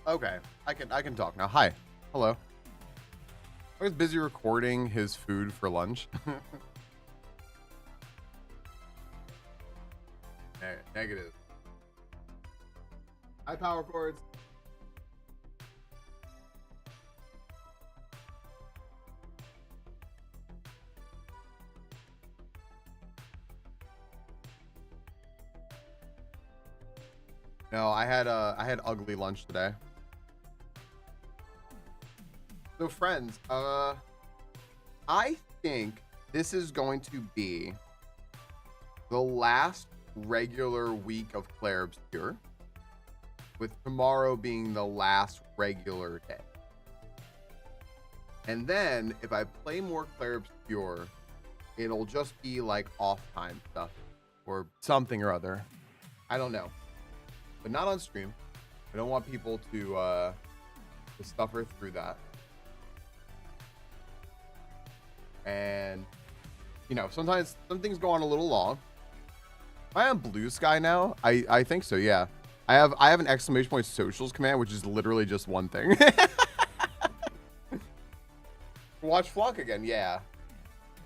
Okay, I can talk now. Hi. Hello. I was busy recording his food for lunch. Negative. Hi, power cords. No, I had ugly lunch today. So friends, I think this is going to be the last regular week of Claire Obscure, with tomorrow being the last regular day. And then if I play more Claire Obscure, it'll just be like off time stuff or something or other. I don't know, but not on stream. I don't want people to suffer through that. And you know, sometimes some things go on a little long. Am I on Blue Sky now? I think so, yeah. I have an exclamation point socials command, which is literally just one thing. Watch Flunk again, yeah.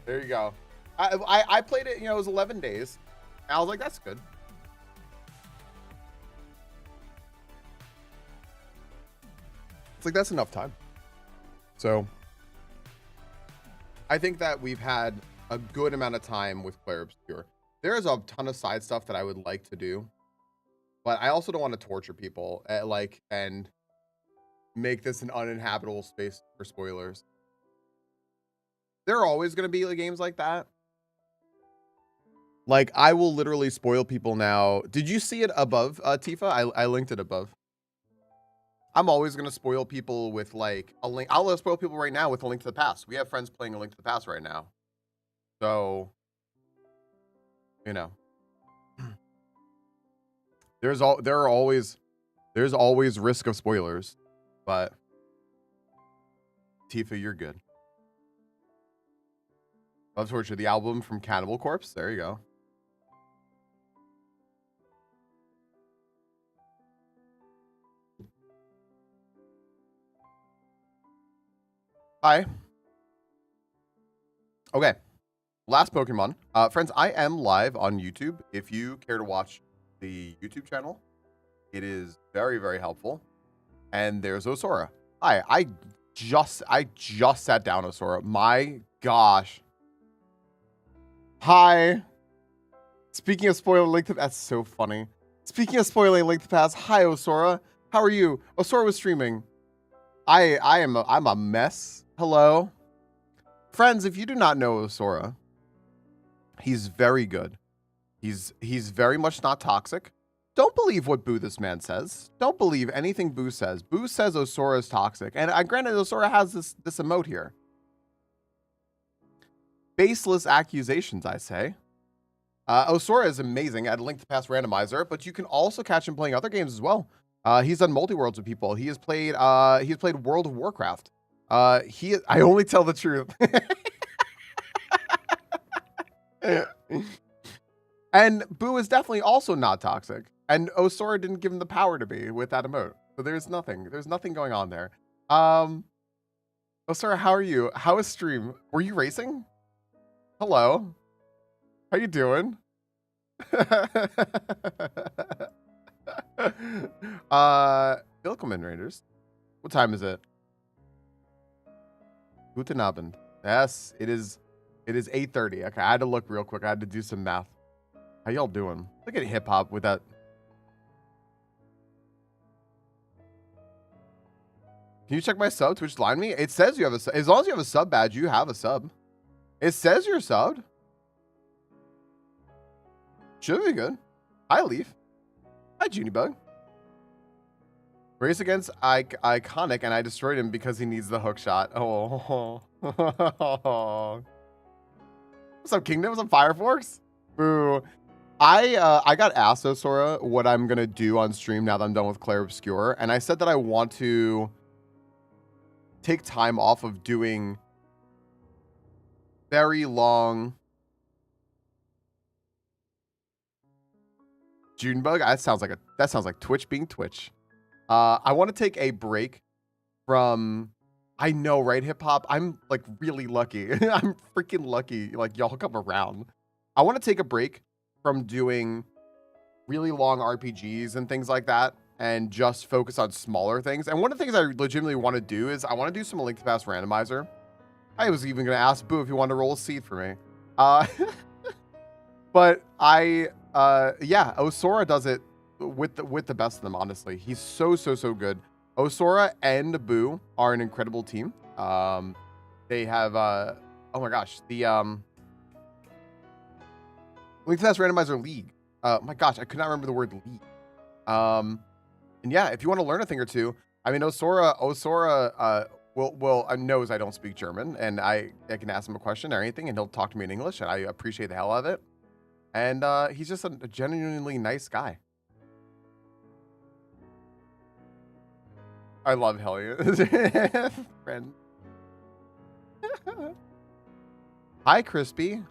There you go. I played it, you know, it was 11 days. I was like, that's good. It's like, that's enough time. So I think that we've had a good amount of time with Claire Obscure. There is a ton of side stuff that I would like to do, but I also don't want to torture people and make this an uninhabitable space for spoilers. There are always going to be games like that. Like, I will literally spoil people now. Did you see it above, Tifa? I linked it above. I'm always going to spoil people with like a link. I'll spoil people right now with A Link to the Past. We have friends playing A Link to the Past right now. So, you know, there's always risk of spoilers, but Tifa, you're good. Love Torture, the album from Cannibal Corpse. There you go. Hi. Okay. Last Pokemon. Friends, I am live on YouTube. If you care to watch the YouTube channel, it is very, very helpful. And there's Osora. Hi. I just sat down, Osora. My gosh. Hi. Speaking of spoiling Link to... That's so funny. Speaking of spoiling Link to the Past, hi, Osora. How are you? Osora was streaming. I'm a mess. Hello. Friends, if you do not know Osora, he's very good. He's very much not toxic. Don't believe what Boo this man says. Don't believe anything Boo says. Boo says Osora is toxic. And granted, Osora has this emote here. Baseless accusations, I say. Osora is amazing at a Link to the Past randomizer, but you can also catch him playing other games as well. He's done multi-worlds with people. He has played World of Warcraft. I only tell the truth. And Boo is definitely also not toxic. And Osora didn't give him the power to be with that emote. So there's nothing going on there. Osora, how are you? How is stream? Were you racing? Hello. How you doing? Willkommen, Raiders. What time is it? Guten Abend. Yes, it is 8:30. Okay, I had to look real quick. I had to do some math. How y'all doing? Look at hip hop with that. Can you check my sub? Twitch line me. It says you have a sub. As long as you have a sub badge, you have a sub. It says you're subbed. Should be good. Hi, Leaf. Hi, Junibug. Race against Iconic, and I destroyed him because he needs the hook shot. Oh. What's up, Kingdom? What's up, Fireforks? Boo. I got asked, Osora, what I'm going to do on stream now that I'm done with Claire Obscure, and I said that I want to take time off of doing very long... Junebug? That sounds like Twitch being Twitch. I want to take a break from. I know, right? Hip hop. I'm like really lucky. I'm freaking lucky. Like y'all come around. I want to take a break from doing really long RPGs and things like that, and just focus on smaller things. And one of the things I legitimately want to do is I want to do some Link to the Past randomizer. I was even going to ask Boo if he wanted to roll a seed for me. But yeah, Osora does it with the best of them, honestly. He's so good. Osora and Boo are an incredible team. They have oh my gosh, the Link to the Past Randomizer League. My gosh, I could not remember the word league. And yeah, if you want to learn a thing or two, I mean, Osora knows I don't speak German, and I can ask him a question or anything, and he'll talk to me in English, and I appreciate the hell out of it. And he's just a genuinely nice guy. I love Hellion. Friend. Hi, Crispy.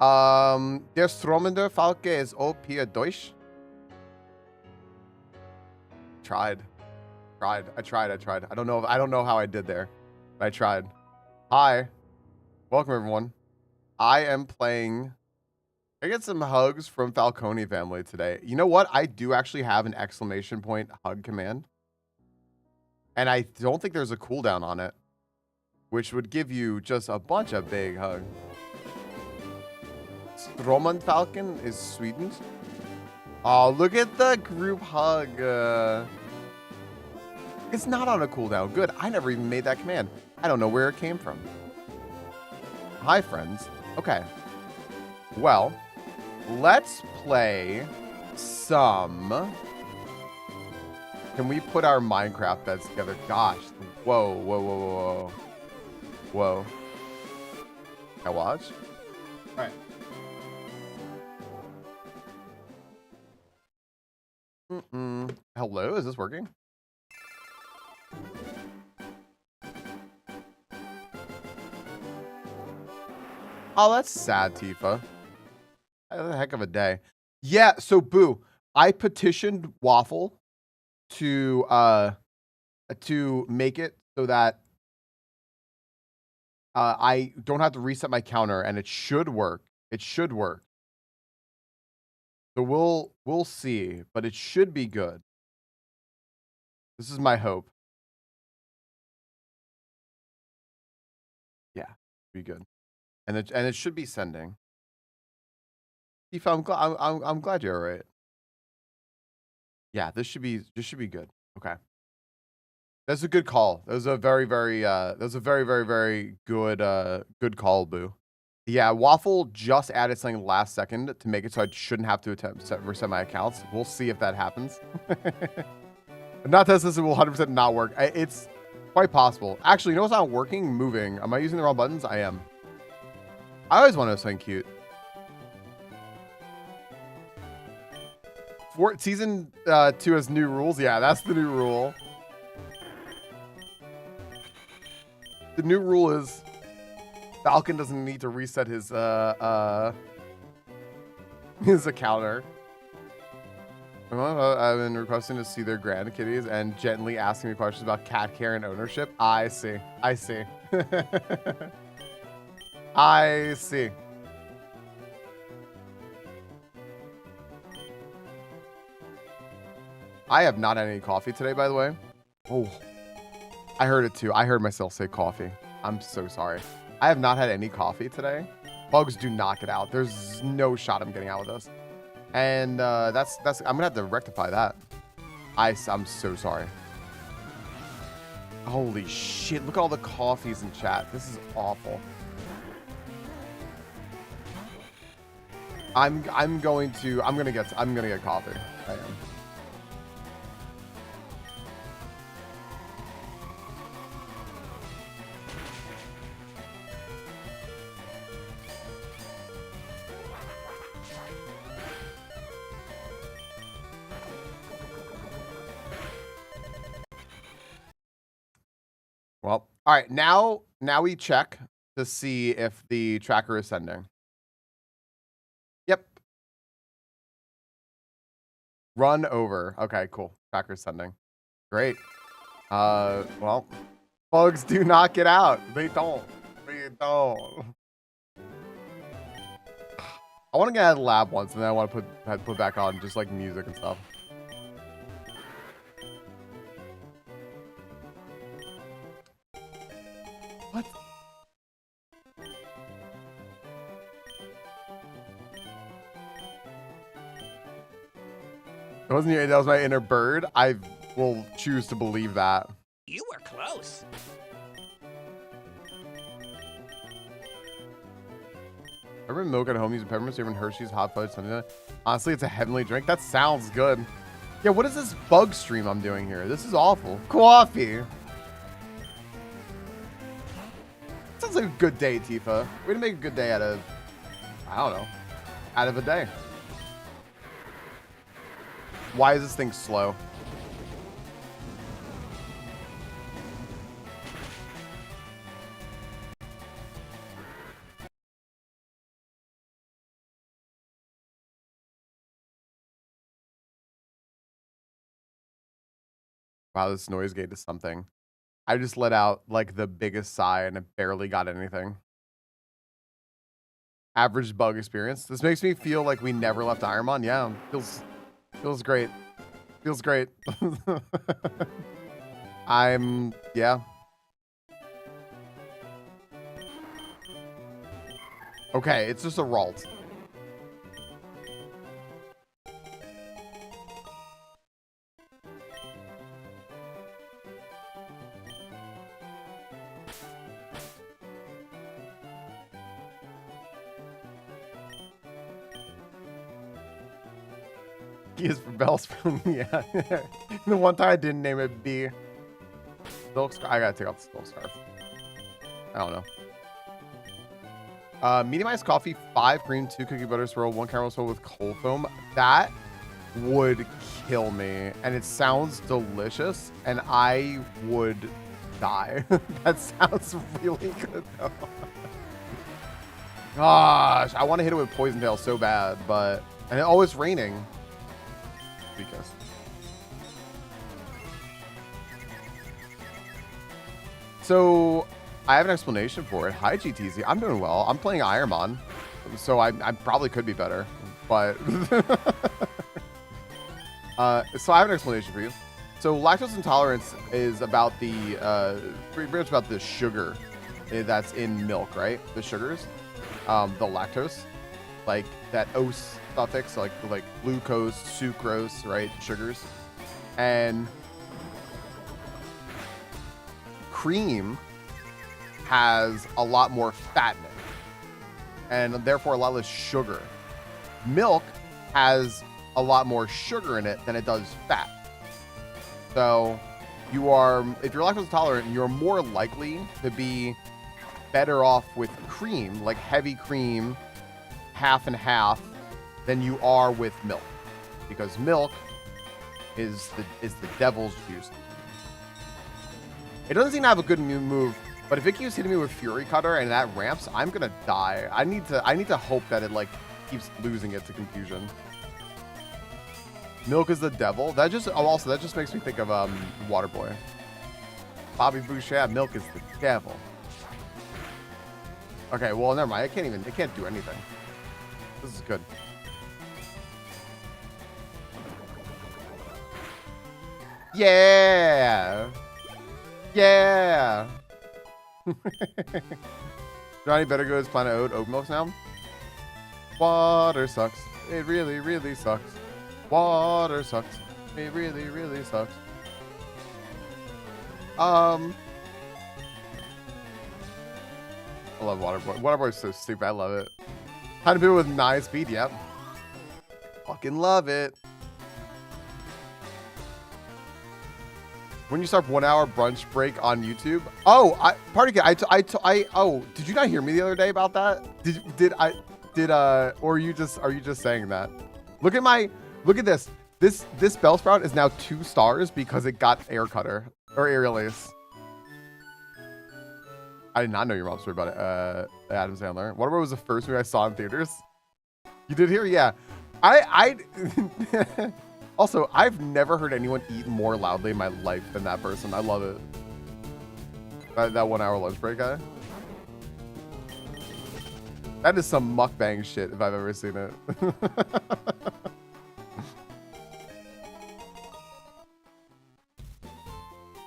Der StreamingFalcon is OP Deutsch. Tried. I tried. I don't know how I did there, but I tried. Hi. Welcome, everyone. I am playing. I get some hugs from Falcone family today. You know what? I do actually have an exclamation point hug command. And I don't think there's a cooldown on it, which would give you just a bunch of big hugs. StreamingFalcon is Sweden. Oh, look at the group hug. It's not on a cooldown. Good. I never even made that command. I don't know where it came from. Hi, friends. Okay. Well, let's play some. Can we put our Minecraft beds together? Gosh. Whoa. Can I watch? All right. Hello, is this working? Oh, that's sad, Tifa. That's a heck of a day. Yeah, so Boo, I petitioned Waffle to make it so that I don't have to reset my counter, and it should work. It should work. So we'll see, but it should be good. This is my hope. Yeah, be good. And it should be sending. Tifa, I'm glad you're all right. Yeah, this should be good. Okay. That's a good call. That was a very good call, Boo. Yeah, Waffle just added something last second to make it so I shouldn't have to reset my accounts. We'll see if that happens. Not that this will 100% not work. It's quite possible. Actually, you know what's not working? Moving. Am I using the wrong buttons? I am. I always wanted something cute. Season 2 has new rules. Yeah, that's the new rule. The new rule is Falcon doesn't need to reset his counter. I've been requesting to see their grandkitties and gently asking me questions about cat care and ownership. I see. I see. I see. I have not had any coffee today, by the way. Oh, I heard it too. I heard myself say coffee. I'm so sorry. I have not had any coffee today. Bugs do not get out. There's no shot I'm getting out with this. And that's I'm gonna have to rectify that. I'm so sorry. Holy shit, look at all the coffees in chat. This is awful. I'm gonna get coffee. I am. Well, all right. Now we check to see if the tracker is sending. Yep. Run over. Okay, cool. Tracker sending. Great. Well, bugs do not get out. They don't. They don't. I want to get out of the lab once, and then I want to put back on just like music and stuff. What? That wasn't your, that was my inner bird. I will choose to believe that. You were close. Remember milk at home using peppermint, even Hershey's, hot fudge, something like that. Honestly, it's a heavenly drink. That sounds good. Yeah, what is this bug stream I'm doing here? This is awful. Coffee. Sounds like a good day, Tifa. Way to make a good day out of, I don't know, out of a day. Why is this thing slow? Wow, this noise gate is something. I just let out like the biggest sigh and it barely got anything. Average bug experience. This makes me feel like we never left IronMon. Yeah, feels great. Feels great. Yeah. Okay, it's just a Ralt. He is for Bellspoon, yeah. The one time I didn't name it B. Silk scarf. I gotta take off the silk scarf. I don't know. Medium iced coffee, 5 cream, 2 cookie butter swirl, 1 caramel swirl with cold foam. That would kill me. And it sounds delicious. And I would die. That sounds really good though. Gosh, I want to hit it with poison tail so bad, but and oh, it's raining. Because so I have an explanation for it. Hi GTZ, I'm doing well. I'm playing IronMon, so I probably could be better, but so I have an explanation for you. So lactose intolerance is about the pretty much about the sugar that's in milk, right? The sugars, the lactose, like that ose suffix, like glucose, sucrose, right? Sugars. And cream has a lot more fat in it, and therefore a lot less sugar. Milk has a lot more sugar in it than it does fat. So you are, if you're lactose intolerant, you're more likely to be better off with cream, like heavy cream, half and half, than you are with milk, because milk is the devil's juice. It doesn't seem to have a good move, but if it keeps hitting me with Fury Cutter and that ramps, I'm gonna die. I need to hope that it like keeps losing it to confusion. Milk is the devil. That just also that just makes me think of Waterboy. Bobby Boucher. Milk is the devil. Okay, well never mind. It can't do anything. This is good. Yeah. Yeah. Johnny better go to his Planet Oat milk now. Water sucks. It really, really sucks. Water sucks. It really, really sucks. I love Waterboy. Waterboy's so stupid. I love it. How to do it with 9 speed. Yep. Fucking love it. When you start 1 hour brunch break on YouTube. Oh, oh, did you not hear me the other day about that? Or are you just saying that? Look at this. This Bellsprout is now 2 stars because it got Air Cutter or Aerial Ace. I did not know your mom's story about it. Adam Sandler. Whatever was the first movie I saw in theaters. You did hear? Yeah. Also, I've never heard anyone eat more loudly in my life than that person. I love it. That 1 hour lunch break guy. That is some mukbang shit if I've ever seen it.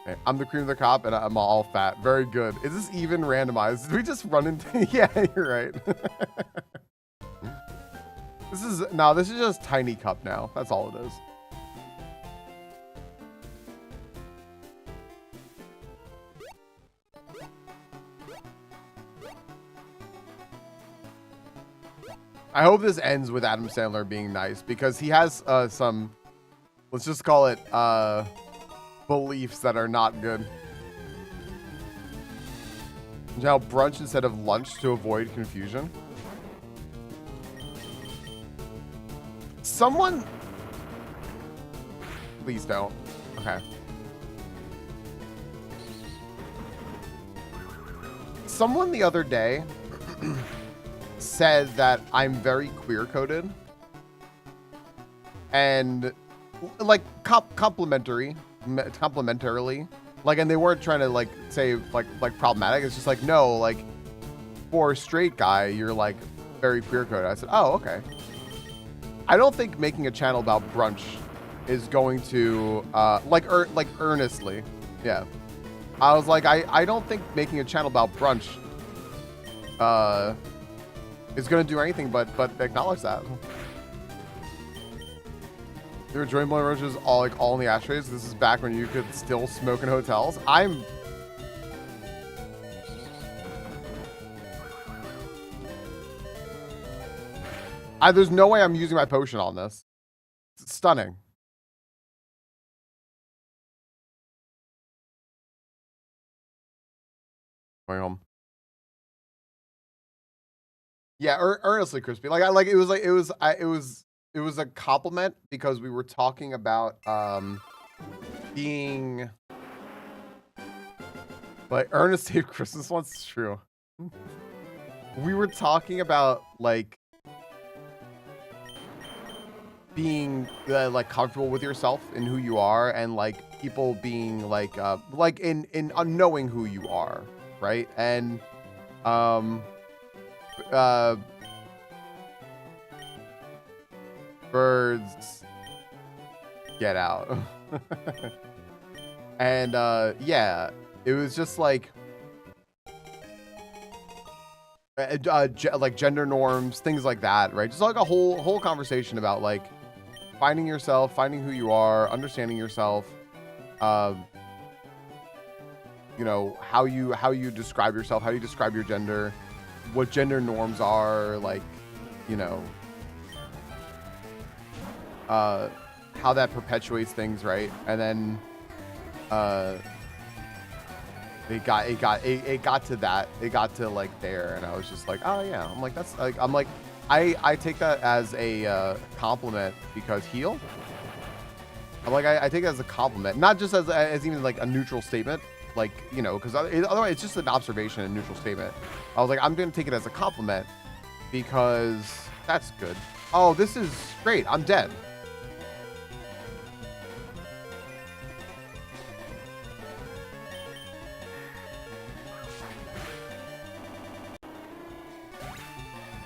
Okay, I'm the cream of the crop and I'm all fat. Very good. Is this even randomized? Did we just run into... Yeah, you're right. This is just tiny cup now. That's all it is. I hope this ends with Adam Sandler being nice because he has some, let's just call it beliefs that are not good. Now brunch instead of lunch to avoid confusion. Someone, please don't. Okay. Someone the other day said that I'm very queer coded and like complimentarily, like, and they weren't trying to like say like problematic. It's just like, no, like for a straight guy, you're like very queer coded. I said, oh, okay. I don't think making a channel about brunch is going to like earnestly. Yeah. I was like, I don't think making a channel about brunch is going to do anything but acknowledge that. You were joint blunt roaches all in the ashtrays. This is back when you could still smoke in hotels. There's no way I'm using my potion on this. It's stunning. Going home. Yeah, earnestly crispy. It was a compliment because we were talking about being like Ernest saved Christmas once. It's true. We were talking about like being like comfortable with yourself and who you are, and like people being like in unknowing who you are, right? And birds get out. And yeah, it was just like like gender norms, things like that, right? Just like a whole conversation about like finding yourself, finding who you are, understanding yourself, you know, how you describe yourself, how you describe your gender, what gender norms are, like, you know, how that perpetuates things, right? And then it got to that, it got to like there, and I was just like, oh yeah, I'm like, that's like, I'm like, I take that as a compliment because heal. I'm like, I take it as a compliment, not just as even like a neutral statement, like, you know, because otherwise it's just an observation and neutral statement. I was like, I'm gonna take it as a compliment because that's good. Oh, this is great. I'm dead.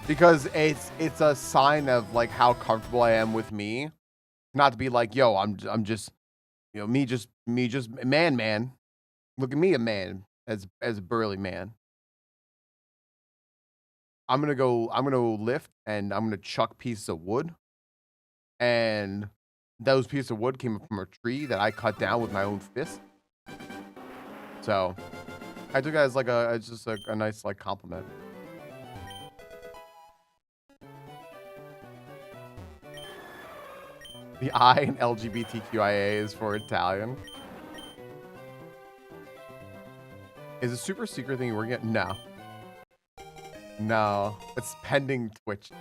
Because it's a sign of like how comfortable I am with me, not to be like, yo, I'm just, you know, me just man. Look at me, a man, as a burly man. I'm gonna go lift and I'm gonna chuck pieces of wood, and those pieces of wood came from a tree that I cut down with my own fist. So I took it as like it's just a nice like compliment. The I in LGBTQIA is for Italian. Is a super secret thing you're working at? No. No. It's pending Twitch.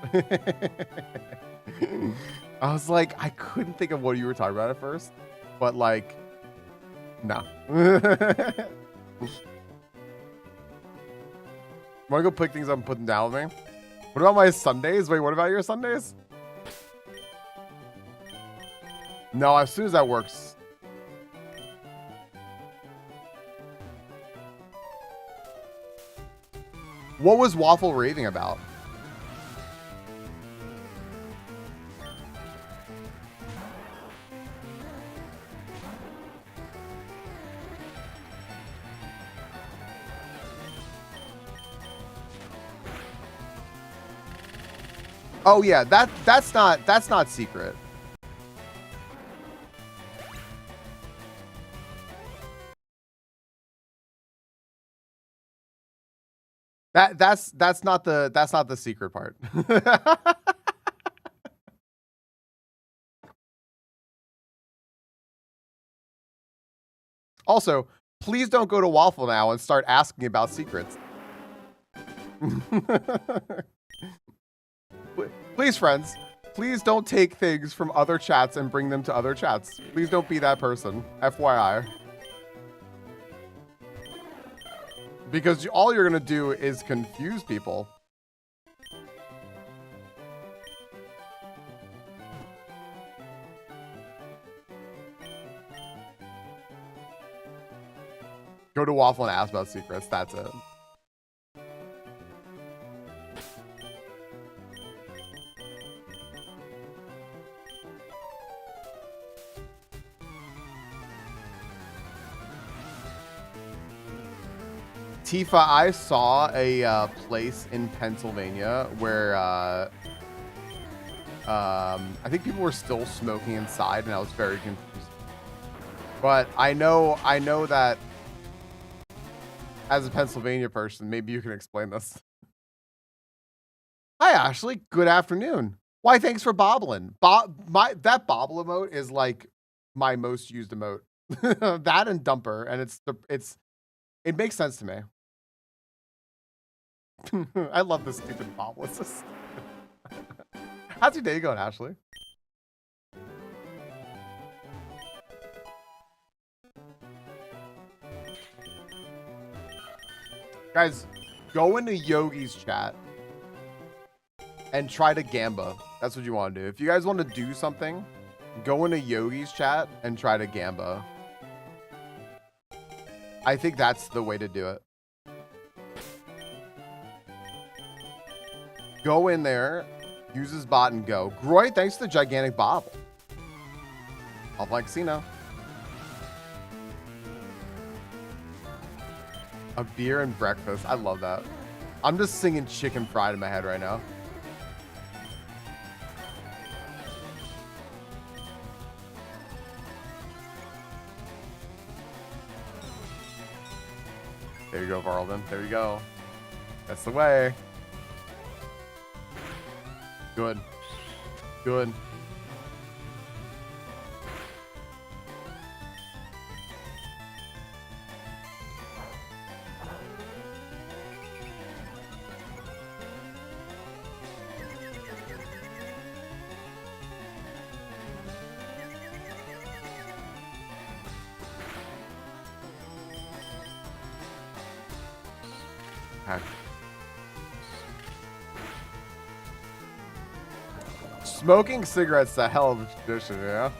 I was like, I couldn't think of what you were talking about at first, but like, no. Want to go pick things up and put them down with me? What about my Sundays? Wait, what about your Sundays? No, as soon as that works. What was Waffle raving about? Oh yeah, that's not secret. That's not the secret part. Also, please don't go to Waffle now and start asking about secrets. Please, friends, please don't take things from other chats and bring them to other chats. Please don't be that person. FYI. Because all you're going to do is confuse people. Go to Waffle and ask about secrets. That's it. Tifa, I saw a place in Pennsylvania where I think people were still smoking inside, and I was very confused. But I know that as a Pennsylvania person, maybe you can explain this. Hi, Ashley. Good afternoon. Why, thanks for bobbling. That bobble emote is like my most used emote. That and dumper, and it makes sense to me. I love this stupid bobble. How's your day going, Ashley? Guys, go into Yogi's chat and try to Gamba. That's what you want to do. If you guys want to do something, go into Yogi's chat and try to Gamba. I think that's the way to do it. Go in there, use his bot, and go. Groy, thanks to the gigantic bobble. Off like Casino. A beer and breakfast. I love that. I'm just singing chicken fried in my head right now. There you go, Varlden. There you go. That's the way. Good. Good. Okay. Smoking cigarettes is a hell of a tradition, yeah?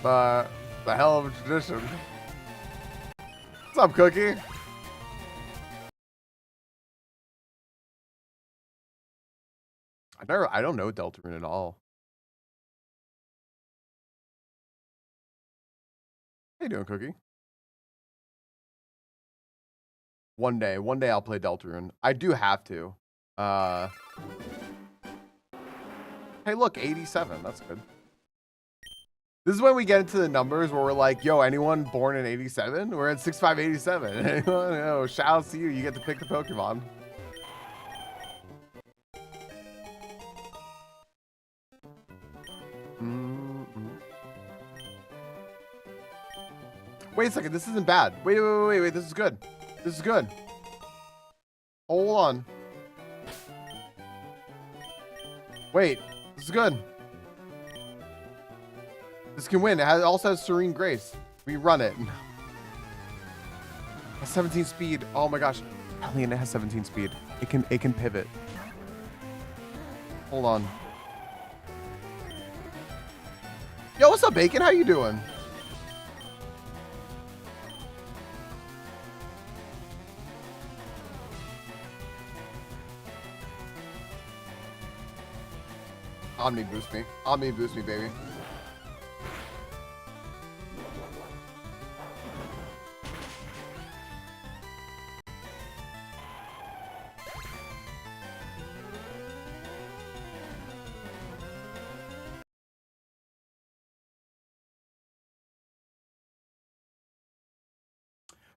But the hell of a tradition. What's up, Cookie? I don't know Deltarune at all. How you doing, Cookie? One day I'll play Deltarune. I do have to. Hey, look, 87. That's good. This is when we get into the numbers where we're like, yo, anyone born in 87? We're at 6587. Anyone? Yo, shout out to you. You get to pick the Pokemon. Wait a second. This isn't bad. Wait. This is good. This is good. Hold on. Wait. This is good. This can win. It also has Serene Grace. We run it. Has 17 speed. Oh my gosh. Hellion, it has 17 speed. It can pivot. Hold on. Yo, what's up, Bacon? How you doing? Omni boost me. Omni boost me, baby.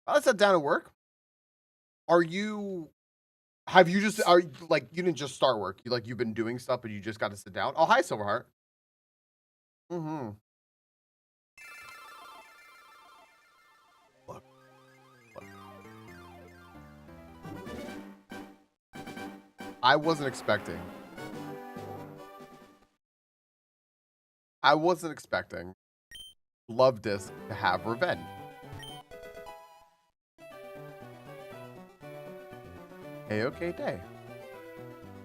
Let's sit down at work. Have you just, like, you didn't just start work. You've been doing stuff, but you just got to sit down. Oh, hi, Silverheart. Mm-hmm. Look. I wasn't expecting Love Disc to have revenge. A-okay day.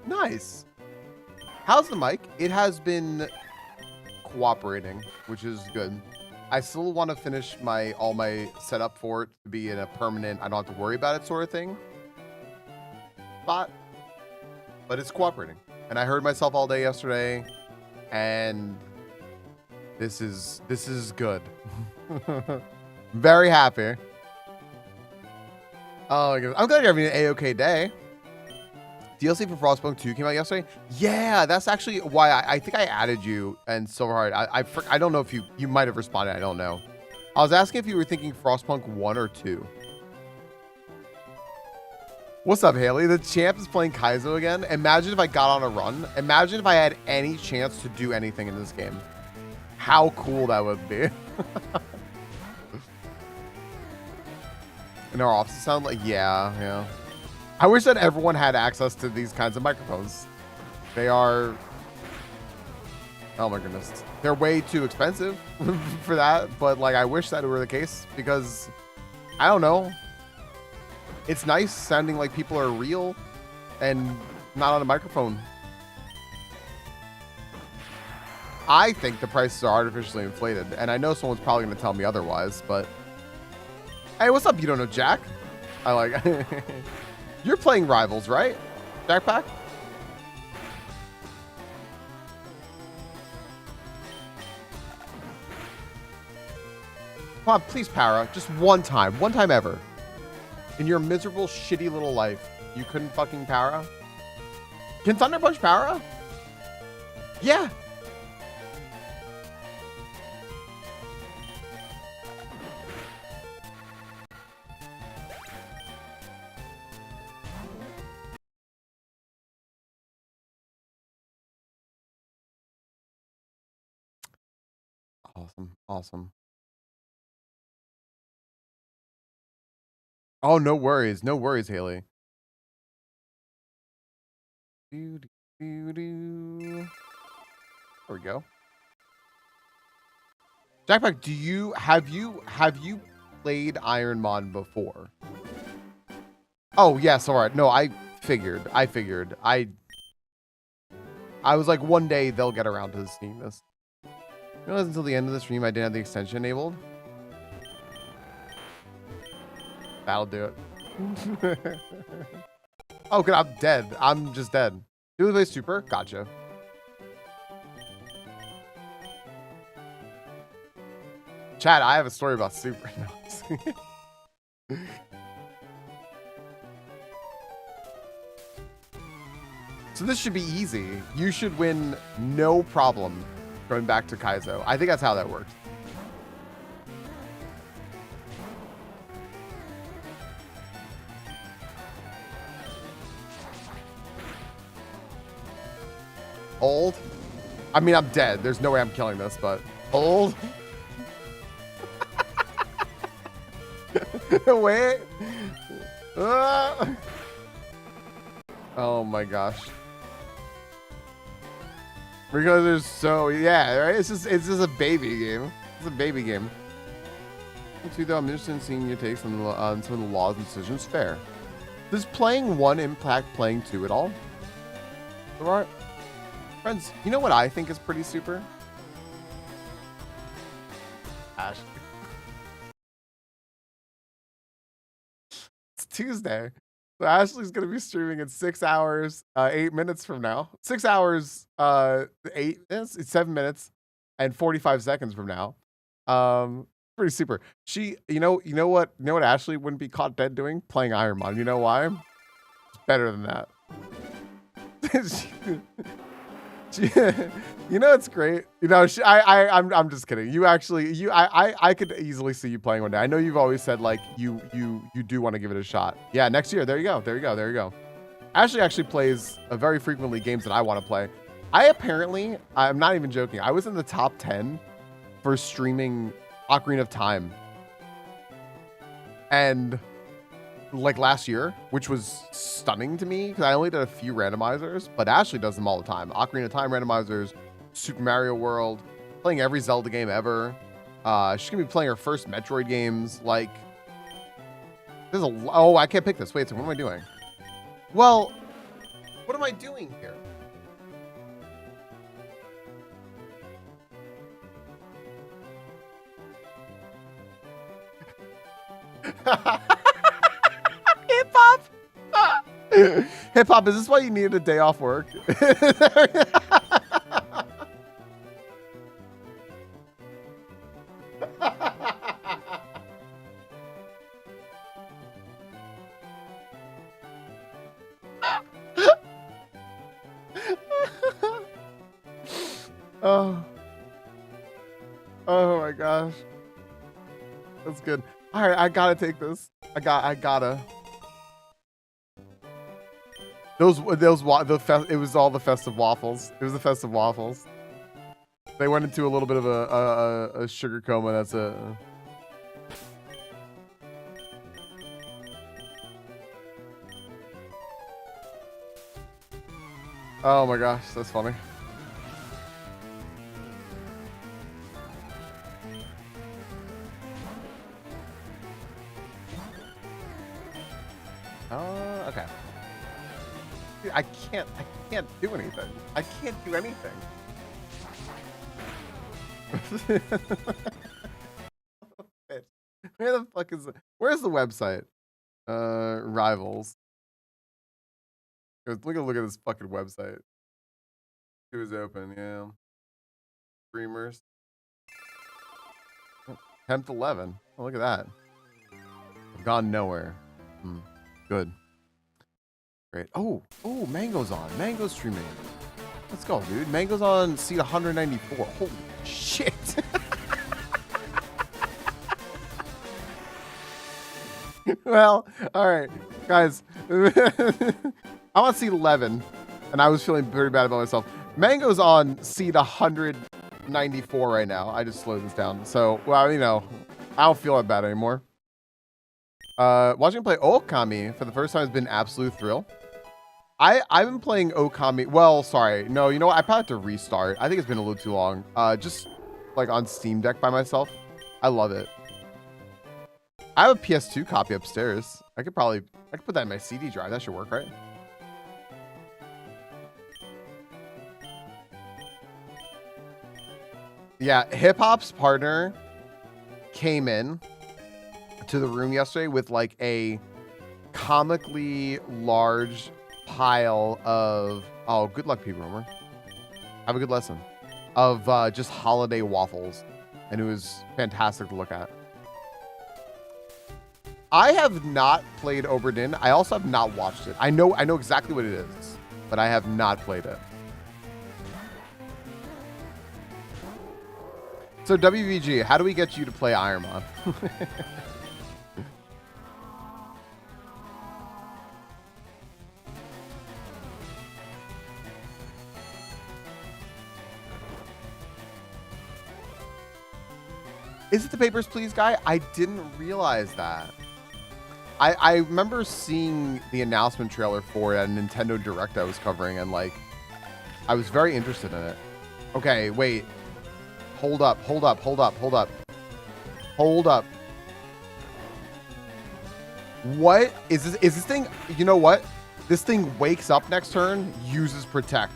Nice. How's the mic? It has been cooperating, which is good. I still want to finish all my setup for it to be in a permanent, I don't have to worry about it sort of thing. But it's cooperating. And I heard myself all day yesterday, and this is good. Very happy. Oh my goodness. I'm glad you're having an A-okay day. DLC for Frostpunk 2 came out yesterday. Yeah, that's actually why I think I added you and Silverheart. I don't know if you might have responded. I don't know. I was asking if you were thinking Frostpunk 1 or 2. What's up, Haley? The champ is playing Kaizo again. Imagine if I got on a run. Imagine if I had any chance to do anything in this game. How cool that would be. In our office sound like, yeah. I wish that everyone had access to these kinds of microphones. They are, oh my goodness, they're way too expensive for that. But like, I wish that it were the case because I don't know. It's nice sounding like people are real and not on a microphone. I think the prices are artificially inflated, and I know someone's probably going to tell me otherwise, but hey, what's up? You don't know Jack? I like, you're playing Rivals, right? Jackpack? Come on, please, Para. Just one time ever. In your miserable, shitty little life, you couldn't fucking Para? Can Thunder Punch Para? Yeah. Awesome. Oh, no worries, Haley. There we go. Jackpack, have you played IronMon before? Oh yes, all right. No, I figured. I was like, one day they'll get around to seeing this. You realize until the end of the stream I didn't have the extension enabled? That'll do it. Oh, good. I'm dead. I'm just dead. Do we play Super? Gotcha. Chad, I have a story about Super. So this should be easy. You should win no problem going back to Kaizo. I think that's how that works. Old? I mean, I'm dead. There's no way I'm killing this, but old? Wait. Oh my gosh. Because there's so, yeah, right? It's just a baby game. It's a baby game. Though I'm interested in seeing your takes on some of the laws and decisions. Fair. Does playing 1 impact playing 2 at all? All right. Friends, you know what I think is pretty super? Ashley. It's Tuesday. So Ashley's gonna be streaming in 6 hours, 8 minutes from now. 6 hours, 8 minutes, 7 minutes, and 45 seconds from now. Pretty super. She, you know what Ashley wouldn't be caught dead doing? Playing IronMon. You know why? It's better than that. You know, it's great. You know, I'm just kidding. I could easily see you playing one day. I know you've always said like you do want to give it a shot. Yeah, next year. There you go. Ashley actually plays very frequently games that I want to play. I'm not even joking. I was in the top 10 for streaming Ocarina of Time. And like last year, which was stunning to me because I only did a few randomizers, but Ashley does them all the time. Ocarina of Time randomizers, Super Mario World, playing every Zelda game ever. She's gonna be playing her first Metroid games. Like, oh, I can't pick this. Wait a second, what am I doing? Well, what am I doing here? Hip hop. Hip hop. Is this why you needed a day off work? Oh my gosh. That's good. All right, I gotta take this. I gotta. It was all the festive waffles. It was the festive waffles. They went into a little bit of a sugar coma. That's a. Oh my gosh, that's funny. Okay. Dude, I can't do anything. I can't do anything. Where the fuck is it? Where's the website? Rivals. Look at this fucking website. It was open, yeah. Streamers. 10th 11. Oh, look at that. I've gone nowhere. Good. Great. Oh, Mango's on. Mango's streaming. Let's go, dude. Mango's on seat 194. Holy shit. Well, all right, guys. I'm on seat 11, and I was feeling pretty bad about myself. Mango's on seat 194 right now. I just slowed this down. So, well, you know, I don't feel that bad anymore. Watching him play Okami for the first time has been an absolute thrill. I've been playing Okami. Well, sorry. No, you know what? I probably have to restart. I think it's been a little too long. Just like on Steam Deck by myself. I love it. I have a PS2 copy upstairs. I could put that in my CD drive. That should work, right? Yeah, Hip Hop's partner came in to the room yesterday with like a comically large pile of, oh, good luck, P. Romer. Have a good lesson. Of just holiday waffles. And it was fantastic to look at. I have not played Oberdin. I also have not watched it. I know exactly what it is, but I have not played it. So WVG, how do we get you to play IronMon? Is it the Papers, Please guy? I didn't realize that. I remember seeing the announcement trailer for it at a Nintendo Direct I was covering, and like, I was very interested in it. Okay, wait. Hold up. What is this? Is this thing? You know what? This thing wakes up next turn, uses Protect.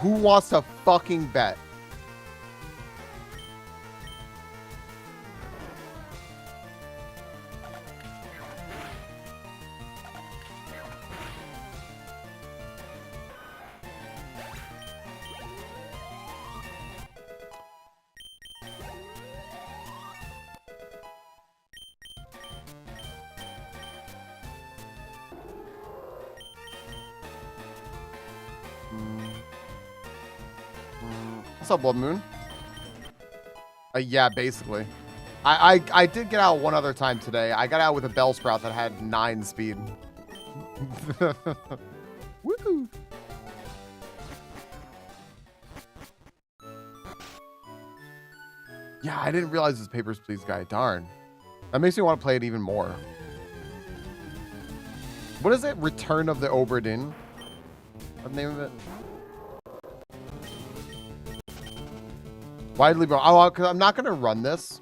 Who wants to fucking bet? What's up, Blood Moon? Yeah, basically. I did get out one other time today. I got out with a Bellsprout that had 9 speed. Woo! Yeah, I didn't realize this Papers, Please guy. Darn. That makes me want to play it even more. What is it? Return of the Obra Dinn? What's the name of it? Widely bro. Oh, because I'm not going to run this.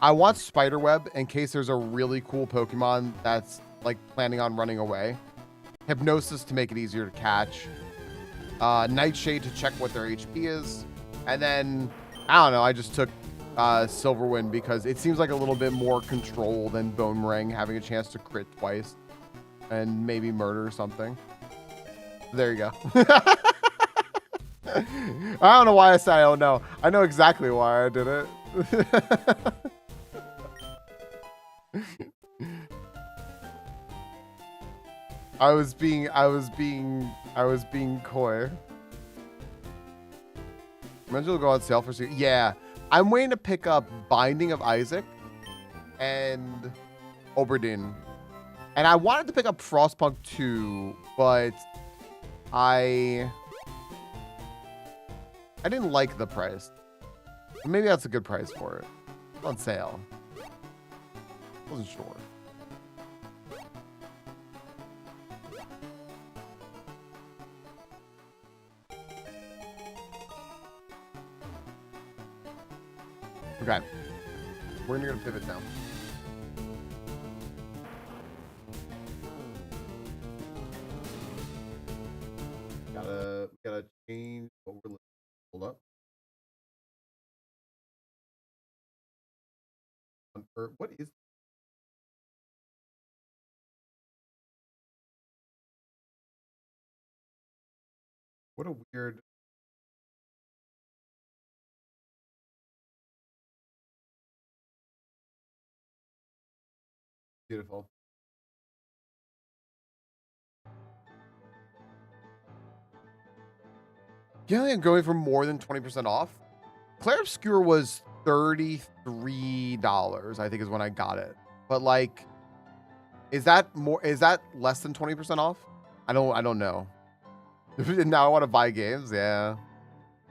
I want Spiderweb in case there's a really cool Pokemon that's like planning on running away. Hypnosis to make it easier to catch. Nightshade to check what their HP is. And then, I don't know, I just took Silverwind because it seems like a little bit more control than Boomerang having a chance to crit twice. And maybe murder something. There you go. I don't know why I said I don't know. I know exactly why I did it. I was being coy. Imagine it'll go on sale for yeah. I'm waiting to pick up Binding of Isaac and Obra Dinn. And I wanted to pick up Frostpunk 2, but I didn't like the price. Maybe that's a good price for it. It's on sale. Wasn't sure. Okay. We're gonna pivot now. Gotta change what we're looking. Hold up. What is? What a weird. Beautiful. Yeah, I'm going for more than 20% off. Clair Obscure was $33, I think is when I got it. But like, is that less than 20% off? I don't know. Now I want to buy games. Yeah.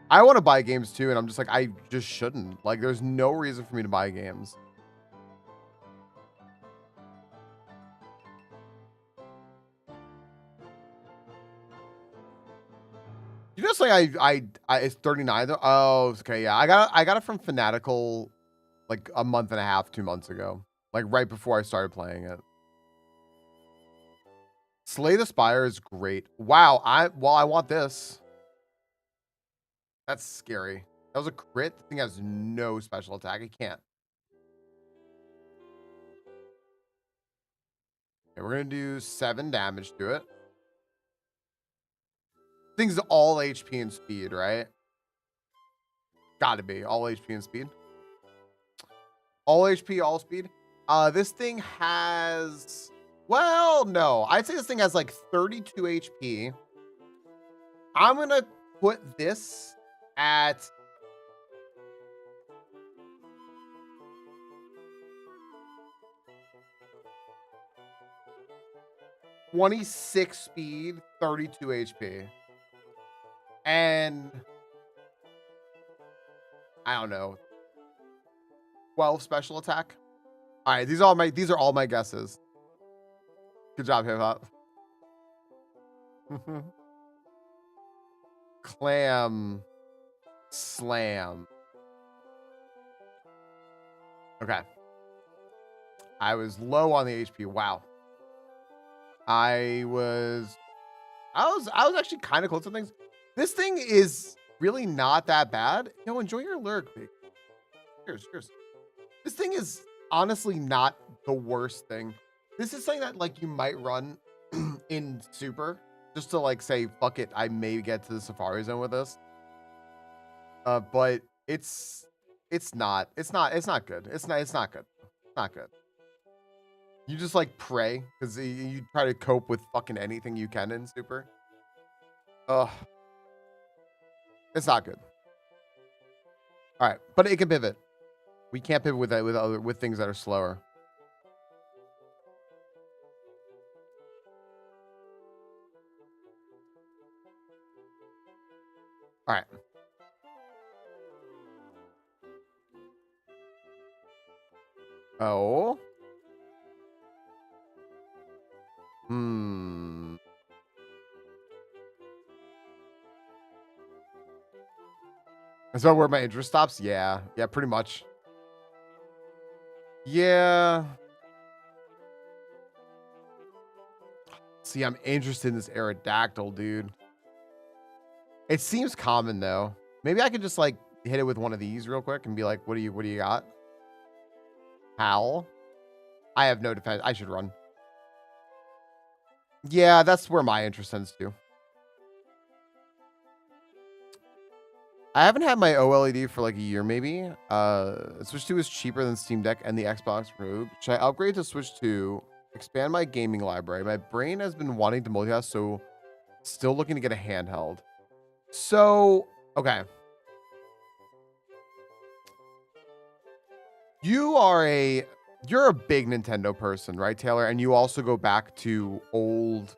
I want to buy games too, and I'm just like, I just shouldn't. Like, there's no reason for me to buy games. You know, something I it's 39 though. Oh, okay, yeah. I got it from Fanatical like a month and a half, 2 months ago. Like right before I started playing it. Slay the Spire is great. Wow, I want this. That's scary. That was a crit. The thing has no special attack. It can't. Okay, we're gonna do 7 damage to it. Thing's all HP and speed, right? Gotta be all HP and speed. All HP, all speed. This thing has, well, no. I'd say this thing has like 32 HP. I'm gonna put this at 26 speed, 32 HP. And I don't know, 12 special attack. All right, these are all my guesses. Good job, Hip Hop. Clam Slam. Okay. I was low on the HP. Wow. I was actually kind of close to things. This thing is really not that bad. Yo, enjoy your lyric. Cheers. This thing is honestly not the worst thing. This is something that like you might run in Super just to like say, fuck it, I may get to the Safari Zone with this. But it's not good. It's not good. It's not good. You just like pray because you try to cope with fucking anything you can in Super. Ugh. It's not good. All right, but it can pivot. We can't pivot with things that are slower. All right. Oh. Is that where my interest stops? Yeah. Yeah, pretty much. Yeah. See, I'm interested in this Aerodactyl, dude. It seems common though. Maybe I could just like hit it with one of these real quick and be like, what do you got? Howl. I have no defense. I should run. Yeah, that's where my interest tends to. I haven't had my OLED for like a year, maybe. Switch 2 is cheaper than Steam Deck and the Xbox Rogue. Should I upgrade to Switch 2? Expand my gaming library. My brain has been wanting to multitask, so still looking to get a handheld. So, okay. You're a big Nintendo person, right, Taylor? And you also go back to old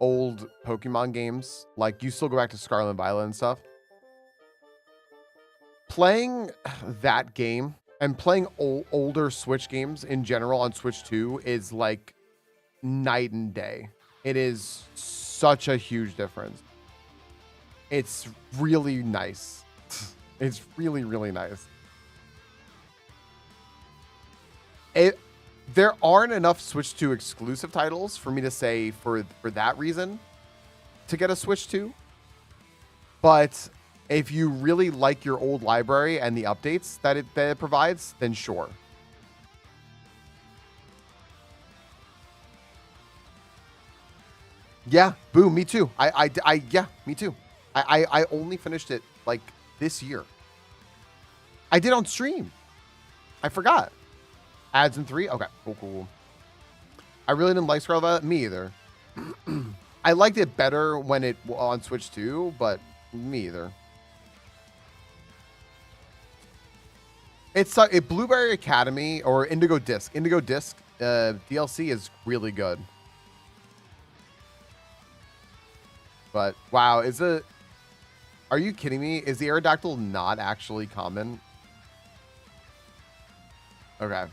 Pokemon games. Like you still go back to Scarlet and Violet and stuff. Playing that game and playing older Switch games in general on Switch 2 is like night and day. It is such a huge difference. It's really nice. It's really, really nice. There aren't enough Switch 2 exclusive titles for me to say for that reason to get a Switch 2. But if you really like your old library and the updates that it provides, then sure. Yeah, boom, me too. Yeah, me too. I only finished it like this year. I did on stream. I forgot. Ads in 3? Okay, cool. I really didn't like Scarlet Violet. Me either. I liked it better when it on Switch 2, but me either. It's a Blueberry Academy or Indigo Disc. Indigo Disc DLC is really good. But wow, are you kidding me? Is the Aerodactyl not actually common? Okay.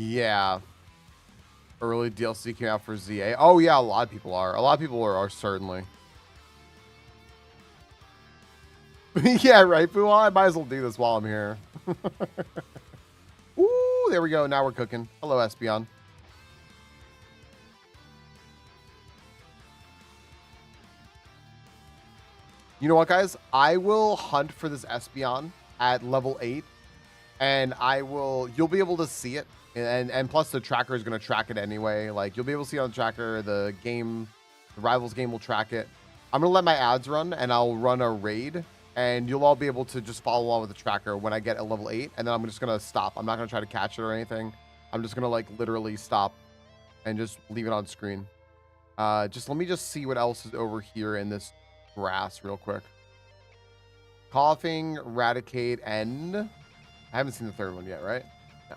Yeah. Early DLC came out for ZA. Oh yeah, a lot of people are. A lot of people are certainly. Yeah, right, Boo. I might as well do this while I'm here. Ooh, there we go. Now we're cooking. Hello, Espeon. You know what, guys? I will hunt for this Espeon at level 8, and you'll be able to see it. And plus the tracker is going to track it anyway. Like you'll be able to see it on the tracker. The Rivals game will track it. I'm going to let my ads run and I'll run a raid and you'll all be able to just follow along with the tracker when I get a level 8. And then I'm just going to stop. I'm not going to try to catch it or anything. I'm just going to like literally stop and just leave it on screen. Let me just see what else is over here in this grass real quick. Coughing, Eradicate, and I haven't seen the third one yet, right? No.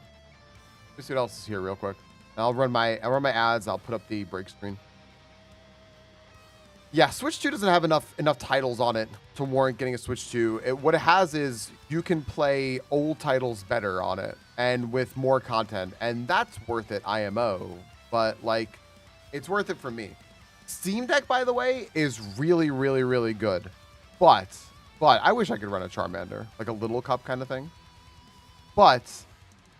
Let's see what else is here real quick. And I'll run my ads. I'll put up the break screen. Yeah, Switch 2 doesn't have enough titles on it to warrant getting a Switch 2. What it has is you can play old titles better on it and with more content, and that's worth it, IMO. But like, it's worth it for me. Steam Deck, by the way, is really, really, really good. But I wish I could run a Charmander, like a little cup kind of thing. But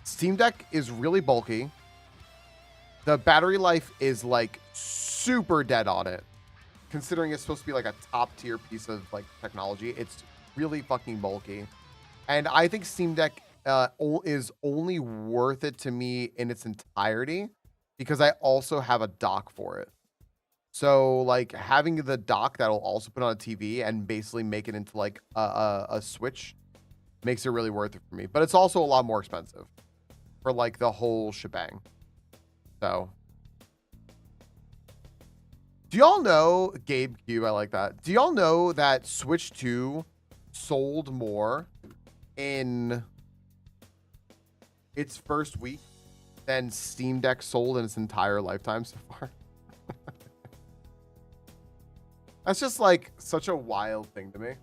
Steam Deck is really bulky. The battery life is like super dead on it. Considering it's supposed to be like a top tier piece of like technology, it's really fucking bulky. And I think Steam Deck is only worth it to me in its entirety because I also have a dock for it. So like having the dock that'll also put on a TV and basically make it into like a Switch makes it really worth it for me. But it's also a lot more expensive for like the whole shebang. So do y'all know, Gabe Q, I like that. Do y'all know that Switch 2 sold more in its first week than Steam Deck sold in its entire lifetime so far? That's just like such a wild thing to me.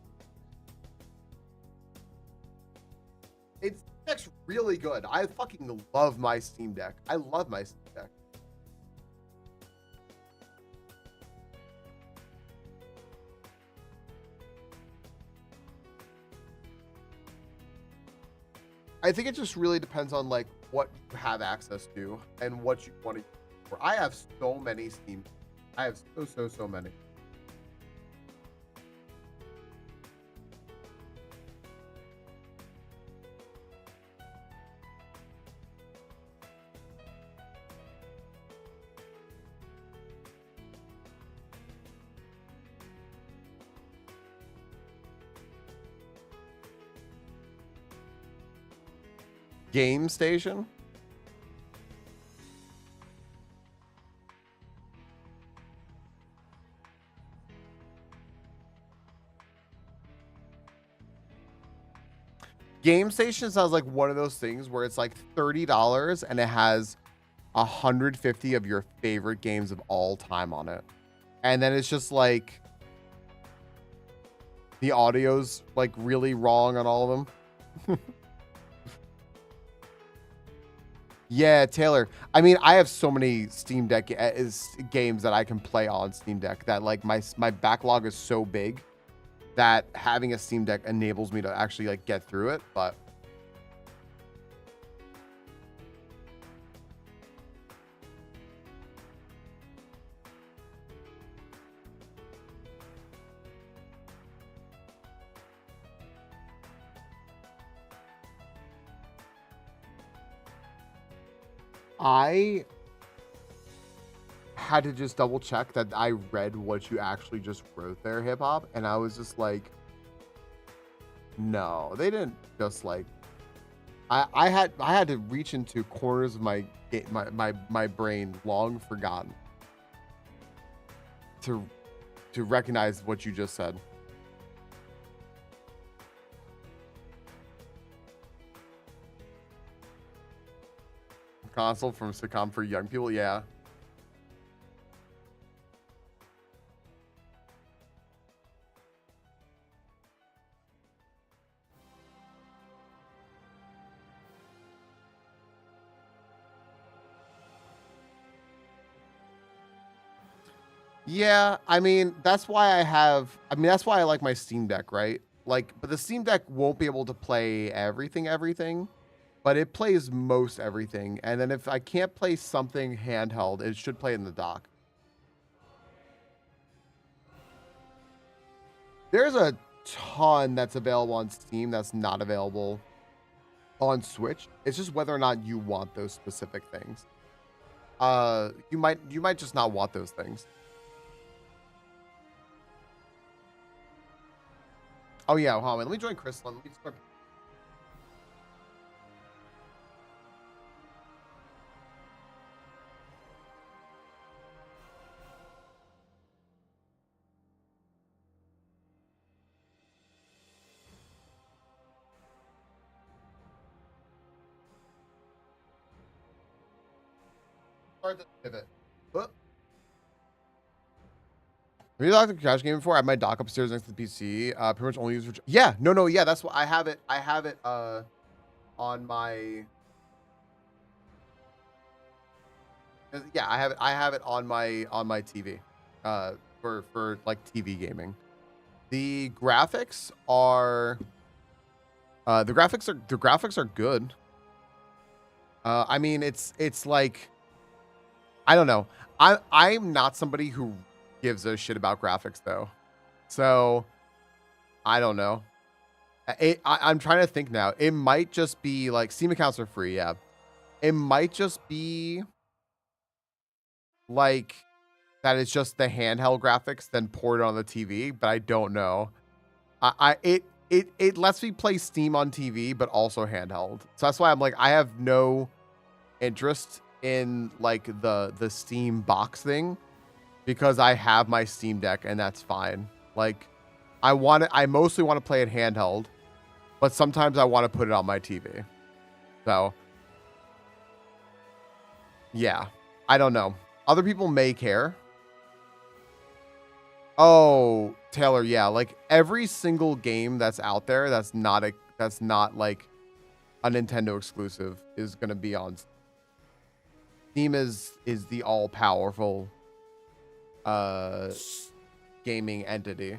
It's Deck's really good. I fucking love my Steam Deck. I love my Steam Deck. I think it just really depends on like what you have access to and what you want to use for. I have so many Steam. I have so many. Game Station? Game Station sounds like one of those things where it's like $30 and it has 150 of your favorite games of all time on it. And then it's just like the audio's like really wrong on all of them. Yeah, Taylor. I mean, I have so many Steam Deck games that I can play on Steam Deck that like my backlog is so big that having a Steam Deck enables me to actually like get through it. But I had to just double check that I read what you actually just wrote there, Hip Hop, and I was just like, no, they didn't just like. I had to reach into corners of my brain long forgotten to recognize what you just said. Console from sitcom for young people, yeah. Yeah, I mean, that's why that's why I like my Steam Deck, right? Like, but the Steam Deck won't be able to play everything, but it plays most everything. And then if I can't play something handheld, it should play in the dock. There's a ton that's available on Steam that's not available on Switch. It's just whether or not you want those specific things. You might just not want those things. Oh yeah, hold on, let me join Chris. Let me start. Start the pivot. Whoop. Have you locked the crash game before? I have my dock upstairs next to the PC. Pretty much only use for. Yeah, no, yeah. That's what I have it. I have it on my. Yeah, I have it on my TV. For like TV gaming. The graphics are. The graphics are good. I mean, it's like. I don't know. I'm not somebody who gives a shit about graphics though. So I don't know. I'm trying to think now. It might just be like Steam accounts are free. Yeah. It might just be like that it's just the handheld graphics then ported on the TV, but I don't know. It lets me play Steam on TV, but also handheld. So that's why I'm like, I have no interest in like the Steam box thing because I have my Steam Deck and that's fine. Like I mostly want to play it handheld, but sometimes I want to put it on my TV. So yeah, I don't know. Other people may care. Oh, Taylor, yeah, like every single game that's out there that's not like a Nintendo exclusive is going to be on Steam. Is the all-powerful gaming entity.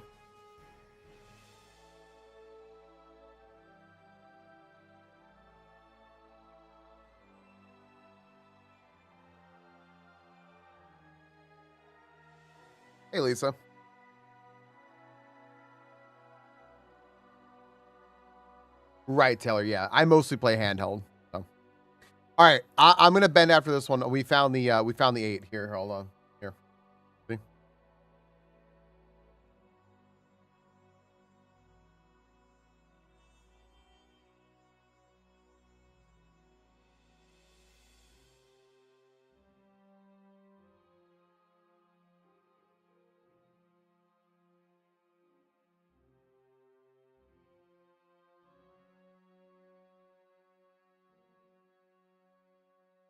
Hey, Lisa. Right, Taylor. Yeah, I mostly play handheld. So. All right, I'm gonna bend after this one. We found the 8 here. Hold on. Here. See?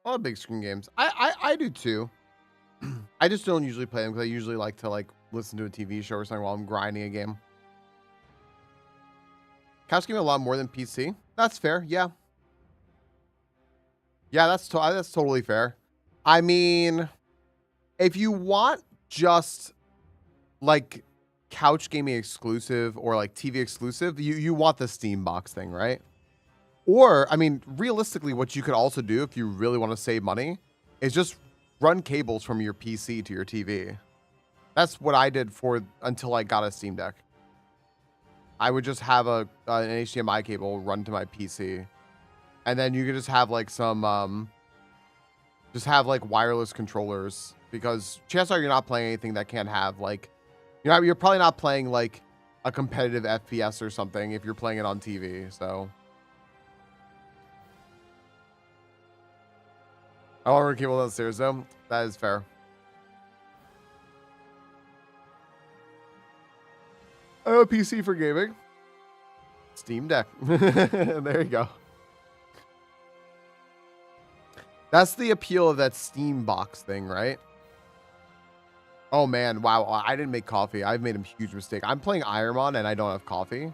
A lot of big screen games. I do too. I just don't usually play them because I usually like to like listen to a TV show or something while I'm grinding a game. Couch game a lot more than PC. That's fair. Yeah. Yeah, that's totally fair. I mean, if you want just like couch gaming exclusive or like TV exclusive, you want the Steam box thing, right? Or, I mean, realistically, what you could also do if you really want to save money is just run cables from your PC to your TV. That's what I did until I got a Steam Deck. I would just have an HDMI cable run to my PC. And then you could just have like some, just have like wireless controllers because chances are you're not playing anything that can't have like, you're probably not playing like a competitive FPS or something if you're playing it on TV. So. I want to cable downstairs though. That is fair. I have a PC for gaming. Steam Deck. There you go. That's the appeal of that Steam box thing, right? Oh man, wow. I didn't make coffee. I've made a huge mistake. I'm playing IronMon and I don't have coffee.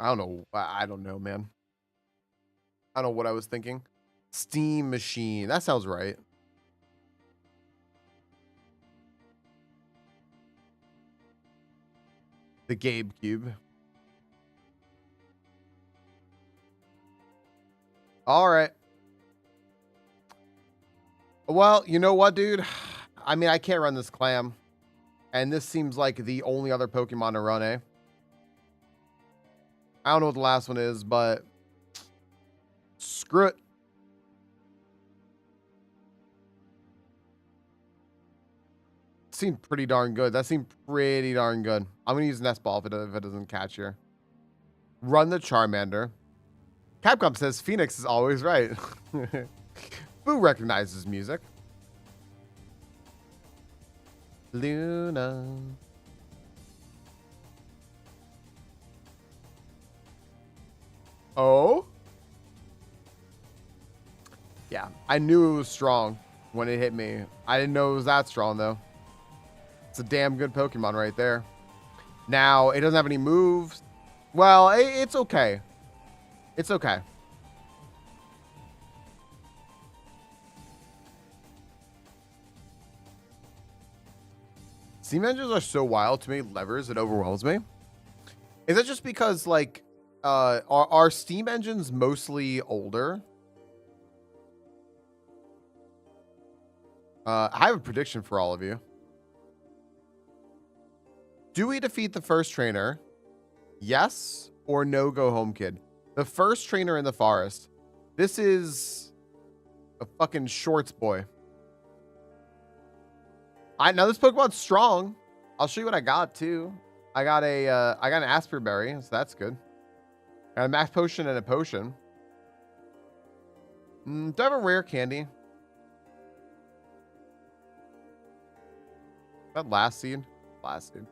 I don't know. I don't know, man. I don't know what I was thinking. Steam machine. That sounds right. The Gabe Cube. All right. Well, you know what, dude? I mean, I can't run this clam. And this seems like the only other Pokemon to run, eh? I don't know what the last one is, but screw it. Seemed pretty darn good. That seemed pretty darn good. I'm going to use Nest Ball if it doesn't catch here. Run the Charmander. Capcom says Phoenix is always right. Boo recognizes music. Luna. Oh? Yeah, I knew it was strong when it hit me. I didn't know it was that strong, though. It's a damn good Pokemon right there. Now, it doesn't have any moves. Well, it's okay. It's okay. Steam engines are so wild to me, levers, it overwhelms me. Is it just because, like, are Steam engines mostly older? I have a prediction for all of you. Do we defeat the first trainer? Yes or no, go home kid? The first trainer in the forest. This is a fucking shorts boy. I know this Pokemon's strong. I'll show you what I got too. I got an Asper Berry, so that's good. Got a max potion and a potion. Do I have a rare candy? That last seed? Last seed.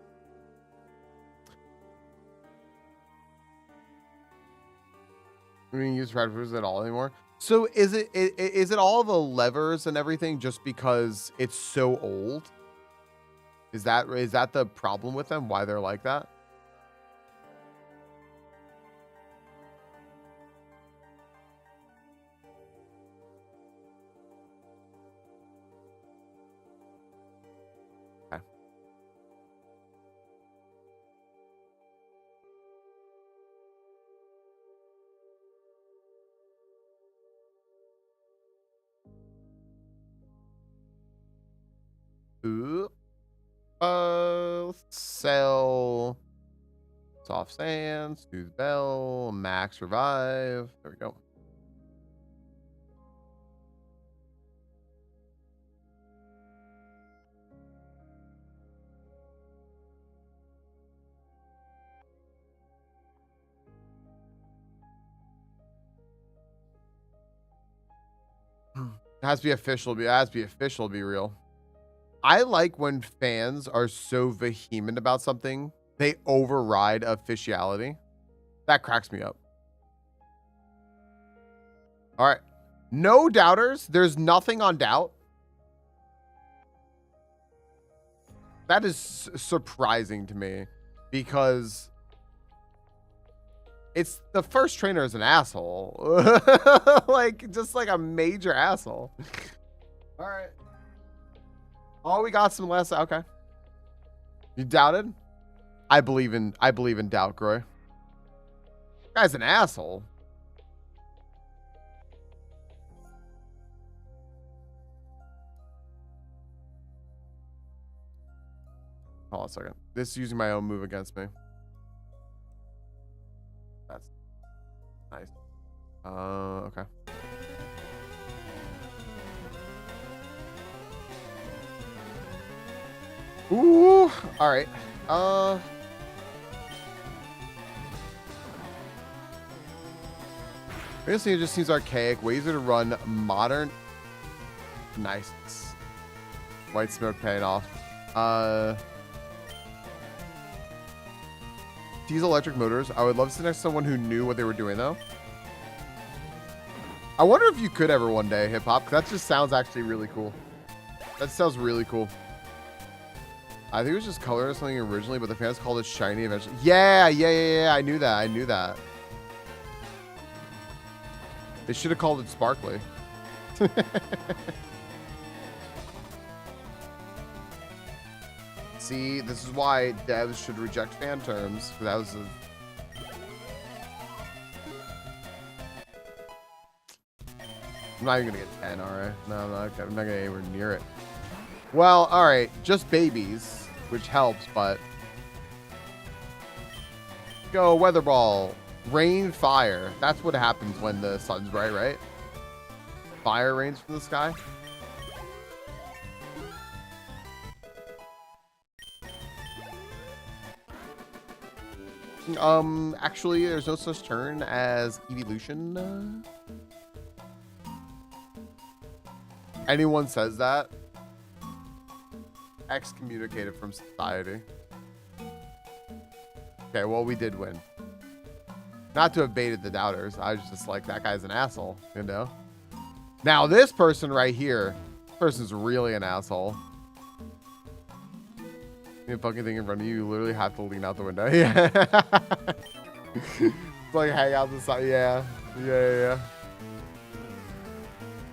We didn't use red foods at all anymore. So is it all the levers and everything just because it's so old? Is that the problem with them? Why they're like that? Okay. Ooh. Let's sell soft sand, smooth bell, max revive. There we go. It has to be official. It has to be official to be real. I like when fans are so vehement about something, they override officiality. That cracks me up. All right. No doubters. There's nothing on doubt. That is surprising to me because it's the first trainer is an asshole. Like, just like a major asshole. All right. Oh, we got some less. Okay. You doubted? I believe in doubt, Groy. Guy's an asshole. Hold on a second. This is using my own move against me. That's nice. Okay. Ooh, all right. Basically, it just seems archaic. Ways to run modern. Nice. White smoke paying off. Diesel electric motors. I would love to sit next to someone who knew what they were doing, though. I wonder if you could ever one day, hip hop. That just sounds actually really cool. That sounds really cool. I think it was just colored or something originally, but the fans called it shiny eventually. Yeah. I knew that. They should have called it sparkly. See, this is why devs should reject fan terms. That was a... I'm not even gonna get 10, alright? No, I'm not gonna get anywhere near it. Well, alright, just babies, which helps, but... Go, weather ball. Rain, fire. That's what happens when the sun's bright, right? Fire rains from the sky. Actually, there's no such term as evolution. Anyone says that, excommunicated from society. Okay, well, we did win. Not to have baited the doubters. I was just like, that guy's an asshole, you know? Now, this person right here, this person's really an asshole. You fucking thing in front of you, you literally have to lean out the window. Yeah. It's like hang out the side. Yeah.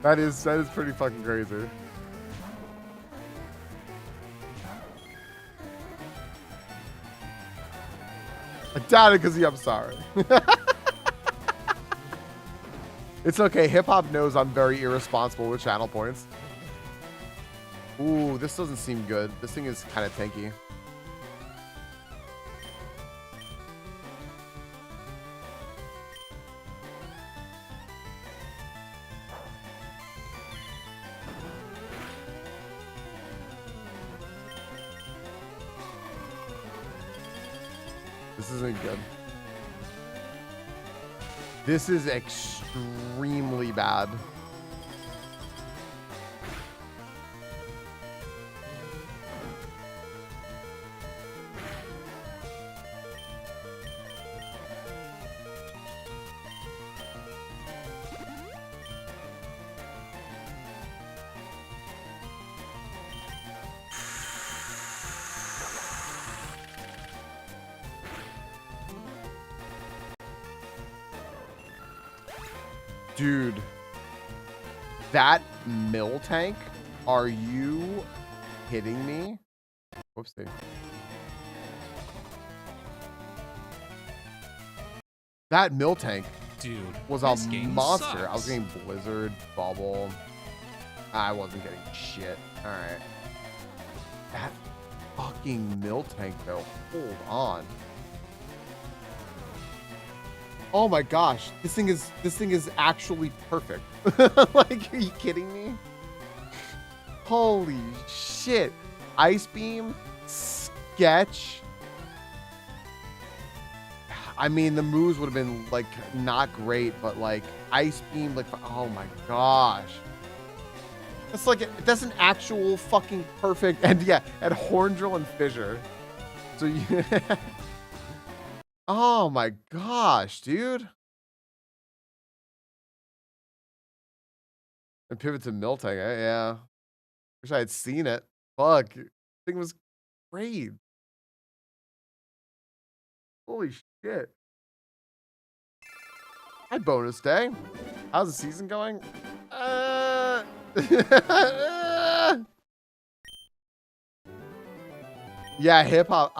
That is pretty fucking crazy. I doubt it because I'm sorry. It's okay. Hip hop knows I'm very irresponsible with channel points. Ooh, this doesn't seem good. This thing is kind of tanky. This isn't good. This is extremely bad. Dude, that mill tank? Are you kidding me? Whoopsie. That mill tank, dude, was a monster. Sucks. I was getting Blizzard, Bubble. I wasn't getting shit. All right. That fucking mill tank, though. Hold on. Oh my gosh, this thing is actually perfect. Like, are you kidding me? Holy shit. Ice Beam, Sketch. I mean, the moves would have been like not great, but like Ice Beam, like, oh my gosh. It's like, that's an actual fucking perfect, and yeah, and Horn Drill and Fissure. So you oh my gosh, dude. And pivot to Miltank, yeah. Wish I had seen it. Fuck. Thing was great. Holy shit. Hi, bonus day. How's the season going? Yeah, hip hop.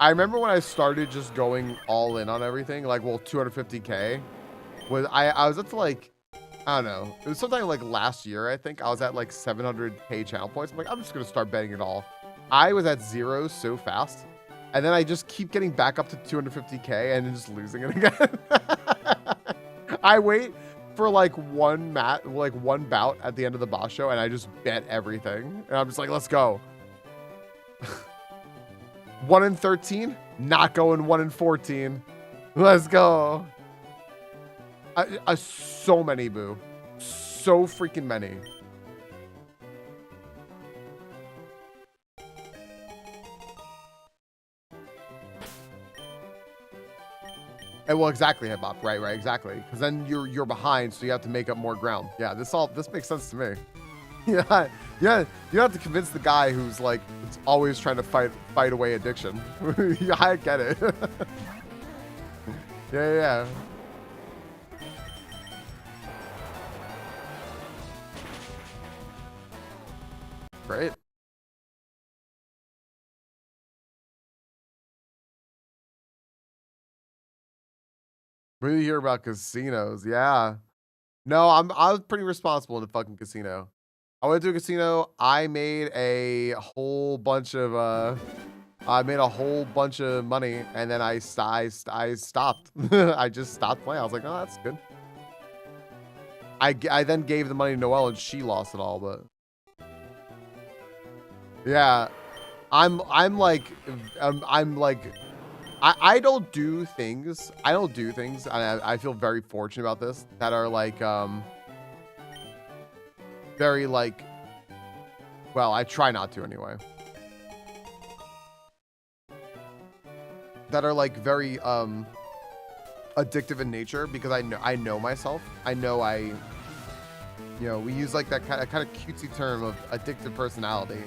I remember when I started just going all in on everything, like, well, 250K. I was up to like, I don't know. It was sometime like last year, I think. I was at like 700K channel points. I'm like, I'm just going to start betting it all. I was at 0 so fast. And then I just keep getting back up to 250K and then just losing it again. I wait for like one bout at the end of the boss show, and I just bet everything. And I'm just like, let's go. 1 in 13, not going 1 in 14. Let's go. So many, boo. So freaking many. And well, exactly, hip hop. Right, exactly. Because then you're behind, so you have to make up more ground. Yeah, this makes sense to me. Yeah, you don't have to convince the guy who's like always trying to fight away addiction. Yeah, I get it. Yeah. Great. What do you hear about casinos? Yeah. No, I was pretty responsible in the fucking casino. I went to a casino. I made a whole bunch of money, and then I stopped. I just stopped playing. I was like, oh, that's good. I then gave the money to Noelle, and she lost it all. But yeah, I'm like I don't do things. And I feel very fortunate about this, that are like very like, well, I try not to anyway. That are like very addictive in nature, because I know myself. I know we use like that kind of cutesy term of addictive personality,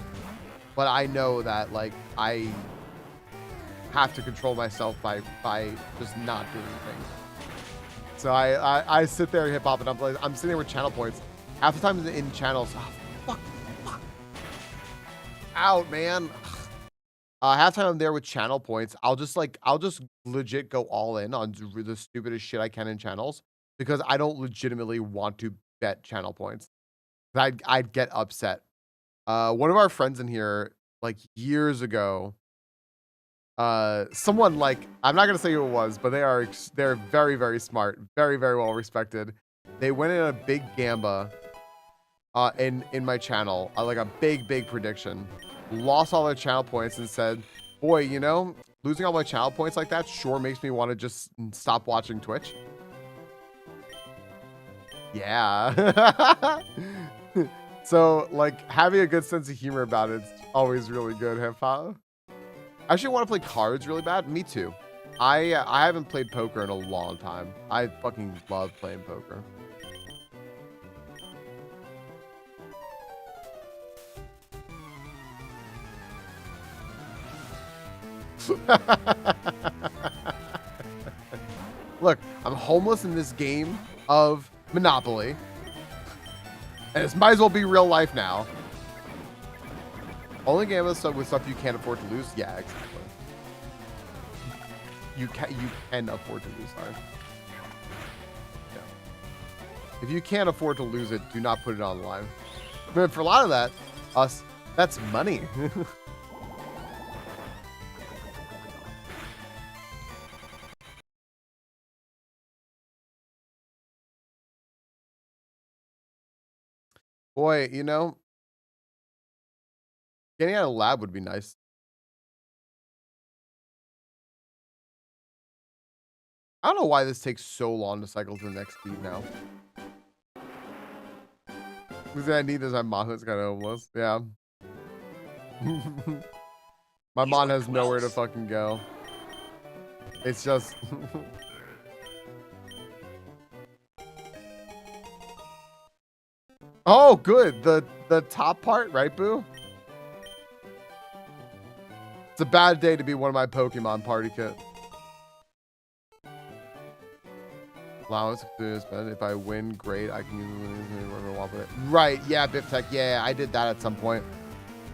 but I know that like I have to control myself by just not doing anything. So I sit there hip hop, and I'm sitting there with channel points. Half the time in channels, oh, fuck. Out, man. Half the time I'm there with channel points, I'll just legit go all in on the stupidest shit I can in channels, because I don't legitimately want to bet channel points. I'd get upset. One of our friends in here, like years ago, someone like, I'm not gonna say who it was, but they're very, very smart, very, very well respected. They went in a big gamba in my channel, like a big prediction, lost all their channel points and said, boy, you know, losing all my channel points like that sure makes me want to just stop watching Twitch. Yeah. So like having a good sense of humor about it's always really good, hip hop. I actually want to play cards really bad. Me too. I haven't played poker in a long time. I fucking love playing poker. Look, I'm homeless in this game of Monopoly. And it might as well be real life now. Only game with stuff you can't afford to lose? Yeah, exactly. You can afford to lose, sorry. Yeah. If you can't afford to lose it, do not put it online. But for a lot of that, that's money. Boy, you know, getting out of lab would be nice. I don't know why this takes so long to cycle to the next speed now. Because I need is my mom who's got homeless. Yeah. My mom has nowhere to fucking go. It's just... Oh, good. The top part, right, Boo? It's a bad day to be one of my Pokemon party kit. Allowance to spend. If I win, great. I can use it. Right. Yeah, Biff Tech. Yeah, I did that at some point.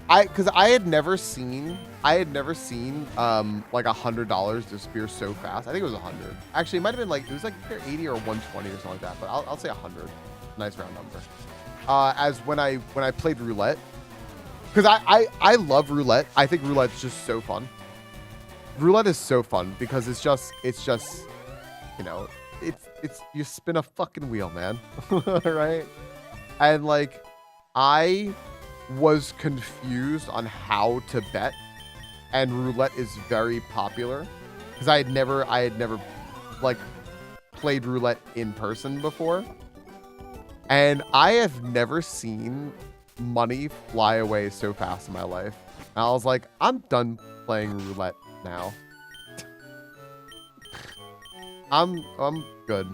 Because I had never seen like $100 disappear so fast. I think it was 100. Actually, it might have been like, it was like 80 or 120 or something like that. But I'll say 100. Nice round number. As when I played roulette, because I love roulette. I think roulette's just so fun. Roulette is so fun because it's just you know, it's you spin a fucking wheel, man. Right? And like I was confused on how to bet, and roulette is very popular because I had never like played roulette in person before. And I have never seen money fly away so fast in my life. And I was like, I'm done playing roulette now. I'm good.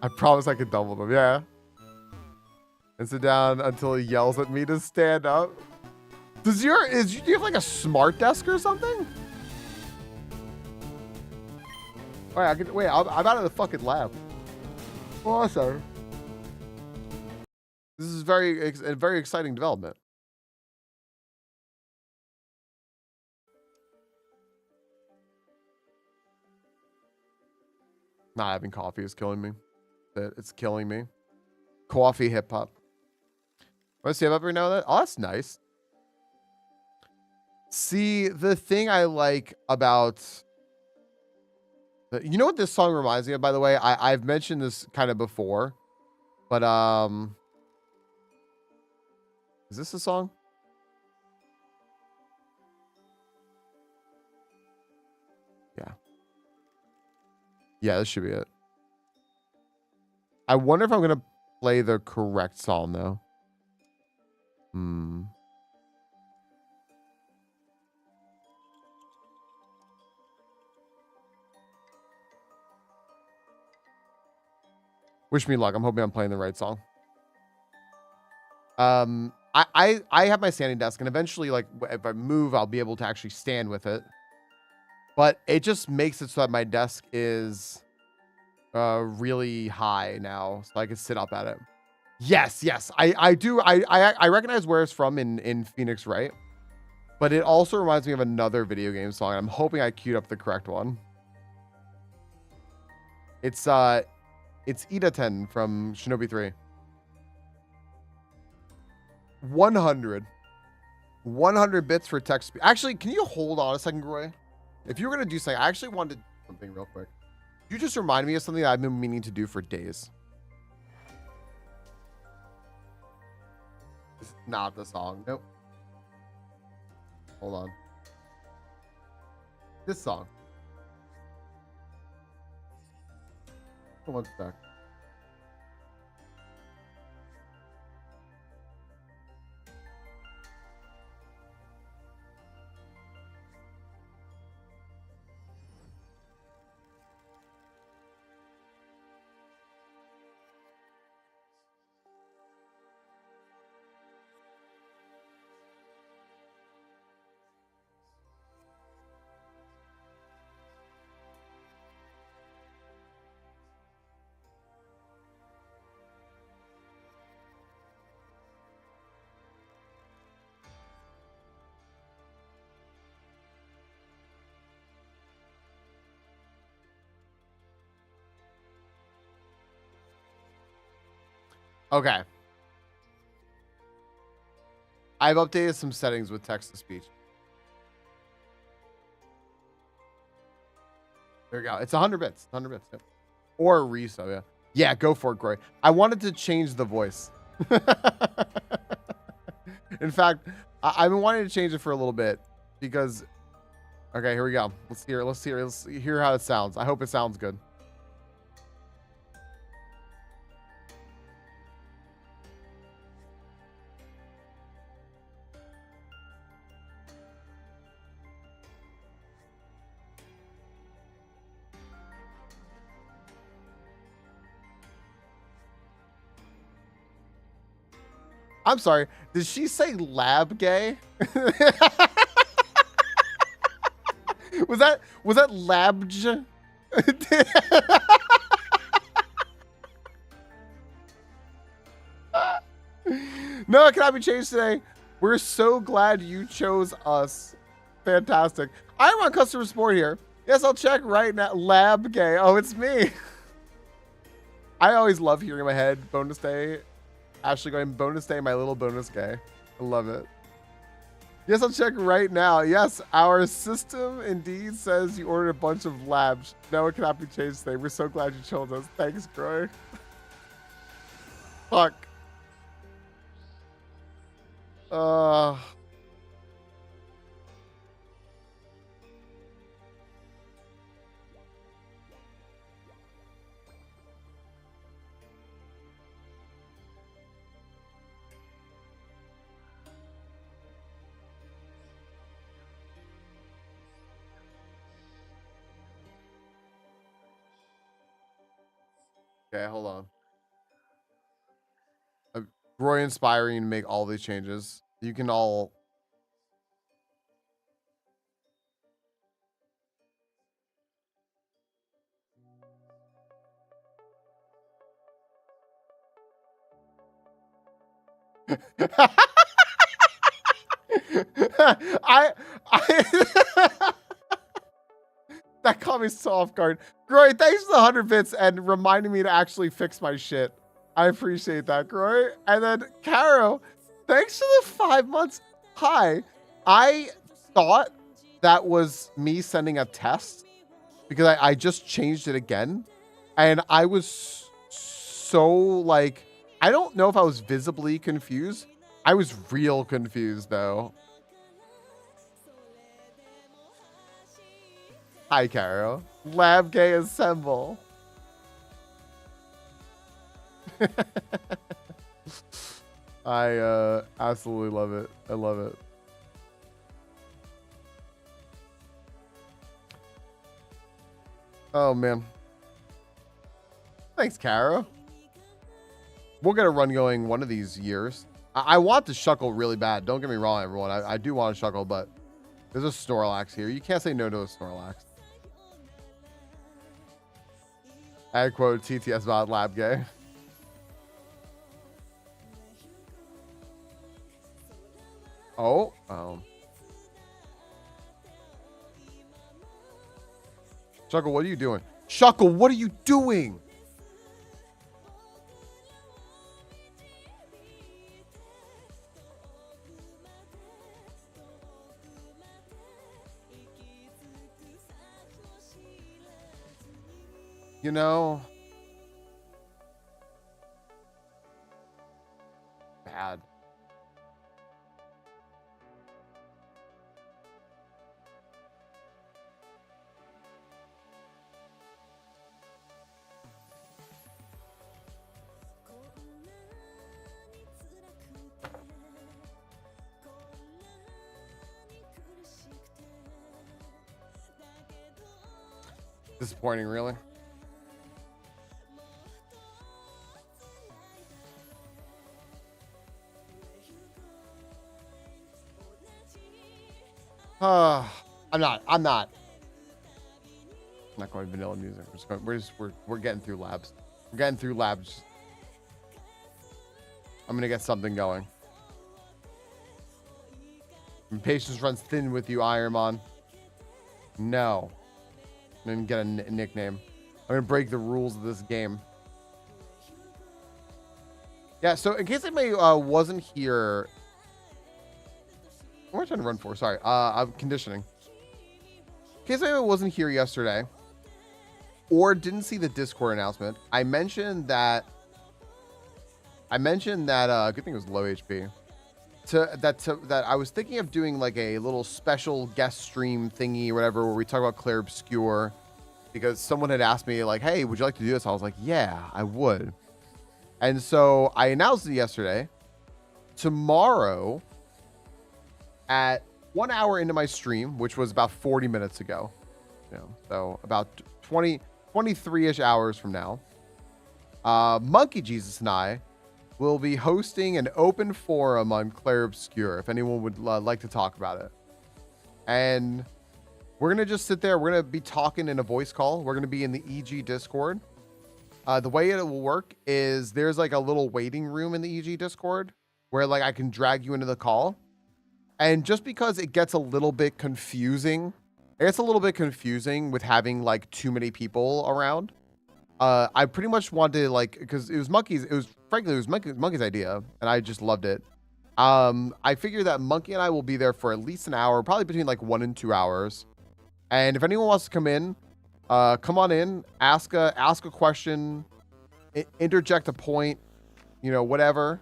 I promise I could double them, yeah. And sit down until he yells at me to stand up. Do you have like a smart desk or something? All right, I'm out of the fucking lab. Awesome. This is a very exciting development. Not having coffee is killing me. It's killing me. Coffee hip hop. Want to see hip hop right now? Oh, that's nice. See, the thing I like about... You know what this song reminds me of, by the way? I've mentioned this kind of before, but is this a song? Yeah. Yeah, this should be it. I wonder if I'm going to play the correct song, though. Wish me luck. I'm hoping I'm playing the right song. I have my standing desk, and eventually, like, if I move, I'll be able to actually stand with it. But it just makes it so that my desk is really high now, so I can sit up at it. Yes, I do. I recognize where it's from in Phoenix, right? But it also reminds me of another video game song. I'm hoping I queued up the correct one. It's It's Ida10 from Shinobi 3. 100 bits for text speed. Actually, can you hold on a second, Roy? If you were going to do something, I actually wanted to do something real quick. You just remind me of something that I've been meaning to do for days. It's not the song. Nope. Hold on. This song. One sec. Okay. I've updated some settings with text to speech. There we go. It's 100 bits. 100 bits. Yep. Or a reso, yeah. Yeah, go for it, Groy. I wanted to change the voice. In fact, I've been wanting to change it for a little bit because... Okay, here we go. Let's hear how it sounds. I hope it sounds good. I'm sorry. Did she say lab gay? was that labj? No, it cannot be changed today. We're so glad you chose us. Fantastic. I'm on customer support here. Yes, I'll check right now. Lab gay. Oh, it's me. I always love hearing in my head bonus day. Ashley going bonus day, my little bonus guy. I love it. Yes, I'll check right now. Yes, our system indeed says you ordered a bunch of labs. No, it cannot be changed today. We're so glad you chose us. Thanks, Groy. Fuck. Okay, hold on. Roy inspiring to make all these changes. You can all... That caught me so off guard. Groy, thanks for the 100 bits and reminding me to actually fix my shit. I appreciate that, Groy. And then Caro, thanks for the 5 months. Hi. I thought that was me sending a test because I just changed it again. And I was so like, I don't know if I was visibly confused. I was real confused though. Hi, Caro. Lab gay assemble. I absolutely love it. I love it. Oh, man. Thanks, Caro. We'll get a run going one of these years. I want to Shuckle really bad. Don't get me wrong, everyone. I do want to Shuckle, but there's a Snorlax here. You can't say no to a Snorlax. I quote TTS about lab gay. Oh. Shuckle, what are you doing? Shuckle, what are you doing? You know, bad. Disappointing, really. I'm not going vanilla music. We're getting through labs. We're getting through labs. I'm gonna get something going. Patience runs thin with you, IronMon. No. I'm gonna get a nickname. I'm gonna break the rules of this game. Yeah, so in case anybody wasn't here, what am I trying to run for? Sorry, I'm conditioning. In case anyone wasn't here yesterday or didn't see the Discord announcement, I mentioned that good thing it was low HP. That I was thinking of doing like a little special guest stream thingy or whatever where we talk about Clair Obscur, because someone had asked me like, hey, would you like to do this? I was like, yeah, I would. And so I announced it yesterday. Tomorrow at 1 hour into my stream, which was about 40 minutes ago, so about 23-ish hours from now, Monkey Jesus and I will be hosting an open forum on Clair Obscur if anyone would like to talk about it. And we're going to just sit there. We're going to be talking in a voice call. We're going to be in the EG Discord. The way it will work is there's like a little waiting room in the EG Discord where like I can drag you into the call. And just because it gets a little bit confusing, with having like too many people around. I pretty much wanted like, because it was Monkey's idea and I just loved it. I figured that Monkey and I will be there for at least an hour, probably between like 1 and 2 hours. And if anyone wants to come in, come on in, ask a question, interject a point, whatever.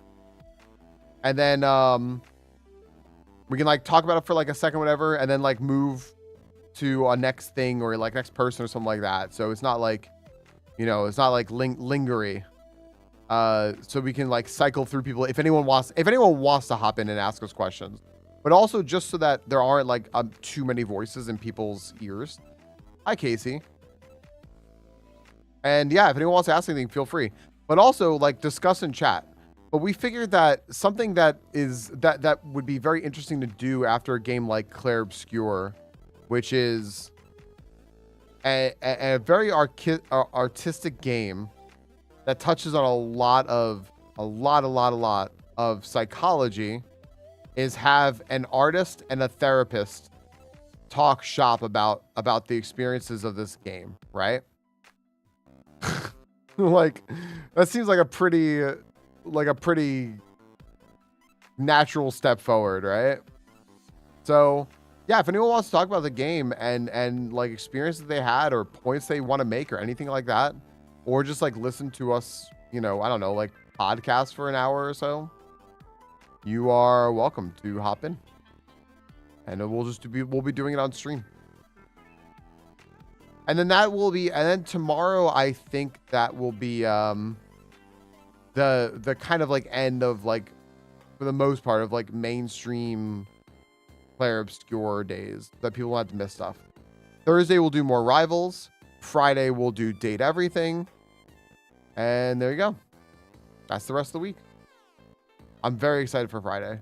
And then we can like talk about it for like a second, whatever, and then like move to a next thing or like next person or something like that. So it's not like, it's not like lingery. So we can like cycle through people if anyone wants to hop in and ask us questions, but also just so that there aren't like too many voices in people's ears. Hi, Casey. And yeah, if anyone wants to ask anything, feel free, but also like discuss in chat. But we figured that something that would be very interesting to do after a game like Clair Obscur, which is a very artistic game that touches on a lot of psychology, is have an artist and a therapist talk shop about the experiences of this game, right? Like that seems like a pretty natural step forward, right? So yeah, if anyone wants to talk about the game and like experiences they had or points they want to make or anything like that, or just like listen to us, I don't know, like podcast for an hour or so, you are welcome to hop in, and we'll be doing it on stream. And then tomorrow I think that will be the kind of like end of like, for the most part, of like mainstream Clair Obscur days that people won't have to miss stuff. Thursday we'll do more rivals. Friday we'll do date everything. And there you go. That's the rest of the week. I'm very excited for Friday.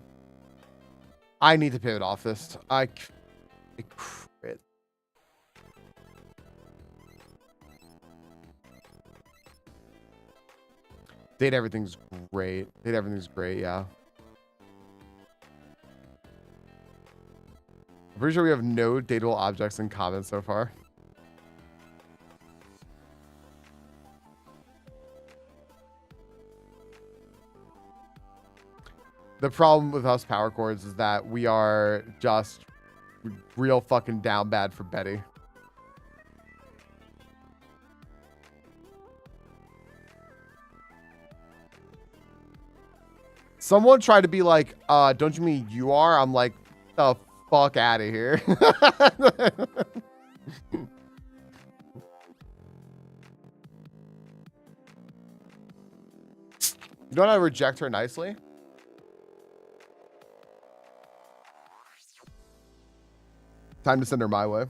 I need to pivot off this. I quit. Date everything's great. Yeah. I'm pretty sure we have no dateable objects in common so far. The problem with us power chords is that we are just real fucking down bad for Betty. Someone tried to be like, don't you mean you are? I'm like, the fuck out of here. You know how to reject her nicely? Time to send her my way.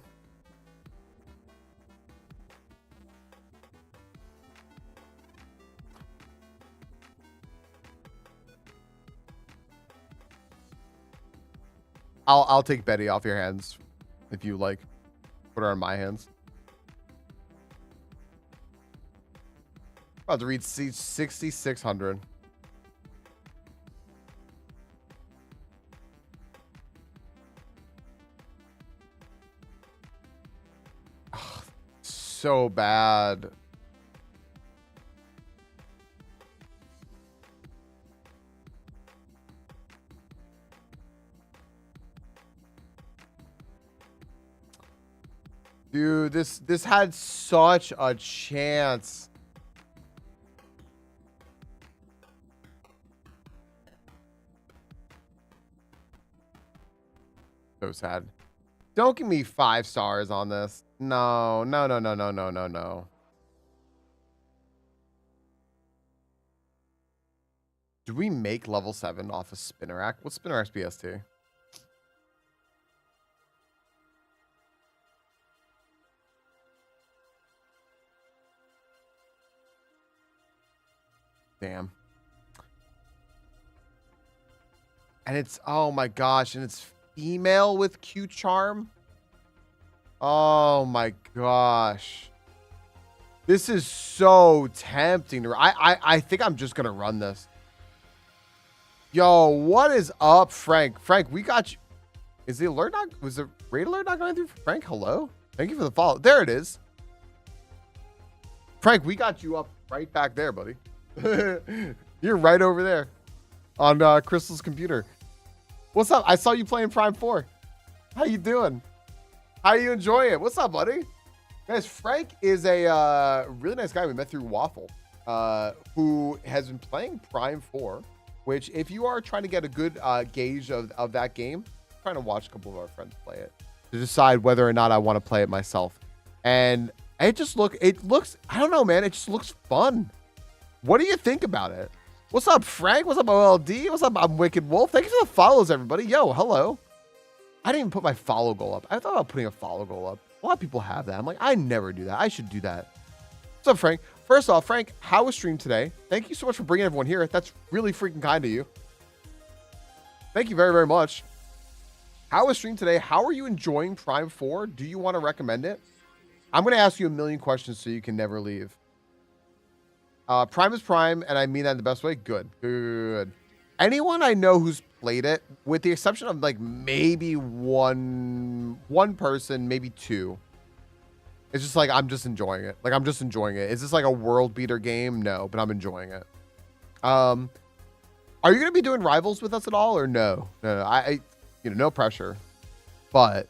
I'll take Betty off your hands if you like put her on my hands. About to read 6,600. So bad. Dude, this had such a chance. So sad. Don't give me 5 stars on this. No. Do we make level 7 off of Spinnerack? What's Spinnerack's BST? Damn. And it's, oh my gosh, and it's female with Q charm. Oh my gosh. This is so tempting. I think I'm just gonna run this. Yo, what is up, Frank? Frank, we got you. Is the alert not, was the raid alert not going through for Frank? Hello? Thank you for the follow. There it is. Frank, we got you up right back there, buddy. You're right over there on Crystal's computer. What's up? I saw you playing Prime 4. How you doing? How you enjoying it? What's up, buddy? Guys, Frank is a really nice guy we met through Waffle, who has been playing Prime 4, which if you are trying to get a good gauge of that game, I'm trying to watch a couple of our friends play it to decide whether or not I want to play it myself. And it looks, I don't know, man. It just looks fun. What do you think about it? What's up, Frank? What's up, OLD? What's up, I'm Wicked Wolf? Thank you for the follows, everybody. Yo, hello. I didn't even put my follow goal up. I thought about putting a follow goal up. A lot of people have that. I'm like, I never do that. I should do that. What's up, Frank? First off, Frank, how was stream today? Thank you so much for bringing everyone here. That's really freaking kind of you. Thank you very, very much. How was stream today? How are you enjoying Prime 4? Do you want to recommend it? I'm going to ask you a million questions so you can never leave. Prime is Prime, and I mean that in the best way. Good. Good. Anyone I know who's played it, with the exception of like maybe one person, maybe two, it's just like I'm just enjoying it. Like I'm just enjoying it. Is this like a world beater game? No, but I'm enjoying it. Are you gonna be doing rivals with us at all, or no? No, I you know, no pressure, but.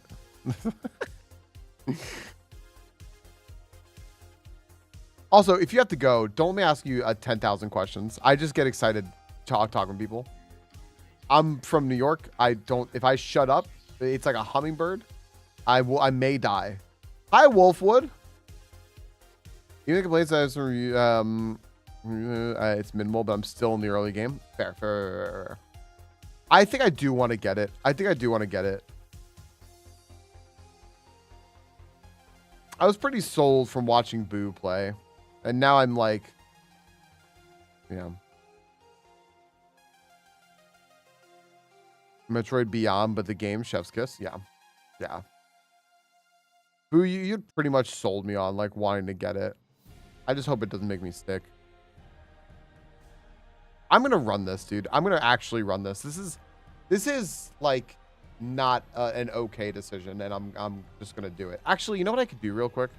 Also, if you have to go, don't let me ask you 10,000 questions. I just get excited talking with people. I'm from New York. If I shut up, it's like a hummingbird. I may die. Hi, Wolfwood. Even complaints that it's minimal, but I'm still in the early game. Fair. I think I do want to get it. I was pretty sold from watching Boo play. And now I'm like, yeah. Metroid Beyond, but the game, Chef's Kiss. Yeah. Yeah. Boo, you pretty much sold me on like wanting to get it. I just hope it doesn't make me stick. I'm going to run this, dude. I'm going to actually run this. This is like not an okay decision, and I'm just going to do it. Actually, you know what I could do real quick?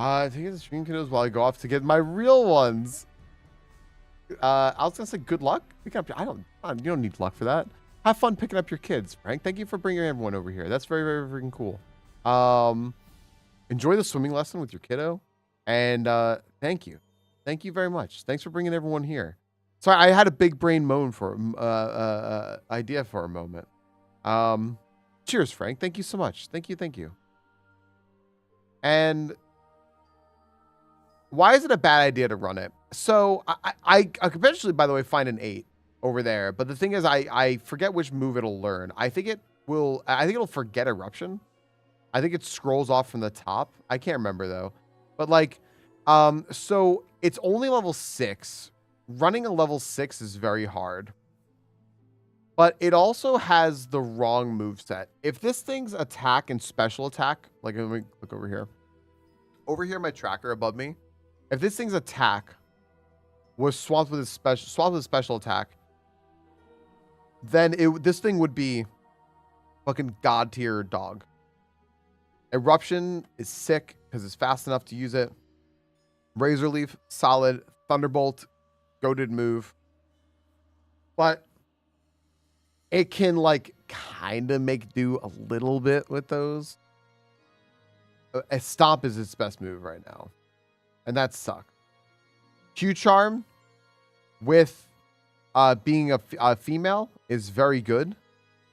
I think the stream canoes while I go off to get my real ones. I was gonna say good luck. Pick up. You don't need luck for that. Have fun picking up your kids, Frank. Thank you for bringing everyone over here. That's very, very freaking cool. Enjoy the swimming lesson with your kiddo, and thank you very much. Thanks for bringing everyone here. Sorry, I had a big brain moan for idea for a moment. Cheers, Frank. Thank you so much. Thank you. And why is it a bad idea to run it? So I could eventually, by the way, find an 8 over there. But the thing is, I forget which move it'll learn. I think it'll forget Eruption. I think it scrolls off from the top. I can't remember though. But like, so it's only level 6. Running a level 6 is very hard. But it also has the wrong moveset. If this thing's attack and special attack, like let me look over here. Over here, my tracker above me. If this thing's attack was swapped with a special attack, then this thing would be fucking god tier dog. Eruption is sick because it's fast enough to use it. Razor Leaf, solid. Thunderbolt, goated move. But it can like kind of make do a little bit with those. A Stomp is its best move right now. And that sucks. Q-Charm with being a female is very good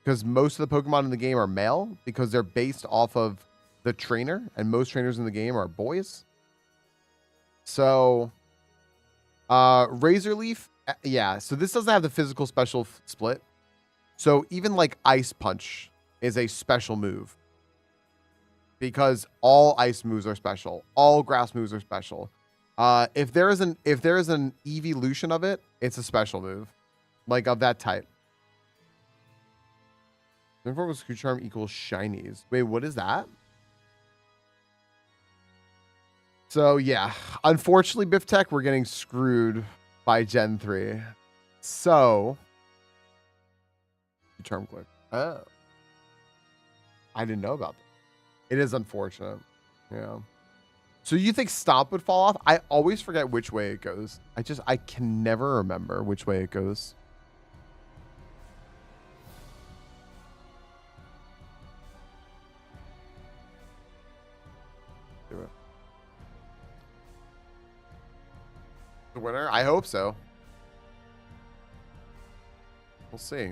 because most of the Pokemon in the game are male because they're based off of the trainer, and most trainers in the game are boys. So Razor Leaf, yeah, so this doesn't have the physical special split. So even like Ice Punch is a special move because all ice moves are special, all grass moves are special. If there is an evolution of it, it's a special move, like of that type. Therefore, was Q-Charm equals shinies. Wait, what is that? So yeah, unfortunately, Biff Tech, we're getting screwed by Gen 3. So Q-Charm click. Oh, I didn't know about that. It is unfortunate. Yeah. So you think Stomp would fall off? I always forget which way it goes. I can never remember which way it goes. Do it. The winner? I hope so. We'll see.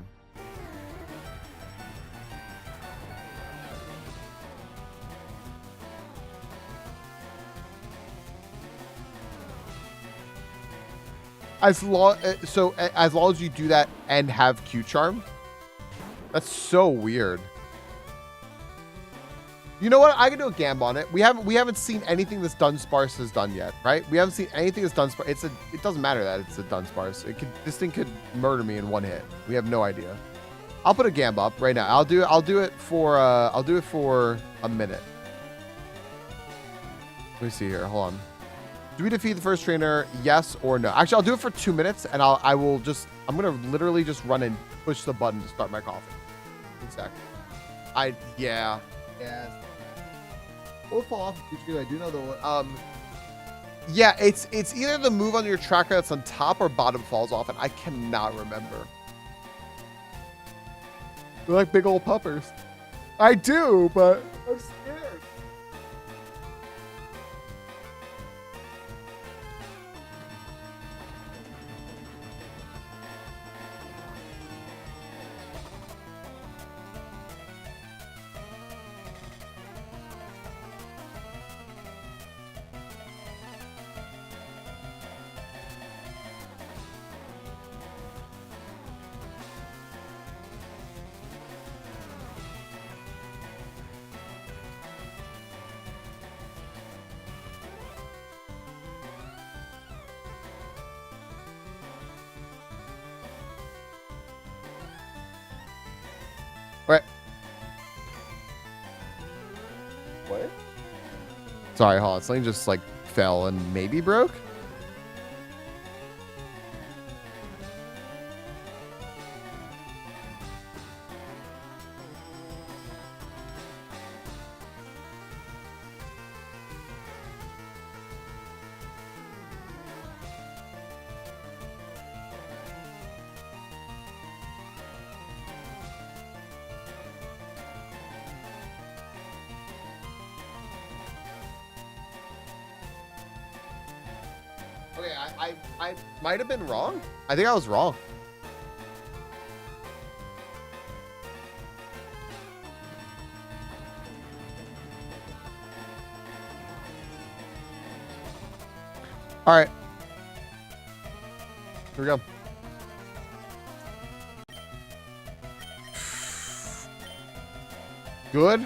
As long as you do that and have Q-Charm, that's so weird. You know what? I can do a gamb on it. We haven't seen anything this Dunsparce has done yet, right? We haven't seen anything this Dunsparce. It doesn't matter that it's a Dunsparce. This thing could murder me in one hit. We have no idea. I'll put a gamb up right now. I'll do it for a minute. Let me see here. Hold on. Do we defeat the first trainer? Yes or no? Actually, I'll do it for 2 minutes, and I'm gonna literally just run and push the button to start my coffee. Exactly. Yeah. We'll fall off I do know the yeah, it's either the move on your tracker that's on top or bottom falls off, and I cannot remember. They're like big old puppers. I do, but I'm scared. Right. What? Sorry, hold on. Something just like fell and maybe broke. Okay, I might have been wrong. I think I was wrong. All right. Here we go. Good.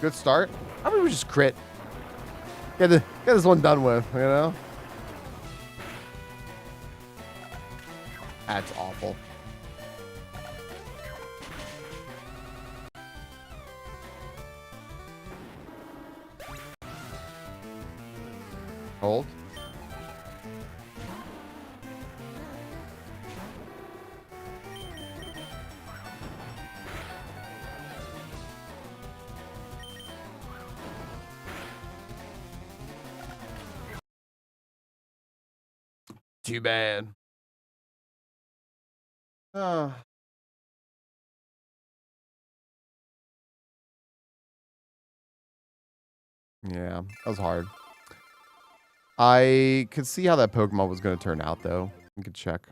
Good start. How about we just crit? Get this one done with, you know? That's awful. Hold. Too bad. Yeah, that was hard. I could see how that Pokemon was going to turn out, though. You could check.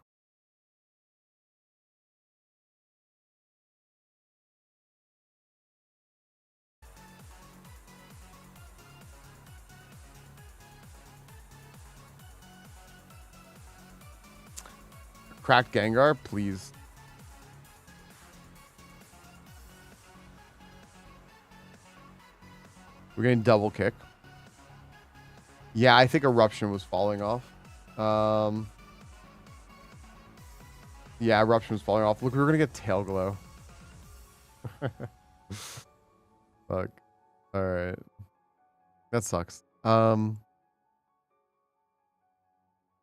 Cracked Gengar, please. We're getting double kick. Yeah, I think Eruption was falling off. Yeah, Eruption was falling off. Look, we were going to get Tail Glow. Fuck. All right. That sucks.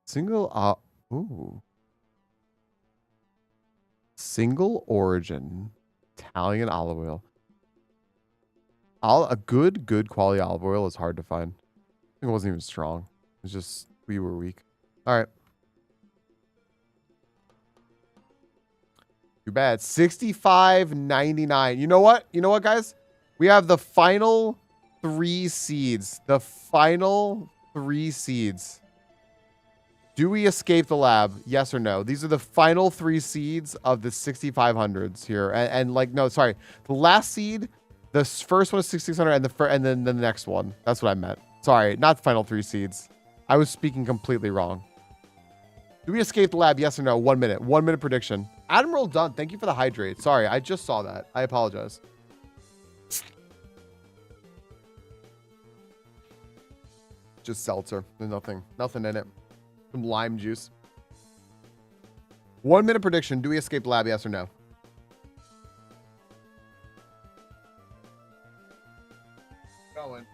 Single ooh. Single origin Italian olive oil. A good quality olive oil is hard to find. I think it wasn't even strong. It's just we were weak. All right. Too bad. 65.99. You know what? You know what, guys? We have the final 3 seeds. The final 3 seeds. Do we escape the lab? Yes or no? These are the final 3 seeds of the 6500s here. And like, no, sorry. The last seed, the first one is 6600 and then the next one. That's what I meant. Sorry, not the final 3 seeds. I was speaking completely wrong. Do we escape the lab? Yes or no? 1 minute. 1 minute prediction. Admiral Dunn, thank you for the hydrate. Sorry, I just saw that. I apologize. Just seltzer. There's nothing in it. Some lime juice. 1 minute prediction. Do we escape the lab? Yes or no? Going.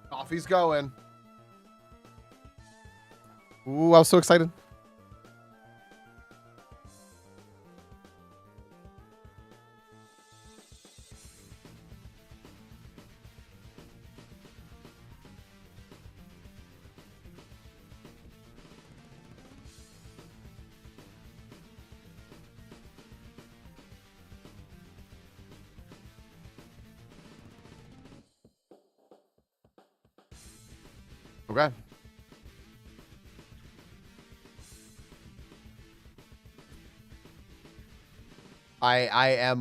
Coffee's going. Ooh, I was so excited. Okay. I am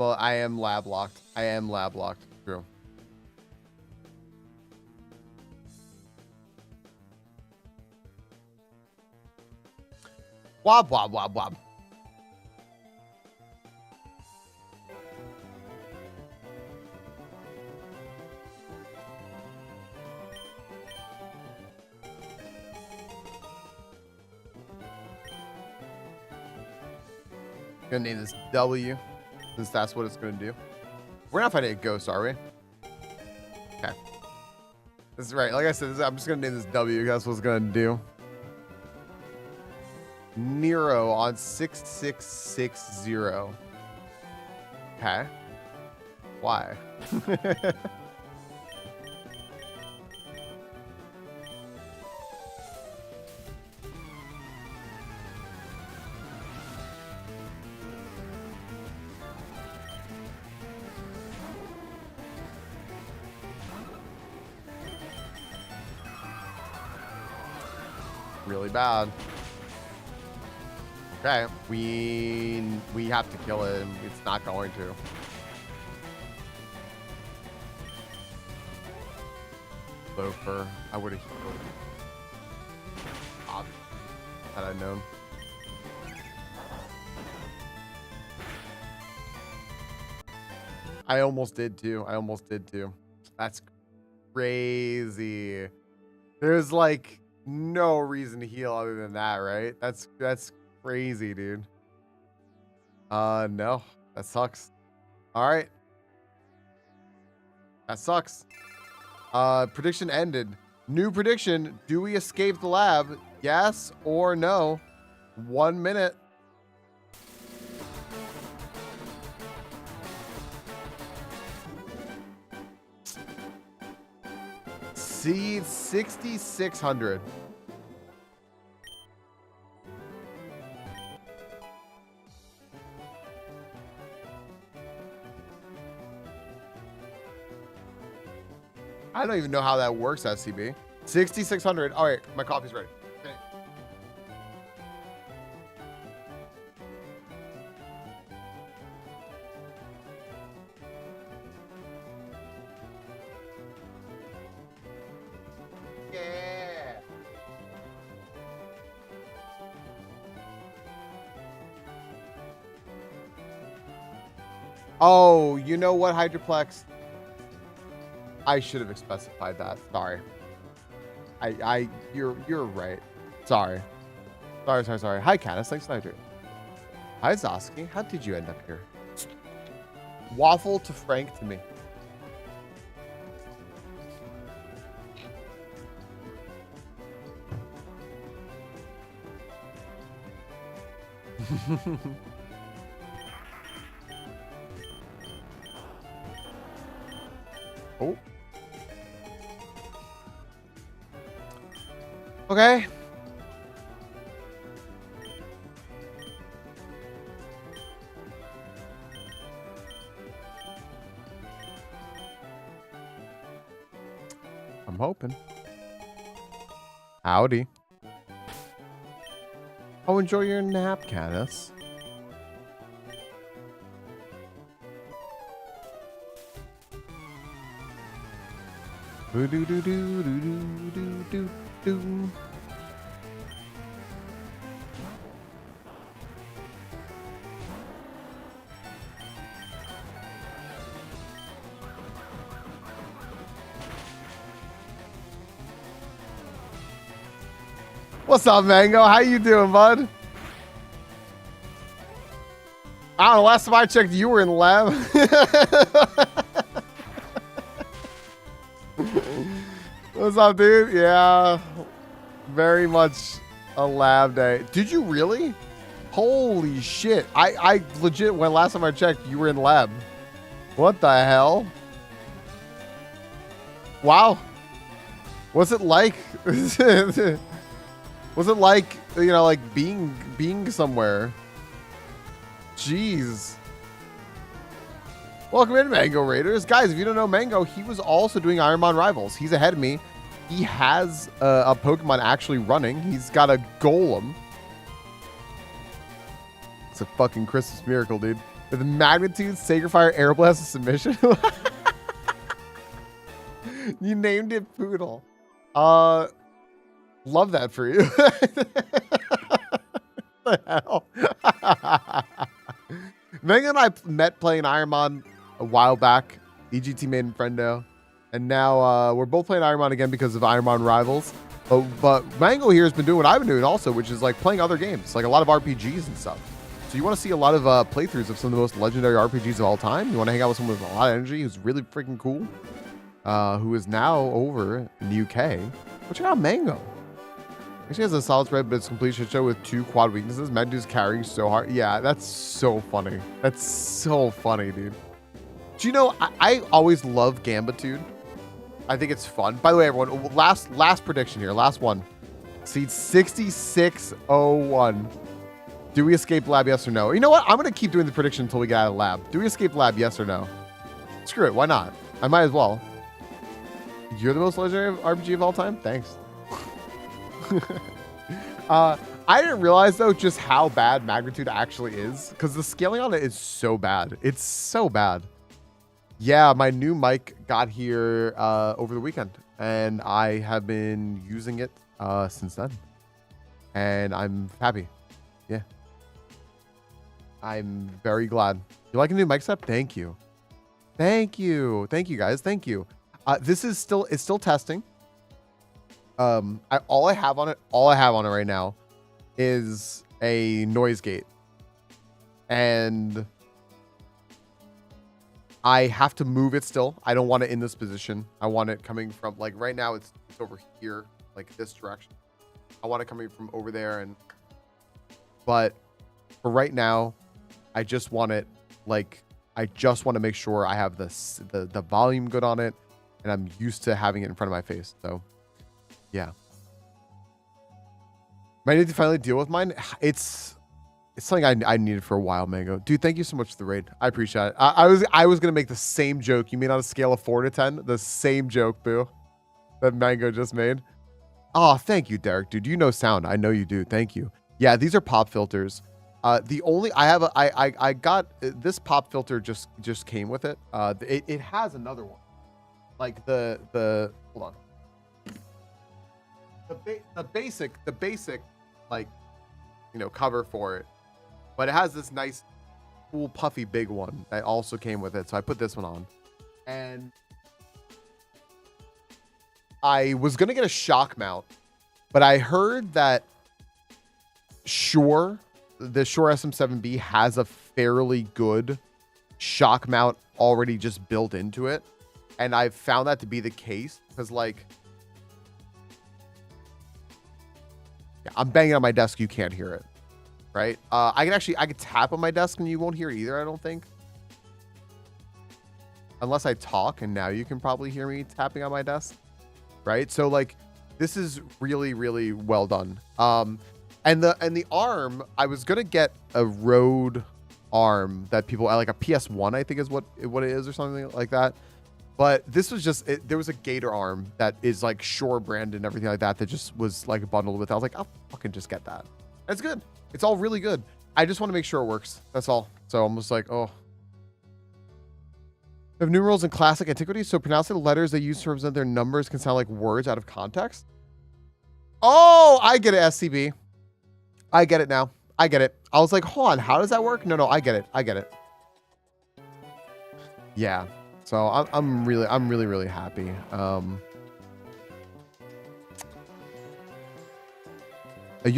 lab locked. I am lab locked. True. Wob wob wob wob. Gonna name this W, since that's what it's gonna do. We're not fighting a ghost, are we? Okay. This is right. Like I said, I'm just gonna name this W. That's what it's gonna do. Nero on 6660. Okay. Why? really bad. Okay, we have to kill it. It's not going to. Loafer, I would have healed. Had I known. I almost did too. That's crazy. There's like no reason to heal other than that, right? That's crazy, dude. No, that sucks. All right. That sucks. Prediction ended. New prediction. Do we escape the lab? Yes or no? 1 minute. Seed 6,600. I don't even know how that works, SCB. 6,600. All right, my coffee's ready. Okay. Yeah. Oh, you know what, Hydroplex? I should have specified that. Sorry. You're right. Sorry. Hi, Canis. Thanks for that. Hi, Zoski. How did you end up here? Waffle to Frank to me. Oh. Okay. I'm hoping. Howdy. Oh, enjoy your nap, Canis. Do do do do do do do do. What's up, Mango? How you doing, bud? I don't know. Last time I checked, you were in lab. What's up, dude? Yeah, very much a lab day. Did you really? Holy shit. I legit, when last time I checked, you were in lab. What the hell? Wow. What's it like? Was it like, you know, like being somewhere? Jeez. Welcome in, Mango Raiders. Guys, if you don't know Mango, he was also doing IronMon Rivals. He's ahead of me. He has a Pokemon actually running. He's got a Golem. It's a fucking Christmas miracle, dude. With Magnitude, Sacred Fire, Air Blast, and Submission. You named it Poodle. Love that for you. What the hell? Megan and I met playing IronMon a while back. EGT made in Friendo. And now we're both playing IronMon again because of IronMon Rivals. But Mango here has been doing what I've been doing also, which is like playing other games, like a lot of RPGs and stuff. So you want to see a lot of playthroughs of some of the most legendary RPGs of all time? You want to hang out with someone with a lot of energy who's really freaking cool? Who is now over in the UK. But check out Mango. Actually has a solid spread, but it's a complete shit show with 2 quad weaknesses. Magdu's carrying so hard. Yeah, that's so funny. That's so funny, dude. Do you know, I always love Gambitude. I think it's fun. By the way, everyone, last prediction here. Last one. Seed 6601. Do we escape lab, yes or no? You know what? I'm going to keep doing the prediction until we get out of lab. Do we escape lab, yes or no? Screw it. Why not? I might as well. You're the most legendary RPG of all time? Thanks. I didn't realize though just how bad magnitude actually is, because the scaling on it is so bad. It's so bad. Yeah, my new mic got here over the weekend, and I have been using it since then, and I'm happy. Yeah, I'm very glad. You like a new mic setup? Thank you, thank you, thank you guys, thank you. This is still testing. All I have on it right now is a noise gate, and I have to move it still. I don't want it in this position. I want it coming from, like, right now it's over here, like this direction. I want it coming from over there, but for right now, I just want it, like, I just want to make sure I have the volume good on it, and I'm used to having it in front of my face. So yeah. Might need to finally deal with mine. It's something I needed for a while, Mango. Dude, thank you so much for the raid. I appreciate it. I was gonna make the same joke. You mean on a scale of 4 to 10? The same joke, boo, that Mango just made. Oh, thank you, Derek. Dude, you know sound. I know you do. Thank you. Yeah, these are pop filters. The only I got this pop filter just came with it. It has another one. Like the hold on. The basic like, you know, cover for it, but it has this nice cool puffy big one that also came with it, so I put this one on, and I was gonna get a shock mount, but I heard that the Shure SM7B has a fairly good shock mount already just built into it, and I've found that to be the case, because, like, yeah, I'm banging on my desk. You can't hear it, right? I could tap on my desk and you won't hear it either, I don't think. Unless I talk, and now you can probably hear me tapping on my desk, right? So, like, this is really, really well done. And the arm, I was gonna get a Rode arm that people like, a PS1, I think is what it is, or something like that. But this was just, there was a Gator arm that is like Shure brand and everything like that just was like bundled with it. I was like, I'll fucking just get that. It's good. It's all really good. I just want to make sure it works. That's all. So I'm just like, oh. They have numerals in classic antiquity, so pronouncing the letters they use to represent their numbers can sound like words out of context. Oh, I get it, SCB. I get it now. I get it. I was like, hold on, how does that work? No, I get it. I get it. Yeah. So I'm really happy. You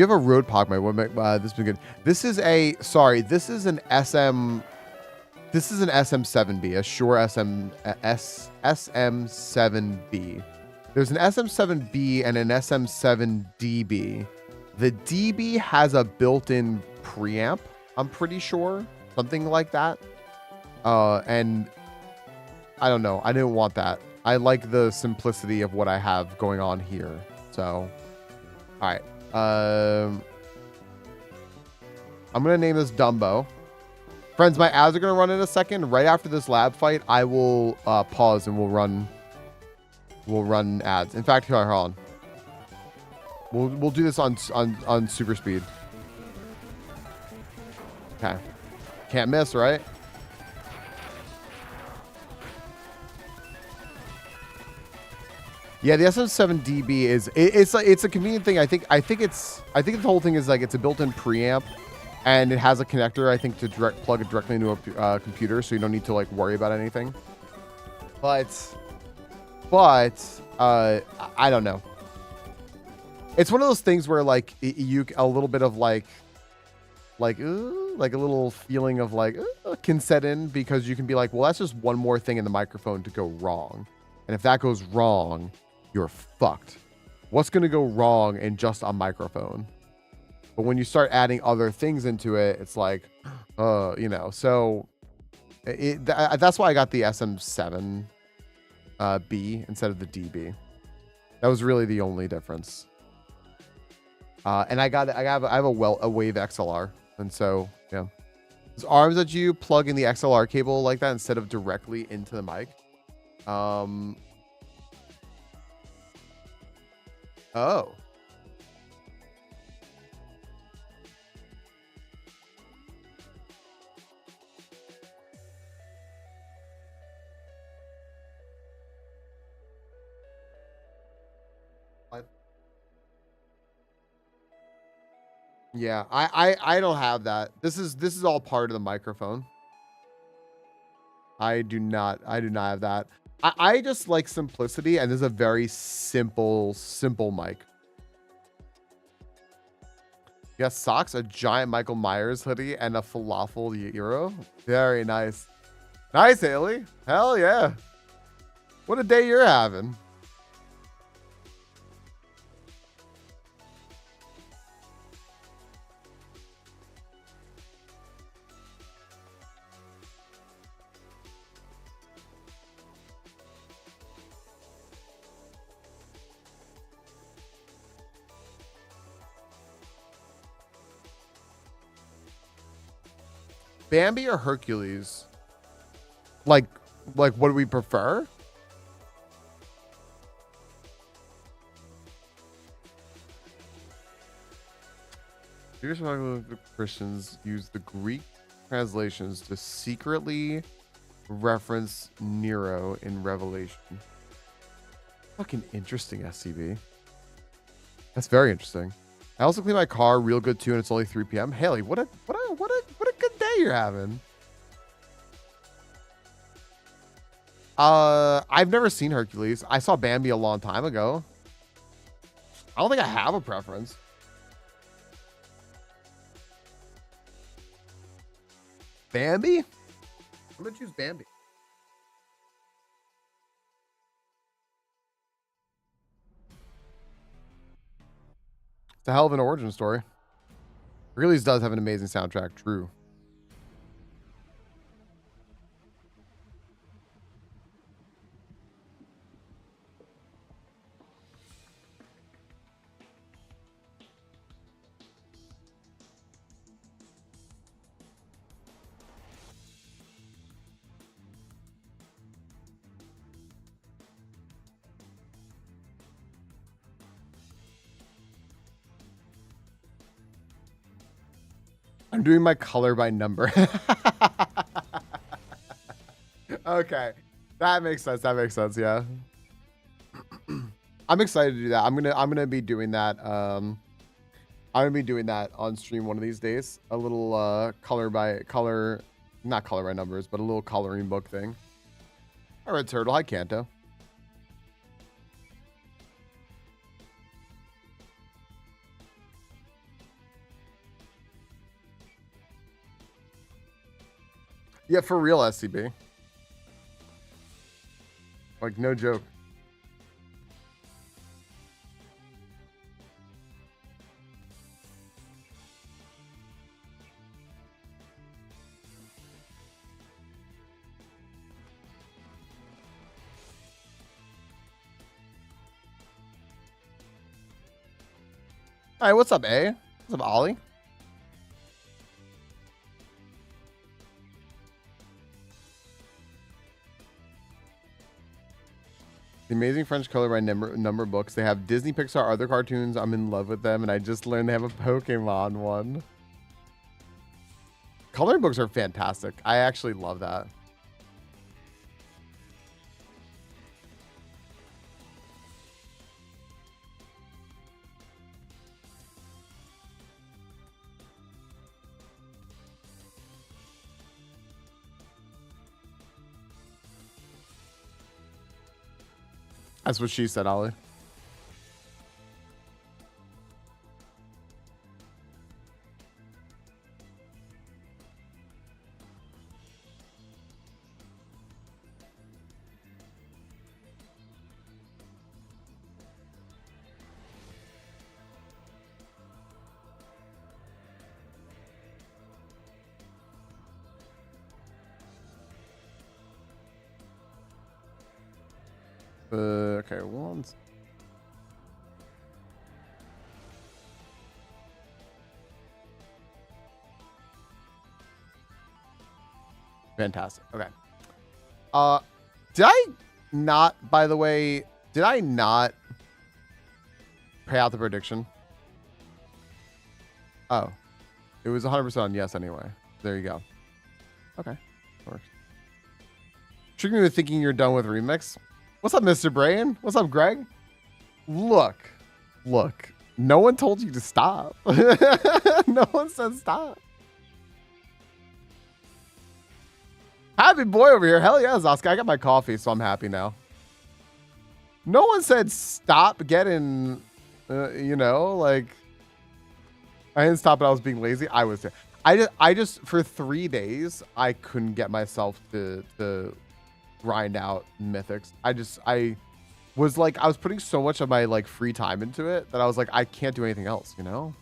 have a Rode Pogmite. This has been good. This is an SM7B, a Shure SM7B. There's an SM7B and an SM7DB. The DB has a built-in preamp, I'm pretty sure, something like that. And I don't know. I didn't want that. I like the simplicity of what I have going on here. So, all right. I'm going to name this Dumbo. Friends, my ads are going to run in a second. Right after this lab fight, I will pause and we'll run ads. In fact, here, hold on. We'll do this on super speed. Okay. Can't miss, right? Yeah, the SM7DB is it's a convenient thing. I think the whole thing is like it's a built-in preamp, and it has a connector, I think, to plug it directly into a computer, so you don't need to like worry about anything. But I don't know. It's one of those things where like you a little bit of like a little feeling of like can set in, because you can be like, well, that's just one more thing in the microphone to go wrong, and if that goes wrong, you're fucked. What's going to go wrong in just a microphone? But when you start adding other things into it, it's like, you know, so that's why I got the SM7B instead of the DB. That was really the only difference. And I have a Wave XLR. And so, yeah. Those arms that you plug in the XLR cable like that instead of directly into the mic. Oh. Yeah, I don't have that. This is all part of the microphone. I do not have that. I just like simplicity, and this is a very simple mic. Yes, socks, a giant Michael Myers hoodie, and a falafel euro. Very nice. Nice, Haley. Hell yeah. What a day you're having. Bambi or Hercules? Like what do we prefer? Jewish Christians use the Greek translations to secretly reference Nero in Revelation. Fucking interesting, SCB. That's very interesting. I also clean my car real good too, and it's only 3 p.m. Haley, what a good day you're having. I've never seen Hercules. I saw Bambi a long time ago. I don't think I have a preference. Bambi? I'm gonna choose Bambi. It's a hell of an origin story. Hercules does have an amazing soundtrack, true. I'm doing my color by number. Okay. That makes sense. That makes sense. Yeah. I'm excited to do that. I'm gonna be doing that. I'm gonna be doing that on stream one of these days. A little not color by numbers, but a little coloring book thing. All right, Turtle. Hi, Kanto. Yeah, for real, SCB. Like, no joke. All right, what's up, A? What's up, Ollie? The Amazing French Color by number books. They have Disney, Pixar, other cartoons. I'm in love with them, and I just learned they have a Pokemon one. Coloring books are fantastic. I actually love that. That's what she said, Ollie. Okay, once. Fantastic. Okay. Did I not, by the way, did I not pay out the prediction? Oh, it was 100% on yes anyway. There you go. Okay. Works. Trick me with thinking you're done with remix. What's up, Mr. Brain? What's up, Greg? Look. No one told you to stop. No one said stop. Happy boy over here. Hell yeah, Zoska. I got my coffee, so I'm happy now. No one said stop getting, you know, like, I didn't stop it. I was being lazy. I was there. I just, for 3 days, I couldn't get myself to grind out mythics. I was like, I was putting so much of my like free time into it that I was like, I can't do anything else, you know?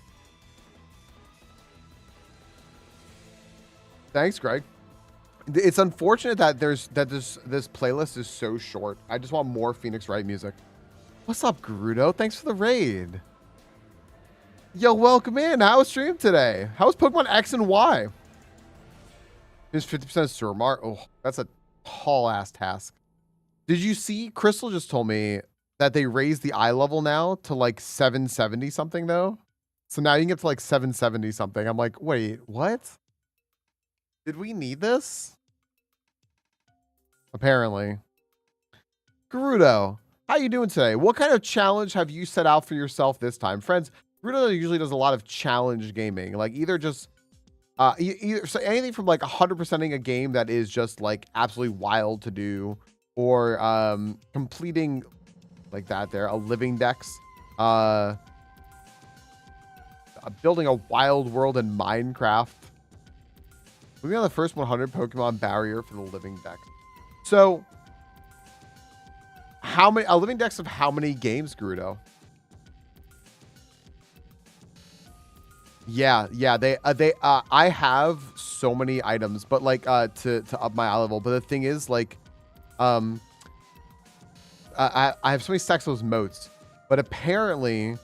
Thanks, Greg. It's unfortunate that this playlist is so short. I just want more Phoenix Wright music. What's up, Gerudo? Thanks for the raid. Yo, welcome in. How was stream today? How was Pokemon X and Y? Here's 50% Surmar. Oh, that's a tall ass task. Did you see? Crystal just told me that they raised the eye level now to like 770 something though. So now you can get to like 770 something. I'm like, wait, what? Did we need this? Apparently. Gerudo, how you doing today? What kind of challenge have you set out for yourself this time? Friends, Gerudo usually does a lot of challenge gaming. Like either just either so anything from like 100%ing a game that is just like absolutely wild to do, or completing like that there, a living dex, building a wild world in Minecraft. Moving on the first 100 Pokemon barrier for the living deck. So, how many, a living dex of how many games, Gerudo? Yeah, I have so many items, but like, to up my eye level. But the thing is, like, I have so many stacks of those moats, but apparently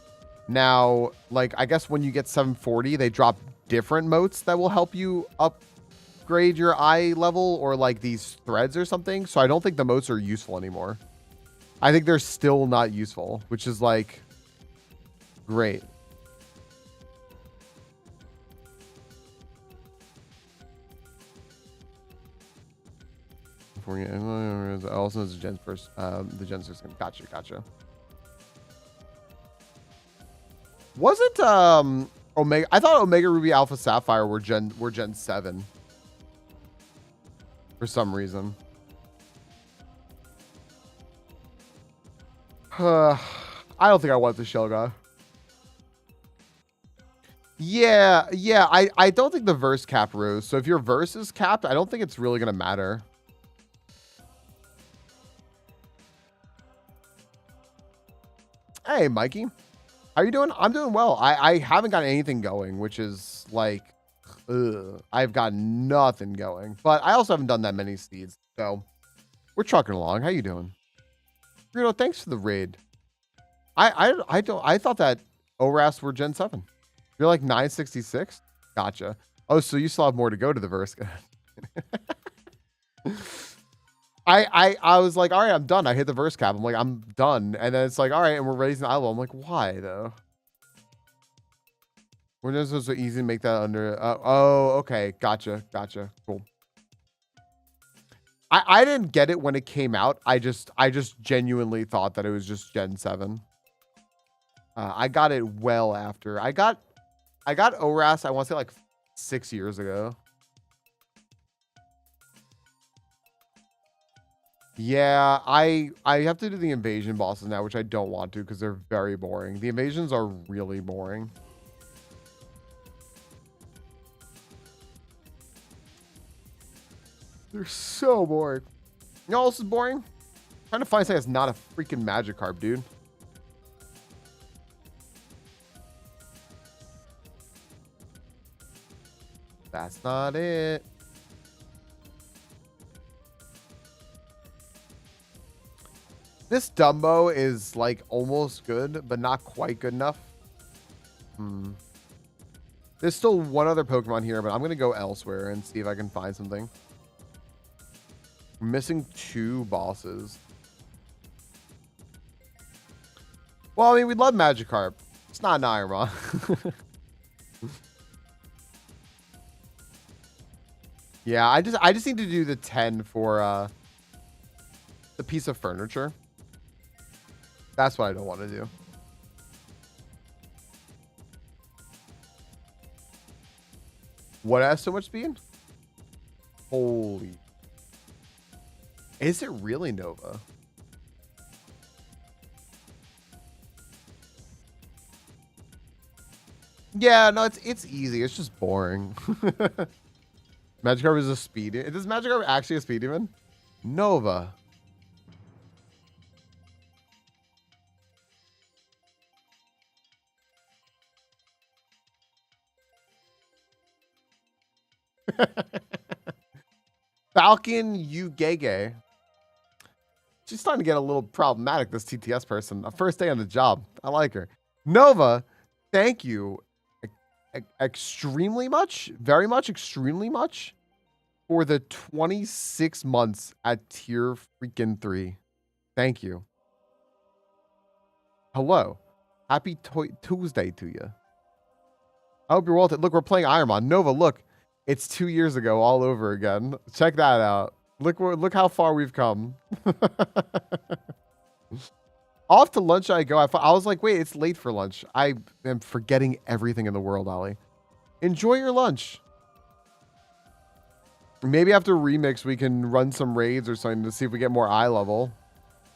now, like, I guess when you get 740, they drop different moats that will help you upgrade your eye level, or like these threads or something. So I don't think the moats are useful anymore. I think they're still not useful, which is like great. Also, it's Gen's first. The Gen's first. Gotcha. Was it Omega? I thought Omega Ruby Alpha Sapphire were Gen 7 for some reason. I don't think I want the shell guy. Yeah. I don't think the verse cap rose. So if your verse is capped, I don't think it's really gonna matter. Hey, Mikey. How you doing? I'm doing well. I haven't got anything going, which is like, I've got nothing going. But I also haven't done that many seeds, so we're trucking along. How you doing? Bruno, thanks for the raid. I thought that ORAS were Gen 7. You're like 966? Gotcha. Oh, so you still have more to go to the verse. I was like, all right, I'm done. I hit the verse cap. I'm like, I'm done. And then it's like, all right, and we're raising the eye level. I'm like, why though? We're just so easy to make that under. Oh, okay. Gotcha. Cool. I didn't get it when it came out. I just genuinely thought that it was just Gen 7. I got it well after. I got ORAS, I want to say like 6 years ago. Yeah, I have to do the invasion bosses now, which I don't want to because they're very boring. The invasions are really boring. They're so boring. You know what else is boring? I'm trying to find something that's not a freaking Magikarp, dude. That's not it. This Dumbo is like almost good, but not quite good enough. There's still one other Pokemon here, but I'm going to go elsewhere and see if I can find something. I'm missing 2 bosses. Well, I mean, we love Magikarp. It's not an IronMon. Yeah, I just need to do the 10 for the piece of furniture. That's what I don't want to do. What has so much speed? Holy. Is it really Nova? Yeah, no, it's easy. It's just boring. Magikarp is a speed. Is Magikarp actually a speed even? Nova. Falcon Ugege. She's starting to get a little problematic, this TTS person. First day on the job. I like her. Nova, thank you extremely much, very much, extremely much for the 26 months at tier freaking 3. Thank you. Hello. Happy Tuesday to you. I hope you're well. Look, we're playing IronMon. Nova, look. It's 2 years ago all over again. Check that out. Look how far we've come. Off to lunch I go. I was like, wait, it's late for lunch. I am forgetting everything in the world, Ollie. Enjoy your lunch. Maybe after Remix, we can run some raids or something to see if we get more eye level.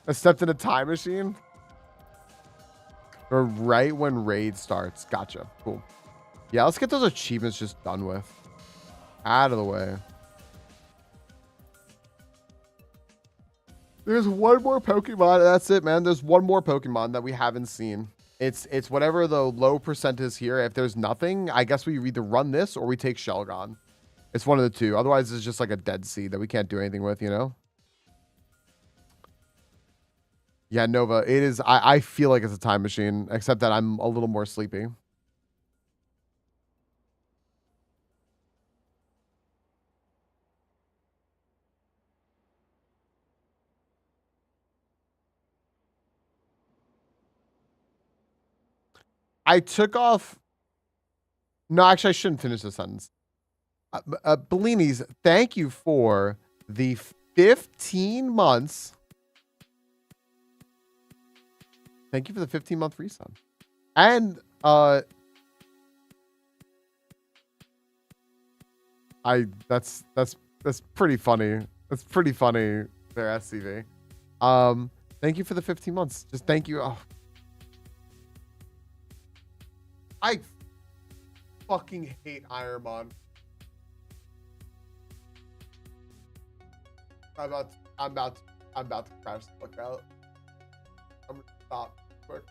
I stepped in a time machine. Or right when raid starts. Gotcha. Cool. Yeah, let's get those achievements just done with. Out of the way. There's one more Pokemon. That's it, man. There's one more Pokemon that we haven't seen. It's whatever the low percent is here. If there's nothing, I guess we either run this or we take Shelgon. It's one of the two. Otherwise, it's just like a dead sea that we can't do anything with, you know? Yeah, Nova. It is. I feel like it's a time machine, except that I'm a little more sleepy. I took off. No, actually, I shouldn't finish the sentence. Bellinis, thank you for the 15 months. Thank you for the 15-month resub. And that's pretty funny. That's pretty funny there, SCV. Thank you for the 15 months. Just thank you. Oh. I fucking hate IronMon. I'm about to crash the fuck out. I'm gonna stop quick.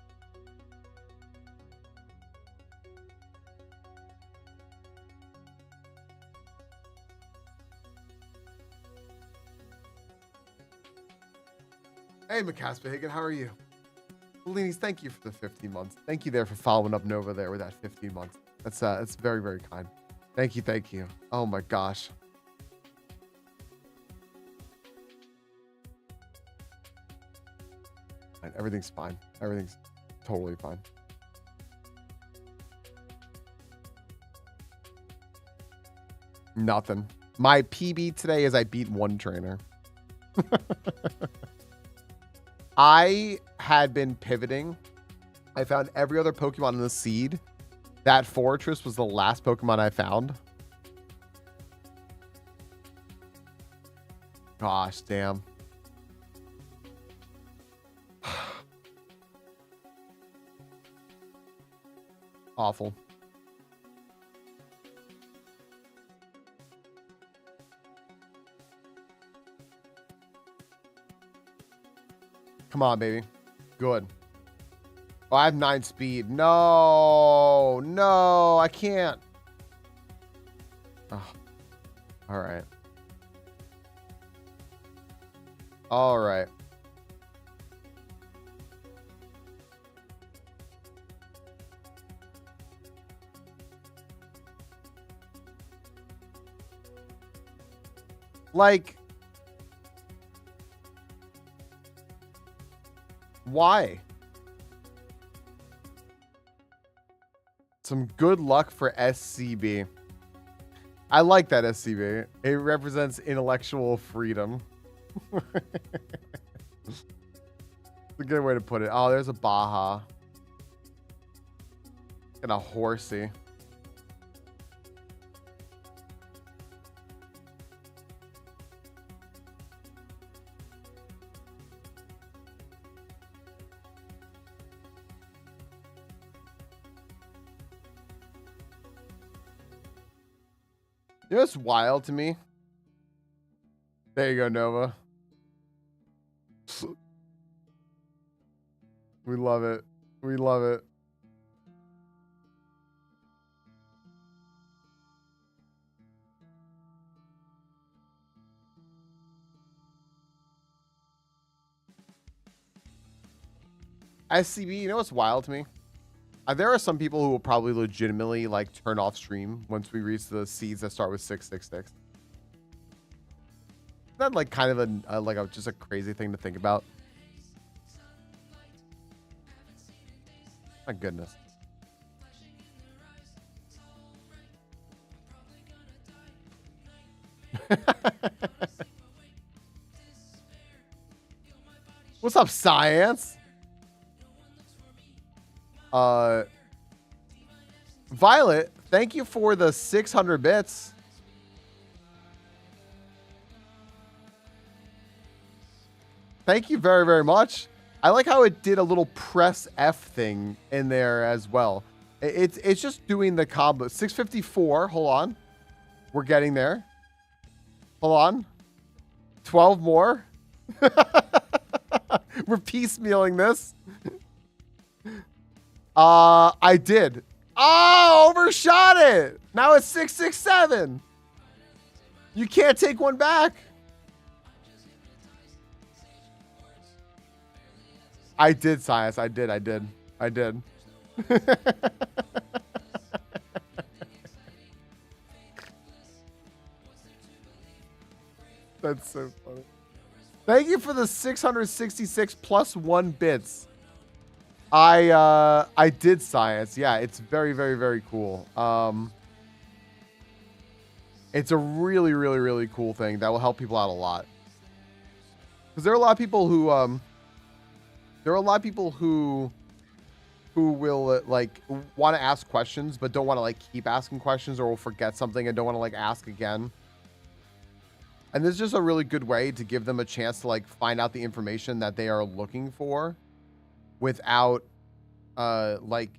Hey, Macaspahagan, how are you? Bellinis, thank you for the 15 months. Thank you there for following up Nova there with that 15 months. That's very, very kind. Thank you, thank you. Oh my gosh. Everything's fine. Everything's totally fine. Nothing. My PB today is I beat one trainer. I had been pivoting. I found every other Pokemon in the seed. That Fortress was the last Pokemon I found. Gosh, damn. Awful. Come on, baby. Good. Oh, I have 9 speed. No, no, I can't. Oh. All right. All right. Like, why? Some good luck for SCB. I like that SCB. It represents intellectual freedom. It's a good way to put it. Oh, there's a Baja. And a Horsey. You know what's wild to me? There you go, Nova. We love it. We love it. SCB, you know what's wild to me? There are some people who will probably legitimately like turn off stream once we reach the seeds that start with 666. Isn't that like kind of just a crazy thing to think about? My goodness. What's up, science? Violet, thank you for the 600 bits. Thank you very, very much. I like how it did a little press F thing in there as well. It's just doing the combo. 654. Hold on. We're getting there. Hold on. 12 more. We're piecemealing this. I did. Oh, overshot it. Now it's 667. You can't take one back. I did, Science. I did. That's so funny. Thank you for the 666 plus 1 bits. I did, Science. Yeah, it's very, very, very cool. It's a really, really, really cool thing that will help people out a lot. Because there are a lot of people who will like want to ask questions but don't want to like keep asking questions, or will forget something and don't want to like ask again. And this is just a really good way to give them a chance to like find out the information that they are looking for without like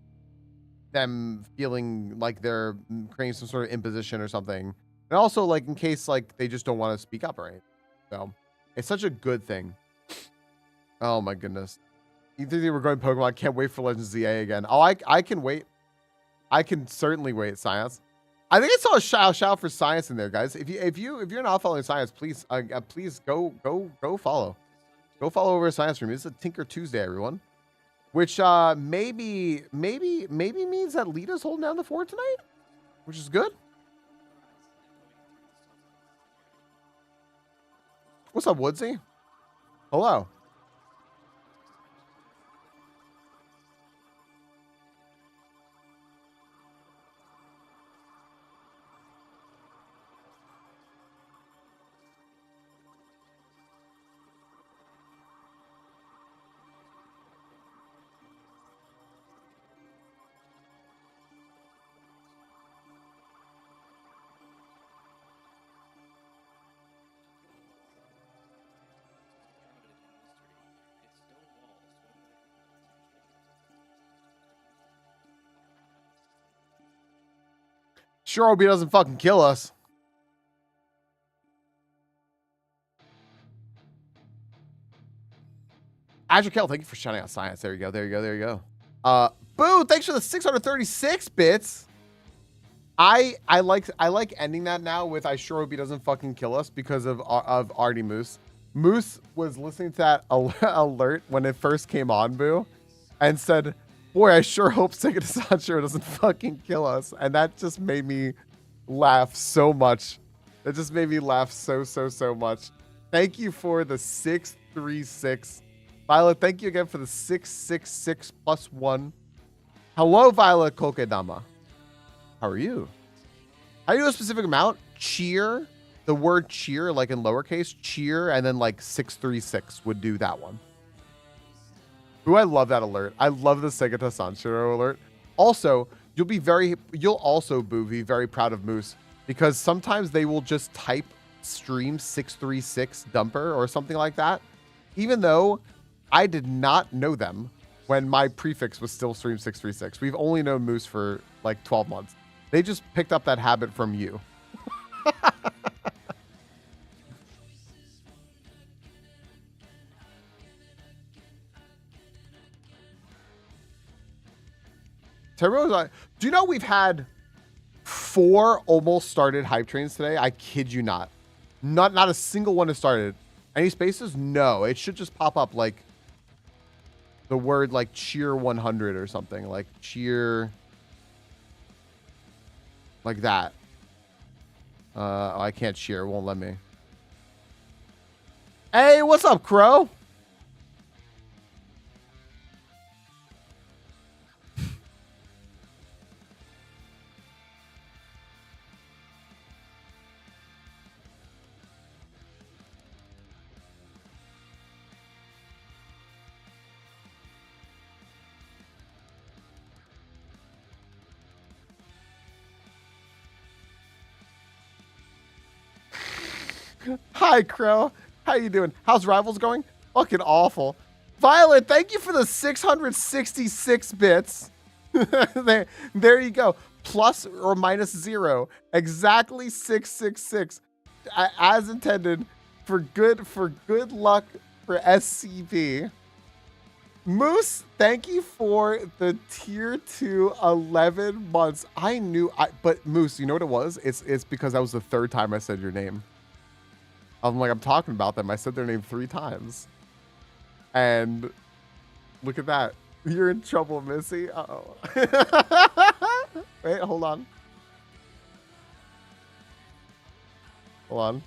them feeling like they're creating some sort of imposition or something. And also like in case like they just don't want to speak up or anything. So it's such a good thing. Oh my goodness. You think they were going Pokemon? Can't wait for Legends ZA again. Oh, I can wait. I can certainly wait, Science. I think I saw a shout for Science in there, guys. If you're not following Science, please please go follow. Go follow over Science Room. This is a Tinker Tuesday, everyone. Which maybe means that Lita's holding down the fort tonight, which is good. What's up, Woodsy? Hello. Sure hope he doesn't fucking kill us. Azure Kel, thank you for shouting out Science. There you go. Boo, thanks for the 636 bits. I like ending that now with I sure hope he doesn't fucking kill us because of Artie Moose. Moose was listening to that alert when it first came on, Boo, and said, boy, I sure hope Sega Sancho doesn't fucking kill us. And that just made me laugh so much. That just made me laugh so much. Thank you for the 636. Violet, thank you again for the 666 plus 1. Hello, Violet Kokedama. How are you? How do you do a specific amount? Cheer. The word cheer, like in lowercase, cheer, and then like 636 would do that one. Ooh, I love that alert. I love the Segata Sanshiro alert. Also, you'll also, Boo, be very proud of Moose because sometimes they will just type stream 636 dumper or something like that, even though I did not know them when my prefix was still stream 636. We've only known Moose for like 12 months. They just picked up that habit from you. Turbo, do you know we've had 4 almost started hype trains today? I kid you not. Not a single one has started. Any spaces? No. It should just pop up like the word like cheer 100 or something. Like cheer. Like that. Oh, I can't cheer. It won't let me. Hey, what's up, Crow? Hi, Crow. How you doing? How's Rivals going? Fucking awful. Violet, thank you for the 666 bits. there you go. Plus or minus 0. Exactly 666. As intended. For good luck for SCP. Moose, thank you for the tier 2 11 months. I knew but Moose, you know what it was? It's because that was the 3rd time I said your name. I'm talking about them. I said their name 3 times. And look at that. You're in trouble, Missy. Uh-oh. Wait, hold on. Hold on.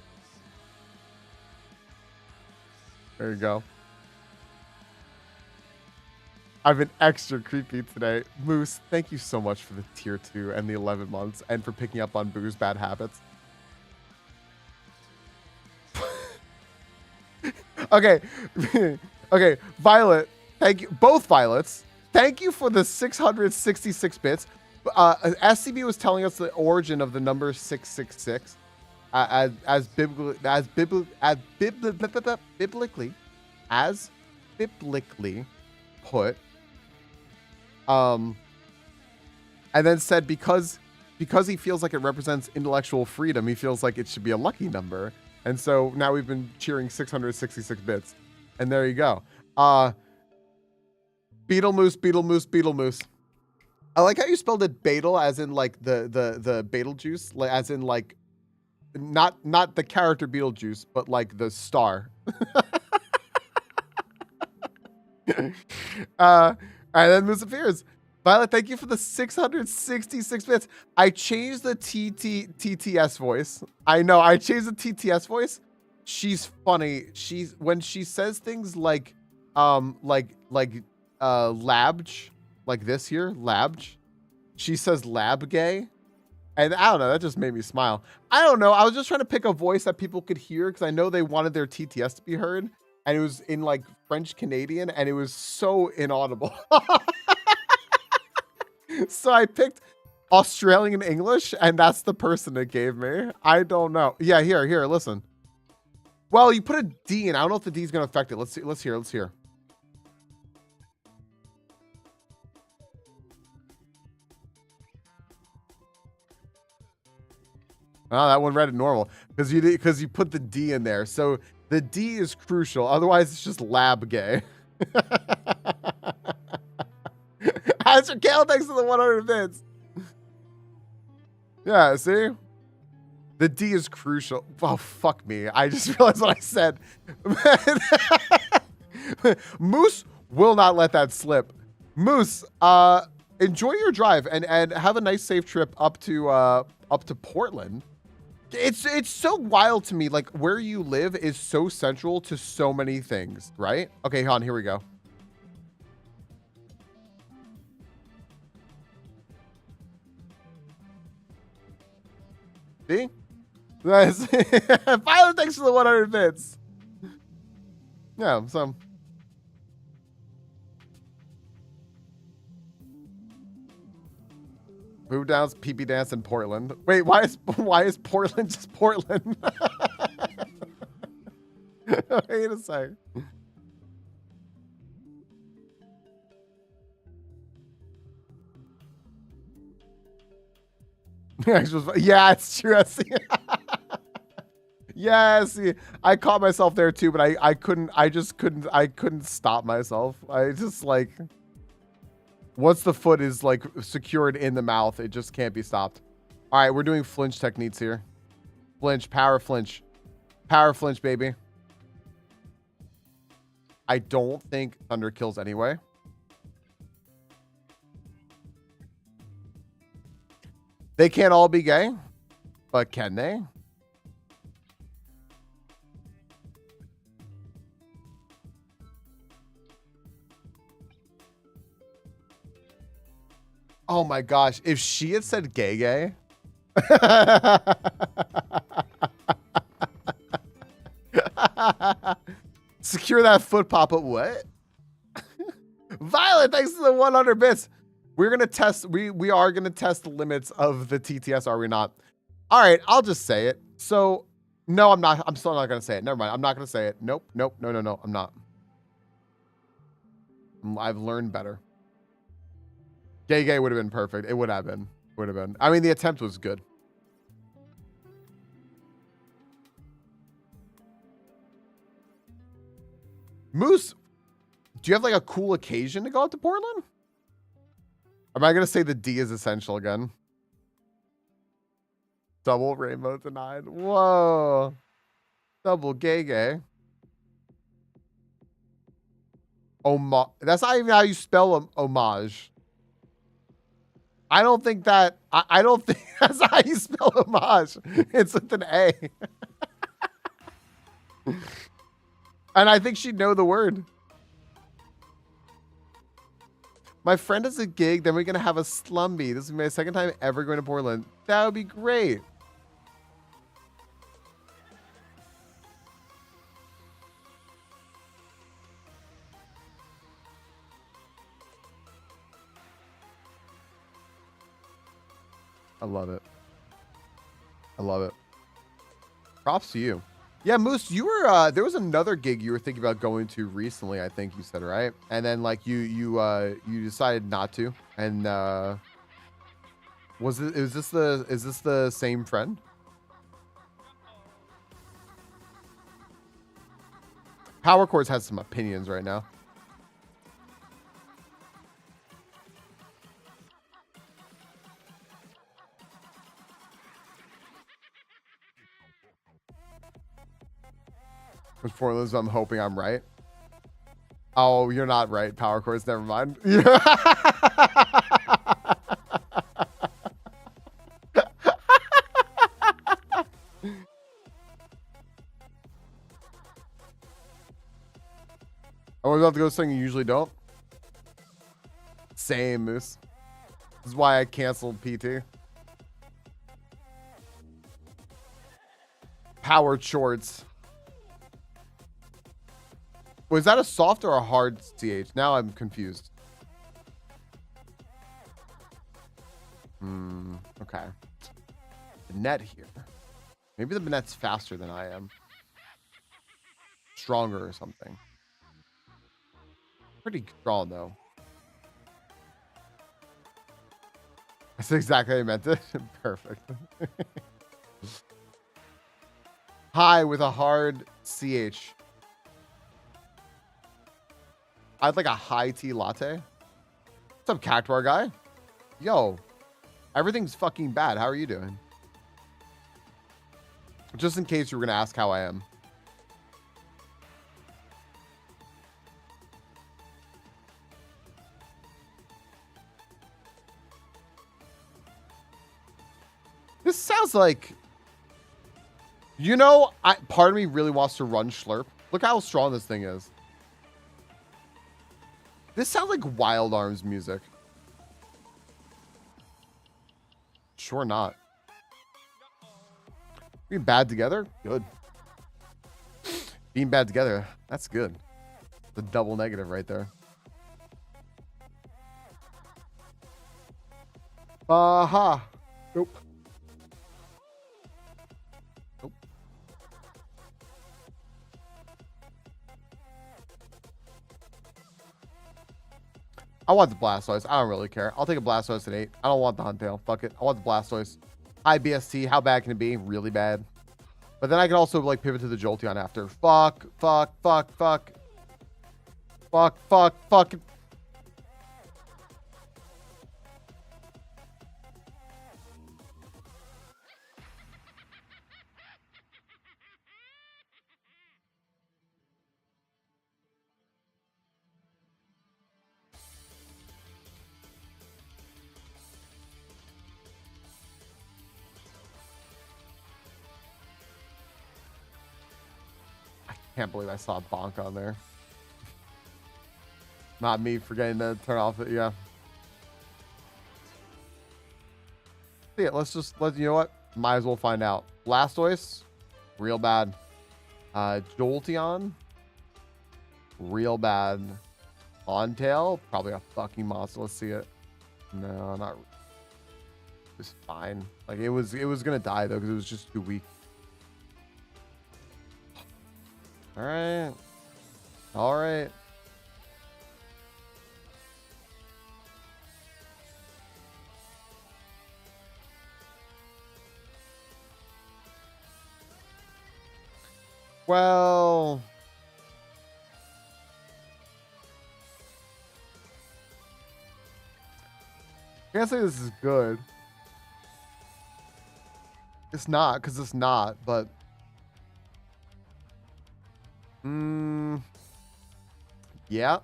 There you go. I've been extra creepy today. Moose, thank you so much for the tier 2 and the 11 months and for picking up on Boo's bad habits. Okay. Okay, Violet, thank you. Both Violets, thank you for the 666 bits. SCB was telling us the origin of the number 666 biblically put. And then said because he feels like it represents intellectual freedom, he feels like it should be a lucky number. And so now we've been cheering 666 bits. And there you go. Beetlemoose. I like how you spelled it Beetle as in like the Beetlejuice, like as in like not the character Beetlejuice, but like the star. All right, then Moose appears. Violet, thank you for the 666 bits. I changed the TTS voice. I know, I changed the TTS voice. She's funny. When she says things like labge, like this here, labge. She says lab gay. And I don't know, that just made me smile. I don't know. I was just trying to pick a voice that people could hear because I know they wanted their TTS to be heard. And it was in like French Canadian and it was so inaudible. So I picked Australian English and that's the person it gave me. I don't know. Yeah, here, listen. Well, you put a D in. I don't know if the D is going to affect it. Let's see. Let's hear. Oh, that one read it normal because you put the D in there. So the D is crucial. Otherwise, it's just lab gay. Answer Kale, thanks for the 100 bits. Yeah, see? The D is crucial. Oh, fuck me. I just realized what I said. Moose will not let that slip. Moose, enjoy your drive and have a nice safe trip up to Portland. It's so wild to me, like where you live is so central to so many things, right? Okay, hon, here we go. See? Nice. Violet, thanks for the 100 bits. Yeah, so. Boo Downs PP dance in Portland. Wait, why is Portland just Portland? Wait a sec. Yeah, it's true. Yes, I caught myself there too, but I couldn't stop myself. I just like, Once the foot is like secured in the mouth, it just can't be stopped. All right, we're doing flinch techniques here. Flinch, power flinch. Power flinch, baby. I don't think thunder kills anyway. They can't all be gay, but can they? Oh my gosh, if she had said gay gay. Secure that foot pop-up. What? Violet, thanks to the 100 bits. We're gonna test. We are gonna test the limits of the TTS. Are we not? All right, I'll just say it. So, no, I'm not. I'm still not gonna say it. Never mind. I'm not gonna say it. Nope. Nope. No. No. No. I'm not. I've learned better. Gay gay would have been perfect. It would have been. Would have been. I mean, the attempt was good. Moose, do you have like a cool occasion to go out to Portland? Am I going to say the D is essential again? Double rainbow denied. Whoa. Double gay gay. That's not even how you spell homage. I don't think that. I don't think that's how you spell homage. It's with an A. And I think she'd know the word. My friend has a gig, then we're going to have a slumby. This is my second time ever going to Portland. That would be great. I love it. I love it. Props to you. Yeah, Moose, you were there was another gig you were thinking about going to recently, I think you said, right? And then like you decided not to. And is this the same friend? Power Chords has some opinions right now. For Liz, I'm hoping I'm right. Oh, you're not right. Power Chords, never mind. I was about to go something you usually don't. Same, Moose. This is why I canceled PT. Power Shorts. Was that a soft or a hard CH? Now I'm confused. Okay. The net here. Maybe the net's faster than I am. Stronger or something. Pretty strong though. That's exactly how I meant it. Perfect. Hi with a hard CH. I'd like a high tea latte. What's up, Cactuar guy? Yo, everything's fucking bad. How are you doing? Just in case you were going to ask how I am. This sounds like, you know, part of me really wants to run Schlurp. Look how strong this thing is. This sounds like Wild Arms music. Sure not. Being bad together? Good. Being bad together, that's good. The double negative right there. Aha. Nope. Nope. I want the Blastoise. I don't really care. I'll take a Blastoise at 8. I don't want the Huntail. Fuck it. I want the Blastoise. High BST. How bad can it be? Really bad. But then I can also like pivot to the Jolteon after. Fuck. Fuck. Fuck. Fuck. Fuck. Fuck. Fuck. Can't believe I saw a bonk on there. Not me forgetting to turn off it. Yeah. Yeah, you know what? Might as well find out. Blastoise, real bad. Jolteon, real bad. Ontail, probably a fucking monster. Let's see it. No, not. It was fine. Like it was gonna die though because it was just too weak. All right. All right. Well, I can't say this is good. It's not, because it's not, but yeah.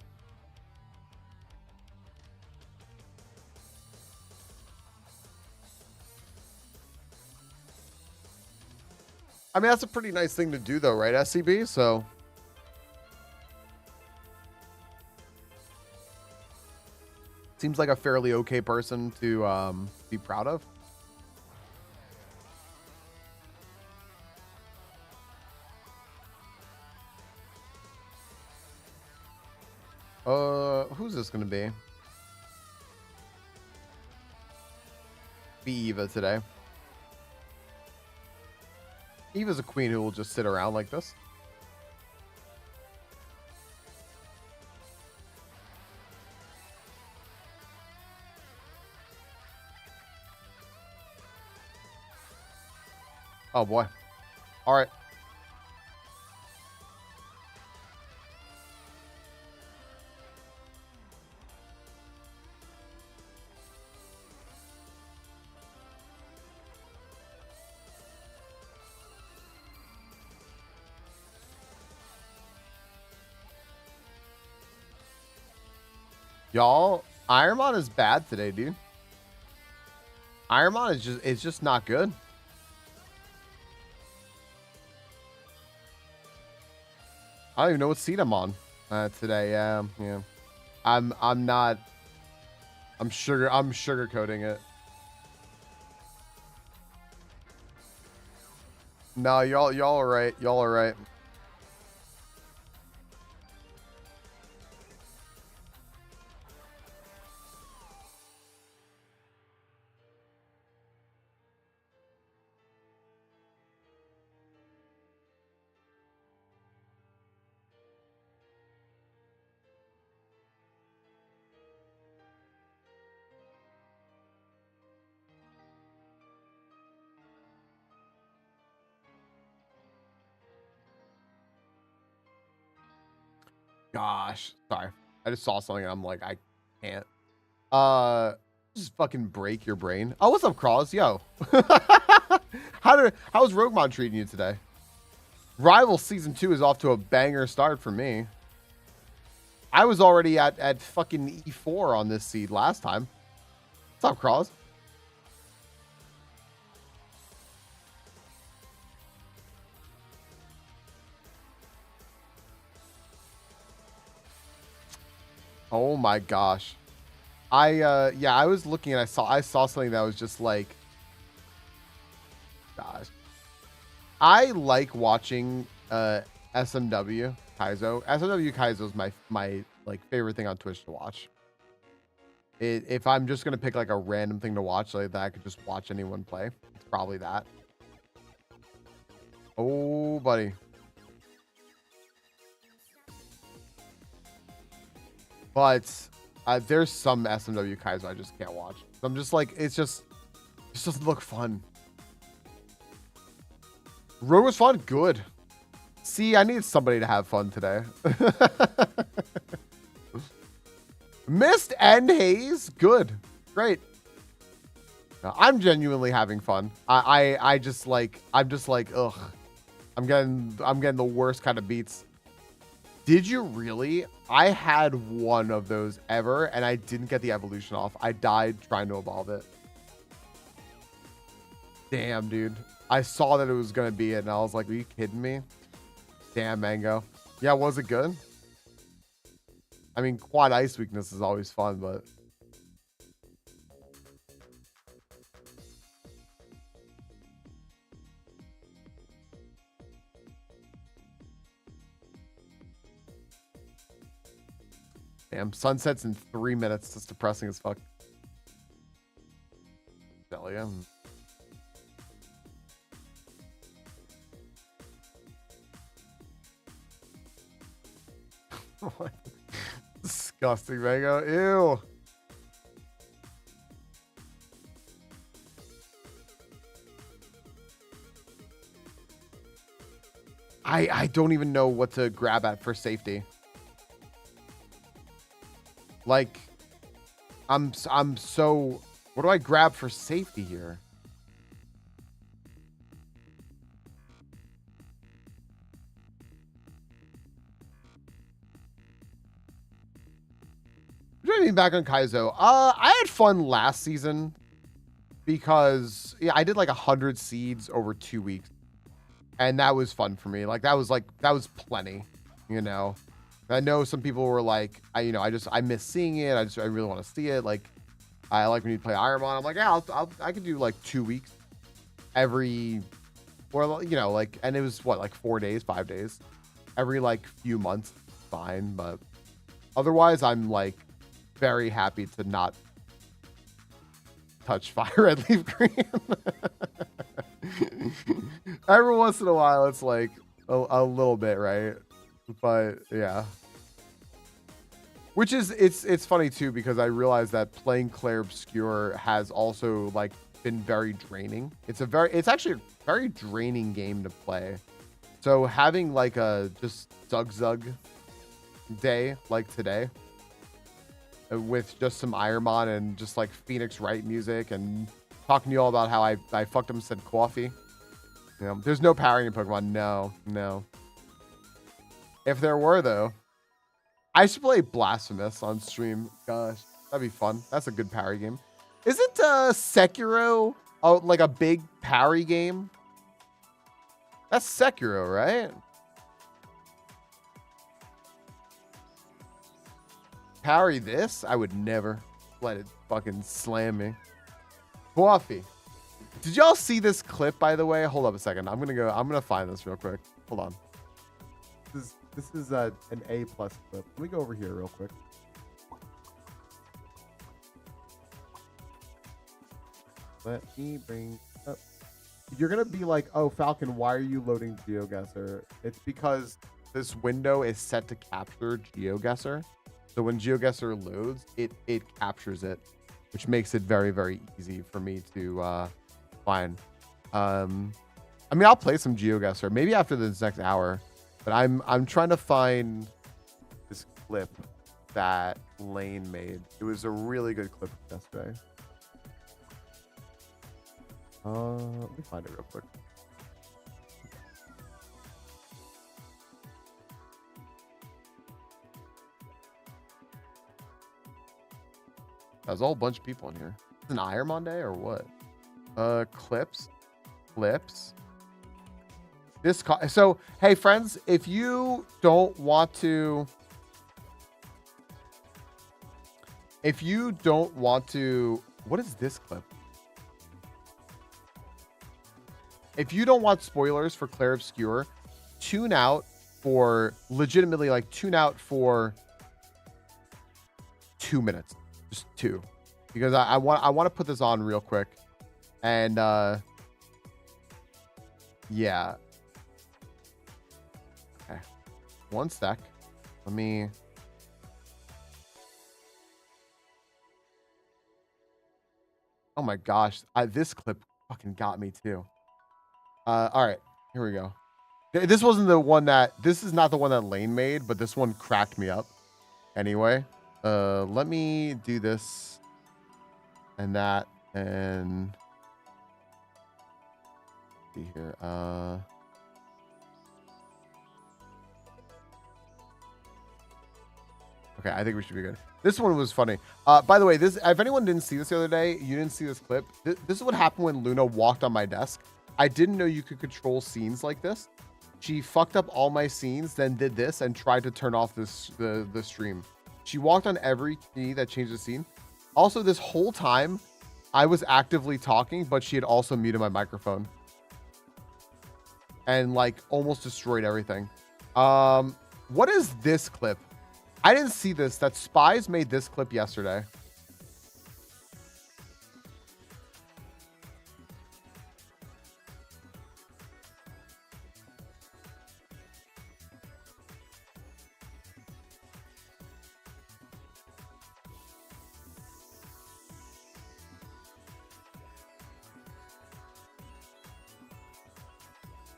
I mean, that's a pretty nice thing to do though, right, SCB? So seems like a fairly okay person to be proud of. Who's this gonna be? Be Eva today. Eva's a queen who will just sit around like this. Oh boy. All right. Y'all, IronMon is bad today, dude. IronMon is just not good. I don't even know what seed I'm on today. Yeah. I'm sugarcoating it. No, y'all are right. Y'all are right. Gosh, sorry. I just saw something and I'm like, I can't. Just fucking break your brain. Oh, what's up, Crawls? Yo. How's Roguemon treating you today? Rival Season 2 is off to a banger start for me. I was already at fucking E4 on this seed last time. What's up, Crawls? Oh my gosh. Yeah, I was looking and I saw something that was just like, gosh. I like watching SMW Kaizo. SMW Kaizo is my like favorite thing on Twitch to watch. If I'm just gonna pick like a random thing to watch like that, I could just watch anyone play. It's probably that. Oh, buddy. But there's some SMW Kaizo I just can't watch. I'm just like, it just doesn't look fun. Rogue was fun? Good. See, I need somebody to have fun today. Mist and Haze? Good. Great. No, I'm genuinely having fun. I'm just like, ugh. I'm getting the worst kind of beats. Did you really? I had one of those ever, and I didn't get the evolution off. I died trying to evolve it. Damn, dude. I saw that it was going to be it, and I was like, are you kidding me? Damn, Mango. Yeah, was it good? I mean, quad ice weakness is always fun, but damn, sunsets in 3 minutes. That's depressing as fuck. Hell yeah. Disgusting, Mango. Ew. I don't even know what to grab at for safety. Like, I'm so. What do I grab for safety here? Joining back on Kaizo. I had fun last season because yeah, I did like 100 seeds over 2 weeks, and that was fun for me. Like that was plenty, you know. I know some people were like, I miss seeing it. I really want to see it. Like, I like when you play IronMon. I'm like, yeah, I could do like 2 weeks every, or you know, like, and it was what, like 4 days, 5 days, every like few months, fine. But otherwise, I'm like very happy to not touch fire red leaf green. Every once in a while, it's like a little bit, right? But yeah. Which is it's funny too, because I realized that playing Clair Obscure has also like been very draining. It's actually a very draining game to play. So having like a just Zug day like today with just some IronMon and just like Phoenix Wright music and talking to you all about how I fucked him, said coffee. You know, there's no parrying in Pokemon. No. If there were though, I should play Blasphemous on stream. Gosh, that'd be fun. That's a good parry game. Isn't Sekiro like a big parry game? That's Sekiro, right? Parry this? I would never let it fucking slam me. Coffee. Did y'all see this clip, by the way? Hold up a second. I'm gonna find this real quick. Hold on. This is an A+ clip. Let me go over here real quick. Let me bring up. You're gonna be like, oh, Falcon, why are you loading GeoGuessr? It's because this window is set to capture GeoGuessr. So when GeoGuessr loads, it captures it, which makes it very, very easy for me to find. I mean, I'll play some GeoGuessr maybe after this next hour. But I'm trying to find this clip that Lane made. It was a really good clip yesterday. Let me find it real quick. There's a whole bunch of people in here. It's an IronMon day or what? Clips. So, hey, friends, if you don't want to... What is this clip? If you don't want spoilers for Clair Obscure, tune out for 2 minutes. Just 2. Because I want to put this on real quick. And, yeah. Okay. One sec. Let me... Oh my gosh. This clip fucking got me too. All right. Here we go. This wasn't the one that... This is not the one that Lane made, but this one cracked me up. Anyway. Let me do this. And that. And... see here. Okay, I think we should be good. This one was funny. By the way, this, if anyone didn't see this the other day, you didn't see this clip. This is what happened when Luna walked on my desk. I didn't know you could control scenes like this. She fucked up all my scenes, then did this and tried to turn off the stream. She walked on every key that changed the scene. Also, this whole time, I was actively talking, but she had also muted my microphone. And like almost destroyed everything. What is this clip? I didn't see this. That Spies made this clip yesterday.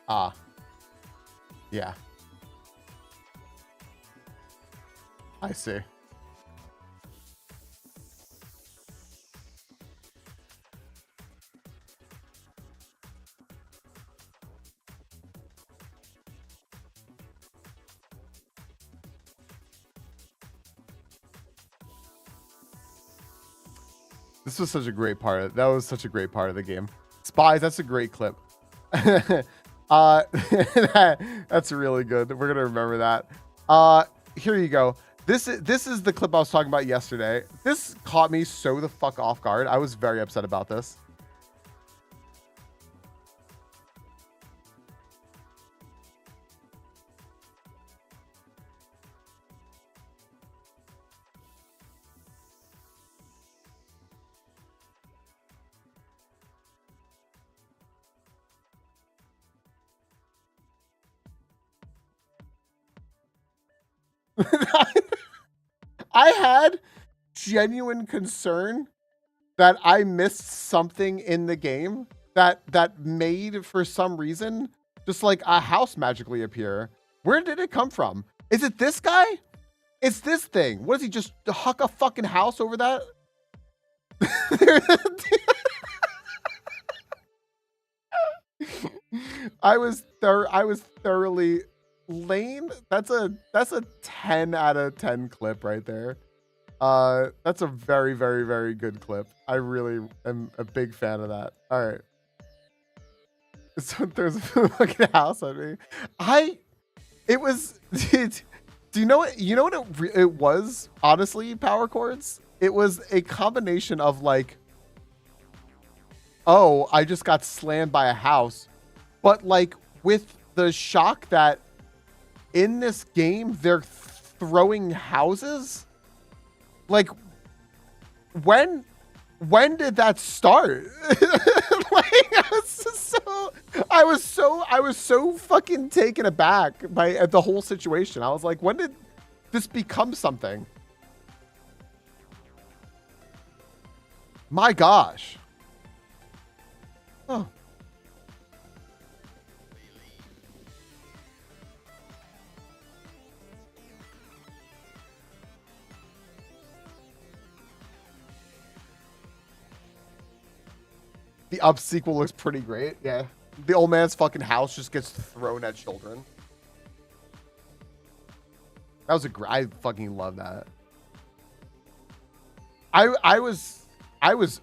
Ah. Yeah. I see. This was such a great part. That was such a great part of the game. Spies, that's a great clip. That's really good. We're gonna remember that. Here you go. This is the clip I was talking about yesterday. This caught me so the fuck off guard. I was very upset about this. I had genuine concern that I missed something in the game that made, for some reason, just like a house magically appear. Where did it come from? Is it this guy? It's this thing. What, does he just huck a fucking house over that? I was thoroughly lame. That's a 10 out of 10 clip right there. That's a very, very, very good clip. I really am a big fan of that. All right. So there's a fucking house on me. It was, do you know what, it was, honestly, Power Chords? It was a combination of like, oh, I just got slammed by a house. But like with the shock that in this game, they're throwing houses. Like, when did that start? Like, I was so fucking taken aback by the whole situation. I was like, when did this become something? My gosh. Oh. The Up sequel looks pretty great. Yeah. The old man's fucking house just gets thrown at children. That was I fucking love that. I was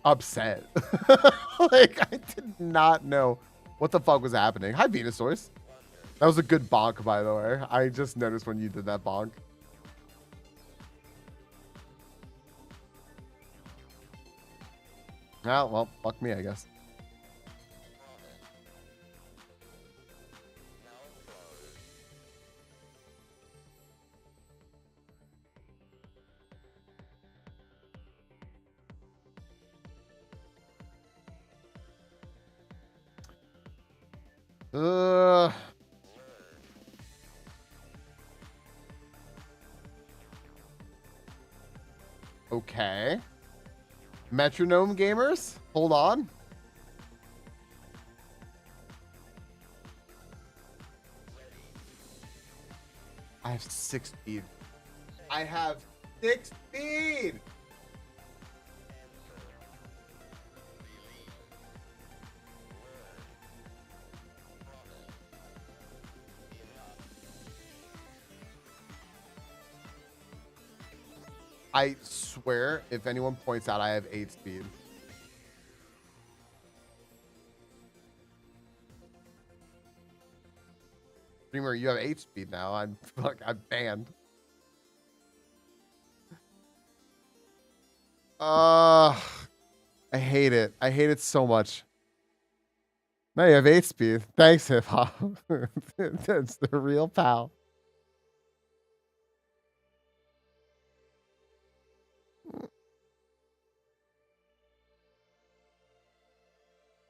upset. Like, I did not know what the fuck was happening. Hi, Venusaurus. That was a good bonk, by the way. I just noticed when you did that bonk. Ah, well, fuck me, I guess. Okay. Metronome gamers, hold on. I have 6 speed. I have 6 speed. I swear, if anyone points out I have 8 speed. Streamer, you have 8 speed now. I'm banned. I hate it. I hate it so much. Now you have 8 speed. Thanks, hip hop. That's the real pal.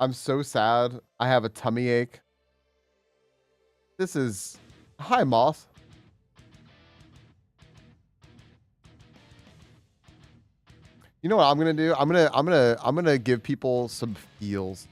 I'm so sad. I have a tummy ache. This is hi, Moth. You know what I'm gonna do? I'm gonna give people some feels.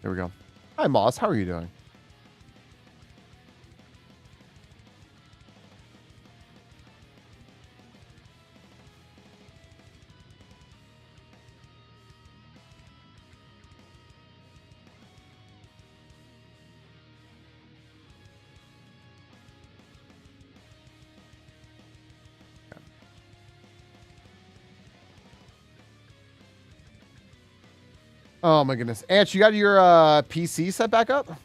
There we go. Hi, Moss. How are you doing? Oh my goodness. Ant, you got your PC set back up?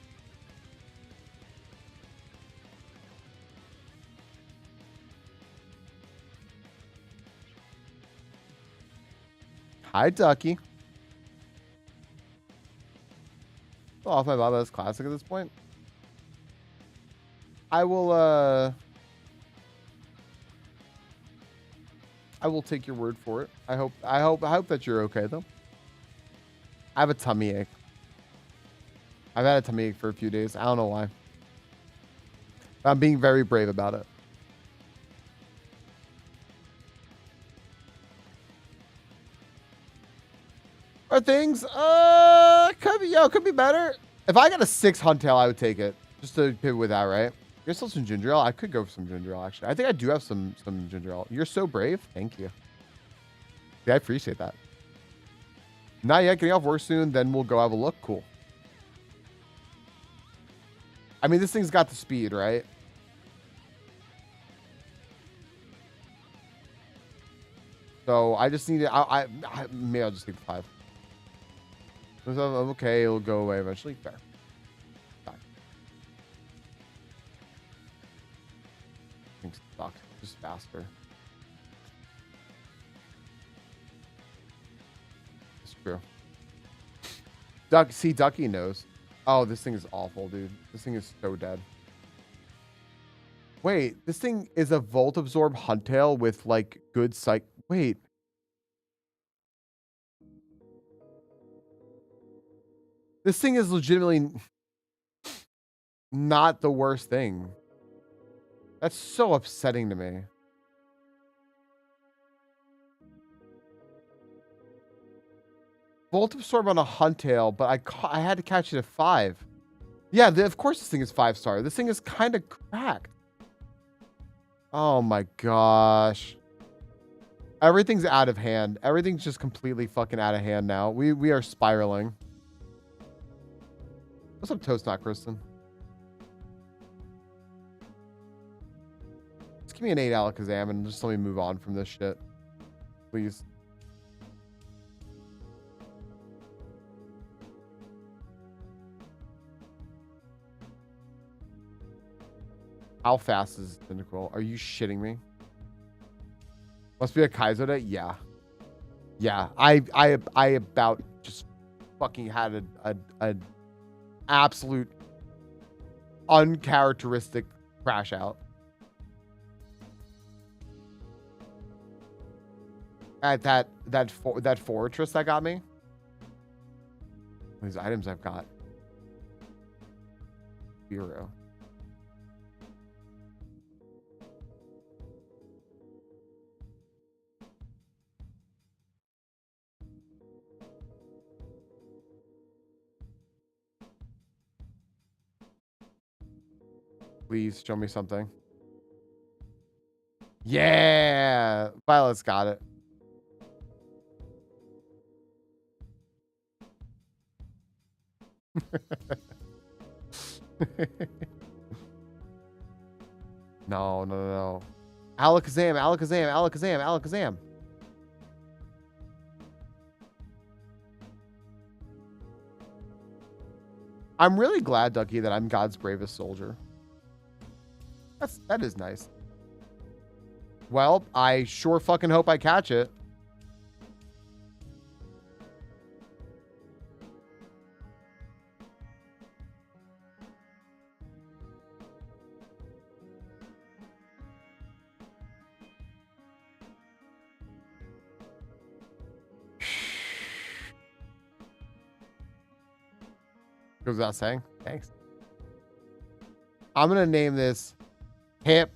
Hi, Ducky. Off my Baba's Classic at this point. I will take your word for it. I hope that you're okay though. I have a tummy ache. I've had a tummy ache for a few days. I don't know why. But I'm being very brave about it. Are things could be better. If I got a 6 hunt tail, I would take it. Just to pivot with that, right? You're still some ginger ale. I could go for some ginger ale actually. I think I do have some ginger ale. You're so brave. Thank you. Yeah, I appreciate that. Not yet. Getting off work soon. Then we'll go have a look. Cool. I mean, this thing's got the speed, right? So I just need to. Maybe I'll just take the 5. I'm okay. It'll go away eventually. Fair. Fine. Things suck. Just faster. It's true. Ducky knows. Oh, this thing is awful, dude. This thing is so dead. Wait, this thing is a Volt Absorb Huntail with like good psych. Wait. This thing is legitimately not the worst thing. That's so upsetting to me. Volt Absorb on a Huntail, but I had to catch it at 5. Yeah, of course this thing is 5-star. This thing is kind of cracked. Oh my gosh. Everything's out of hand. Everything's just completely fucking out of hand now. We are spiraling. What's up, Toast Not Kristen? Just give me an 8 Alakazam and just let me move on from this shit. Please. How fast is Tentacle? Are you shitting me? Must be a Kaizo day? Yeah. Yeah. I about just fucking had a absolute uncharacteristic crash out. At that fortress that got me. These items I've got. 0. Please show me something. Yeah, Violet's got it. No. Alakazam. I'm really glad, Ducky, that I'm God's bravest soldier. That is nice. Well, I sure fucking hope I catch it. Goes without saying. Thanks. I'm gonna name this Hip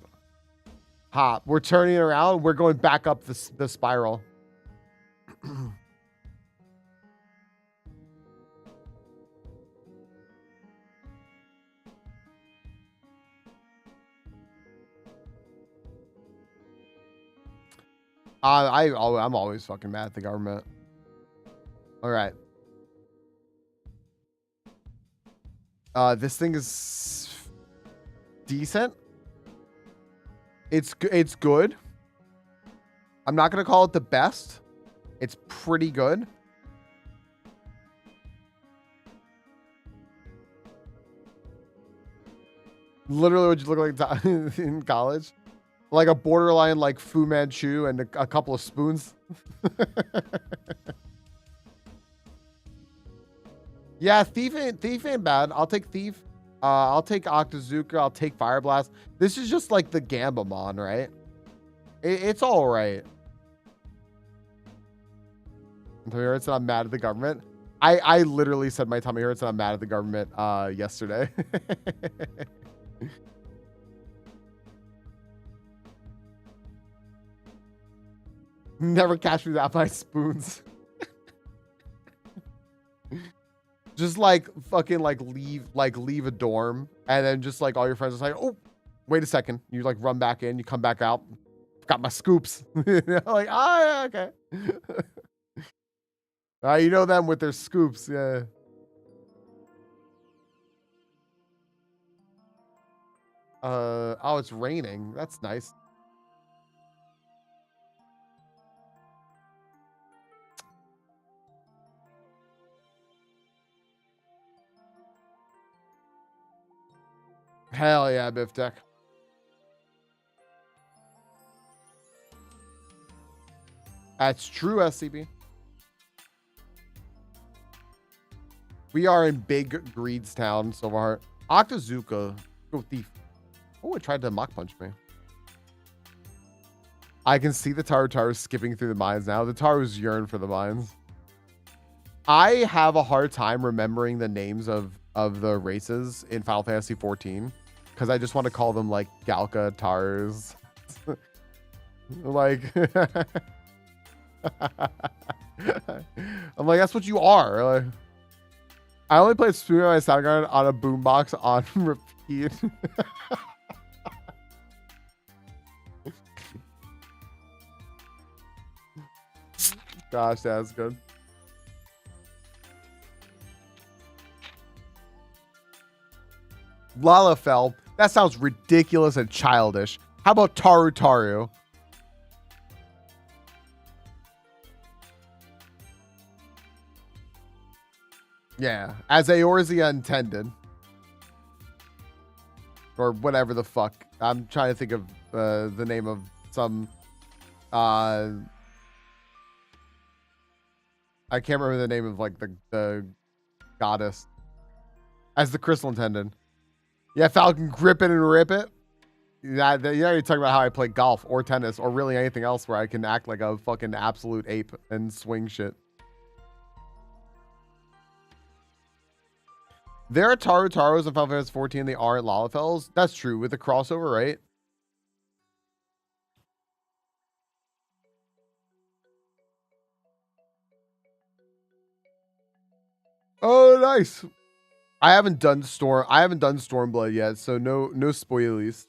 Hop. We're turning it around. We're going back up the spiral. I'm always fucking mad at the government. All right. This thing is decent. It's good. I'm not gonna call it the best. It's pretty good. Literally, what you look like in college, like a borderline like Fu Manchu and a couple of spoons. Yeah, Thief ain't bad. I'll take Thief. I'll take Octazooka. I'll take Fire Blast. This is just like the Gambamon, right? It's all right. My tummy hurts and I'm mad at the government. I literally said my tummy hurts and I'm mad at the government yesterday. Never catch me without my spoons. Just like fucking like leave a dorm and then just like all your friends are like, oh, wait a second. You like run back in, you come back out. Got my scoops. Like, yeah, okay. You know them with their scoops, yeah. Oh, it's raining. That's nice. Hell yeah, Biff Tech. That's true, SCB. We are in big Greedstown so far. Octazooka. Go Thief. Oh, it tried to Mach Punch me. I can see the Taru skipping through the mines now. The Tarus yearn for the mines. I have a hard time remembering the names of the races in Final Fantasy 14 because I just want to call them like Galka Tarus. Like, I'm like, that's what you are. Like, I only played Spoon on my Soundgarden on a boombox on repeat. Gosh, that's good. Lalafell. That sounds ridiculous and childish. How about Taru? Yeah, as Eorzea intended. Or whatever the fuck. I'm trying to think of the name of some... I can't remember the name of like the goddess. As the crystal intended. Yeah, Falcon, grip it and rip it. Yeah, you're talking about how I play golf or tennis or really anything else where I can act like a fucking absolute ape and swing shit. There are Taros in Final Fantasy 14. They aren't Lalafells. That's true with the crossover, right? Oh, nice. I haven't done Stormblood yet, so no spoilies.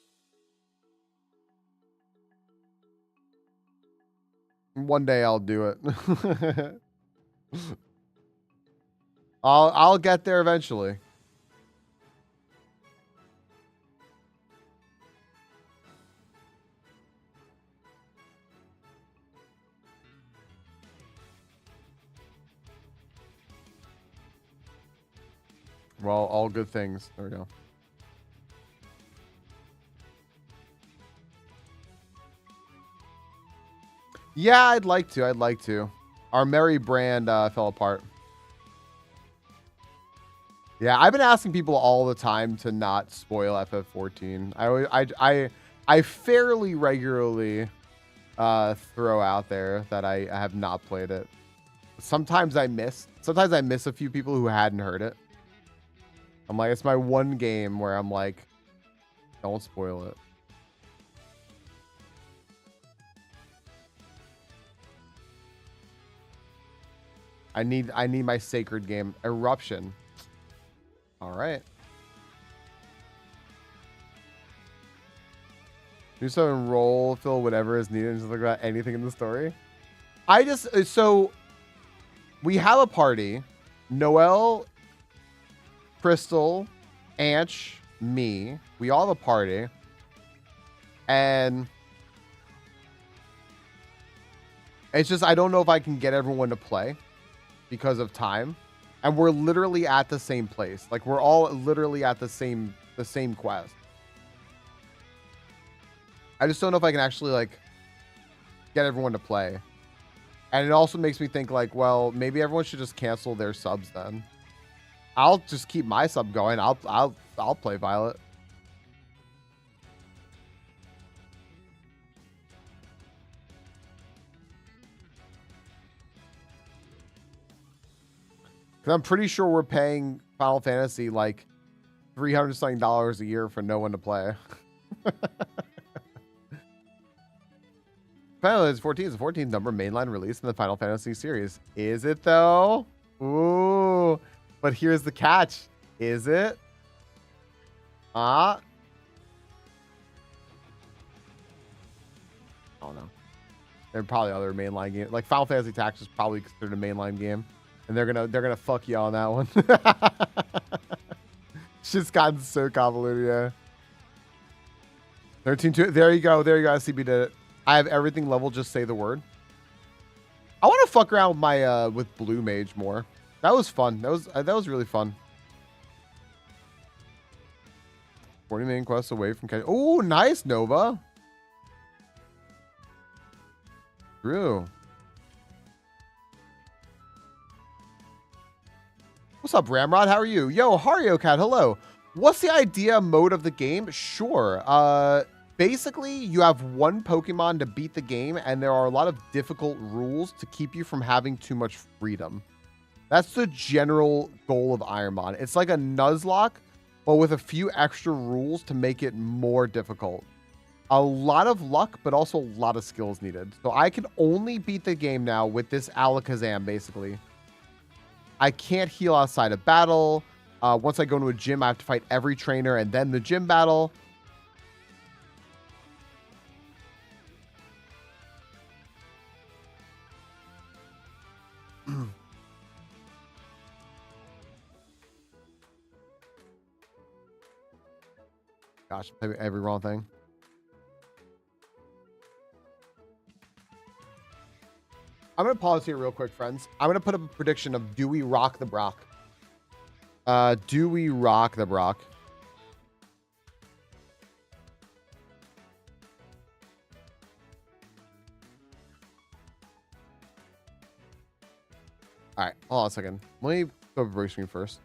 One day I'll do it. I'll get there eventually. Well, all good things. There we go. Yeah, I'd like to. I'd like to. Our merry brand fell apart. Yeah, I've been asking people all the time to not spoil FF14. I fairly regularly throw out there that I have not played it. Sometimes I miss a few people who hadn't heard it. I'm like, it's my one game where I'm like, don't spoil it. I need my sacred game. Eruption. All right. Do some roll, fill whatever is needed, and just look about anything in the story. So we have a party. Noelle, Crystal, Anch, me. We all have a party. And it's just, I don't know if I can get everyone to play because of time. And we're literally at the same place. Like, we're all literally at the same quest. I just don't know if I can actually, like, get everyone to play. And it also makes me think, like, well, maybe everyone should just cancel their subs then. I'll just keep my sub going. I'll play Violet. Because I'm pretty sure we're paying Final Fantasy like $300 something a year for no one to play. Final Fantasy 14 is the 14th number mainline release in the Final Fantasy series. Is it though? Ooh. But here's the catch. Is it? I don't know. There are probably other mainline games. Like Final Fantasy Tactics is probably considered a mainline game. And they're gonna fuck you on that one. Shit's gotten so convoluted, yeah. 13-2. There you go. There you go. SCB did it. I have everything level. Just say the word. I want to fuck around with my with Blue Mage more. That was fun. That was really fun. 40 main quests away from Kaizo. Oh, nice, Nova. True. What's up, Ramrod? How are you? Yo, Hario Cat, hello. What's the idea mode of the game? Sure. Basically, you have one Pokemon to beat the game, and there are a lot of difficult rules to keep you from having too much freedom. That's the general goal of IronMon. It's like a Nuzlocke, but with a few extra rules to make it more difficult. A lot of luck, but also a lot of skills needed. So I can only beat the game now with this Alakazam, basically. I can't heal outside of battle. Once I go into a gym, I have to fight every trainer and then the gym battle. Gosh, every wrong thing. I'm going to pause here real quick, friends. I'm going to put up a prediction of do we rock the Brock? Do we rock the Brock? All right, hold on a second. Let me go over break screen first.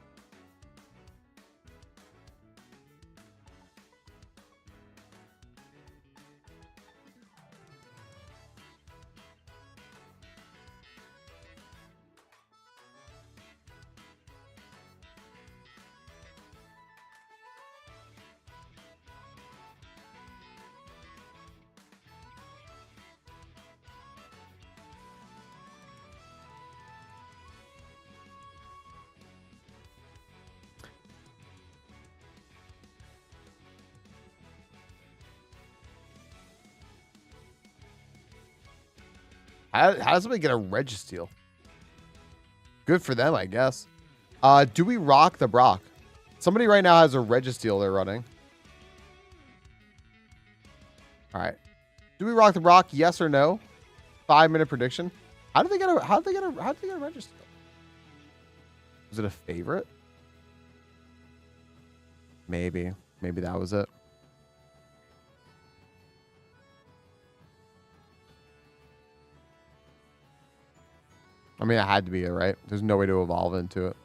How does somebody get a Registeel? Good for them, I guess. Do we rock the Brock? Somebody right now has a Registeel they're running. All right. Do we rock the Brock? Yes or no? 5-minute prediction. How did they get a Registeel? Was it a favorite? Maybe that was it. I mean, it had to be it, right? There's no way to evolve into it.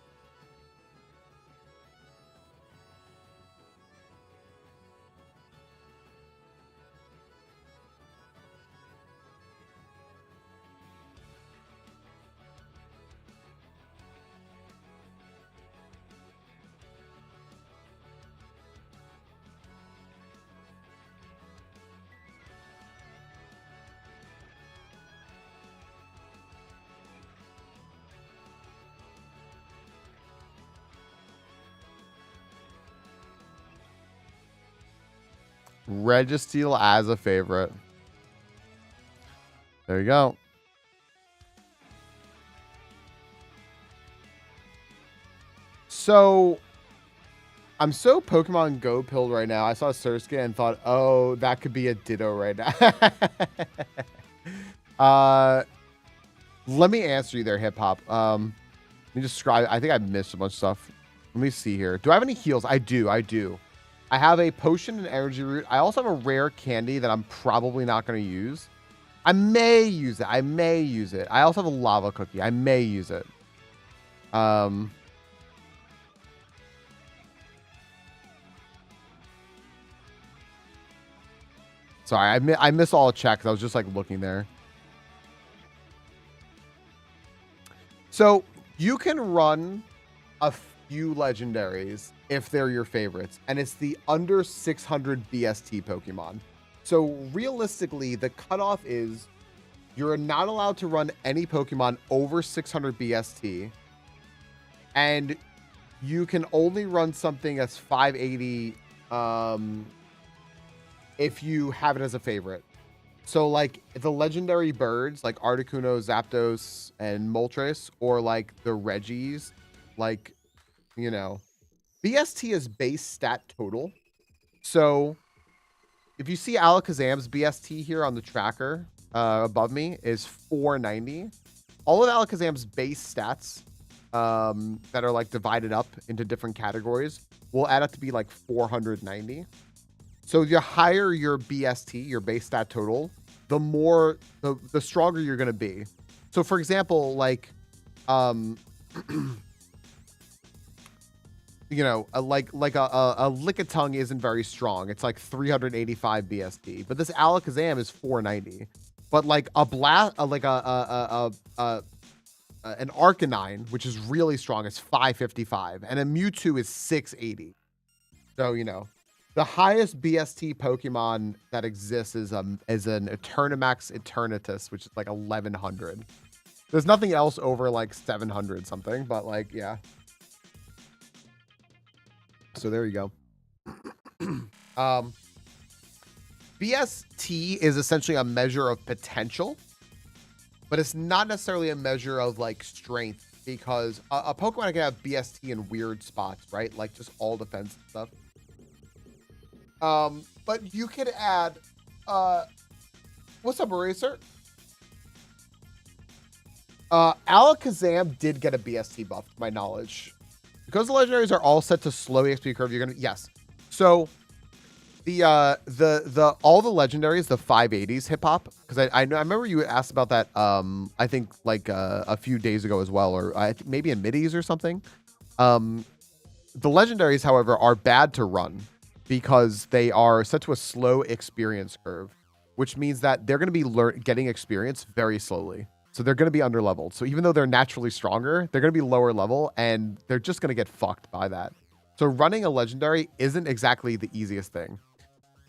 Registeel as a favorite. There you go. So, I'm so Pokemon Go pilled right now. I saw Surskit and thought, oh, that could be a Ditto right now. Let me answer you there, Hip Hop. Let me describe. I think I missed a bunch of stuff. Let me see here. Do I have any heals? I do. I have a potion and energy root. I also have a rare candy that I'm probably not going to use. I may use it. I also have a lava cookie. I may use it. Sorry, I missed all the checks. I was just like looking there. So you can run a few legendaries if they're your favorites, and it's the under 600 BST Pokemon. So realistically, the cutoff is you're not allowed to run any Pokemon over 600 BST, and you can only run something that's 580 if you have it as a favorite. So like the legendary birds like Articuno, Zapdos, and Moltres, or like the Reggies, like, you know, BST is base stat total. So if you see Alakazam's BST here on the tracker above me is 490. All of Alakazam's base stats that are like divided up into different categories will add up to be like 490. So the higher your BST, your base stat total, the more, the stronger you're going to be. So for example, like, you know, a Lickitung isn't very strong. It's like 385 BST, but this Alakazam is 490. But like an Arcanine, which is really strong, is 555, and a Mewtwo is 680. So, you know, the highest BST Pokemon that exists is an Eternamax Eternatus, which is like 1100. There's nothing else over like 700 something, but like, yeah. So there you go. BST is essentially a measure of potential, but it's not necessarily a measure of like strength, because a Pokemon can have BST in weird spots, right? Like just all defense and stuff. But you could add, what's up, Eraser? Alakazam did get a BST buff, to my knowledge. Because the legendaries are all set to slow EXP curve, you're gonna, yes. So the all the legendaries, the 580s Hip Hop, because I remember you asked about that I think like a few days ago as well, or maybe in middies or something. The legendaries, however, are bad to run because they are set to a slow experience curve, which means that they're going to be getting experience very slowly. So they're going to be underleveled. So even though they're naturally stronger, they're going to be lower level, and they're just going to get fucked by that. So running a legendary isn't exactly the easiest thing.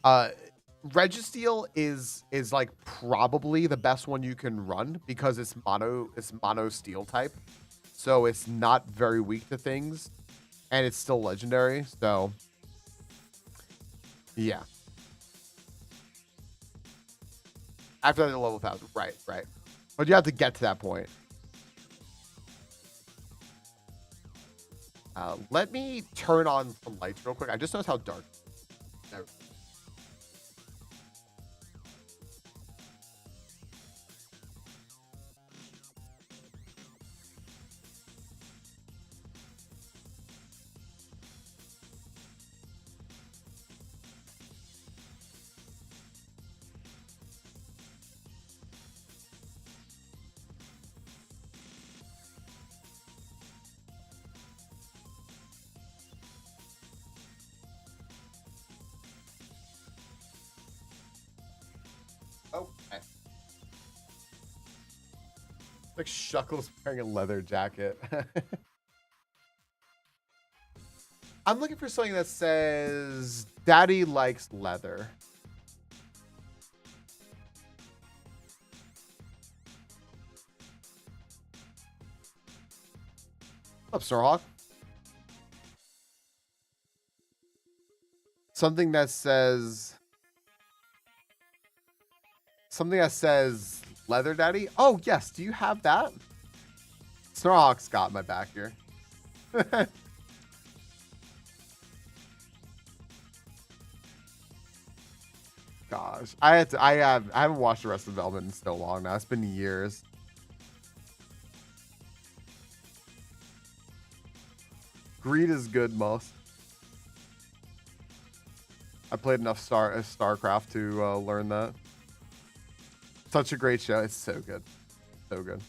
Registeel is like probably the best one you can run because it's mono steel type. So it's not very weak to things, and it's still legendary. So yeah. After the level 1000, right. But you have to get to that point. Let me turn on some lights real quick. I just noticed how dark. There. Okay. Like Shuckle's wearing a leather jacket. I'm looking for something that says Daddy likes leather. What's up, Starhawk? Something that says leather daddy. Oh yes, do you have that? Starhawk's got my back here. Gosh, I haven't watched the rest of Velvet in so long now. It's been years. Greed is good, most. I played enough StarCraft to learn that. Such a great show. It's so good. So good.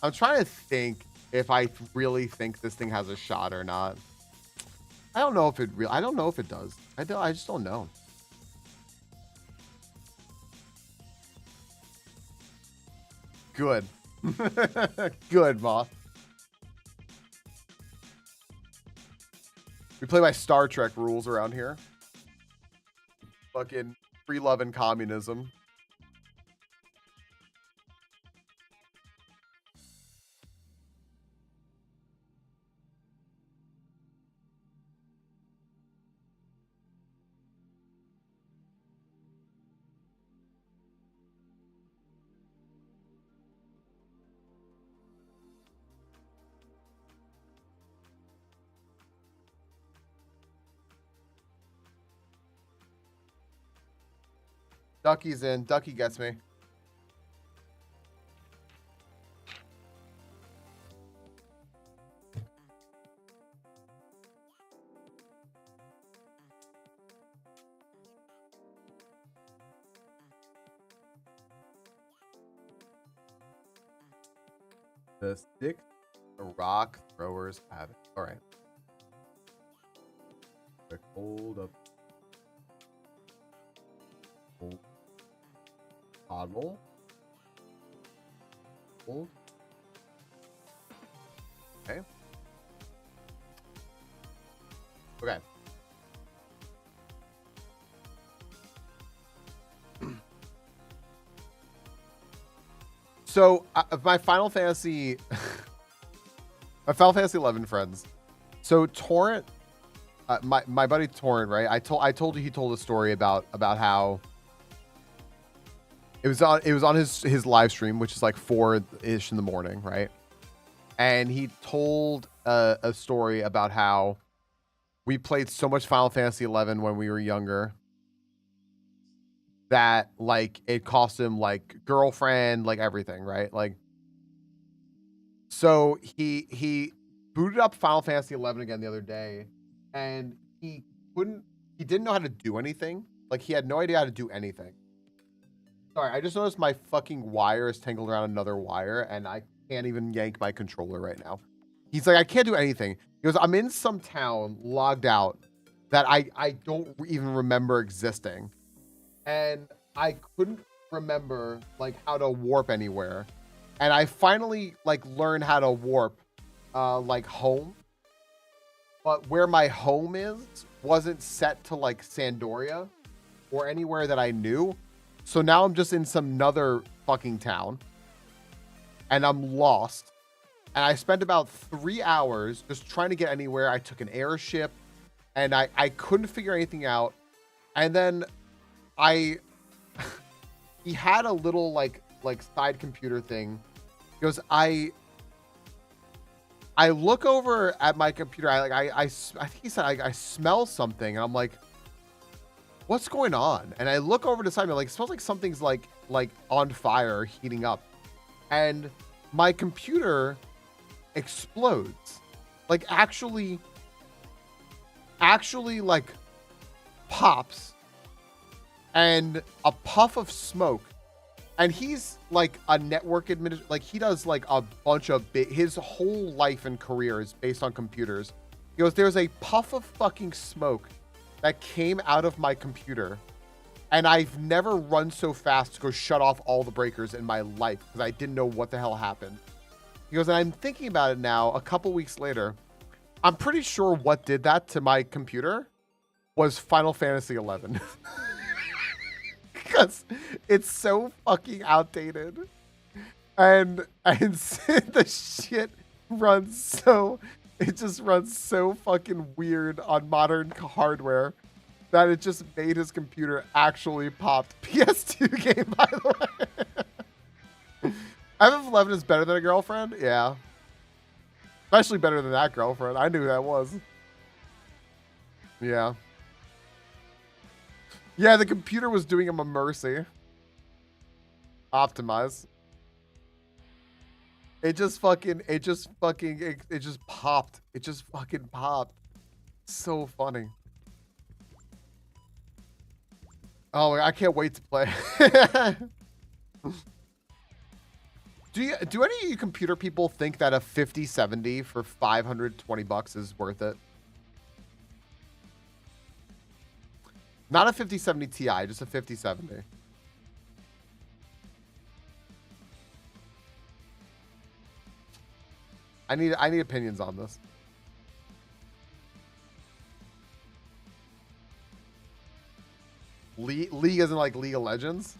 I'm trying to think if I really think this thing has a shot or not. I don't know if it I don't know if it does. I just don't know. Good. Good, Moth. We play by Star Trek rules around here. Fucking free love and communism. Ducky's in. Ducky gets me. The stick, the rock throwers have it. All right. Quick hold up. Hold. Toddle. Hold. Okay. Okay. So my Final Fantasy, my Final Fantasy 11 friends. So Torrent, my buddy Torrent, right? I told you he told a story about how it was on his live stream, which is like 4-ish in the morning, right? And he told a story about how we played so much Final Fantasy 11 when we were younger that like it cost him like girlfriend, like everything, right? Like, so he booted up Final Fantasy 11 again the other day, and he didn't know how to do anything. Like, he had no idea how to do anything. Sorry, I just noticed my fucking wire is tangled around another wire, and I can't even yank my controller right now. He's like, I can't do anything. He goes, I'm in some town logged out that I don't even remember existing. And I couldn't remember like how to warp anywhere. And I finally like learned how to warp like home. But where my home is wasn't set to like Sandoria or anywhere that I knew. So now I'm just in some other fucking town. And I'm lost. And I spent about 3 hours just trying to get anywhere. I took an airship and I couldn't figure anything out. And then he had a little like side computer thing. He goes, I look over at my computer. I think he said I smell something, and I'm like, what's going on? And I look over to the side, like, it smells like something's like on fire, heating up, and my computer explodes, like actually like pops, and a puff of smoke. And he's like a network administrator, like he does like a bunch of his whole life and career is based on computers. He goes, there's a puff of fucking smoke that came out of my computer, and I've never run so fast to go shut off all the breakers in my life because I didn't know what the hell happened. He goes, and I'm thinking about it now, a couple weeks later, I'm pretty sure what did that to my computer was Final Fantasy 11. Because it's so fucking outdated, and the shit runs so, it just runs so fucking weird on modern hardware that it just made his computer actually popped. PS2 game, by the way. FF11 is better than a girlfriend? Yeah. Especially better than that girlfriend. I knew who that was. Yeah. Yeah, the computer was doing him a mercy. Optimize. It just popped. It just fucking popped. So funny. Oh, I can't wait to play. Do any of you computer people think that a 5070 for $520 is worth it? Not a 5070 Ti, just a 5070. I need opinions on this. League isn't like League of Legends?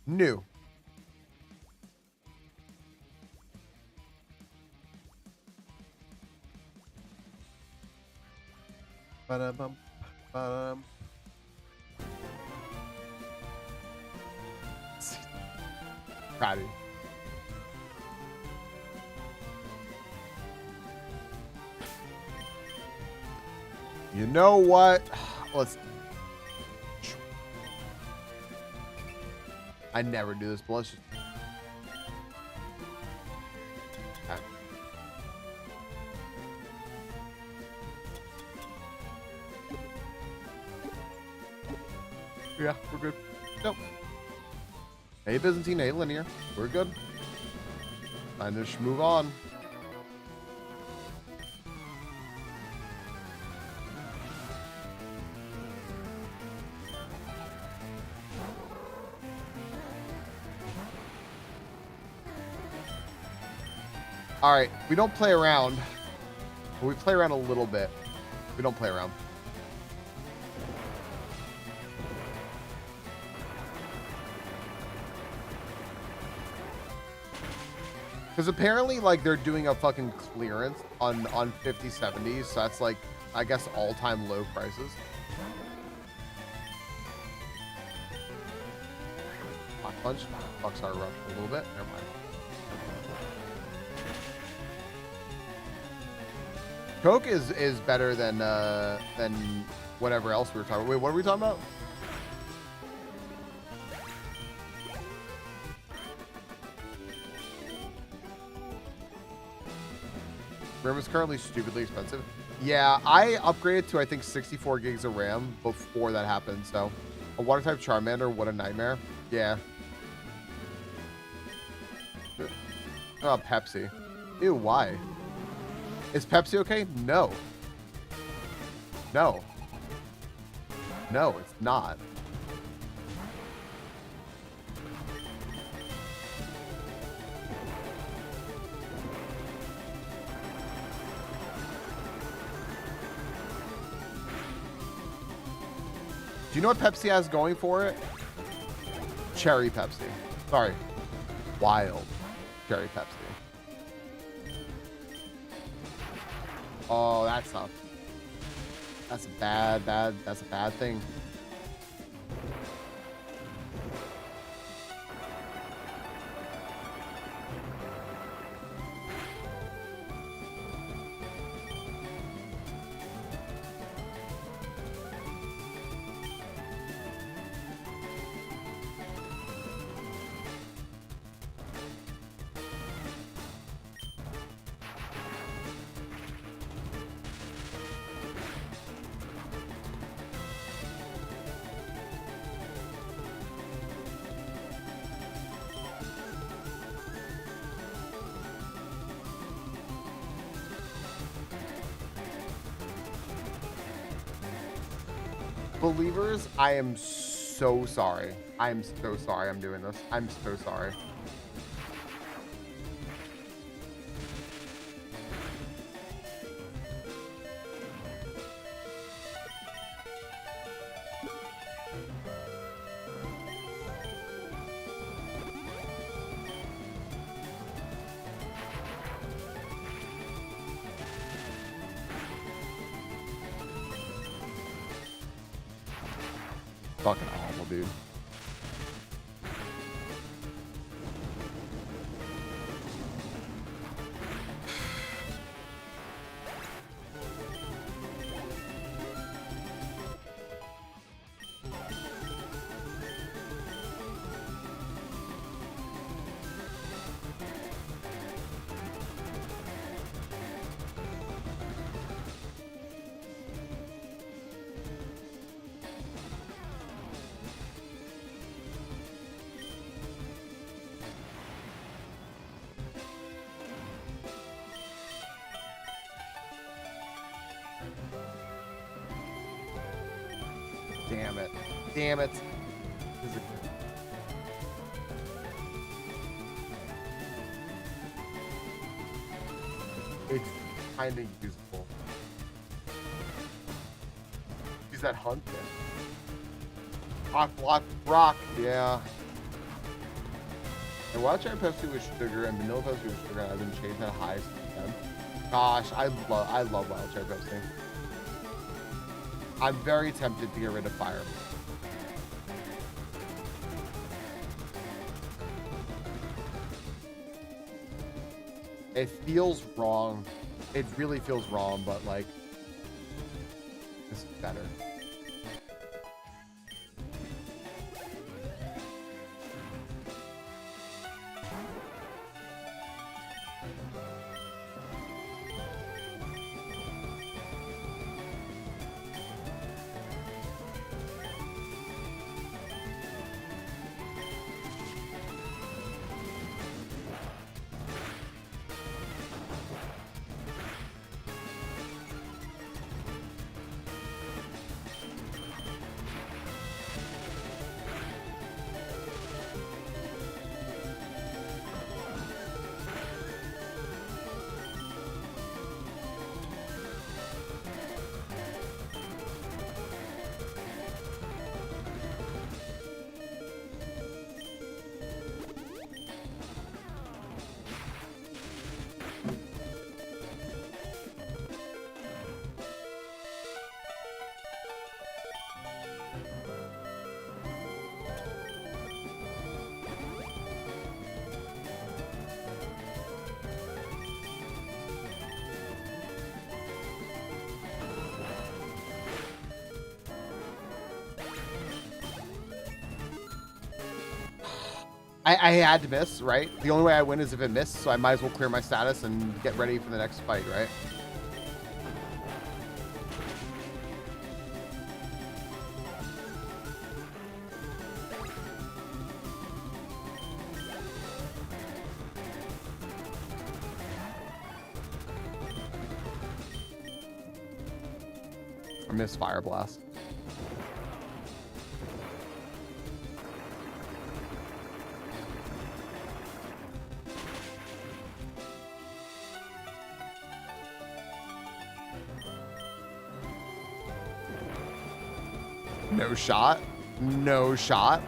New. Ba-da-bum, ba-dum. Proud of you. You know what? Let's. I never do this, but let's just. Okay. Yeah, we're good. Nope. Hey, Byzantine, hey, Linear. We're good. Time to just move on. All right, we don't play around. But we play around a little bit. We don't play around. Because apparently, like, they're doing a fucking clearance on 5070s, so that's like, I guess, all-time low prices. Hot punch. Fucks our rush a little bit. Never mind. Coke is better than whatever else we were talking about. Wait, what are we talking about? RAM is currently stupidly expensive. Yeah, I upgraded to, I think, 64 gigs of RAM before that happened. So, a water type Charmander, what a nightmare. Yeah. Oh, Pepsi. Ew, why? Is Pepsi okay? No. No. No, it's not. Do you know what Pepsi has going for it? Cherry Pepsi. Sorry. Wild cherry Pepsi. Oh, that's a bad thing. Believers, I am so sorry. I'm so sorry I'm doing this. I'm so sorry. Fucking awful, dude. Damn it. Damn it. It's kind of useful. Use that hunt then. Rock. Yeah. And wild cherry Pepsi with sugar and vanilla Pepsi with sugar have been changed at highest percent. Gosh, I love wild cherry Pepsi. I'm very tempted to get rid of Fire. It feels wrong. It really feels wrong, but like, this is better. I had to miss, right? The only way I win is if it missed, so I might as well clear my status and get ready for the next fight, right? I missed Fire Blast. No shot. No shot.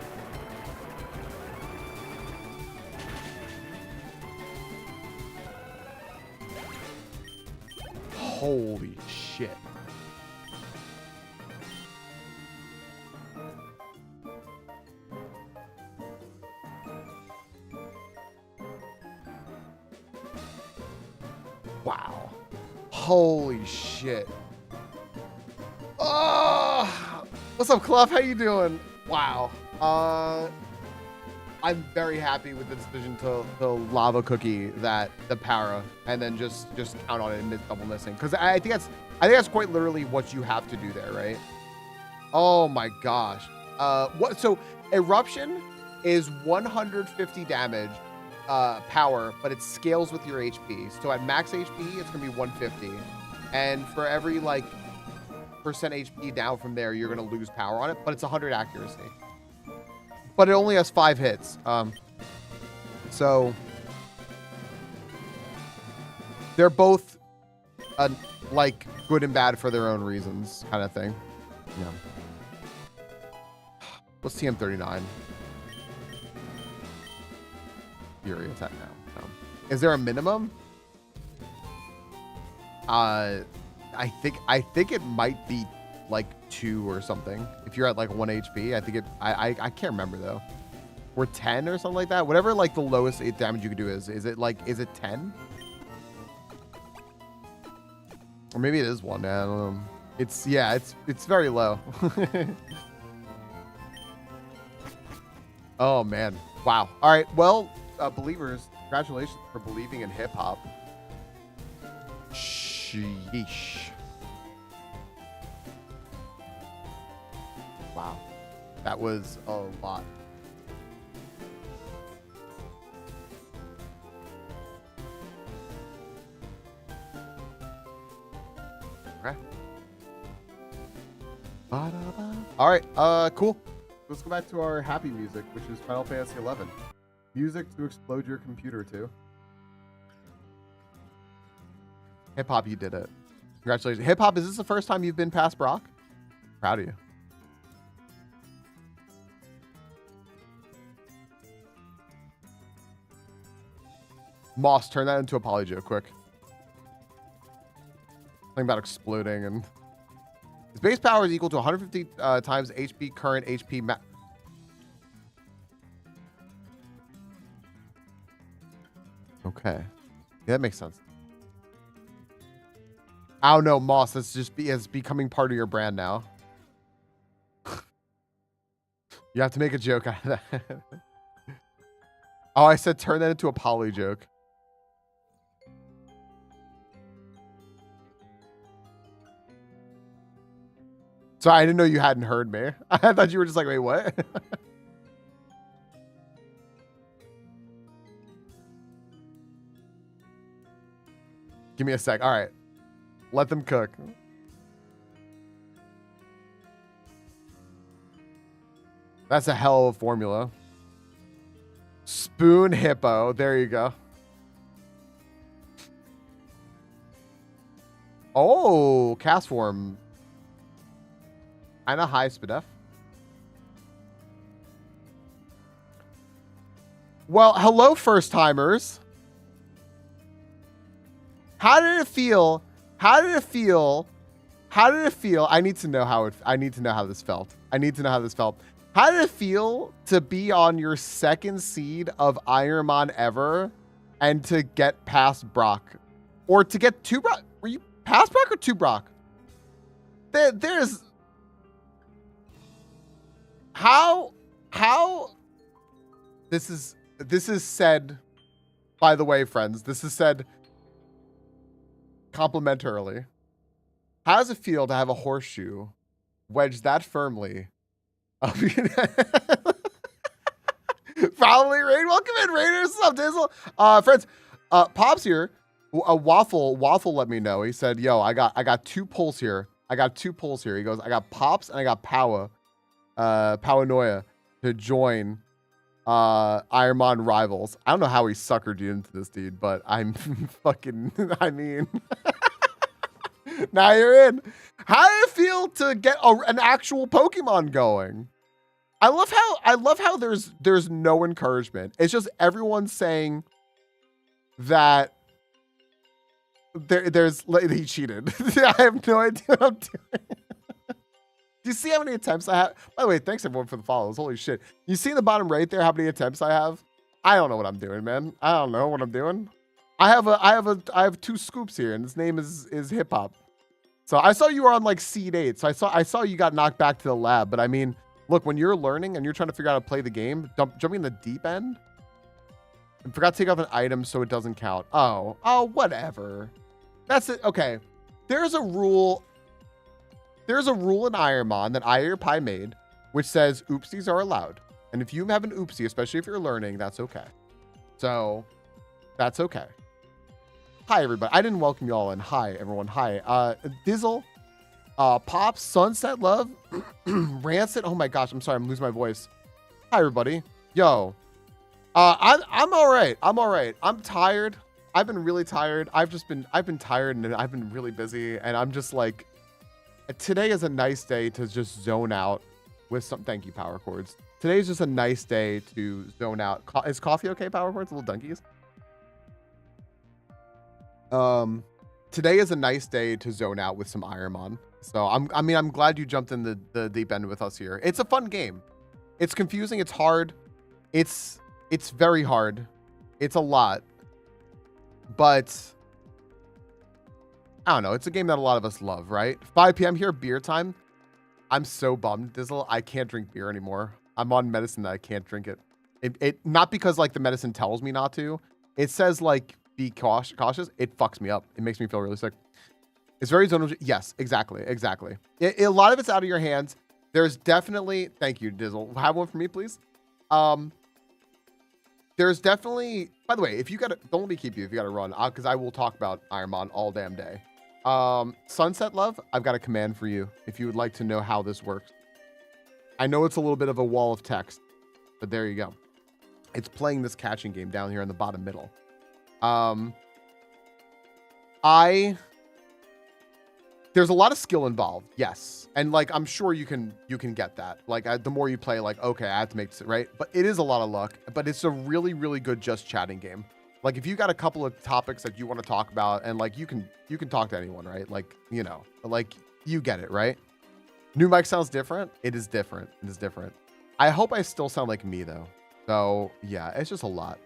Holy shit. Wow. Holy shit. Oh, what's up, Clough? How you doing? Wow. I'm very happy with the decision to lava cookie that the para and then just count on it and miss double missing, because I think that's quite literally what you have to do there, right? Oh my gosh. What? So eruption is 150 damage power, but it scales with your HP. So at max HP, it's gonna be 150, and for every like percent HP down from there, you're gonna lose power on it, but it's 100 accuracy. But it only has 5 hits. So they're both like good and bad for their own reasons, kind of thing. Yeah. What's TM39? Fury attack now. No. Is there a minimum? I think it might be like 2 or something. If you're at like 1 HP, I think it. I can't remember though. Or 10 or something like that. Whatever like the lowest damage you can do is. Is it 10? Or maybe it is 1. I don't know. It's very low. Oh man. Wow. All right. Well, believers, congratulations for believing in hip hop. Sheesh. Wow. That was a lot. Okay. All right. Cool. Let's go back to our happy music, which is Final Fantasy 11. Music to explode your computer to. Hip Hop, you did it. Congratulations. Hip Hop, is this the first time you've been past Brock? Proud of you. Moss, turn that into a poly joke quick. Something about exploding and his base power is equal to 150 times HP current HP max. Okay. Yeah, that makes sense. Oh no, Moss, it's becoming part of your brand now. You have to make a joke out of that. Oh, I said turn that into a poly joke. Sorry, I didn't know you hadn't heard me. I thought you were just like, wait, what? Give me a sec. All right. Let them cook. That's a hell of a formula. Spoon hippo. There you go. Oh, cast form. Kinda high Spadef. Well, hello, first timers. How did it feel? How did it feel? How did it feel? I need to know how this felt. I need to know how this felt. How did it feel to be on your second seed of IronMon ever and to get past Brock? Or to get to Brock? Were you past Brock or to Brock? There's how this is said, by the way, friends, this is said complimentarily. How does it feel to have a horseshoe wedged that firmly up your Probably Rain. Welcome in, Raiders. What's up, Dizzle? Friends, Pops here. A waffle let me know. He said, yo, I got 2 pulls here. He goes, I got Pops and I got Powanoia to join IronMon rivals. I don't know how he suckered you into this, dude, but I'm fucking, I mean, Now you're in. How do you feel to get an actual Pokemon going? I love how there's no encouragement. It's just everyone saying that there's he cheated. I have no idea what I'm doing. Do you see how many attempts I have? By the way, thanks everyone for the follows. Holy shit. You see in the bottom right there how many attempts I have? I don't know what I'm doing, man. I don't know what I'm doing. I have 2 scoops here, and his name is hip hop. So I saw you were on like seed 8. So I saw you got knocked back to the lab. But I mean, look, when you're learning and you're trying to figure out how to play the game, jumping in the deep end. I forgot to take off an item so it doesn't count. Oh, whatever. That's it. Okay. There's a rule. There's a rule in IronMon that IronPie made, which says oopsies are allowed. And if you have an oopsie, especially if you're learning, that's okay. So that's okay. Hi, everybody. I didn't welcome you all in. Hi, everyone. Hi. Dizzle, Pops, Sunset Love, Rancid. Oh my gosh, I'm sorry. I'm losing my voice. Hi, everybody. Yo. I'm all right. I'm all right. I'm tired. I've been really tired. I've been tired and I've been really busy. And I'm just like, today is a nice day to just zone out with some, thank you, Power Chords. Today's just a nice day to zone out. Is coffee okay, Power Chords? Little donkeys. Today is a nice day to zone out with some IronMon. So I'm glad you jumped in the deep end with us here. It's a fun game. It's confusing. It's hard. It's very hard. It's a lot. But I don't know. It's a game that a lot of us love, right? 5 p.m. here, beer time. I'm so bummed, Dizzle. I can't drink beer anymore. I'm on medicine that I can't drink it. It not because like the medicine tells me not to. It says like be cautious. It fucks me up. It makes me feel really sick. It's very zonal. Yes, exactly. A lot of it's out of your hands. There's definitely, thank you, Dizzle. Have one for me, please. There's definitely, by the way, if you got to, don't let me keep you if you got to run, because I will talk about IronMon all damn day. Sunset Love, I've got a command for you if you would like to know how this works. I know it's a little bit of a wall of text, but there you go. It's playing this catching game down here in the bottom middle. There's a lot of skill involved, yes, and like I'm sure you can get that. Like the more you play, like okay, I have to make this right, but it is a lot of luck. But it's a really good just chatting game. Like if you got a couple of topics that you want to talk about, and like you can talk to anyone, right? Like you know, like you get it, right? New mic sounds different. It is different. It is different. I hope I still sound like me though. So yeah, it's just a lot.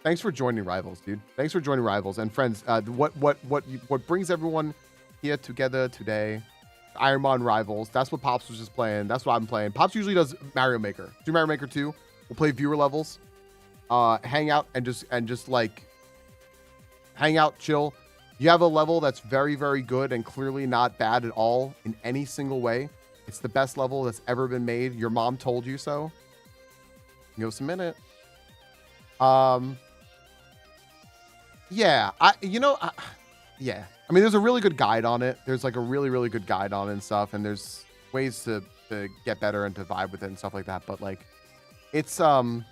Thanks for joining Rivals, dude. Thanks for joining Rivals and friends. What brings everyone here together today? IronMon Rivals. That's what Pops was just playing. That's what I'm playing. Pops usually does Mario Maker. Do Mario Maker 2. We'll play viewer levels. Hang out and just like hang out, chill. You have a level that's very good and clearly not bad at all in any single way. It's the best level that's ever been made. Your mom told you so. Give us a minute. Yeah, yeah. I mean, there's a really good guide on it. There's like a really good guide on it and stuff. And there's ways to get better and to vibe with it and stuff like that. But like, it's a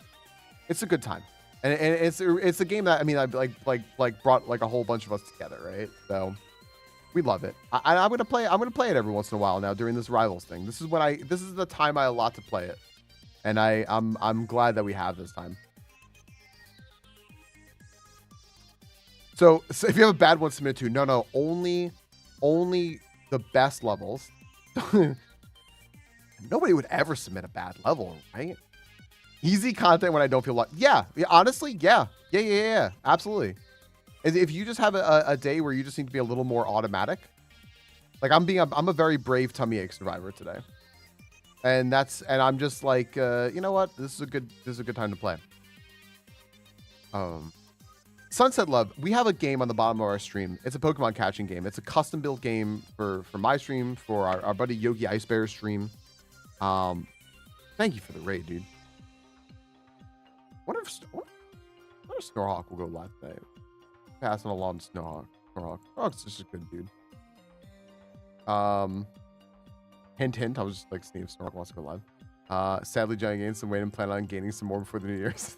good time. And it's a game that, I mean, I like brought like a whole bunch of us together, right? So we love it. I'm gonna play it every once in a while now during this Rivals thing. This is the time I allot to play it, and I'm glad that we have this time. So if you have a bad one, submit to no, only the best levels. Nobody would ever submit a bad level, right? Easy content when I don't feel like, yeah, honestly, yeah, absolutely. If you just have a day where you just need to be a little more automatic, like I'm a very brave tummy ache survivor today, and I'm just like, you know what, this is a good time to play. Sunset Love, we have a game on the bottom of our stream. It's a Pokemon catching game. It's a custom built game for my stream, for our buddy Yogi Ice Bear's stream. Thank you for the raid, dude. What if Snorhawk will go live today? Passing along Snorhawk. Snorhawk's just a good dude. Hint. I was just like seeing if Snorhawk wants to go live. Sadly, Johnny gained some weight and plan on gaining some more before the New Year's.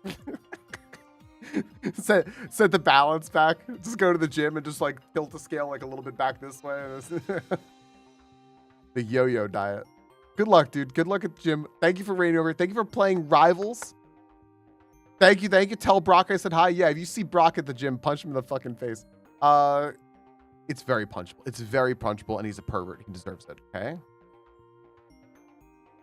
set the balance back. Just go to the gym and just like tilt the scale like a little bit back this way. The yo-yo diet. Good luck, dude. Good luck at the gym. Thank you for reigning over. Thank you for playing Rivals. Thank you. Thank you. Tell Brock I said hi. Yeah, if you see Brock at the gym, punch him in the fucking face. It's very punchable. It's very punchable, and he's a pervert. He deserves it. Okay.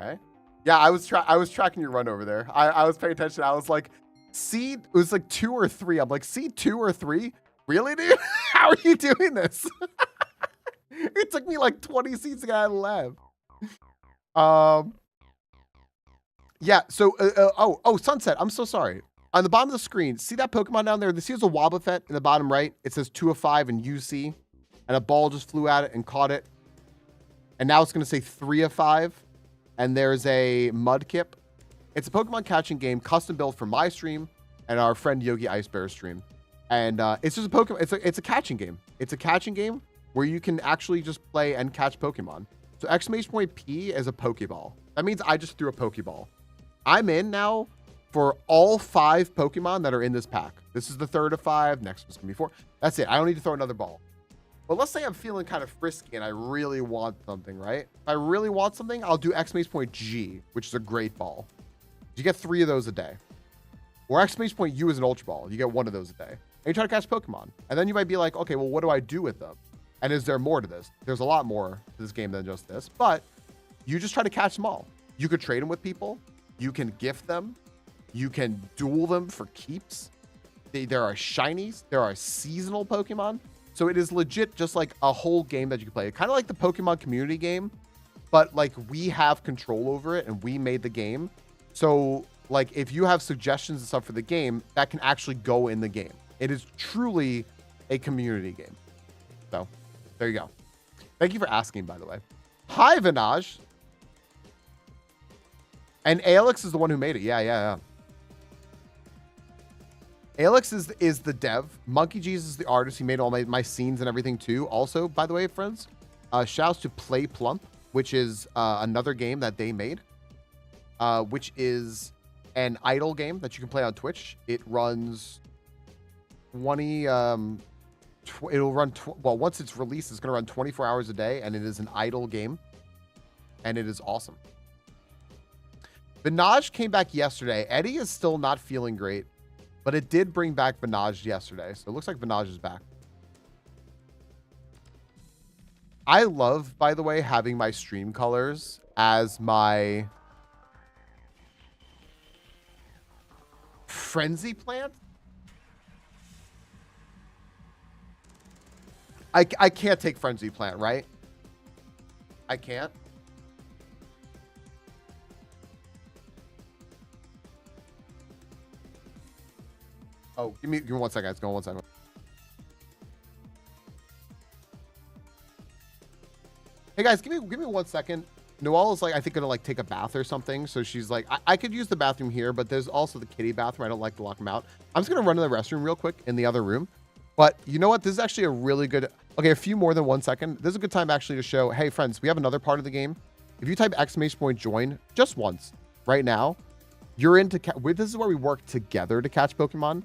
Okay. Yeah, I was tracking your run over there. I was paying attention. I was like, C, it was like 2 or 3. I'm like, C 2 or 3? Really, dude? How are you doing this? It took me like 20 seats to get out of the lab. Yeah, so, Sunset, I'm so sorry. On the bottom of the screen, see that Pokemon down there? See there's a Wobbuffet in the bottom right? It says 2 of 5 and UC. And a ball just flew at it and caught it. And now it's going to say 3 of 5. And there's a Mudkip. It's a Pokemon catching game, custom built for my stream and our friend Yogi Ice Bear's stream. And it's just a Pokemon. It's a catching game. It's a catching game where you can actually just play and catch Pokemon. So exclamation point P is a Pokeball. That means I just threw a Pokeball. I'm in now for all 5 Pokemon that are in this pack. This is the 3rd of 5. Next one's gonna be 4. That's it. I don't need to throw another ball. But let's say I'm feeling kind of frisky and I really want something, right? If I really want something, I'll do exclamation point G, which is a great ball. You get 3 of those a day. Or exclamation point U is an Ultra Ball. You get 1 of those a day. And you try to catch Pokemon. And then you might be like, okay, well, what do I do with them? And is there more to this? There's a lot more to this game than just this. But you just try to catch them all. You could trade them with people. You can gift them. You can duel them for keeps. There are shinies. There are seasonal Pokemon. So it is legit just like a whole game that you can play. Kind of like the Pokemon community game, but like we have control over it and we made the game. So like if you have suggestions and stuff for the game, that can actually go in the game. It is truly a community game. So there you go. Thank you for asking, by the way. Hi, Vinaj. And Alex is the one who made it. Yeah. Alex is the dev. Monkey Jesus is the artist. He made all my scenes and everything too. Also, by the way, friends, shouts to Play Plump, which is another game that they made, which is an idle game that you can play on Twitch. It runs 20. It'll run. Well, once it's released, it's going to run 24 hours a day, and it is an idle game, and it is awesome. Vinaj came back yesterday. Eddie is still not feeling great. But it did bring back Vinaj yesterday. So it looks like Vinaj is back. I love, by the way, having my stream colors as my frenzy plant. I can't take frenzy plant, right? I can't. Oh, give me 1 second. It's going 1 second. Hey guys, give me 1 second. Noelle is like, I think gonna like take a bath or something. So she's like, I could use the bathroom here, but there's also the kitty bathroom. I don't like to lock them out. I'm just gonna run to the restroom real quick in the other room. But you know what? This is actually a really good. Okay, a few more than 1 second. This is a good time actually to show. Hey friends, we have another part of the game. If you type exclamation point join just once right now, you're into. This is where we work together to catch Pokemon.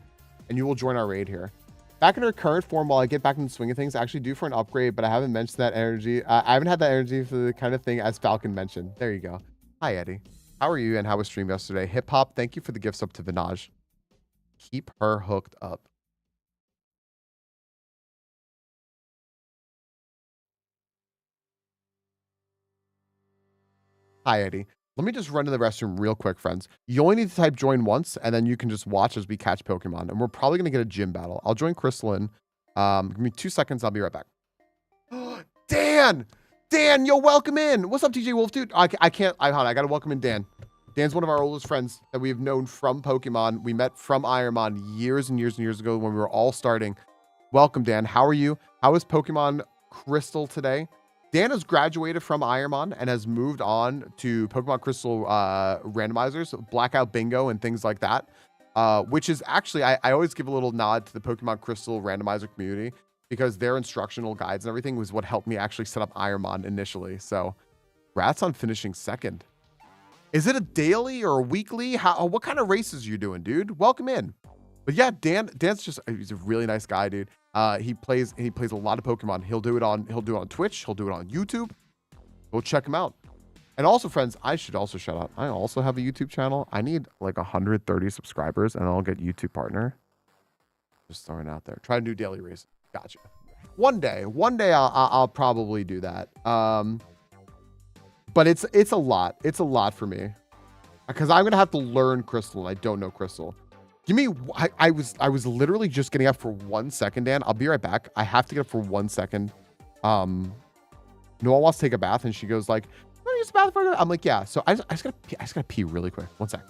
And you will join our raid here. Back in our current form, while I get back into the swing of things, I actually due for an upgrade, but I haven't mentioned that energy. I haven't had that energy for the kind of thing as Falcon mentioned. There you go. Hi, Eddie. How are you and how was stream yesterday? Hip Hop, thank you for the gifts up to Vinaj. Keep her hooked up. Hi, Eddie. Let me just run to the restroom real quick, friends. You only need to type join once, and then you can just watch as we catch Pokemon. And we're probably going to get a gym battle. I'll join Crystal in. Give me 2 seconds. I'll be right back. Dan! Dan, yo, welcome in. What's up, TJ Wolf, dude? I can't. I got to welcome in Dan. Dan's one of our oldest friends that we have known from Pokemon. We met from IronMon years and years and years ago when we were all starting. Welcome, Dan. How are you? How is Pokemon Crystal today? Dan has graduated from IronMon and has moved on to Pokemon Crystal randomizers, Blackout Bingo, and things like that, which is actually, I always give a little nod to the Pokemon Crystal randomizer community because their instructional guides and everything was what helped me actually set up IronMon initially. So, rats on finishing second. Is it a daily or a weekly? What kind of races are you doing, dude? Welcome in. But yeah, Dan's just he's a really nice guy, dude. He plays a lot of Pokemon. He'll do it on Twitch. He'll do it on YouTube. Go check him out. And also, friends, I should also shout out. I also have a YouTube channel. I need like 130 subscribers, and I'll get YouTube partner. Just throwing it out there. Try to do daily race. Gotcha. One day I'll probably do that. But it's a lot. It's a lot for me because I'm gonna have to learn Crystal, and I don't know Crystal. Give me. I was literally just getting up for 1 second, Dan. I'll be right back. I have to get up for 1 second. Noelle wants to take a bath, and she goes like, "Use the bathroom." I'm like, "Yeah." So I just gotta pee really quick. 1 sec.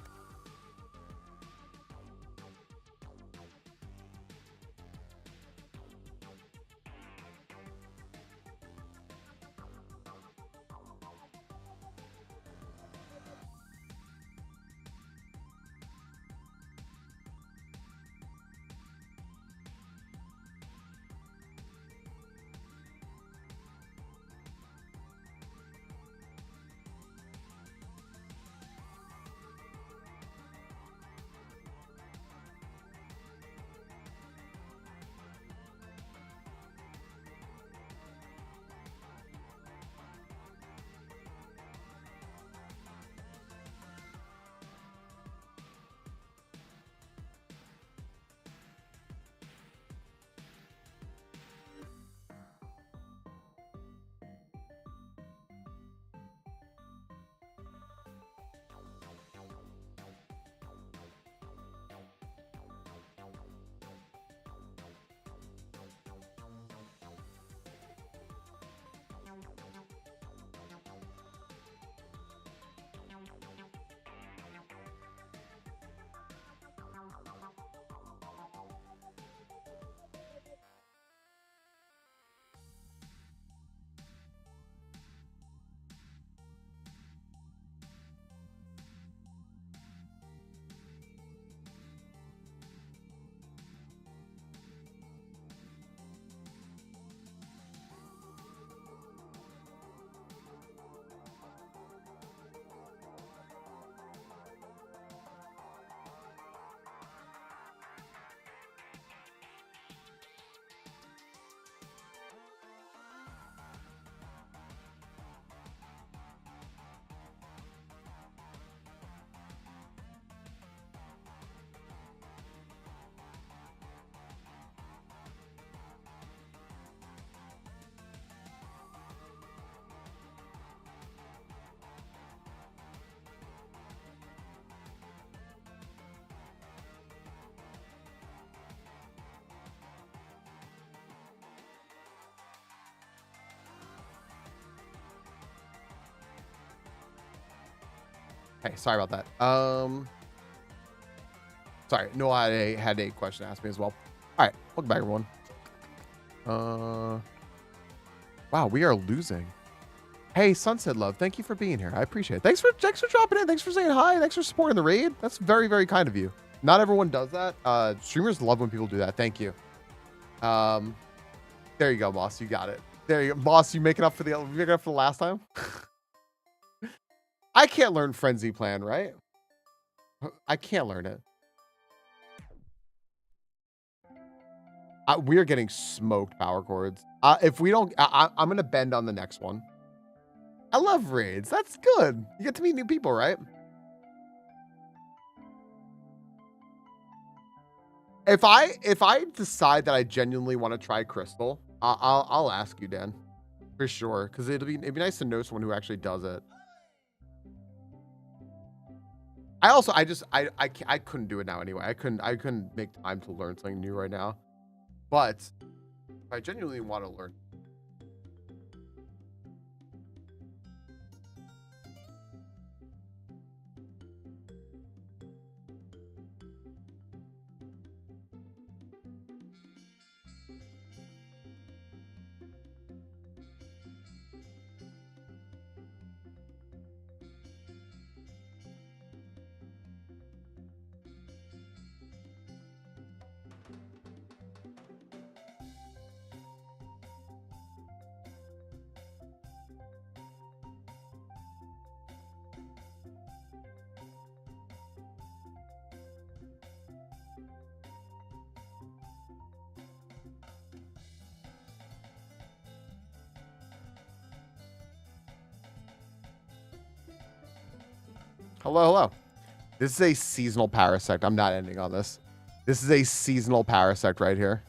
Hey, sorry about that. Sorry, no, I had a question to ask me as well. All right, welcome back, everyone. Wow, we are losing. Hey, Sunset Love, thank you for being here. I appreciate it. Thanks for dropping in. Thanks for saying hi. Thanks for supporting the raid. That's very, very kind of you. Not everyone does that. Streamers love when people do that. Thank you. There you go, Moss. You got it. There you go, Moss. You making up for the last time? I can't learn Frenzy Plan, right? I can't learn it. We are getting smoked power chords. If we don't, I'm gonna bend on the next one. I love raids. That's good. You get to meet new people, right? If I decide that I genuinely want to try Crystal, I'll ask you, Dan, for sure, because it'd be nice to know someone who actually does it. I couldn't do it now anyway. I couldn't make time to learn something new right now. But if I genuinely want to learn. Hello, hello. This is a seasonal parasect. I'm not ending on this. This is a seasonal parasect right here.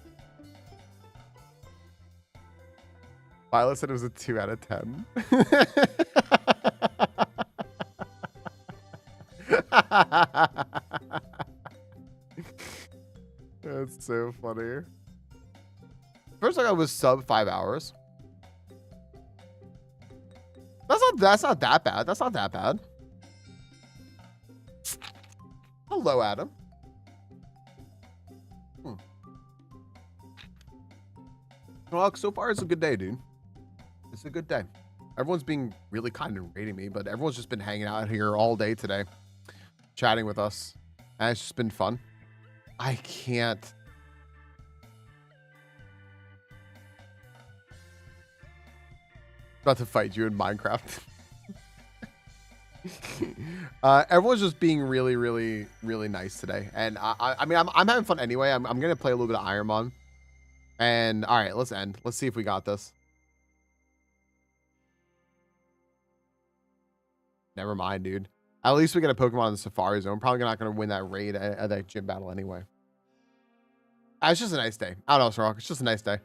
Violet said it was a 2 out of 10. That's so funny. First I was sub 5 hours. That's not that bad. That's not that bad. Hello, Adam. Well, so far it's a good day, dude. It's a good day. Everyone's being really kind and rating me, but everyone's just been hanging out here all day today, chatting with us, and it's just been fun. I can't. About to fight you in Minecraft. Everyone's just being really, really, really nice today, and I mean, I'm having fun anyway. I'm gonna play a little bit of IronMon, and all right, let's end. Let's see if we got this. Never mind, dude. At least we get a Pokemon in the Safari Zone. Probably not gonna win that raid at that gym battle anyway. It's just a nice day. I don't know, Sorok. It's just a nice day.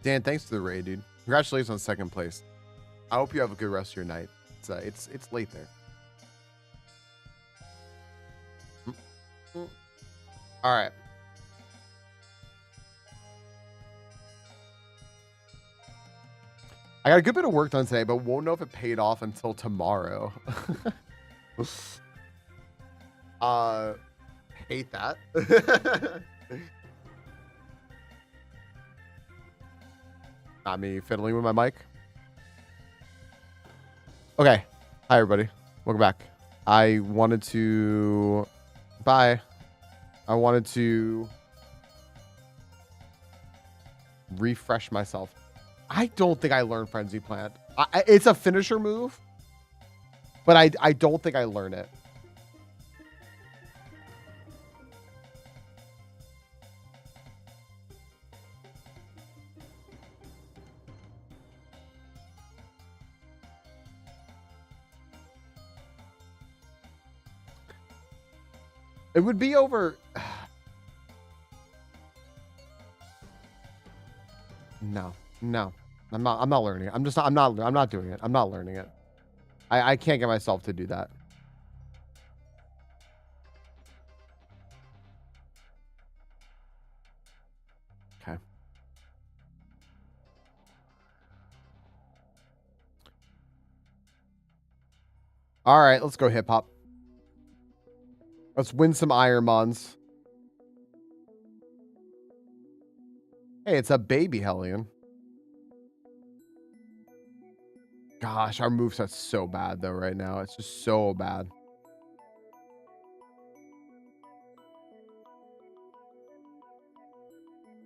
Dan, thanks for the raid, dude. Congratulations on second place. I hope you have a good rest of your night. It's late there. All right. I got a good bit of work done today, but won't know if it paid off until tomorrow. Hate that. Not me fiddling with my mic. Okay. Hi, everybody. Welcome back. I wanted to refresh myself. I don't think I learned Frenzy Plant. It's a finisher move, but I don't think I learned it. It would be over. No. I'm not learning it. I'm not doing it. I'm not learning it. I can't get myself to do that. Okay. All right, let's go hip hop. Let's win some IronMons. Hey, it's a baby Hellion. Gosh, our moveset's so bad though right now. It's just so bad.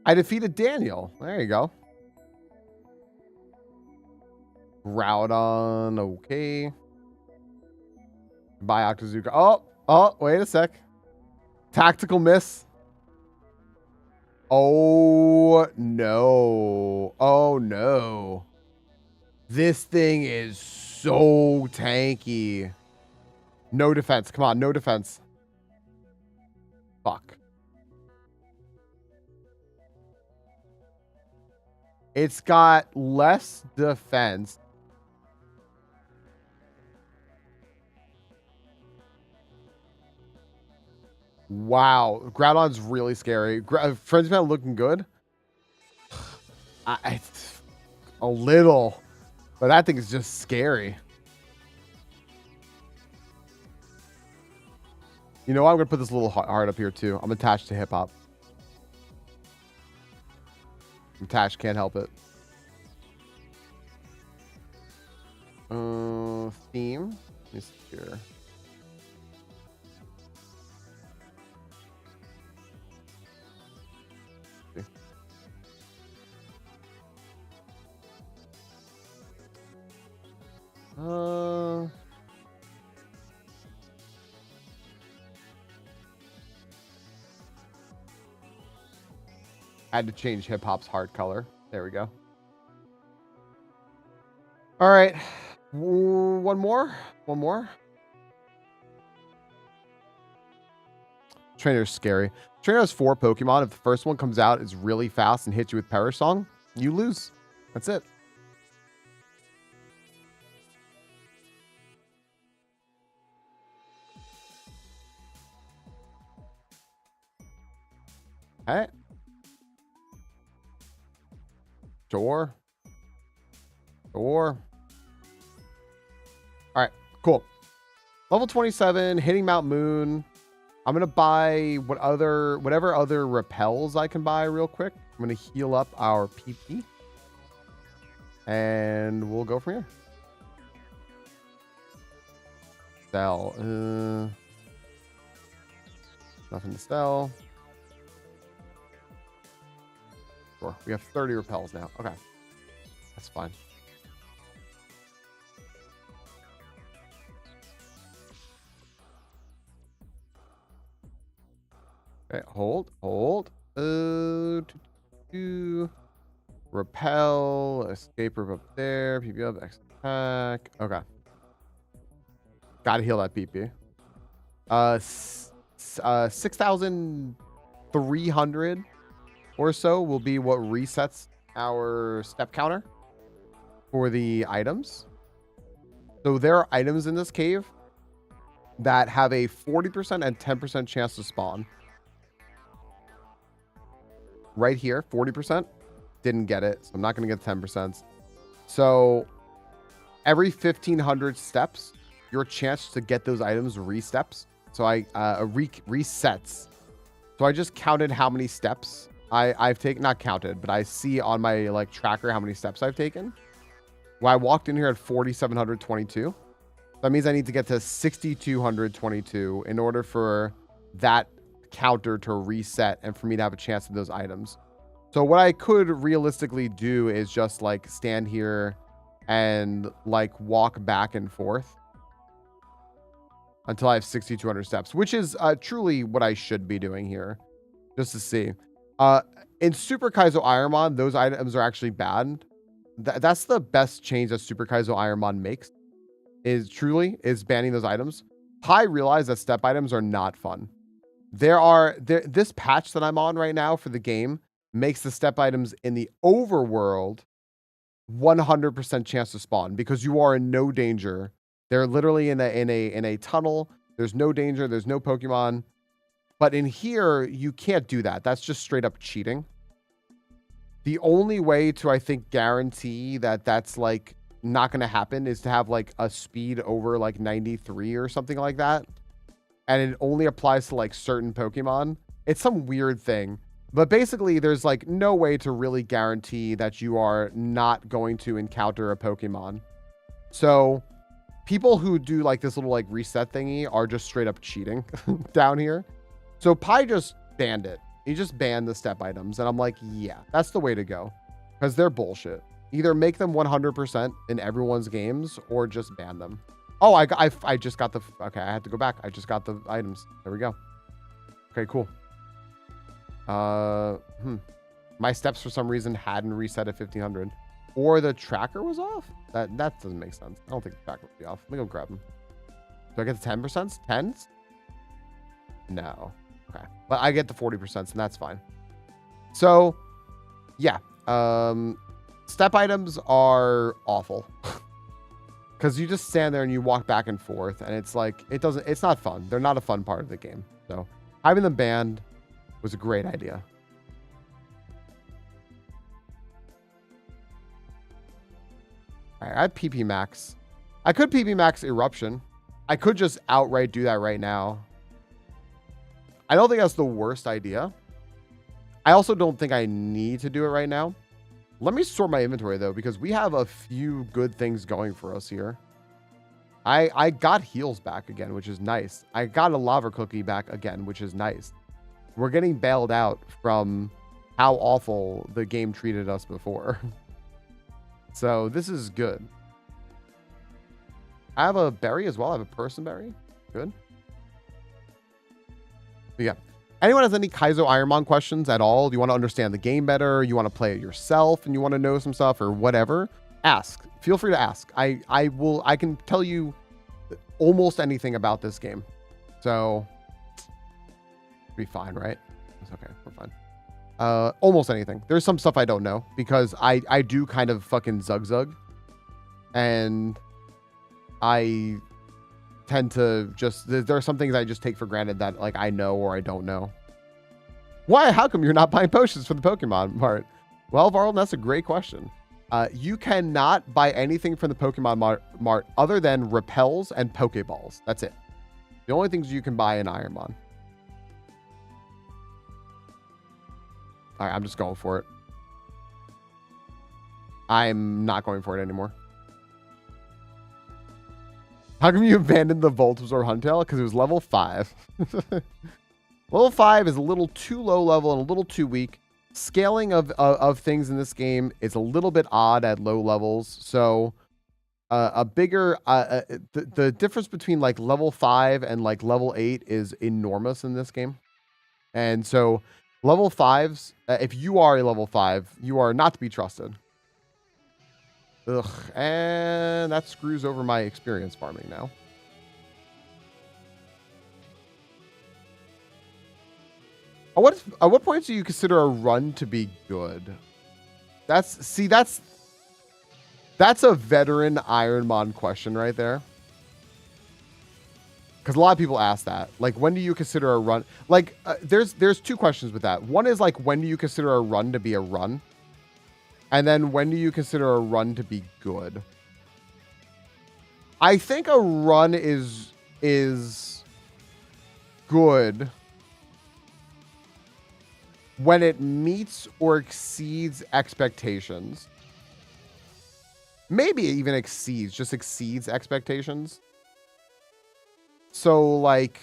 I defeated Daniel. There you go. Groudon, okay. Bye, Octazooka. Oh, wait a sec. Tactical miss. Oh, no. Oh, no. This thing is so tanky. No defense. Come on, no defense. Fuck. It's got less defense. Wow, Groudon's really scary. Frenzy Plant looking good. It's a little, but that thing is just scary. You know what? I'm gonna put this little heart up here too. I'm attached to hip hop. I'm attached, can't help it. Theme. Let me see here. I had to change hip hop's heart color. There we go. All right. One more. Trainer's scary. Trainer has 4 Pokemon. If the first one comes out, is really fast and hits you with Perish Song, you lose. That's it. All right. Sure. All right, cool. Level 27, hitting Mount Moon. I'm gonna buy whatever other repels I can buy real quick. I'm gonna heal up our PP, and we'll go from here. Sell. Nothing to sell. Sure. We have 30 repels now. Okay, that's fine. Okay, hold. Repel, escape rope up there, PP up, X attack. Okay. Gotta heal that PP. 6,300 or so will be what resets our step counter for the items. So there are items in this cave that have a 40% and 10% chance to spawn. Right here, 40%. Didn't get it, so I'm not going to get 10%. So every 1,500 steps, your chance to get those items resets. So resets. So I just counted how many steps I've taken. Not counted, but I see on my like tracker how many steps I've taken. Well, I walked in here at 4,722. That means I need to get to 6,222 in order for that counter to reset and for me to have a chance at those items. So what I could realistically do is just like stand here and like walk back and forth until I have 6,200 steps, which is truly what I should be doing here, just to see. In Super Kaizo IronMon, those items are actually bad. That's the best change that Super Kaizo IronMon makes, is banning those items. Pi realized that step items are not fun. This patch that I'm on right now for the game makes the step items in the overworld 100% chance to spawn because you are in no danger. They're literally in a tunnel. There's no danger. There's no Pokemon. But in here, you can't do that. That's just straight up cheating. The only way to, I think, guarantee that that's like not going to happen is to have like a speed over like 93 or something like that. And it only applies to like certain Pokemon. It's some weird thing. But basically, there's like no way to really guarantee that you are not going to encounter a Pokemon. So people who do like this little like reset thingy are just straight up cheating down here. So Pi just banned it. He just banned the step items. And I'm like, yeah, that's the way to go. Because they're bullshit. Either make them 100% in everyone's games or just ban them. Oh, I just got the... Okay, I had to go back. I just got the items. There we go. Okay, cool. My steps for some reason hadn't reset at 1,500. Or the tracker was off? That doesn't make sense. I don't think the tracker would be off. Let me go grab them. Do I get the 10%? 10s? No. Okay. But I get the 40%, and that's fine. So, yeah. Step items are awful. Because you just stand there and you walk back and forth, and it's like, it's not fun. They're not a fun part of the game. So, having them banned was a great idea. All right, I have PP Max. I could PP Max Eruption. I could just outright do that right now. I don't think that's the worst idea. I also don't think I need to do it right now. Let me sort my inventory, though, because we have a few good things going for us here. I got heals back again, which is nice. I got a lava cookie back again, which is nice. We're getting bailed out from how awful the game treated us before. So this is good. I have a berry as well. I have a person berry. Good. But yeah. Anyone has any Kaizo IronMon questions at all? Do you want to understand the game better? You want to play it yourself and you want to know some stuff or whatever? Ask. Feel free to ask. I can tell you almost anything about this game. So be fine, right? It's okay. We're fine. Almost anything. There's some stuff I don't know because I do kind of fucking zug. And I tend to just, there are some things I just take for granted that like I know or I don't know. Why? How come you're not buying potions for the Pokemon Mart? Well, Varl, that's a great question. You cannot buy anything from the Pokemon Mart other than repels and Pokeballs. That's it. The only things you can buy in IronMon. All right, I'm just going for it. I'm not going for it anymore. How come you abandoned the Voltazor Huntail? Because it was level 5. Level 5 is a little too low level and a little too weak. Scaling of things in this game is a little bit odd at low levels. So a bigger the difference between like level 5 and like level 8 is enormous in this game. And so level 5s, if you are a level 5, you are not to be trusted. Ugh, and that screws over my experience farming now. At what point do you consider a run to be good? That's a veteran IronMon question right there. Because a lot of people ask that. Like, when do you consider a run? Like, there's two questions with that. One is like, when do you consider a run to be a run? And then when do you consider a run to be good? I think a run is good when it meets or exceeds expectations. Maybe even just exceeds expectations. So like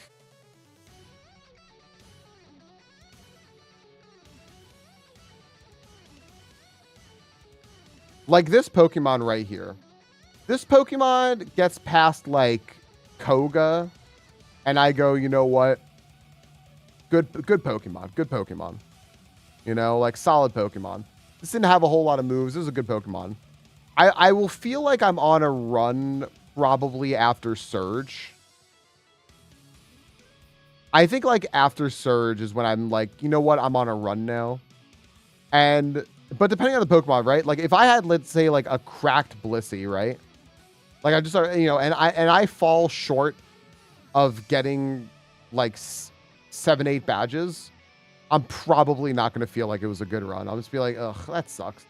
this Pokemon right here. This Pokemon gets past like Koga and I go, you know what? Good Pokemon. You know, like solid Pokemon. This didn't have a whole lot of moves. This is a good Pokemon. I will feel like I'm on a run probably after Surge. I think like after Surge is when I'm like, you know what? I'm on a run now. But depending on the Pokemon, right? Like if I had, let's say like a cracked Blissey, right? Like I just, you know, and I fall short of getting like 7-8 badges. I'm probably not going to feel like it was a good run. I'll just be like, ugh, that sucks.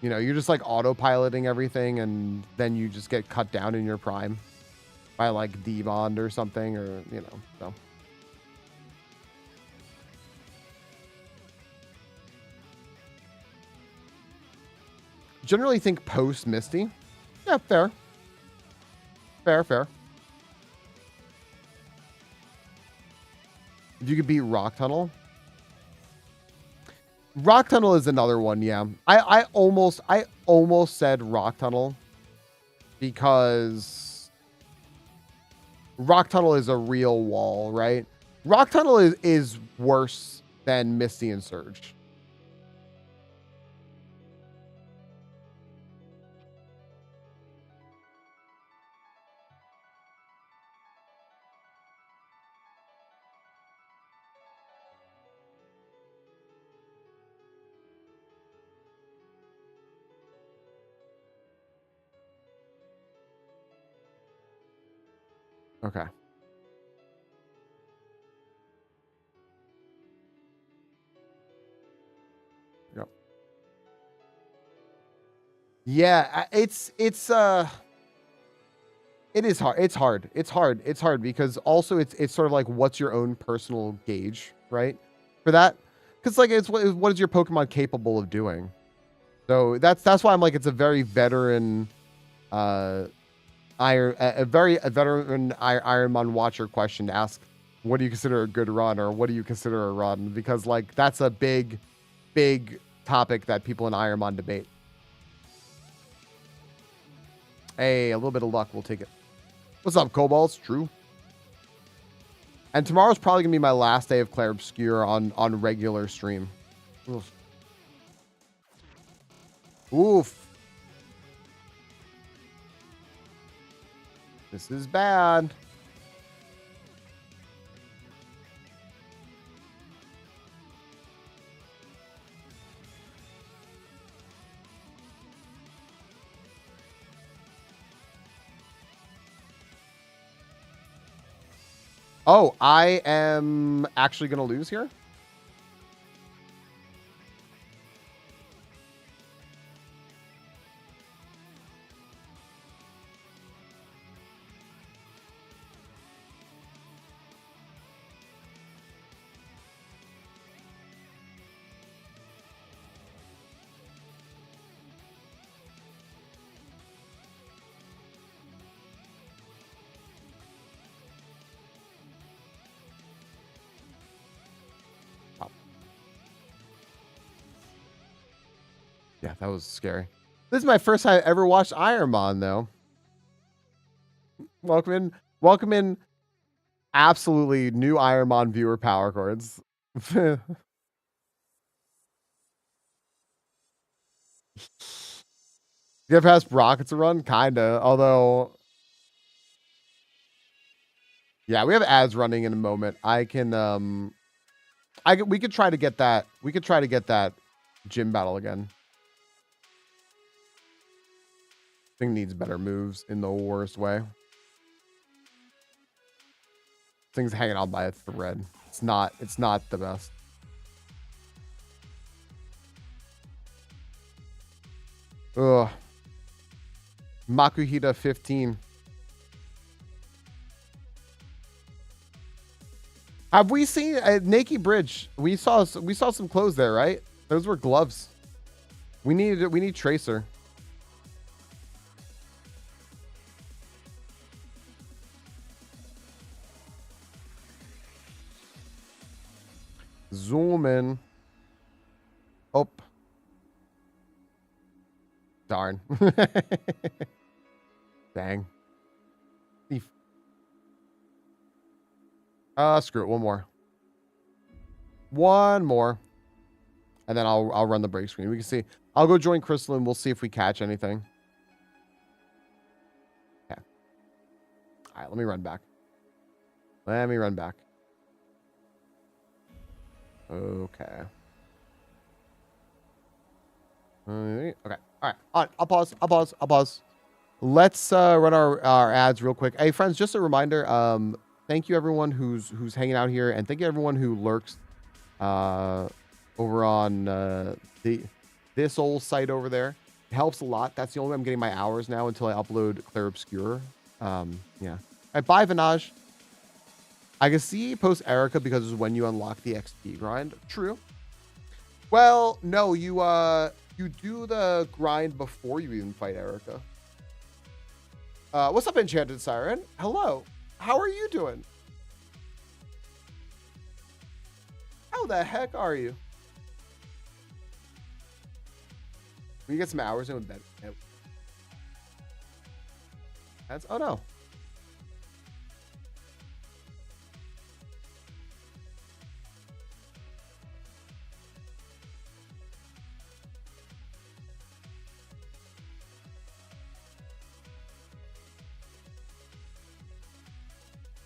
You know, you're just like autopiloting everything and then you just get cut down in your prime by like D-Bond or something, or, you know, so. Generally think post Misty. Yeah, fair. Fair. If you could beat Rock Tunnel. Rock Tunnel is another one, yeah. I almost said Rock Tunnel because Rock Tunnel is a real wall, right? Rock Tunnel is worse than Misty and Surge. Okay. Yep. Yeah, it is hard. It's hard because also it's sort of like what's your own personal gauge, right? For that, because like it's what is your Pokemon capable of doing? So that's why I'm like it's a very veteran, a veteran IronMon watcher question to ask. What do you consider a good run, or what do you consider a run? Because like that's a big topic that people in IronMon debate. Hey, a little bit of luck. We'll take it. What's up, Kobolds? True. And tomorrow's probably going to be my last day of Clair Obscure on regular stream. Oof. Oof. This is bad. Oh, I am actually going to lose here? Yeah, that was scary. This is my first time I ever watched IronMon, though. Welcome in absolutely new IronMon viewer power chords. Get past Rockets a run? Kinda. Although, yeah, we have ads running in a moment. We could try to get that. We could try to get that gym battle again. Thing needs better moves in the worst way. Thing's hanging on by a thread. It's not the best. Ugh. Makuhita 15. Have we seen Naked Bridge? We saw some clothes there, right? Those were gloves. We need Tracer. Zoom in. Oh. Darn. Dang. Screw it. One more. One more. And then I'll run the break screen. We can see. I'll go join Crystal and we'll see if we catch anything. Okay. All right, let me run back. Okay. Okay. All right. I'll pause. Let's run our ads real quick. Hey, friends, just a reminder. Thank you everyone who's hanging out here, and thank you everyone who lurks over on this old site over there. It helps a lot. That's the only way I'm getting my hours now until I upload Clair Obscure. Yeah. All right, bye, Vinaj. I can see post Erica because it's when you unlock the XP grind. True. Well, no, you do the grind before you even fight Erica. What's up, Enchanted Siren? Hello. How are you doing? How the heck are you? We get some hours in with bed. That's oh no.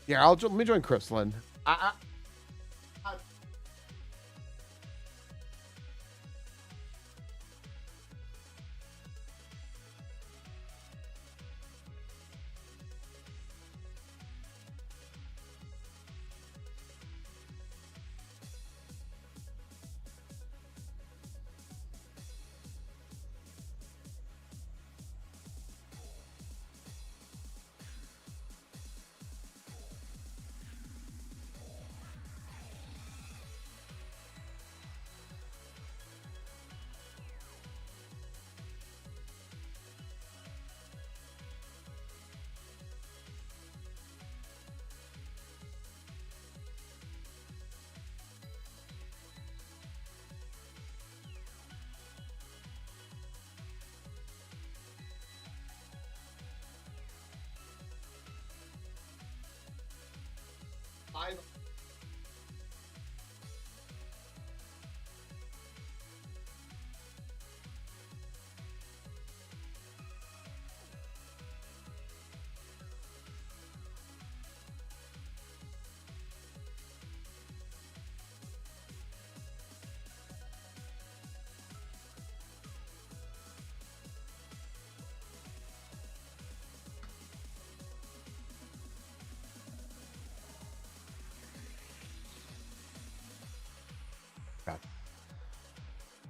Yeah, let me join Crystalline.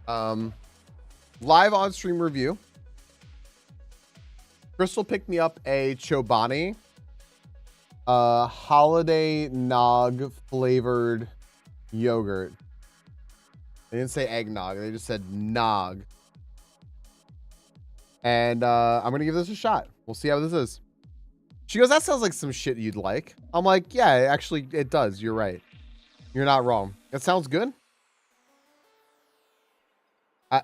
I'm live on stream review. Crystal picked me up a Chobani holiday nog flavored yogurt. They didn't say eggnog, they just said nog. And I'm gonna give this a shot. We'll see how this is. She goes, that sounds like some shit you'd like. I'm like, yeah, actually it does. You're right. You're not wrong. It sounds good.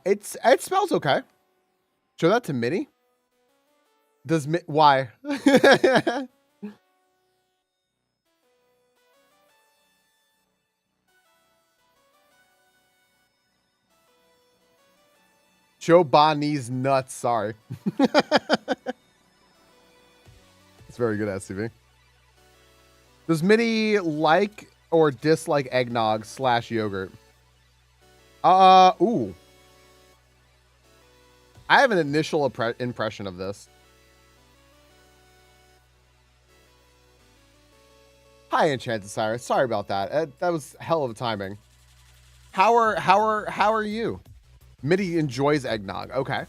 It smells okay. Show that to Minnie. Does why? Chobani's nuts. Sorry. It's very good, SCV. Does Minnie like or dislike eggnog / yogurt? Ooh. I have an initial impression of this. Hi, Enchanted Cyrus. Sorry about that. That was hell of a timing. How are you? Mitty enjoys eggnog. Okay.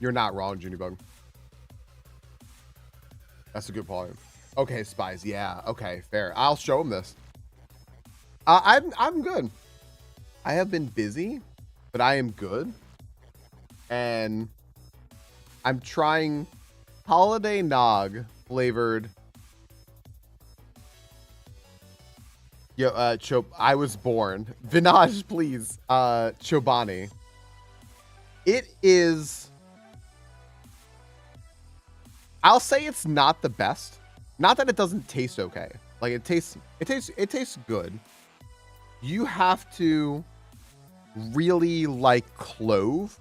You're not wrong, Junibug. That's a good point. Okay, Spies. Yeah. Okay, fair. I'll show him this. I'm good. I have been busy, but I am good. And I'm trying holiday nog flavored. Yo, I was born. Vinaj, please. Chobani. It is. I'll say it's not the best. Not that it doesn't taste okay. Like it tastes good. You have to really like clove,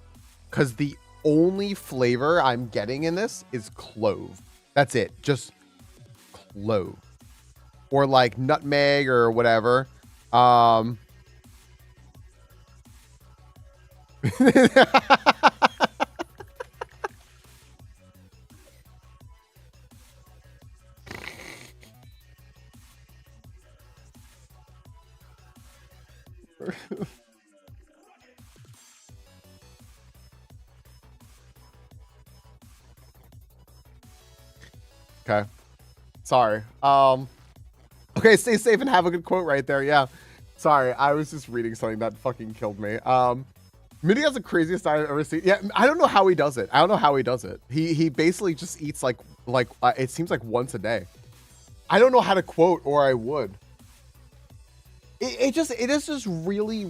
because the only flavor I'm getting in this is clove. That's it. Just clove. Or like nutmeg or whatever. Okay. Sorry. Okay, stay safe and have a good quote right there. Yeah. Sorry, I was just reading something that fucking killed me. Mitty has the craziest diet I've ever seen. Yeah, I don't know how he does it. I don't know how he does it. He basically just eats like it seems like once a day. I don't know how to quote, or I would. It is just really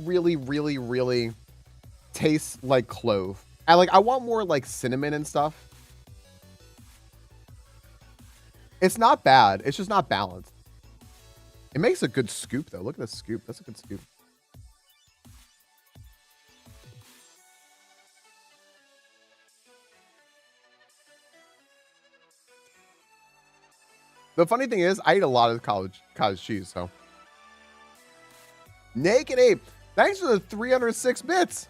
tastes like clove. I want more like cinnamon and stuff. It's not bad. It's just not balanced. It makes a good scoop though. Look at this scoop. That's a good scoop. The funny thing is, I eat a lot of cottage cheese, so. Naked Ape, thanks for the 306 bits.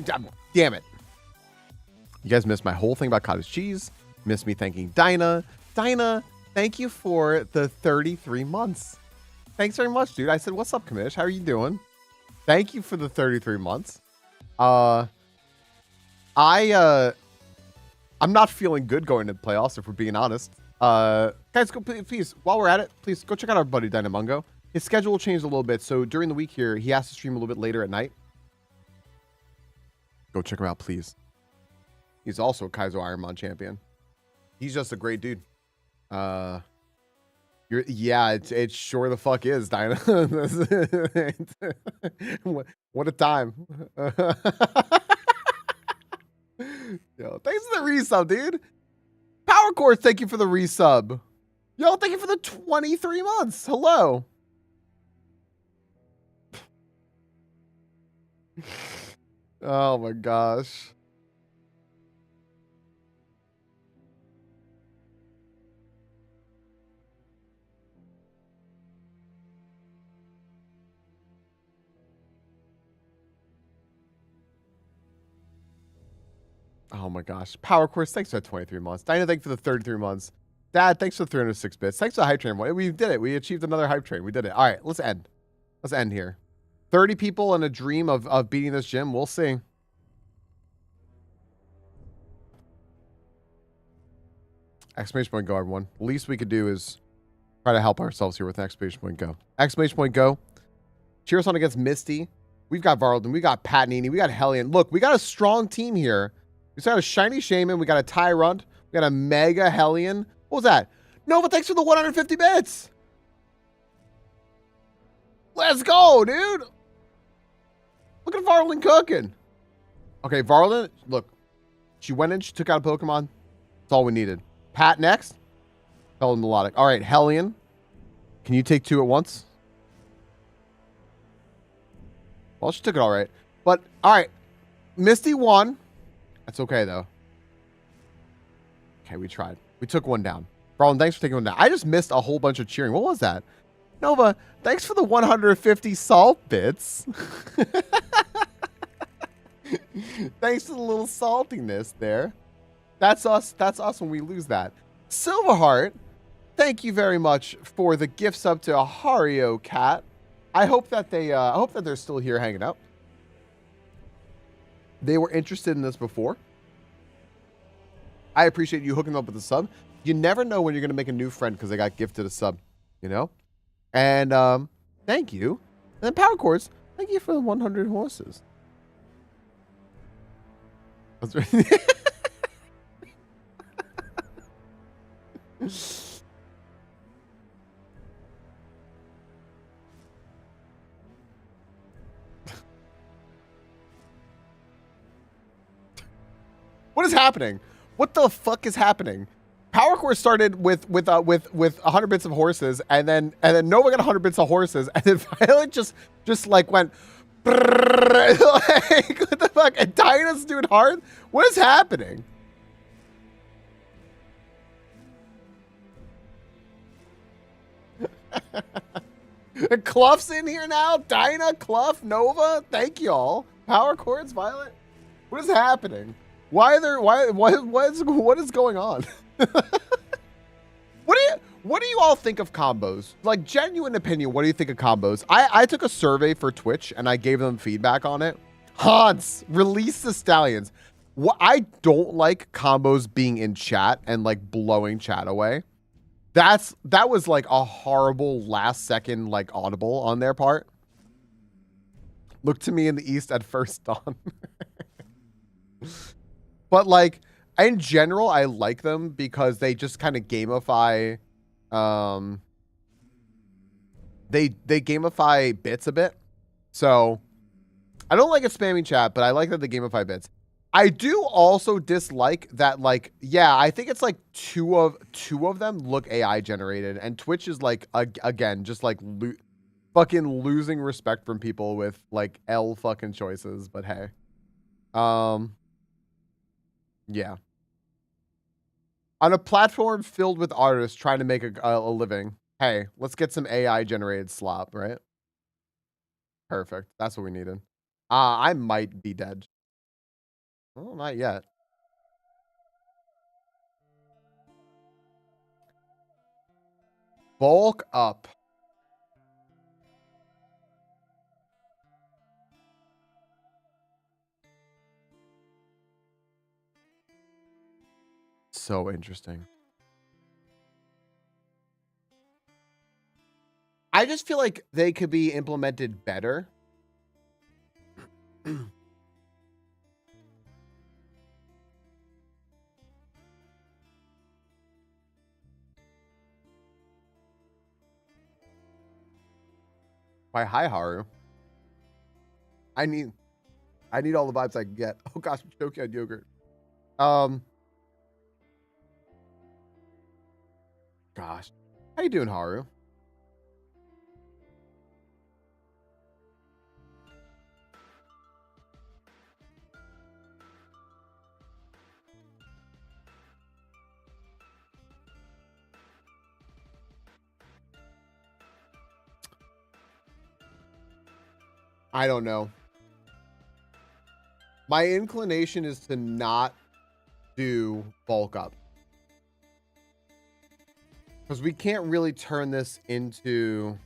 Damn it. You guys missed my whole thing about cottage cheese. Missed me thanking Dinah. Dinah, thank you for the 33 months. Thanks very much, dude. I said, what's up, Kamish? How are you doing? Thank you for the 33 months. I'm not feeling good going to the playoffs, if we're being honest. Guys, go please, while we're at it, please go check out our buddy Dynamungo. His schedule changed a little bit, so during the week here, he has to stream a little bit later at night. Go check him out, please. He's also a Kaizo IronMon champion. He's just a great dude. Yeah, it sure the fuck is, Dinah. What a time. Yo, thanks for the resub, dude. Power Core, thank you for the resub. Yo, thank you for the 23 months. Hello. Oh my gosh. Oh my gosh. Power Course, thanks for the 23 months. Dinah, thanks for the 33 months. Dad, thanks for the 306 bits. Thanks for the hype train. We did it. We achieved another hype train. We did it. All right, let's end. Let's end here. 30 people and a dream of beating this gym. We'll see. Exclamation point go, everyone. The least we could do is try to help ourselves here with exclamation point go. Exclamation point go. Cheers on against Misty. We've got Varlden. We got Patnini. We got Hellion. Look, we got a strong team here. We got a Shiny Shaman. We got a Tyrant. We got a Mega Hellion. What was that? Nova, thanks for the 150 bits. Let's go, dude. Look at Varlden cooking. Okay, Varlden, look. She went in. She took out a Pokemon. That's all we needed. Pat next. Fell melodic. All right, Hellion. Can you take two at once? Well, she took it all right. But, all right. Misty won. That's okay, though. Okay, we tried. We took one down. Varlden, thanks for taking one down. I just missed a whole bunch of cheering. What was that? Nova, thanks for the 150 salt bits. Thanks for the little saltiness there. That's us. That's us when we lose that. Silverheart, thank you very much for the gift sub to Hario Cat. I hope that they're still here hanging out. They were interested in this before. I appreciate you hooking them up with a sub. You never know when you're going to make a new friend because they got gifted a sub, you know? And thank you. And then Power Chords, thank you for the 100 horses. That's right. What is happening? What the fuck is happening? Power Core started with 100 bits of horses, and then Nova got 100 bits of horses, and then Violet just like went like, what the fuck? And Dinah's doing hard? What is happening? Cluff's in here now. Dinah, Cluff, Nova. Thank you all. Power Chords, Violet. What is happening? What is going on? What do you all think of combos? Like, genuine opinion, what do you think of combos? I took a survey for Twitch and I gave them feedback on it. Hans, release the stallions. What I don't like combos being in chat and like blowing chat away. That was like a horrible last second like audible on their part. Look to me in the east at first dawn. But like in general, I like them because they just kind of gamify. They gamify bits a bit. So I don't like it spamming chat, but I like that they gamify bits. I do also dislike that, like, yeah, I think it's like two of them look AI generated, and Twitch is like again just like fucking losing respect from people with like L fucking choices. But hey, yeah, on a platform filled with artists trying to make a living, hey, let's get some AI generated slop, right? Perfect. That's what we needed. I might be dead. Oh, not yet. Bulk up. So interesting. I just feel like they could be implemented better. Why, hi, Haru. I need all the vibes I can get. Oh gosh, I'm choking on yogurt. Gosh. How you doing, Haru? I don't know. My inclination is to not do bulk up. Because we can't really turn this into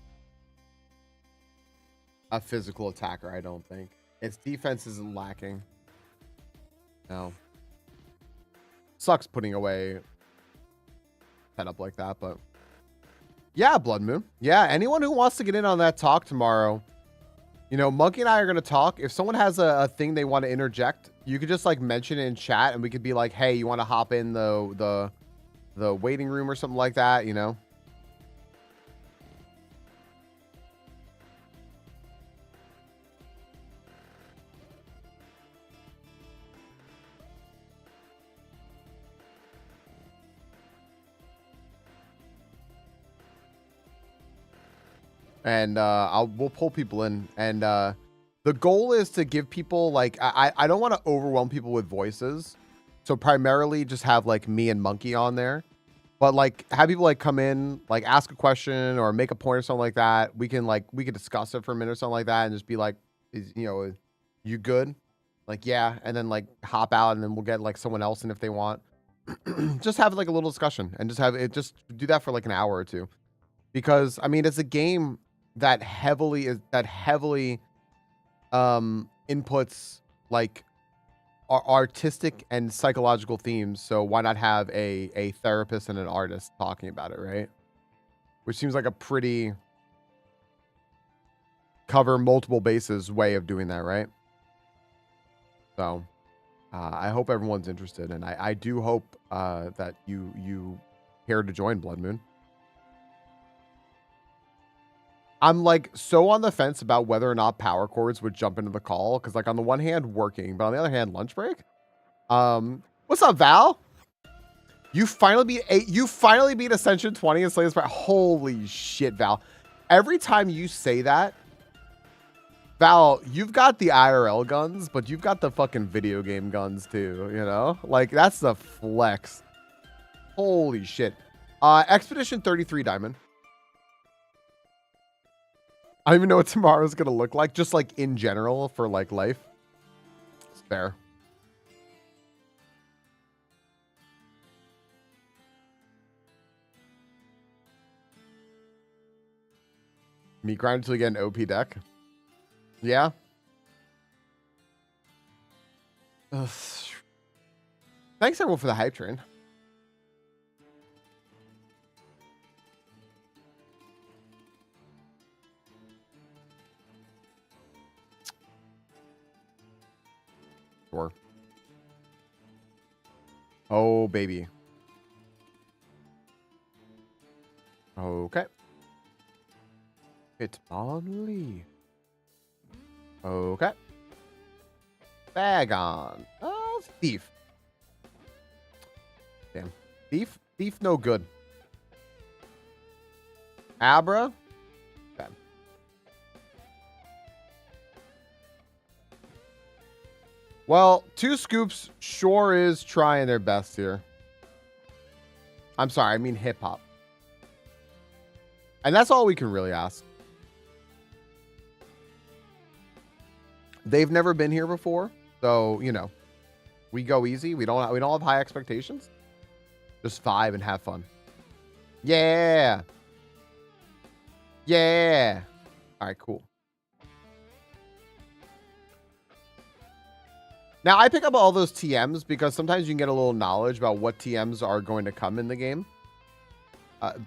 a physical attacker, I don't think. Its defense isn't lacking. No. Sucks putting away setup like that, but yeah, Blood Moon. Yeah, anyone who wants to get in on that talk tomorrow, you know, Monkey and I are going to talk. If someone has a thing they want to interject, you could just like mention it in chat and we could be like, hey, you want to hop in the waiting room or something like that, you know? And we'll pull people in, and the goal is to give people like I don't want to overwhelm people with voices, so primarily just have like me and Monkey on there, but like have people like come in, like ask a question or make a point or something like that. We can discuss it for a minute or something like that, and just be like, you good? Like, yeah, and then like hop out, and then we'll get like someone else in if they want. Just have like a little discussion and just do that for like an hour or two, because I mean it's a game that heavily inputs like artistic and psychological themes. So why not have a therapist and an artist talking about it, right? Which seems like a pretty cover multiple bases way of doing that, right? So I hope everyone's interested, and I do hope that you care to join, Blood Moon. I'm like so on the fence about whether or not power chords would jump into the call, because like on the one hand working, but on the other hand lunch break. What's up, Val? You finally beat Ascension 20 and Slay the Spire. Holy shit, Val! Every time you say that, Val, you've got the IRL guns, but you've got the fucking video game guns too. You know, like that's the flex. Holy shit! Expedition 33 Diamond. I don't even know what tomorrow's gonna look like, just like in general for like life. It's fair. Me grind until you get an OP deck. Yeah. Ugh. Thanks everyone for the hype train. Sure. Oh, baby. Okay. It's Bonley. Okay. Bag on. Oh, thief. Damn. Thief no good. Abra. Okay. Well, 2 scoops sure is trying their best here. I'm sorry, I mean hip hop. And that's all we can really ask. They've never been here before, so, you know. We go easy. We don't have high expectations. Just vibe and have fun. Yeah. Yeah. All right, cool. Now, I pick up all those TMs because sometimes you can get a little knowledge about what TMs are going to come in the game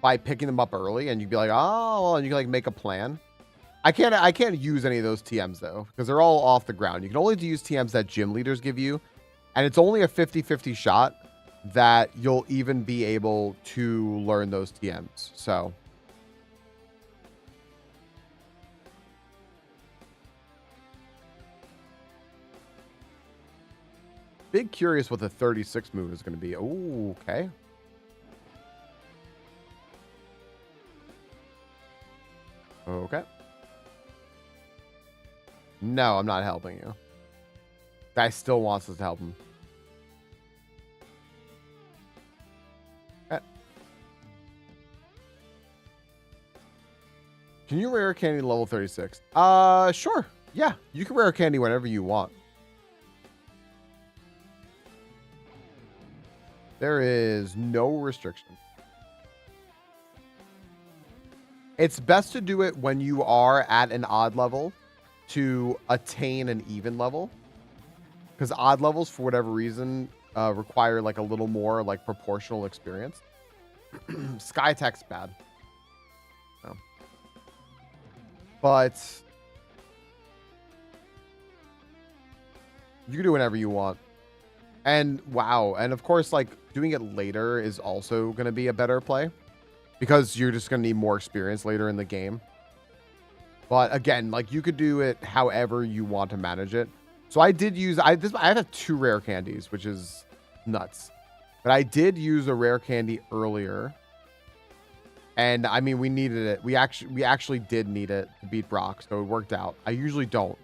by picking them up early, and you'd be like, oh, well, and you can like make a plan. I can't use any of those TMs though, because they're all off the ground. You can only use TMs that gym leaders give you, and it's only a 50-50 shot that you'll even be able to learn those TMs. So big curious what the 36 move is going to be. Oh, okay. Okay. No, I'm not helping you. Guy still wants us to help him. Can you rare candy level 36? Sure. Yeah, you can rare candy whenever you want. There is no restriction. It's best to do it when you are at an odd level to attain an even level, because odd levels, for whatever reason, require like a little more like proportional experience. Skytech's bad. No. But you can do whatever you want. And wow. And of course, like doing it later is also going to be a better play because you're just going to need more experience later in the game. But again, like you could do it however you want to manage it. So I did use, I have 2 rare candies, which is nuts. But I did use a rare candy earlier. And I mean, we needed it. We actually did need it to beat Brock, so it worked out. I usually don't.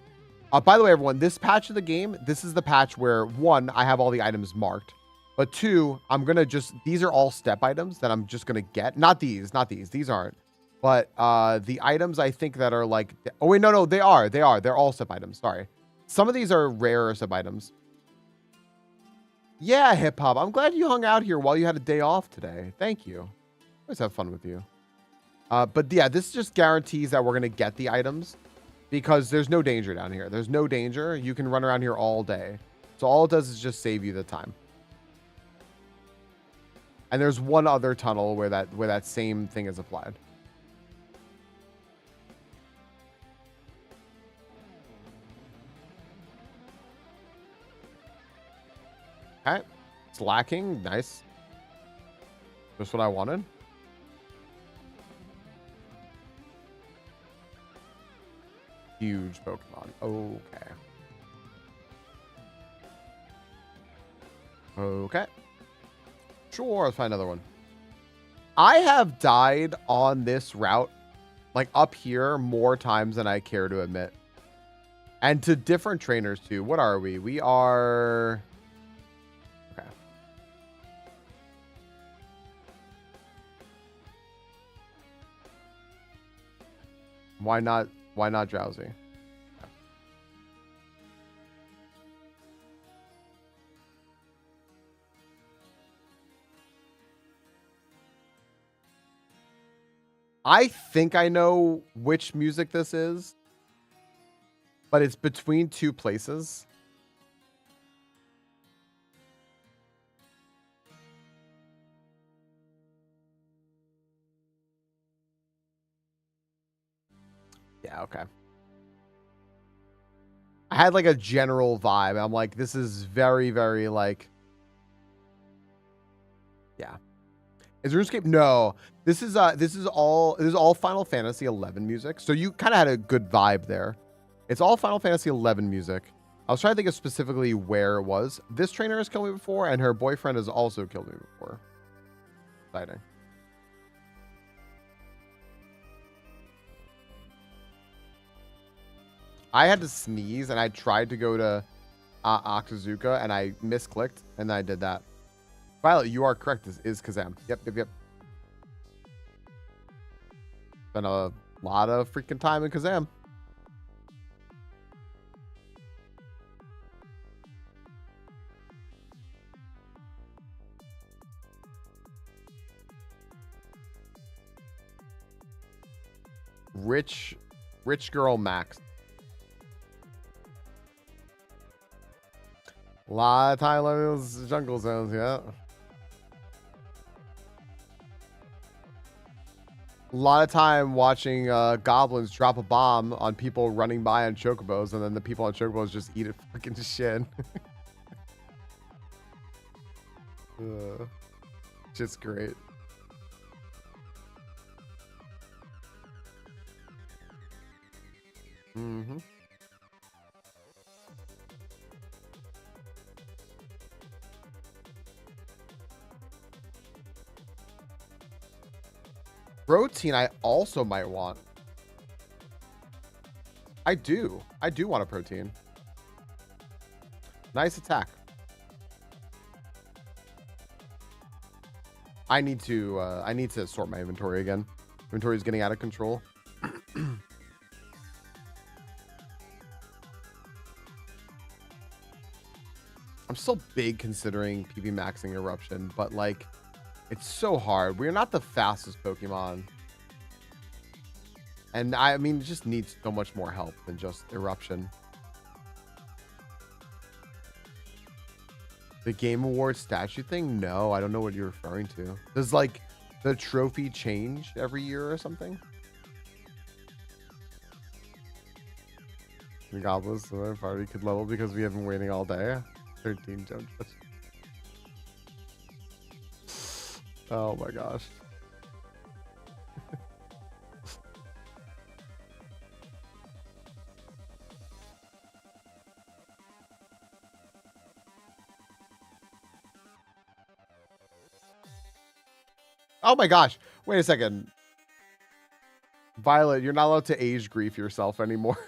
By the way, everyone, this patch of the game, this is the patch where 1, I have all the items marked, but 2, I'm gonna just, these are all step items that I'm just gonna get. Not these. These aren't. But the items I think that are like, oh wait, no, they are. They're all step items. Sorry. Some of these are rare step items. Yeah, hip hop. I'm glad you hung out here while you had a day off today. Thank you. Always have fun with you. But yeah, this just guarantees that we're going to get the items because there's no danger down here. There's no danger. You can run around here all day. So all it does is just save you the time. And there's one other tunnel where that same thing is applied. Okay. It's lacking. Nice. Just what I wanted. Huge Pokemon. Okay. Okay. Sure, let's find another one. I have died on this route, like up here, more times than I care to admit. And to different trainers too. What are we? We are... Okay. Why not Drowsy? I think I know which music this is, but it's between 2 places. Yeah, okay. I had like a general vibe. I'm like, this is very, very like, yeah. Is RuneScape? No. This is all Final Fantasy 11 music. So you kind of had a good vibe there. It's all Final Fantasy 11 music. I was trying to think of specifically where it was. This trainer has killed me before, and her boyfriend has also killed me before. Exciting. I had to sneeze, and I tried to go to Akazuka, and I misclicked, and I did that. Violet, you are correct. This is Kazam. Yep. Been a lot of freaking time in Kazam. Rich girl Max. A lot of time on those jungle zones, yeah. A lot of time watching goblins drop a bomb on people running by on chocobos, and then the people on chocobos just eat it fucking shit. Just great. Mm-hmm. Protein I also might want. I do want a protein. Nice attack. I need to sort my inventory again. Inventory is getting out of control. I'm still big considering PB maxing Eruption, but like, it's so hard. We're not the fastest Pokemon. And I mean, it just needs so much more help than just Eruption. The Game Awards statue thing? No, I don't know what you're referring to. Does like the trophy change every year or something? The goblins, so our party could level because we have been waiting all day. 13 jump. Oh my gosh. Oh my gosh. Wait a second. Violet, you're not allowed to age grief yourself anymore.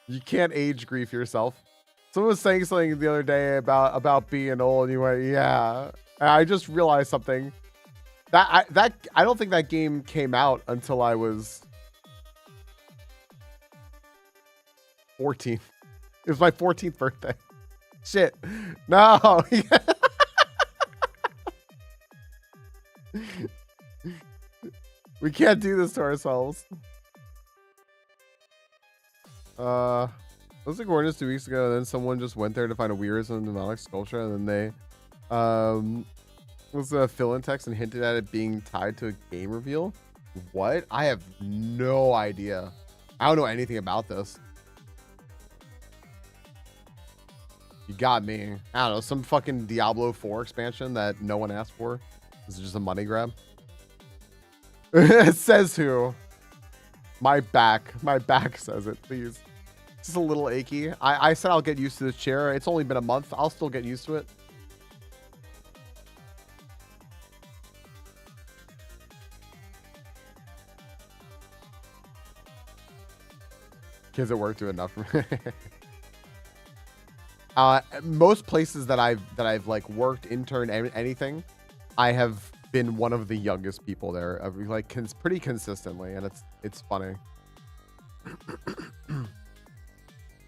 You can't age grief yourself. Someone was saying something the other day about being old, and you went, yeah. And I just realized something. I don't think that game came out until I was 14. It was my 14th birthday. Shit. No. We can't do this to ourselves. It was like Gorgeous 2 weeks ago, and then someone just went there to find a weird demonic sculpture, and then they was a fill-in text and hinted at it being tied to a game reveal. What? I have no idea. I don't know anything about this. You got me. I don't know, some fucking Diablo 4 expansion that no one asked for. This is just a money grab. It says who? My back says it, please. It's just a little achy. I said I'll get used to this chair. It's only been a month. I'll still get used to it. Kids at work do enough for me. Most places that I've like worked, interned, anything, I have been one of the youngest people there, like pretty consistently, and it's funny.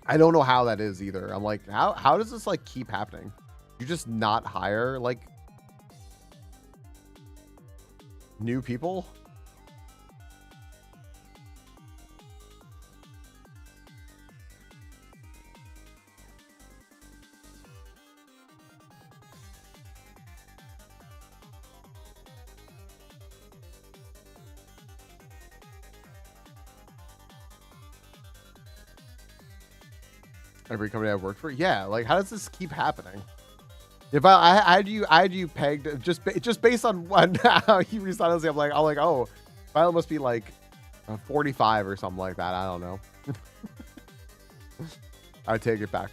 I don't know how that is either. I'm like, how does this like keep happening? You just not hire like new people? Every company I've worked for, yeah. Like, how does this keep happening? If I had you pegged just based on how you responded, I'm like, oh, Violet must be like 45 or something like that. I don't know. I take it back.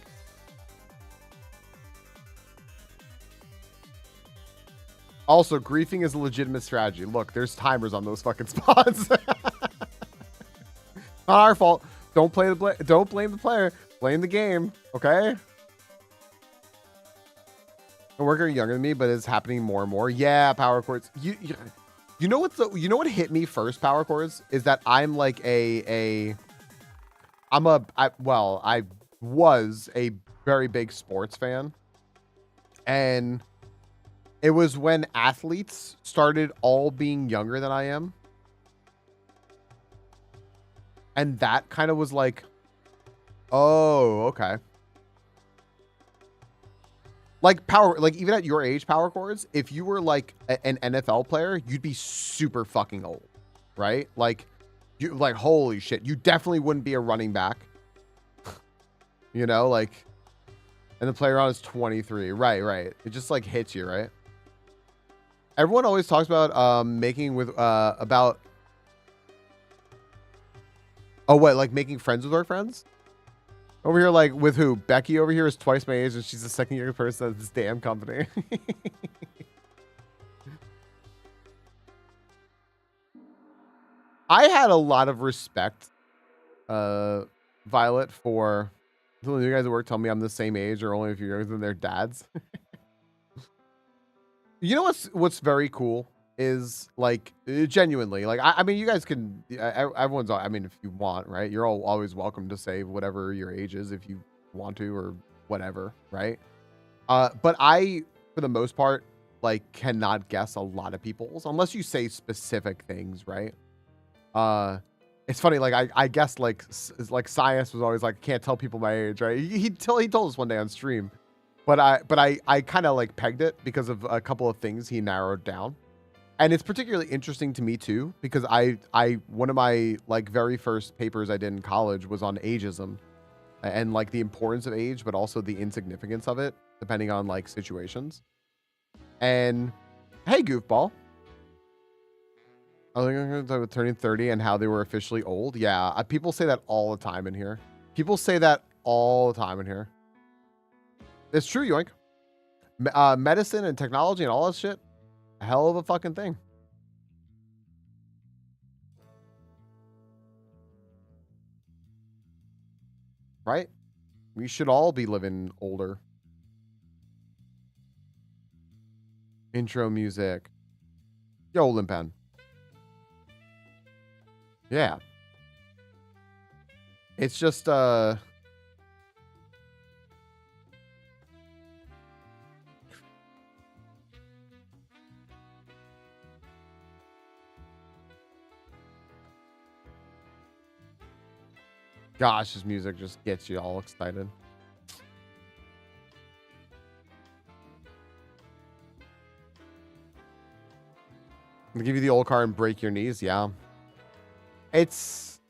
Also, griefing is a legitimate strategy. Look, there's timers on those fucking spawns. Not our fault. Don't blame the player. Blame the game, okay? A worker younger than me, but it's happening more and more. Yeah, power chords. You know what hit me first? Power chords is that I'm like I was a very big sports fan, and It was when athletes started all being younger than I am. And that kind of was like, oh, okay. Like power, like even at your age, power chords, if you were like an NFL player, you'd be super fucking old, right? Like, you like, holy shit, you definitely wouldn't be a running back. You know, like, and the player on is 23. Right. It just like hits you, right? Everyone always talks about making with about oh what, like making friends with our friends? Over here, like with who? Becky over here is twice my age and she's the second youngest person at this damn company. I had a lot of respect, Violet, for the new guys at work tell me I'm the same age or only a few younger than their dads. You know what's very cool is like genuinely, like I mean you guys can everyone's, I mean if you want, right, you're all always welcome to say whatever your age is if you want to or whatever, right? But I for the most part like cannot guess a lot of people's unless you say specific things, right? It's funny, like I guess like Science was always like, can't tell people my age, right? He told us one day on stream, but I kind of like pegged it because of a couple of things he narrowed down. And it's particularly interesting to me too, because I one of my like very first papers I did in college was on ageism and like the importance of age, but also the insignificance of it, depending on like situations. And hey, goofball. I think I'm going to talk about turning 30 and how they were officially old. Yeah, people say that all the time in here. People say that all the time in here. It's true, yoink. Medicine and technology and all that shit. A hell of a fucking thing. Right? We should all be living older. Intro music. Yo, Limpan. Yeah. It's just gosh, this music just gets you all excited. I'm gonna give you the old car and break your knees. Yeah. It's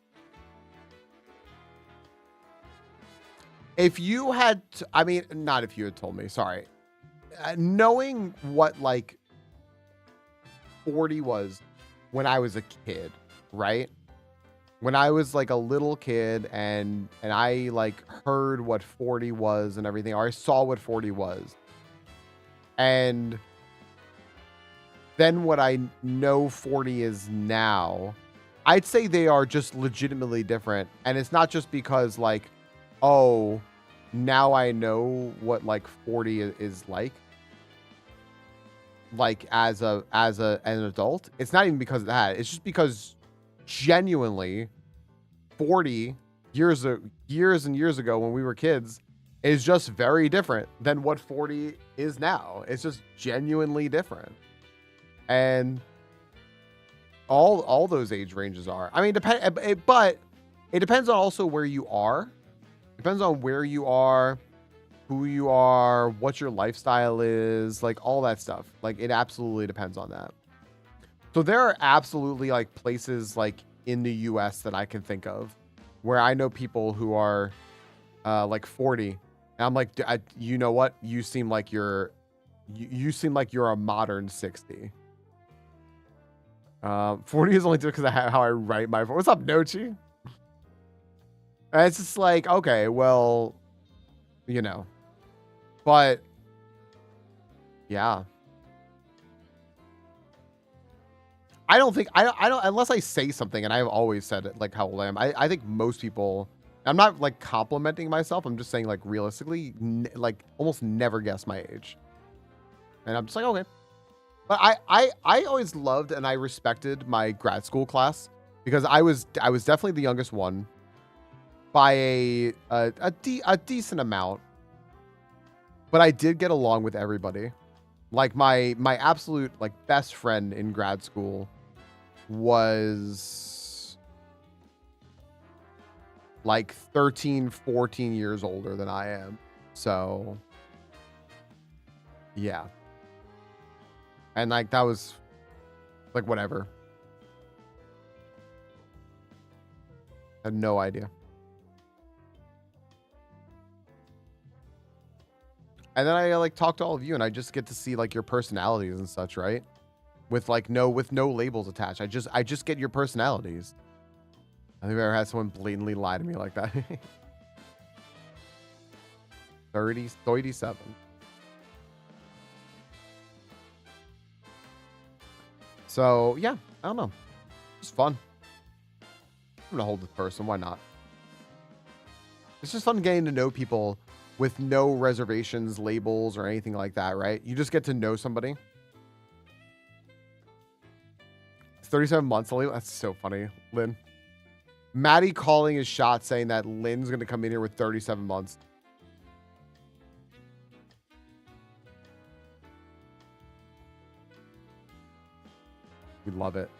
if you had, I mean, not if you had told me, sorry. Knowing what like 40 was when I was a kid, right? When I was like a little kid and I like heard what 40 was and everything, or I saw what 40 was. And then what I know 40 is now, I'd say they are just legitimately different. And it's not just because like, oh, now I know what like 40 is like as an adult. It's not even because of that. It's just because genuinely 40 years and years ago when we were kids is just very different than what 40 is now. It's just genuinely different. And all those age ranges are. I mean, but it depends on also where you are. Depends on where you are, who you are, what your lifestyle is, like all that stuff. Like it absolutely depends on that. So there are absolutely like places like in the US that I can think of where I know people who are like 40 and I'm like, you know what? You seem like you're a modern 60. 40 is only because of how I write my phone. What's up, Nochi? And it's just like, okay, well, you know, but yeah. I don't unless I say something, and I've always said it, like how old I am. I think most people, I'm not like complimenting myself. I'm just saying like realistically, like almost never guess my age. And I'm just like, okay. But I always loved and I respected my grad school class because I was definitely the youngest one by a decent amount. But I did get along with everybody. Like my absolute like best friend in grad school was like 13, 14 years older than I am. So yeah. And like that was like whatever. I had no idea. And then I like talk to all of you and I just get to see like your personalities and such, right? With no labels attached. I just get your personalities. I think I've ever had someone blatantly lie to me like that. 37. So yeah, I don't know. It's fun. I'm gonna hold this person. Why not? It's just fun getting to know people with no reservations, labels, or anything like that, right? You just get to know somebody. 37 months, that's so funny, Lynn. Maddie calling his shot saying that Lynn's going to come in here with 37 months. We love it.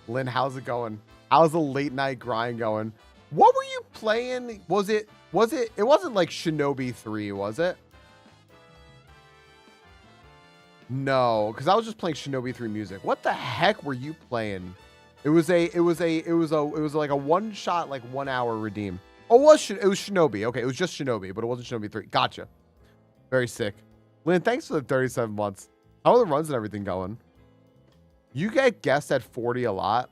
Lynn, how's it going? How's the late night grind going? What were you playing? It wasn't like Shinobi 3, was it? No, because I was just playing Shinobi 3 music. What the heck were you playing? It was like a one shot, like 1 hour redeem. Oh, it was Shinobi. Okay, it was just Shinobi, but it wasn't Shinobi 3. Gotcha. Very sick. Lynn, thanks for the 37 months. How are the runs and everything going? You get guessed at 40 a lot.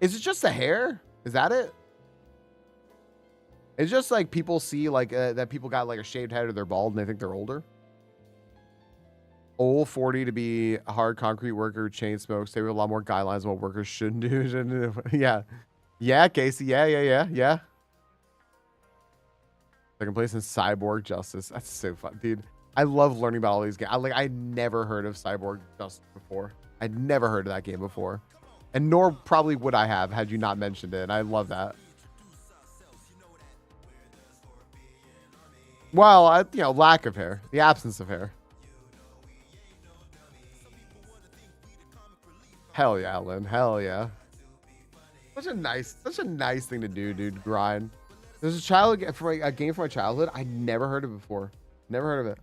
Is it just the hair? Is that it? It's just like people see like that people got like a shaved head or they're bald and they think they're older. Old 40 to be a hard concrete worker, chain smokes. They have a lot more guidelines on what workers shouldn't do. Yeah. Yeah, Casey. Yeah. Second place in Cyborg Justice. That's so fun, dude. I love learning about all these games. I never heard of Cyborg Justice before. I'd never heard of that game before. And nor probably would I have had you not mentioned it. And I love that. Well, lack of hair. The absence of hair. Hell yeah, Lynn. Hell yeah. Such a nice thing to do, dude. Grind. There's a game from my childhood. I never heard of it before. Never heard of it.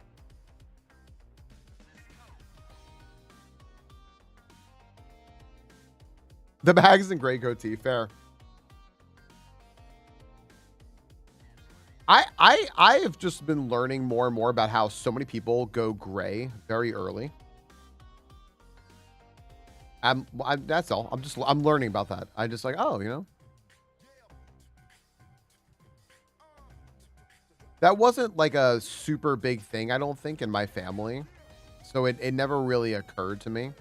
The bags and gray goatee. Fair. I have just been learning more and more about how so many people go gray very early. That's all. I'm learning about that. I just like, oh, that wasn't like a super big thing, I don't think, in my family. So it never really occurred to me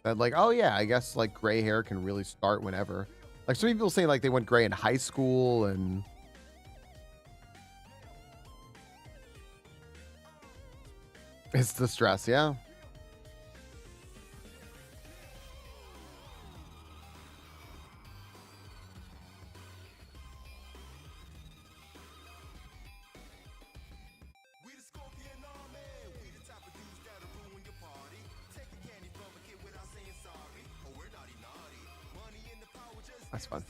that like, oh yeah, I guess like gray hair can really start whenever. Like some people say like they went gray in high school and it's the stress, yeah. That's fun.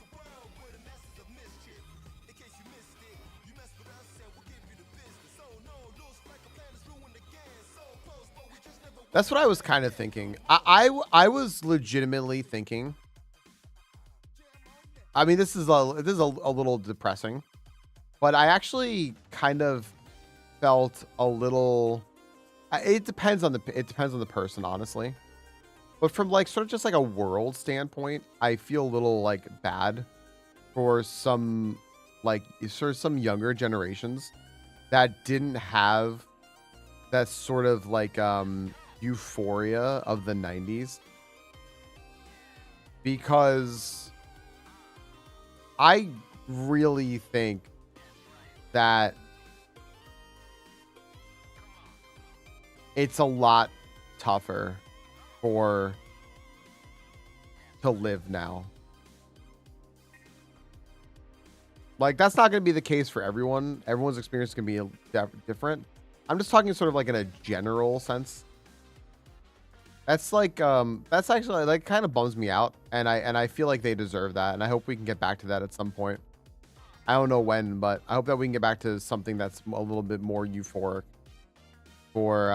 That's what I was kind of thinking. I was legitimately thinking. I mean, this is a little depressing, but I actually kind of felt a little. It depends on the person, honestly. But from like sort of just like a world standpoint, I feel a little like bad for some like sort of some younger generations that didn't have that sort of like euphoria of the 90s, because I really think that it's a lot tougher to live now. Like, that's not going to be the case for everyone. Everyone's experience can be different. I'm just talking sort of like in a general sense. That's like, that's actually, like, kind of bums me out. And I feel like they deserve that. And I hope we can get back to that at some point. I don't know when, but I hope that we can get back to something that's a little bit more euphoric for,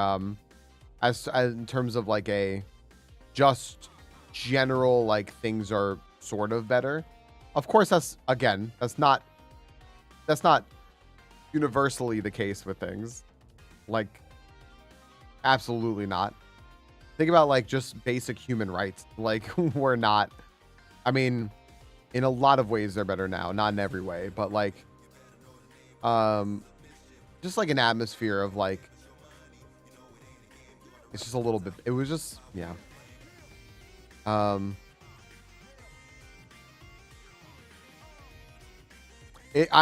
as in terms of like a just general, like, things are sort of better. Of course, that's not universally the case with things. Like, absolutely not. Think about like just basic human rights. Like, we're not, I mean, in a lot of ways they're better now, not in every way, but like, just like an atmosphere of like, it's just a little bit, it was just, yeah. I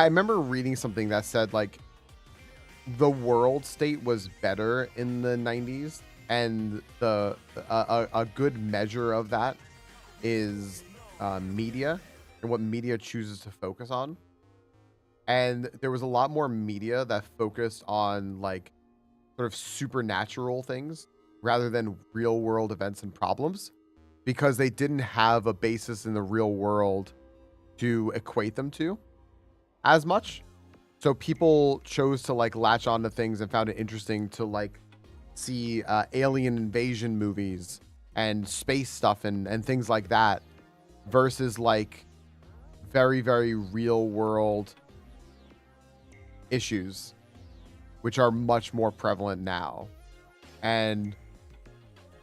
remember reading something that said like the world state was better in the 90s, and a good measure of that is media and what media chooses to focus on. And there was a lot more media that focused on like sort of supernatural things rather than real world events and problems, because they didn't have a basis in the real world to equate them to as much. So people chose to like latch onto things and found it interesting to like see alien invasion movies and space stuff and things like that, versus like very, very real world issues, which are much more prevalent now. And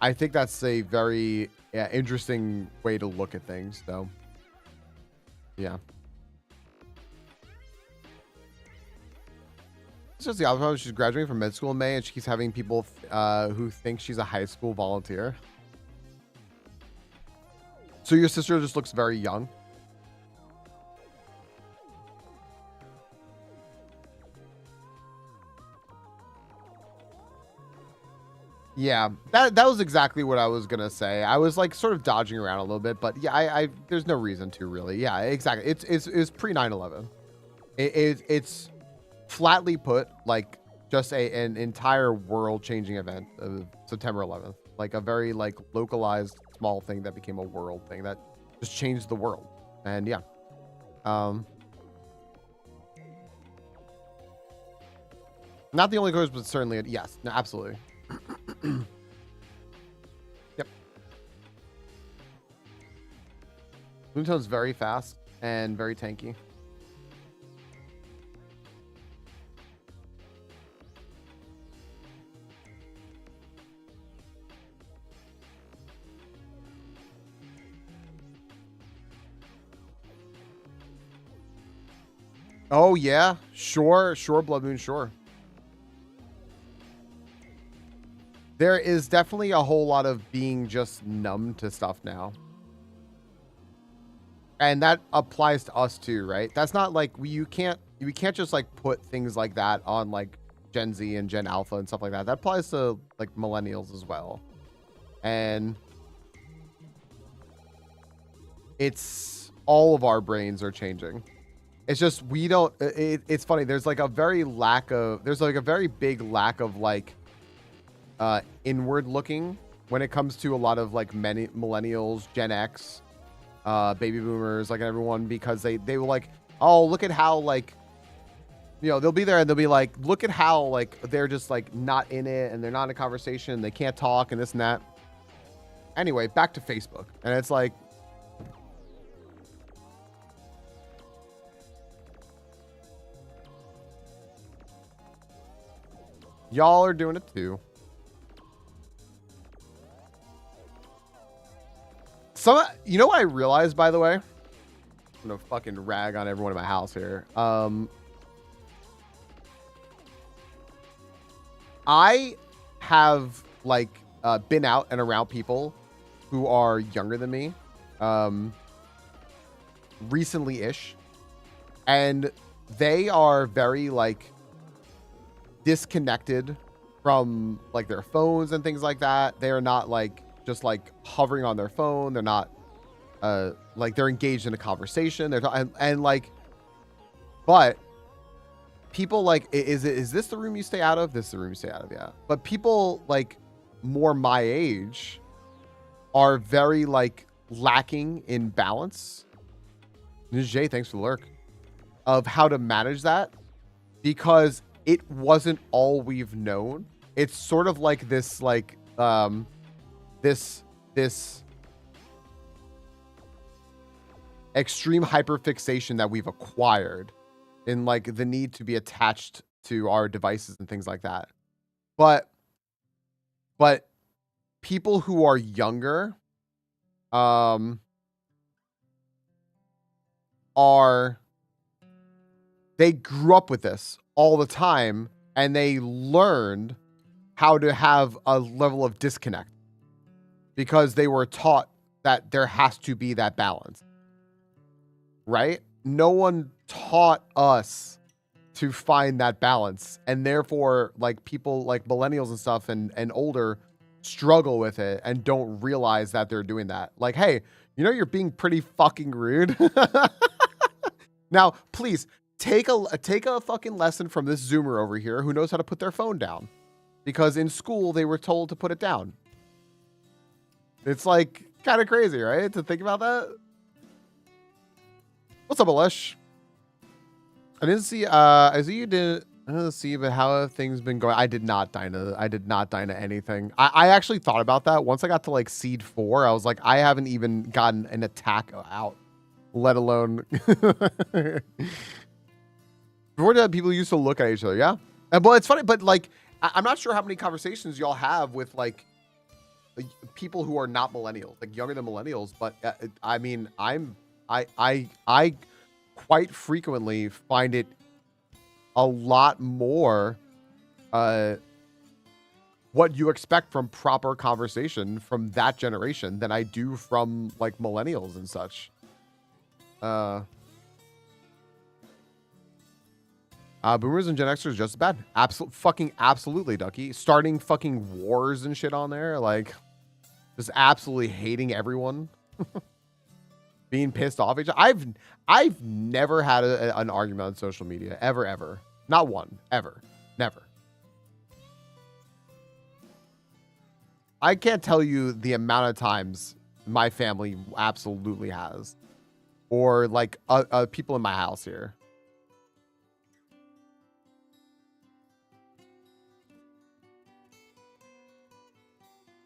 I think that's a very interesting way to look at things, though. Yeah. It's just the opposite. She's graduating from med school in May, and she keeps having people who think she's a high school volunteer. So your sister just looks very young. Yeah, that was exactly what I was gonna say. I was like sort of dodging around a little bit, but yeah, I there's no reason to really. Yeah, exactly. It's pre 9/11. It's flatly put, like just an entire world changing event of September 11th, like a very like localized small thing that became a world thing that just changed the world. And yeah, not the only cause, but certainly yes, no, absolutely. Yep. Moontone's very fast and very tanky. Oh yeah, sure, Blood Moon, sure. There is definitely a whole lot of being just numb to stuff now. And that applies to us too, right? That's not like we can't just like put things like that on like Gen Z and Gen Alpha and stuff like that. That applies to like millennials as well. And it's all of our brains are changing. It's just we don't it's funny, there's like a very big lack of like inward looking when it comes to a lot of like many millennials, Gen X, baby boomers, like everyone, because they were like, oh, look at how like, you know, they'll be there and they'll be like, look at how like they're just like not in it and they're not in a conversation, they can't talk and this and that. Anyway, back to Facebook, and it's like, y'all are doing it too. You know what I realized, by the way? I'm gonna fucking rag on everyone in my house here. I have like been out and around people who are younger than me, recently-ish, and they are very like disconnected from like their phones and things like that. They are not like just like hovering on their phone. They're not like they're engaged in a conversation. They're and like But people like, is this the room you stay out of? This is the room you stay out of, yeah. But people like more my age are very like lacking in balance. Jay, thanks for the lurk. Of how to manage that, because it wasn't all we've known. It's sort of like this, like this extreme hyperfixation that we've acquired in like the need to be attached to our devices and things like that. But people who are younger they grew up with this all the time, and they learned how to have a level of disconnect because they were taught that there has to be that balance, right? No one taught us to find that balance, and therefore like people like millennials and stuff and older struggle with it and don't realize that they're doing that. Like, hey, you know, you're being pretty fucking rude. Now, please take a fucking lesson from this Zoomer over here who knows how to put their phone down, because in school they were told to put it down. It's like kind of crazy, right? To think about that. What's up, Alesh? I didn't see. I see you did. I didn't see, but how have things been going? I did not Dyna. I did not Dyna anything. I actually thought about that once I got to like seed 4. I was like, I haven't even gotten an attack out, let alone. Before that, people used to look at each other. Yeah, well, it's funny, but like, I'm not sure how many conversations y'all have with like people who are not millennials, like younger than millennials. But I mean, I quite frequently find it a lot more what you expect from proper conversation from that generation than I do from like millennials and such. Boomers and Gen Xers just as bad. Absolutely, Ducky. Starting fucking wars and shit on there, like just absolutely hating everyone. Being pissed off each other. I've never had an argument on social media ever. Not one, ever, never. I can't tell you the amount of times my family absolutely has, or like people in my house here.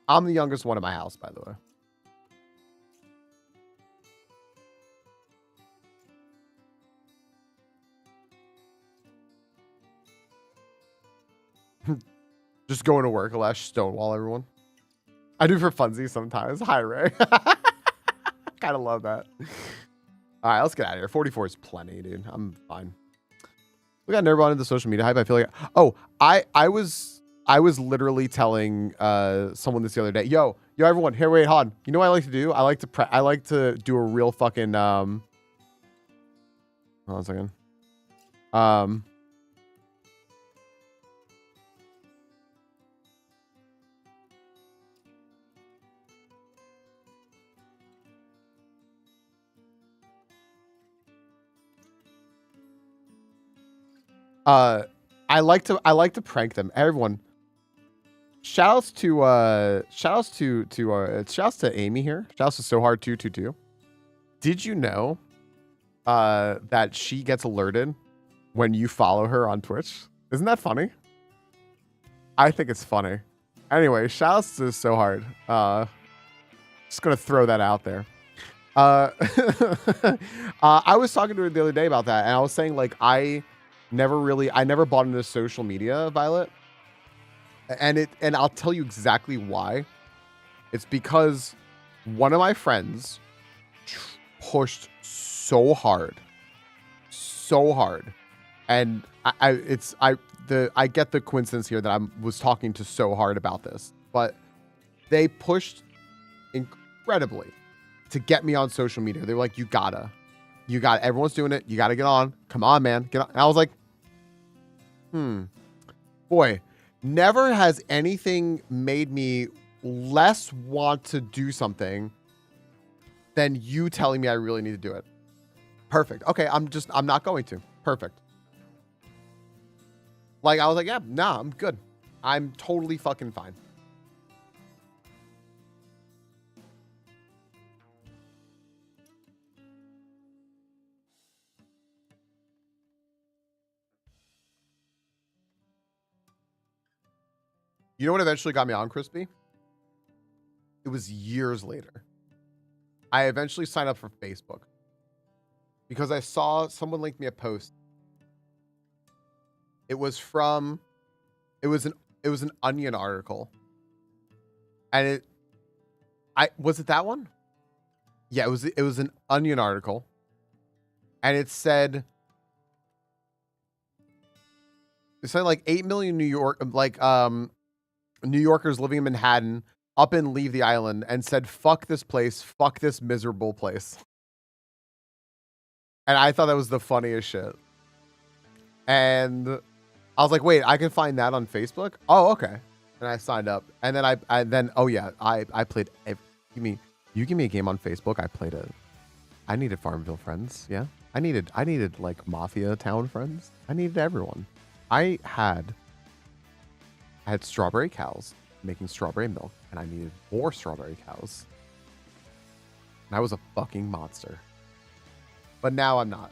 I'm the youngest one in my house, by the way. Just going to work, Alesh, stonewall everyone. I do for funsies sometimes. Hi, Ray. Kind of love that. All right, let's get out of here. 44 is plenty, dude. I'm fine. We got Nerdbot into social media hype. I feel like, oh, I was literally telling someone this the other day. Yo, everyone, here, wait, hold on. You know what I like to do? I like to do a real fucking hold on a second. I like to prank them. Everyone. Shoutouts to Amy here. Shoutouts to SoHard222. Did you know that she gets alerted when you follow her on Twitch? Isn't that funny? I think it's funny. Anyway, shoutouts to SoHard. Just gonna throw that out there. I was talking to her the other day about that, and I was saying like I never bought into social media, Violet. And I'll tell you exactly why. It's because one of my friends pushed so hard, and I get the coincidence here that I was talking to so hard about this, but they pushed incredibly to get me on social media. They were like, you gotta, everyone's doing it. You gotta get on. Come on, man, get on. And I was like, boy. Never has anything made me less want to do something than you telling me I really need to do it. Perfect. Okay, I'm not going to. Perfect. Like, I was like, yeah, nah, I'm good. I'm totally fucking fine. You know what eventually got me on Crispy? It was years later. I eventually signed up for Facebook because I saw someone link me a post. It was an Onion article. And was it that one? Yeah, it was an Onion article. And it said like 8 million New Yorkers living in Manhattan up and leave the island, and said, fuck this place, fuck this miserable place. And I thought that was the funniest shit. And I was like, wait, I can find that on Facebook? Oh, okay. And I signed up. And then I played. You give me a game on Facebook, I played it. I needed Farmville friends, yeah. I needed like Mafia Town friends. I needed everyone. I had strawberry cows making strawberry milk, and I needed more strawberry cows. And I was a fucking monster. But now I'm not.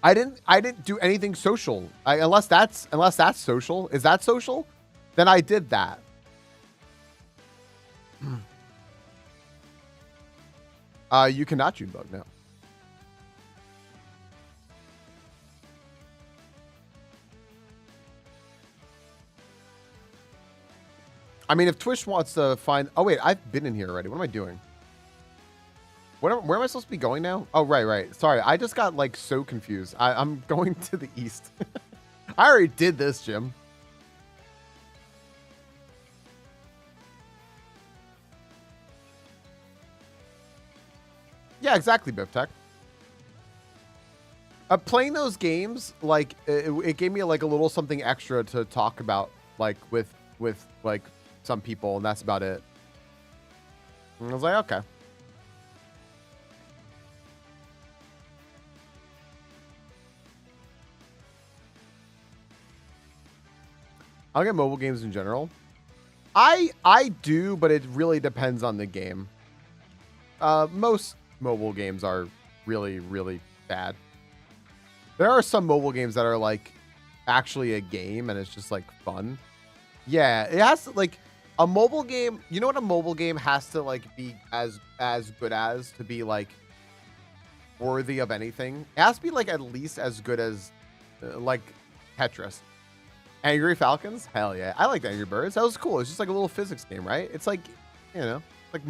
I didn't do anything social. Unless that's social. Is that social? Then I did that. You cannot Junebug now. I mean, if Twitch wants to find... Oh, wait. I've been in here already. What am I doing? Where am I supposed to be going now? Oh, right. Sorry. I just got, like, so confused. I'm going to the east. I already did this, Jim. Yeah, exactly, Biftech. Playing those games, like, it gave me, like, a little something extra to talk about, like, with like, some people, and that's about it. And I was like, okay. I'll get mobile games in general. I do, but it really depends on the game. Most mobile games are really, really bad. There are some mobile games that are like actually a game and it's just like fun. Yeah, it has to, like, a mobile game. You know what a mobile game has to like be as good as to be like worthy of anything? It has to be like at least as good as like Tetris. Angry Falcons? Hell yeah. I liked Angry Birds. That was cool. It's just like a little physics game, right? It's like, you know, like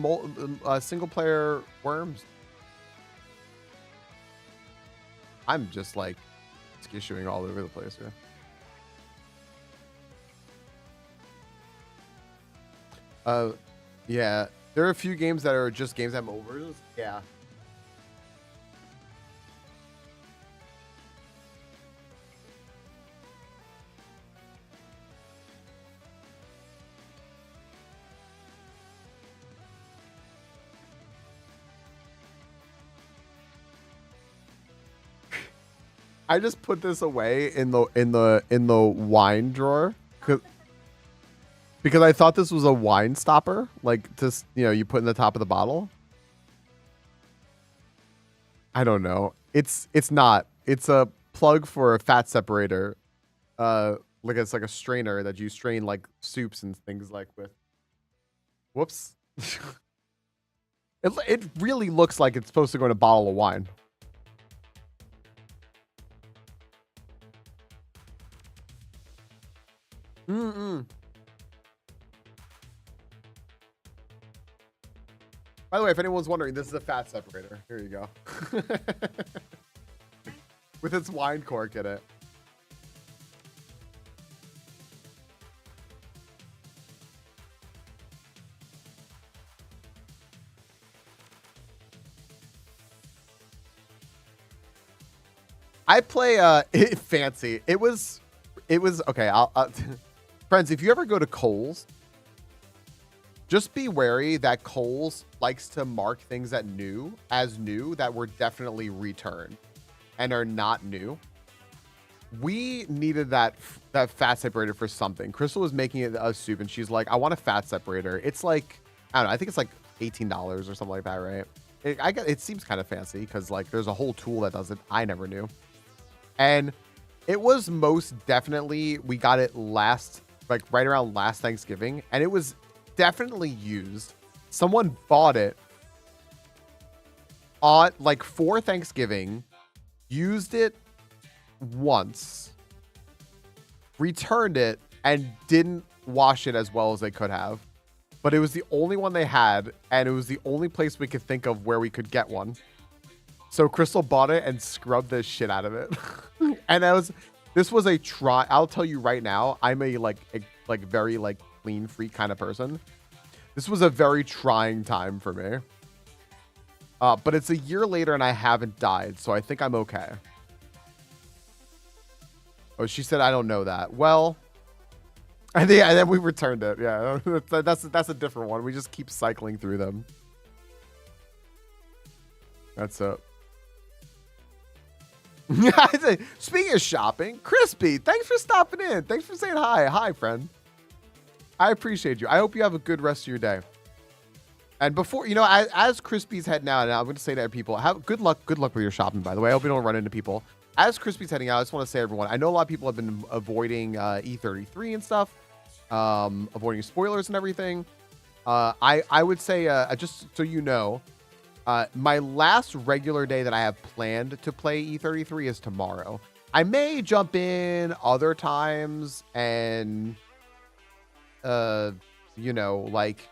single player worms. I'm just like skissuing all over the place here. Yeah. There are a few games that are just games that have overs. Yeah. I just put this away in the wine drawer because I thought this was a wine stopper, like just, you know, you put in the top of the bottle. I don't know. It's not. It's a plug for a fat separator. Like it's like a strainer that you strain like soups and things like with. Whoops. It really looks like it's supposed to go in a bottle of wine. By the way, if anyone's wondering, this is a fat separator. Here you go. With its wine cork in it. I play fancy. It was okay. I'll friends, if you ever go to Kohl's, just be wary that Kohl's likes to mark things as new that were definitely returned. and are not new. We needed that fat separator for something. Crystal was making it a soup, and she's like, I want a fat separator. It's like, I don't know, I think it's like $18 or something like that, right? It seems kind of fancy because like there's a whole tool that does it. I never knew. And it was most definitely, we got it last, like right around last Thanksgiving, and it was definitely used. Someone bought it on like for Thanksgiving, used it once, returned it, and didn't wash it as well as they could have. But it was the only one they had, and it was the only place we could think of where we could get one. So Crystal bought it and scrubbed the shit out of it. And this was a try. I'll tell you right now, I'm a very like clean freak kind of person. This was a very trying time for me. But it's a year later and I haven't died, so I think I'm okay. Oh, she said I don't know that. Well, and then we returned it. Yeah, that's a different one. We just keep cycling through them. That's it. Speaking of shopping, Crispy, thanks for stopping in. Thanks for saying hi. Hi, friend. I appreciate you. I hope you have a good rest of your day. And before, you know, as Crispy's heading out, and I'm going to say to people, good luck with your shopping, by the way. I hope you don't run into people. As Crispy's heading out, I just want to say, everyone, I know a lot of people have been avoiding E33 and stuff, avoiding spoilers and everything. I would say, just so you know, my last regular day that I have planned to play E33 is tomorrow. I may jump in other times and, you know, like,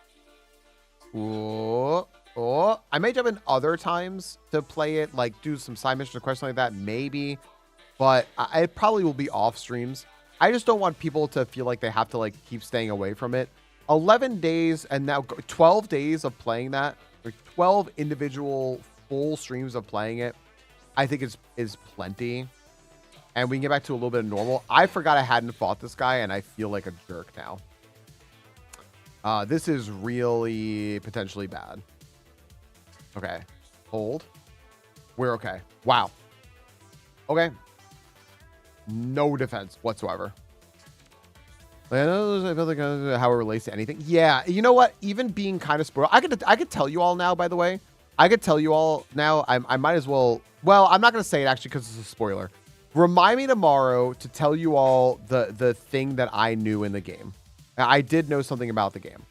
I may jump in other times to play it, like do some side missions or questions like that, maybe. But I probably will be off streams. I just don't want people to feel like they have to like keep staying away from it. 11 days and now 12 days of playing that. 12 individual full streams of playing it, I think is plenty, and we can get back to a little bit of normal. I forgot I hadn't fought this guy, and I feel like a jerk now. This is really potentially bad. Okay, hold. We're okay. Wow. Okay. No defense whatsoever. I feel like how it relates to anything. Yeah, you know what? Even being kind of spoiled, I could tell you all now. By the way, I could tell you all now. I might as well. Well, I'm not gonna say it actually because it's a spoiler. Remind me tomorrow to tell you all the thing that I knew in the game. I did know something about the game.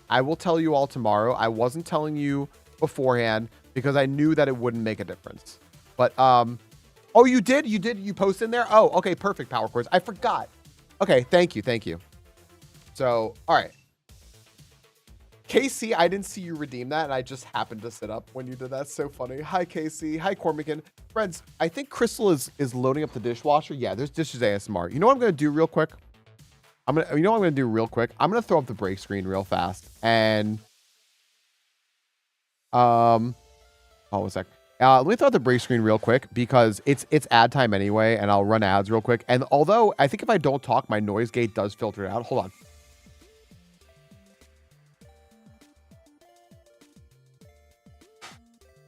I will tell you all tomorrow. I wasn't telling you beforehand because I knew that it wouldn't make a difference. But oh, you did. You post in there. Oh, okay, perfect. Power chords. I forgot. Okay, thank you. So, all right. KC, I didn't see you redeem that, and I just happened to sit up when you did that. So funny. Hi, KC. Hi, Cormican. Friends, I think Crystal is loading up the dishwasher. Yeah, there's dishes ASMR. You know what I'm going to do real quick? I'm going to throw up the break screen real fast. And, hold on a sec. Let me throw out the break screen real quick because it's ad time anyway, and I'll run ads real quick. And although I think if I don't talk, my noise gate does filter it out. Hold on.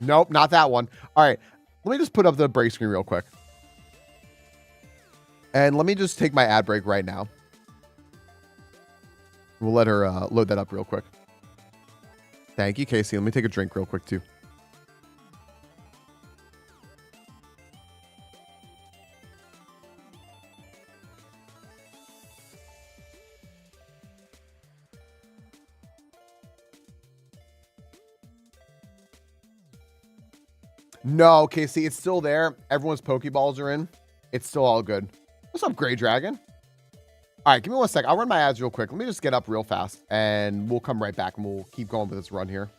Nope, not that one. All right, let me just put up the break screen real quick. And let me just take my ad break right now. We'll let her load that up real quick. Thank you, Casey. Let me take a drink real quick, too. No, Casey, it's still there. Everyone's Pokeballs are in. It's still all good. What's up, Gray Dragon? All right, give me 1 sec. I'll run my ads real quick. Let me just get up real fast, and we'll come right back, and we'll keep going with this run here.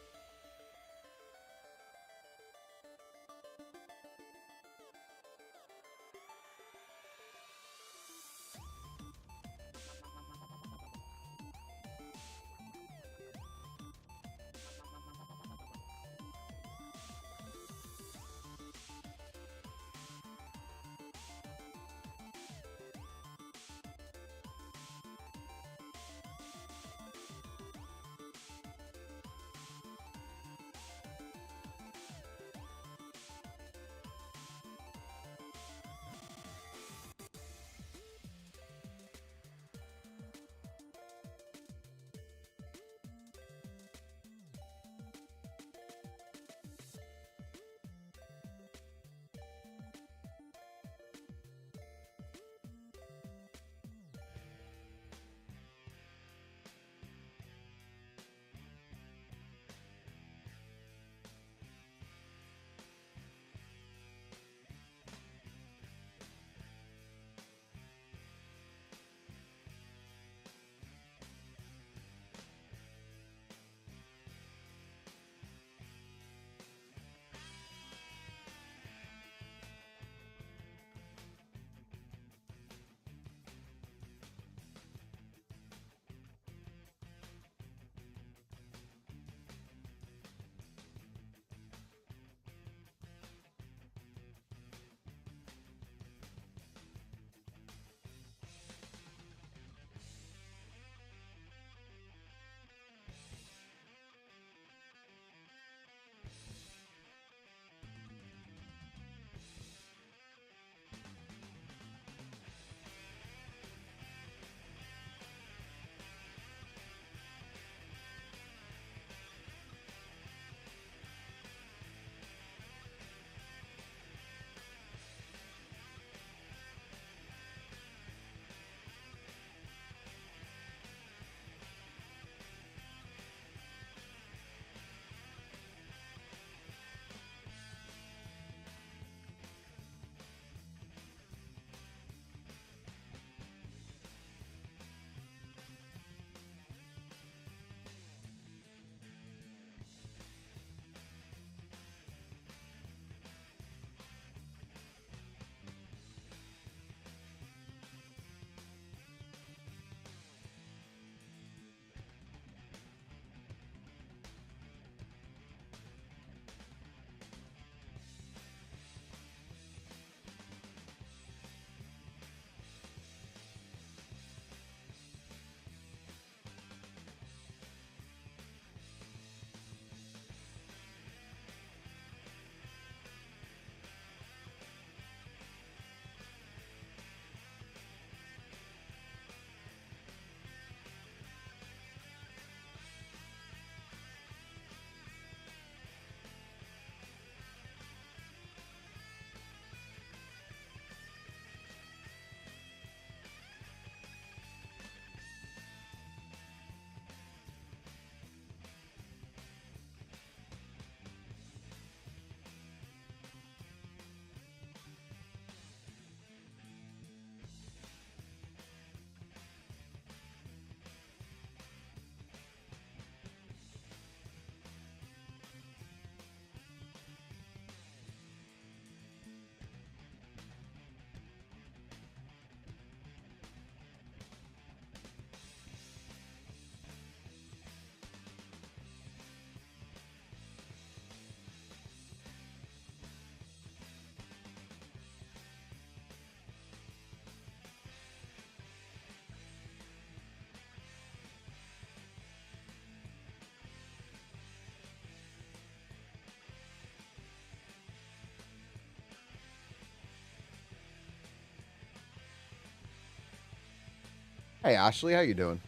Hey, Ashley, how you doing?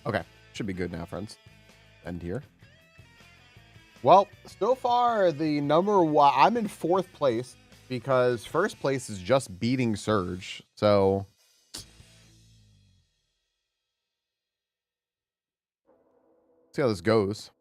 Okay, should be good now, friends. End here. Well, so far the number one, I'm in 4th place because 1st place is just beating Surge. So see how this goes.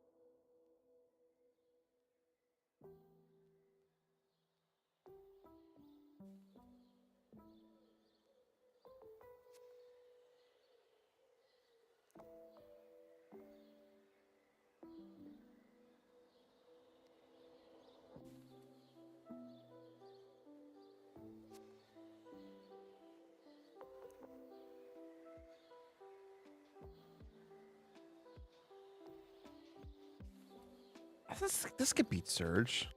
This could beat Surge.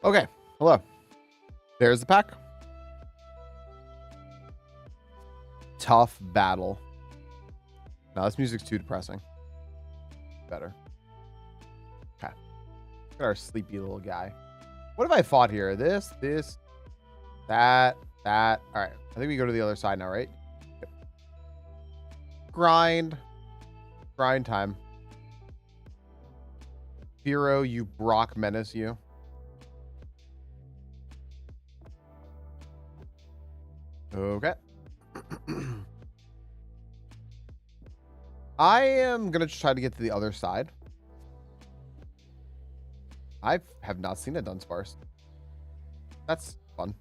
Okay, hello. There's the pack. Tough battle. Now this music's too depressing. Better. Okay. Look at our sleepy little guy. What have I fought here? This, that. All right. I think we go to the other side now, right? Yep. Grind time. Hero, you Brock menace you. Okay. I am going to try to get to the other side. I have not seen a Dunsparce. That's fun.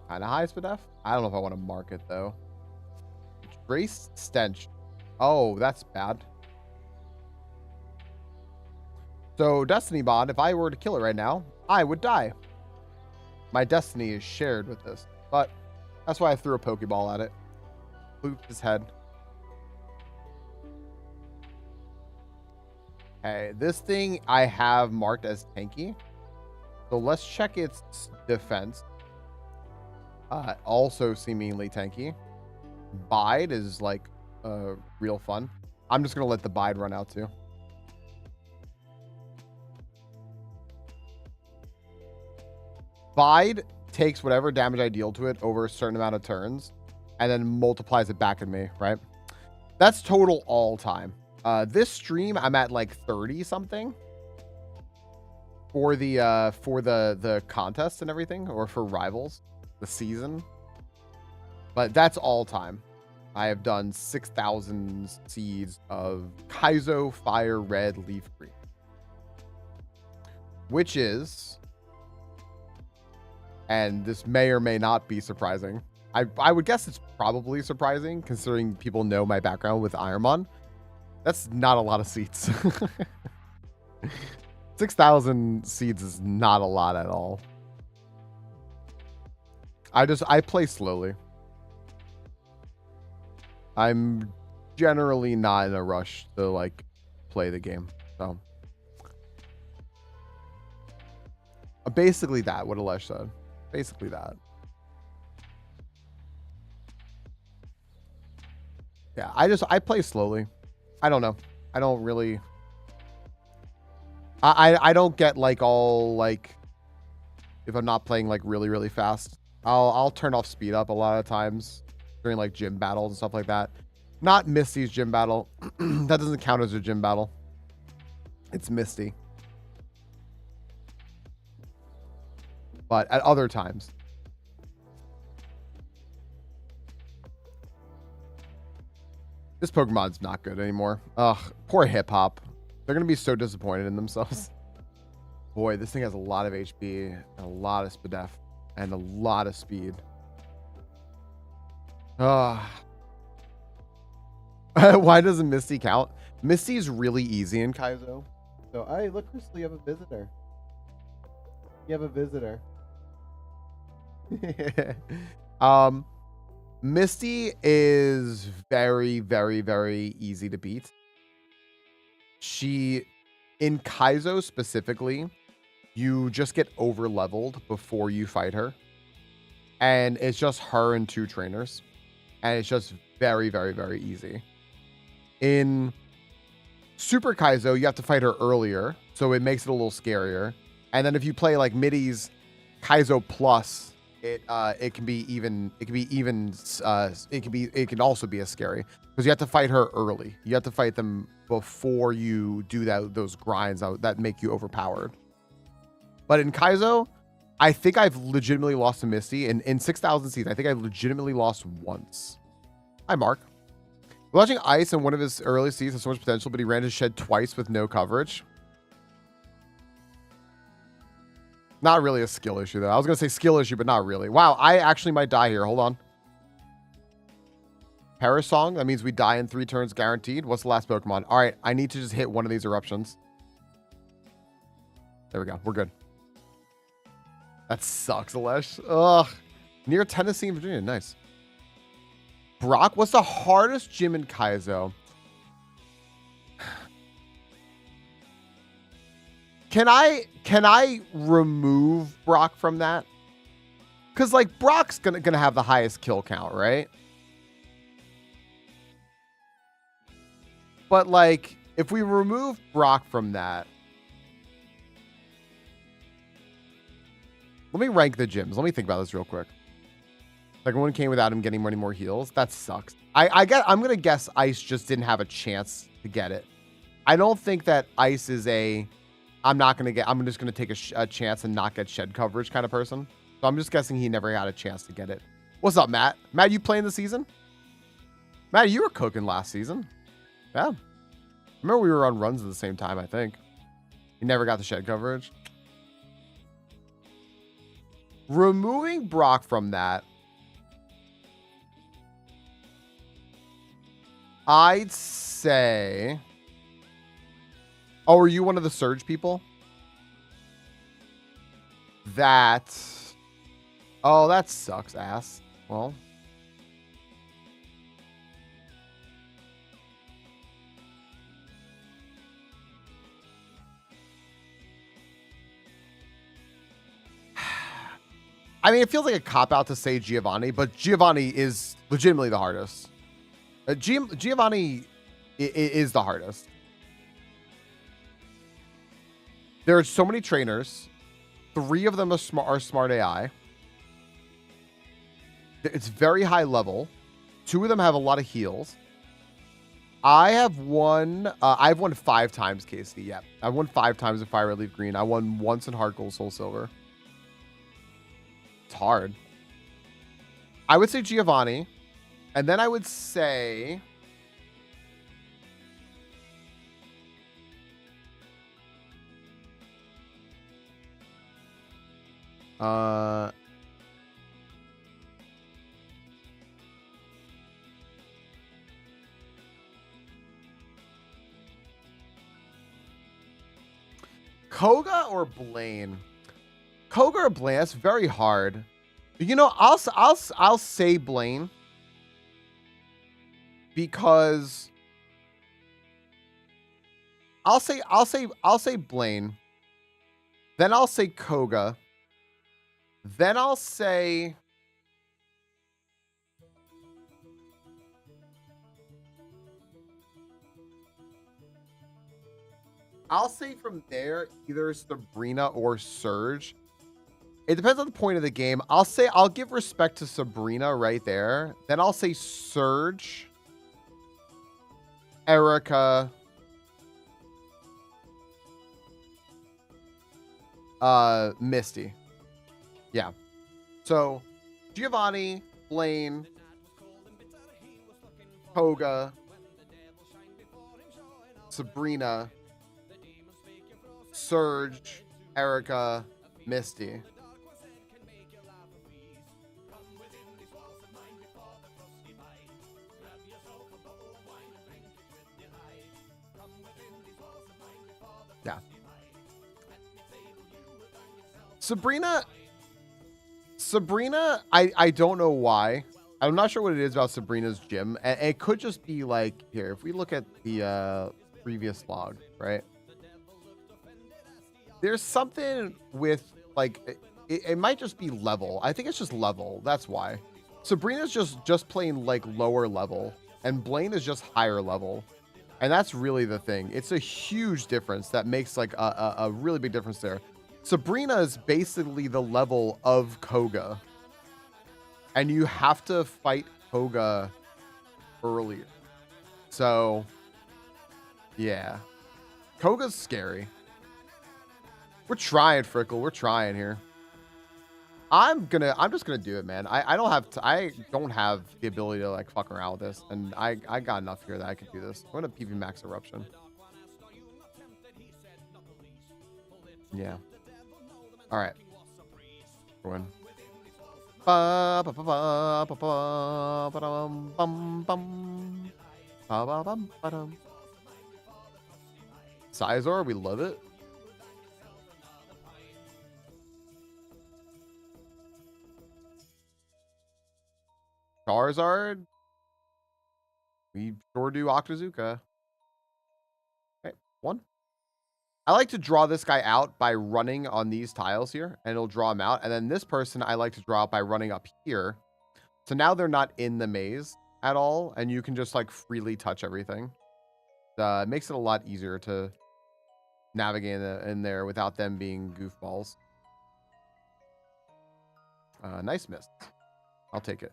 Kind of high SPDF. I don't know if I want to mark it, though. Trace Stench. Oh, that's bad. So, Destiny Bond, if I were to kill it right now, I would die. My destiny is shared with this, but that's why I threw a Pokeball at it. Looped his head. Okay, this thing I have marked as tanky. So let's check its defense. Also seemingly tanky. Bide is like real fun. I'm just going to let the Bide run out too. Bide takes whatever damage I deal to it over a certain amount of turns and then multiplies it back at me, right? That's total all time. This stream I'm at like 30 something for the contest and everything, or for rivals, the season. But that's all time. I have done 6,000 seeds of Kaizo Fire Red Leaf Green, which is, and this may or may not be surprising. I would guess it's probably surprising considering people know my background with IronMon. That's not a lot of seats. 6,000 seeds is not a lot at all. I play slowly. I'm generally not in a rush to like play the game. So basically that, what Alesh said. Basically that. Yeah, I play slowly. I don't know. I don't really I don't get like all like if I'm not playing like really fast. I'll turn off speed up a lot of times during like gym battles and stuff like that. Not Misty's gym battle. That doesn't count as a gym battle. It's Misty. But at other times. This Pokemon's not good anymore. Ugh, poor Hip Hop. They're going to be so disappointed in themselves. Boy, this thing has a lot of HP, a lot of Spadef, and a lot of speed. Why doesn't Misty count? Misty's really easy in Kaizo. So, hey, look, Crystal, you have a visitor. You have a visitor. Misty is very easy to beat. She, in Kaizo specifically, you just get over leveled before you fight her. And it's just her and 2 trainers. And it's just very easy. In Super Kaizo, you have to fight her earlier, so it makes it a little scarier. And then if you play like Middy's Kaizo Plus, it can also be as scary because you have to fight her early. You have to fight them before you do those grinds that make you overpowered. But in Kaizo, I think I've legitimately lost to Misty in 6,000 seeds. I think I've legitimately lost once. Hi, Mark. Watching Ice in one of his early seeds has so much potential, but he ran his shed twice with no coverage. Not really a skill issue, though. I was going to say skill issue, but not really. Wow, I actually might die here. Hold on. Parasong. That means we die in 3 turns guaranteed. What's the last Pokemon? All right, I need to just hit one of these eruptions. There we go. We're good. That sucks, Alesh. Ugh. Near Tennessee and Virginia. Nice. Brock, what's the hardest gym in Kaizo? Can I remove Brock from that? Because like Brock's gonna have the highest kill count, right? But like if we remove Brock from that, let me rank the gyms. Let me think about this real quick. Like one came without him getting many more heals. That sucks. I'm gonna guess Ice just didn't have a chance to get it. I don't think that Ice is I'm just gonna take a chance and not get shed coverage kind of person. So I'm just guessing he never had a chance to get it. What's up, Matt? Matt, you playing the season? Matt, you were cooking last season. Yeah. Remember we were on runs at the same time, I think. He never got the shed coverage. Removing Brock from that, I'd say... Oh, are you one of the Surge people? Oh, that sucks ass. Well. I mean, it feels like a cop-out to say Giovanni, but Giovanni is legitimately the hardest. Giovanni is the hardest. There are so many trainers. 3 of them are smart AI. It's very high level. 2 of them have a lot of heals. I've won 5 times, Casey. Yeah, I've won 5 times in Fire Red Leaf Green. I won once in Heart Gold Soul Silver. It's hard. I would say Giovanni, and then I would say... Koga or Blaine? Koga or Blaine? That's very hard. You know, I'll say Blaine because I'll say Blaine. Then I'll say Koga. Then I'll say from there either Sabrina or Surge. It depends on the point of the game. I'll give respect to Sabrina right there. Then I'll say Surge, Erica, Misty. Yeah. So Giovanni, Blaine, Koga, Sabrina, Surge, Erica, Misty. Yeah. Sabrina, I don't know why. I'm not sure what it is about Sabrina's gym. And it could just be like, here, if we look at the previous log, right? There's something with, like, it might just be level. I think it's just level. That's why. Sabrina's just playing, like, lower level. And Blaine is just higher level. And that's really the thing. It's a huge difference that makes, like, a really big difference there. Sabrina is basically the level of Koga. And you have to fight Koga earlier. So, yeah. Koga's scary. We're trying, Frickle. We're trying here. I'm just gonna do it, man. I don't have the ability to like fuck around with this, and I got enough here that I can do this. I'm gonna PV max eruption. Yeah. All right. We're in. Sizor, we love it. Charizard. We sure do Octazooka. Okay, 1. I like to draw this guy out by running on these tiles here, and it'll draw him out. And then this person I like to draw out by running up here. So now they're not in the maze at all, and you can just like freely touch everything. It makes it a lot easier to navigate in there without them being goofballs. Nice miss. I'll take it.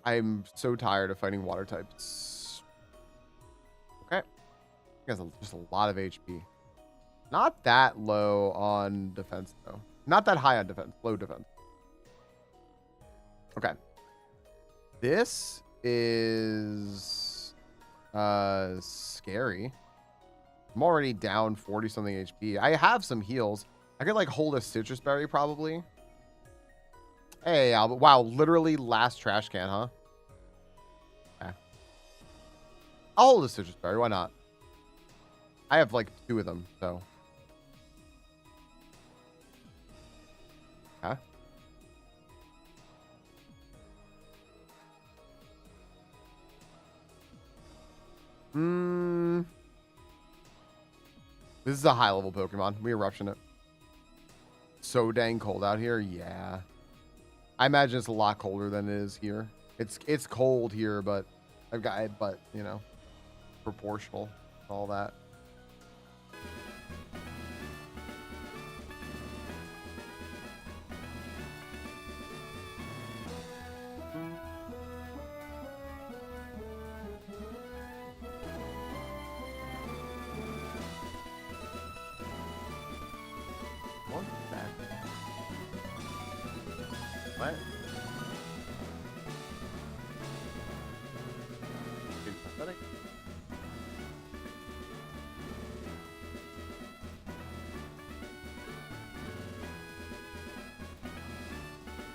I'm so tired of fighting water types. Okay. He has just a lot of HP. Not that low on defense, though. Not that high on defense. Low defense. Okay. This is scary. I'm already down 40-something HP. I have some heals. I could, like, hold a citrus berry, probably. Hey, Albert. Wow, literally last trash can, huh? Okay. I'll hold a citrus berry. Why not? I have, like, 2 of them, so. Okay. This is a high-level Pokemon. We eruption it. So dang cold out here. Yeah. I imagine it's a lot colder than it is here. It's cold here, but you know, proportional, all that. What? What?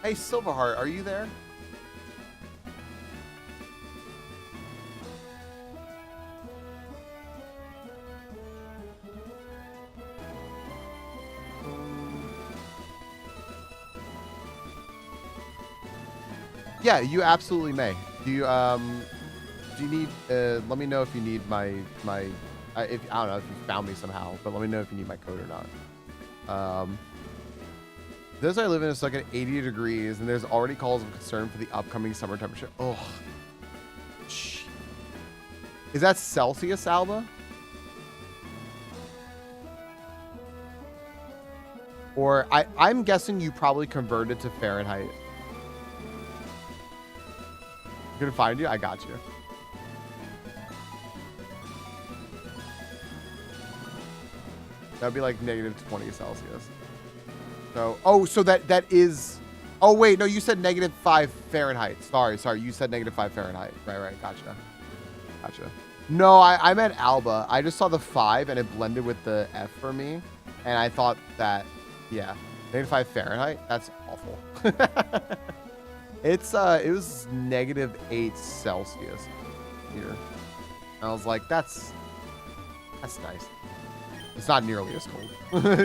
Hey, Silverheart, are you there? Yeah, you absolutely may. Do you need let me know if you need my if I don't know if you found me somehow, but let me know if you need my code or not. This I live in is like at 80 degrees and there's already calls of concern for the upcoming summer temperature. Oh. Is that Celsius, Alba? Or I'm guessing you probably converted to Fahrenheit. Gonna find you? I got you. That'd be like -20 Celsius. So, oh, so that is, oh wait, no, you said -5 Fahrenheit. Sorry, you said -5 Fahrenheit. Right, gotcha. No, I meant Alba. I just saw the 5 and it blended with the F for me. And I thought that, yeah, -5 Fahrenheit, that's awful. It was -8 Celsius here. I was like, that's nice. It's not nearly as cold.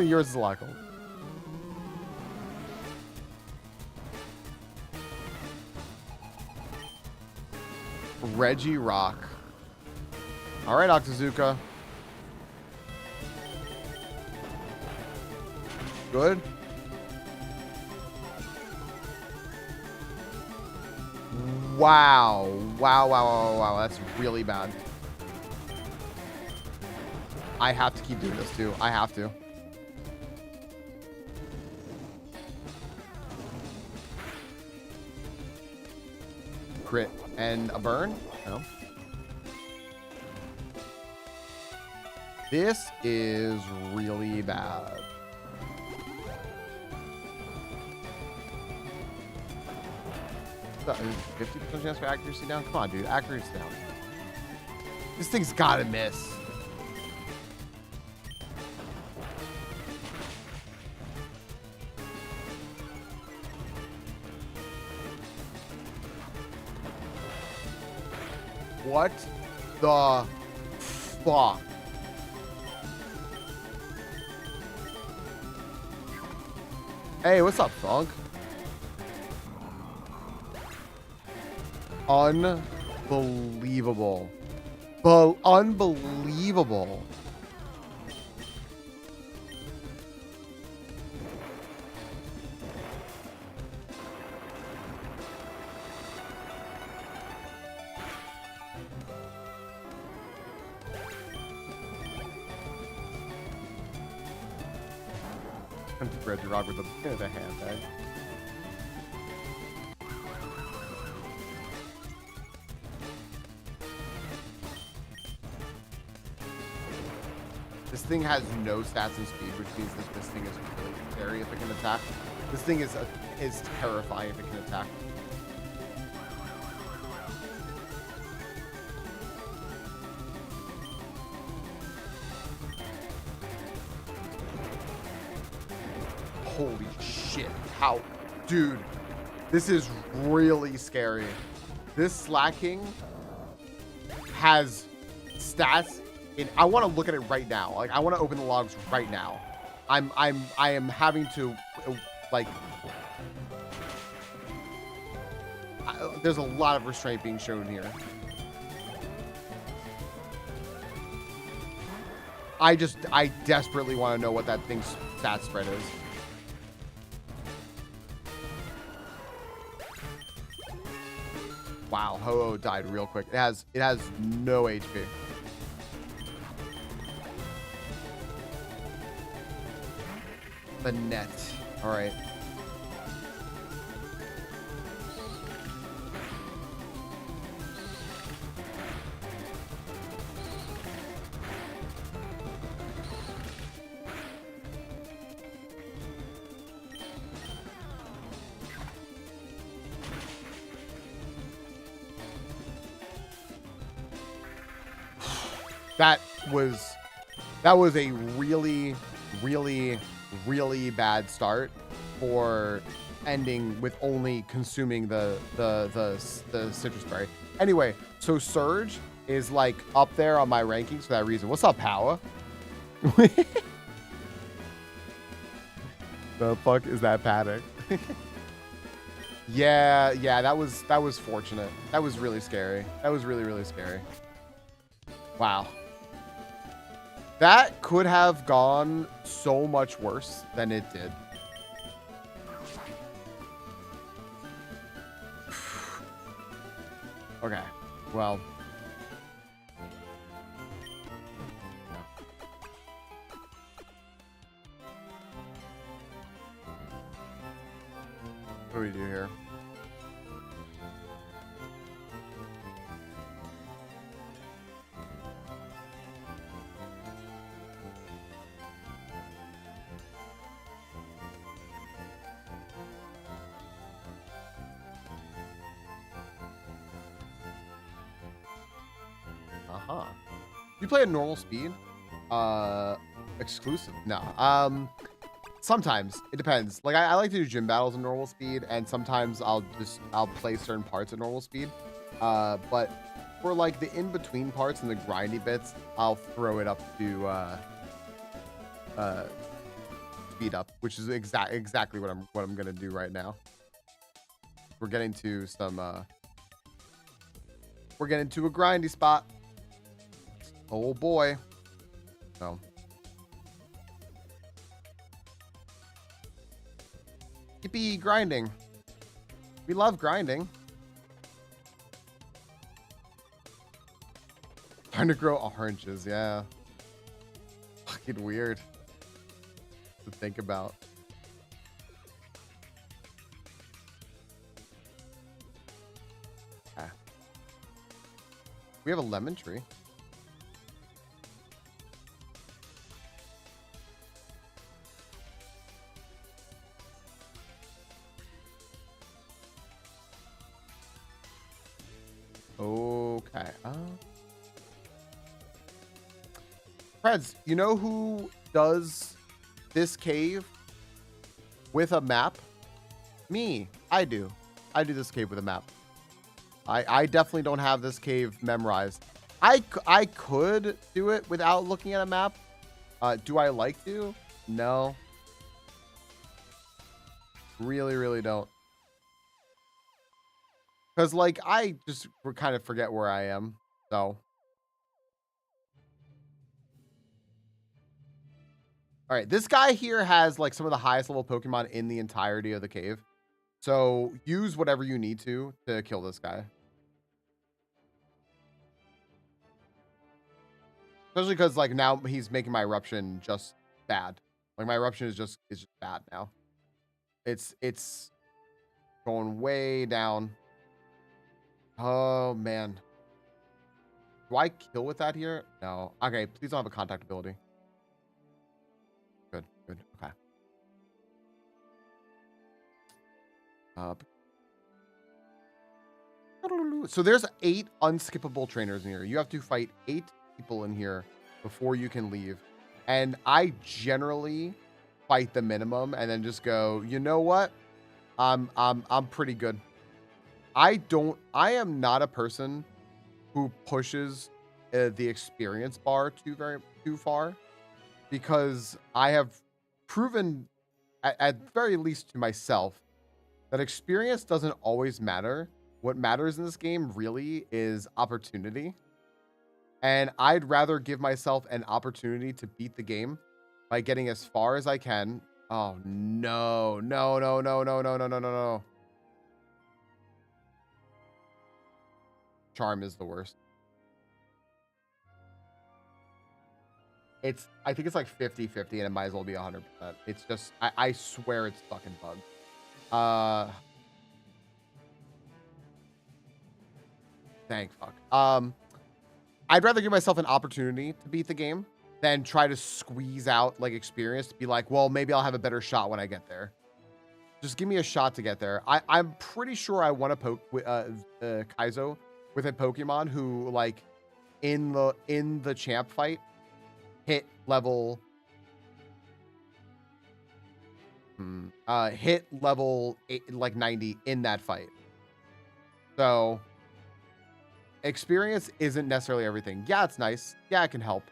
Yours is a lot cold. Reggie Rock. All right, Octozuka. Good. Wow. That's really bad. I have to keep doing this too. I have to. Crit and a burn? No. This is really bad. So, 50% chance for accuracy down? Come on, dude. Accuracy down. This thing's gotta miss. What the fuck? Hey, what's up, Funk? Unbelievable. Unbelievable. Reggie Rock with a bit of a handbag. This thing has no stats and speed, which means that this thing is really scary if it can attack. This thing is terrifying if it can attack. Holy shit. How? Dude, this is really scary. This Slacking has stats in, I want to look at it right now. Like, I want to open the logs right now. I am having to, like, there's a lot of restraint being shown here. I desperately want to know what that thing's stat spread is. Wow, Ho-Oh died real quick. It has no HP. The net. All right. That was a really bad start for ending with only consuming the citrus berry. Anyway, so Surge is like up there on my rankings for that reason. What's up, Power? The fuck is that Paddock? Yeah, that was fortunate. That was really scary. That was really, really scary. Wow. That could have gone so much worse than it did. Okay. Well. What do we do here? Uh-huh. You play at normal speed? Exclusive? No. Sometimes it depends. Like I like to do gym battles in normal speed, and sometimes I'll play certain parts at normal speed. But for like the in-between parts and the grindy bits, I'll throw it up to speed up, which is exactly what I'm gonna do right now. We're getting to some we're getting to a grindy spot. Oh boy. So yippee, grinding. We love grinding. Trying to grow oranges, yeah. Fucking weird to think about. Ah. We have a lemon tree. Okay. Freds, you know who does this cave with a map? Me. I do. I do this cave with a map. I definitely don't have this cave memorized. I could do it without looking at a map. Do I like to? No. Really, really don't. Because, like, I just kind of forget where I am. So. All right. This guy here has, like, some of the highest level Pokemon in the entirety of the cave. So, use whatever you need to kill this guy. Especially because, like, now he's making my eruption just bad. Like, my eruption is just bad now. It's going way down. Oh, man. Do I kill with that here? No. Okay, please don't have a contact ability. Good, good. Okay. So there's 8 unskippable trainers in here. You have to fight 8 people in here before you can leave. And I generally fight the minimum and then just go, you know what? I'm pretty good. I am not a person who pushes the experience bar too far, because I have proven at very least to myself that experience doesn't always matter. What matters in this game really is opportunity. And I'd rather give myself an opportunity to beat the game by getting as far as I can. Oh, no. No, no, no, no, no, no, no, no, no. Charm is the worst. I think it's like 50-50, and it might as well be 100%. It's just, I swear it's fucking bugged. Thank fuck. I'd rather give myself an opportunity to beat the game than try to squeeze out like experience to be like, well, maybe I'll have a better shot when I get there. Just give me a shot to get there. I'm pretty sure I won a Kaizo with a Pokemon who, like, in the champ fight hit level 8, like 90 in that fight. So experience isn't necessarily everything. Yeah, it's nice. Yeah, it can help.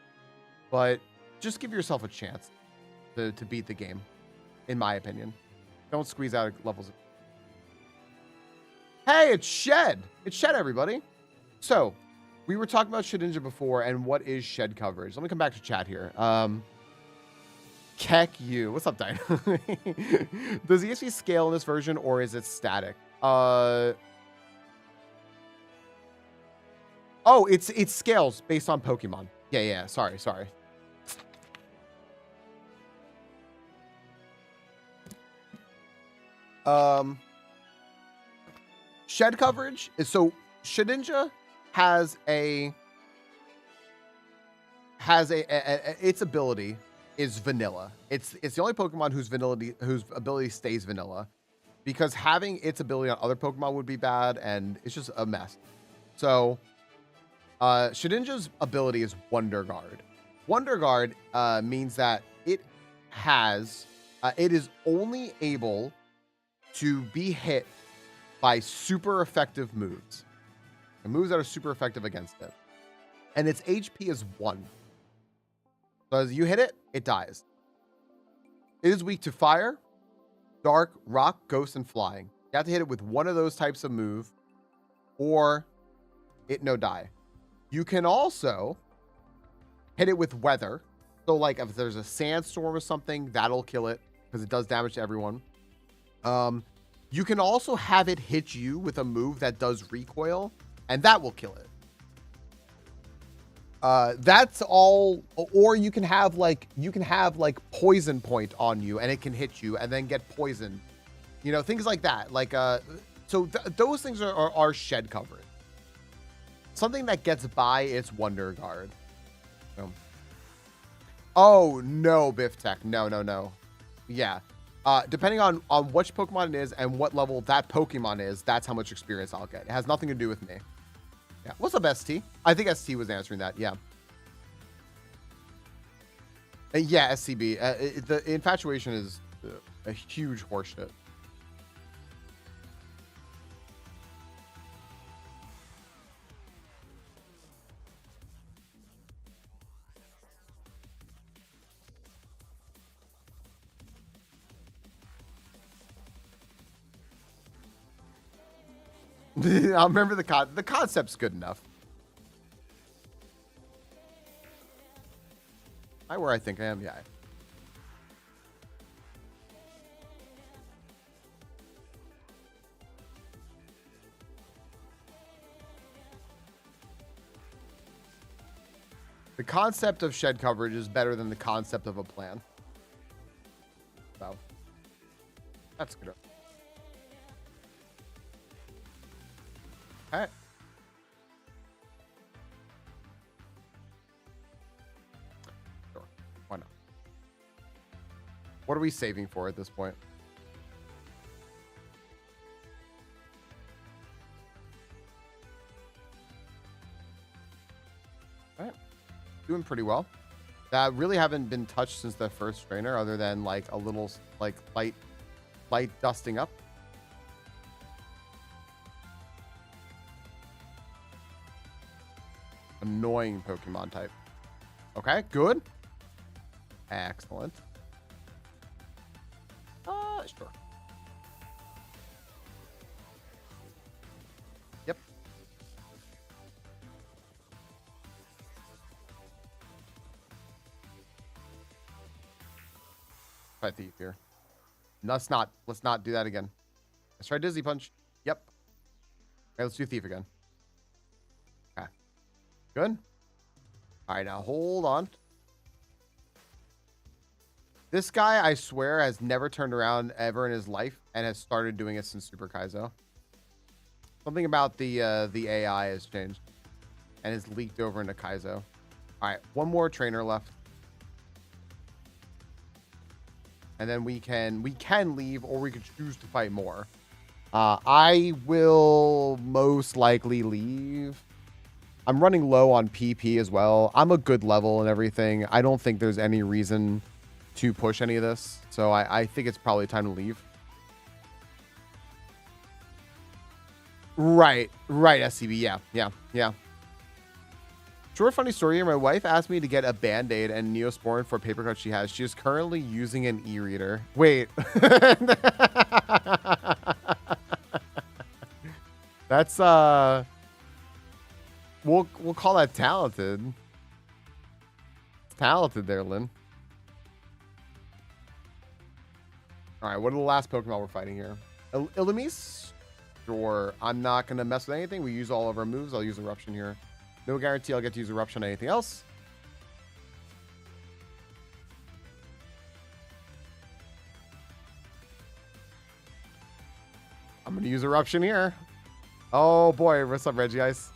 But just give yourself a chance to beat the game, in my opinion. Don't squeeze out levels. Hey, it's Shed. It's Shed, everybody. So, we were talking about Shedinja before, and what is shed coverage? Let me come back to chat here. Keck you. What's up, Dino? Does EXP scale in this version, or is it static? Oh, it scales based on Pokemon. Yeah. Sorry. Shed coverage is so Shedinja has its ability is vanilla. It's the only Pokemon whose ability stays vanilla, because having its ability on other Pokemon would be bad, and it's just a mess. So Shedinja's ability is Wonder Guard. Wonder Guard means that it is only able to be hit by super effective moves. The moves that are super effective against it. And its HP is 1. So as you hit it, it dies. It is weak to fire, dark, rock, ghost, and flying. You have to hit it with one of those types of move, or it no die. You can also hit it with weather. So like if there's a sandstorm or something, that'll kill it because it does damage to everyone. You can also have it hit you with a move that does recoil, and that will kill it. That's all. Or you can have like poison point on you, and it can hit you and then get poisoned. You know, things like that. Like so those things are shed coverage. Something that gets by its Wonder Guard. Oh no, Biff Tech. No. Yeah. Depending on which Pokemon it is and what level that Pokemon is, that's how much experience I'll get. It has nothing to do with me. Yeah. What's up, ST? I think ST was answering that. Yeah. Yeah, SCB. The infatuation is a huge horseshit. I'll remember the concept's good enough. Where I think I am, yeah. The concept of shed coverage is better than the concept of a plan. So that's good. All right. Sure. Why not? What are we saving for at this point? All right. Doing pretty well. Really haven't been touched since the first trainer, other than like a little like light dusting up. Annoying Pokemon type. Okay, good. Excellent. Sure. Yep. Try Thief here. Let's not do that again. Let's try Dizzy Punch. Yep. Okay, let's do Thief again. Okay. Good. All right, now hold on. This guy, I swear, has never turned around ever in his life and has started doing it since Super Kaizo. Something about the AI has changed and has leaked over into Kaizo. All right, one more trainer left. And then we can leave, or we could choose to fight more. I will most likely leave. I'm running low on PP as well. I'm a good level and everything. I don't think there's any reason to push any of this. So I think it's probably time to leave. Right, SCB. Yeah. Short funny story here. My wife asked me to get a Band-Aid and Neosporin for a paper cut she has. She is currently using an e-reader. Wait. That's we'll call that talented. It's talented there, Lynn. All right, what are the last Pokemon we're fighting here? Illumise? Sure. I'm not gonna mess with anything. We use all of our moves. I'll use Eruption here. No guarantee I'll get to use Eruption on anything else. I'm gonna use Eruption here. Oh boy, what's up, Reggie Ice?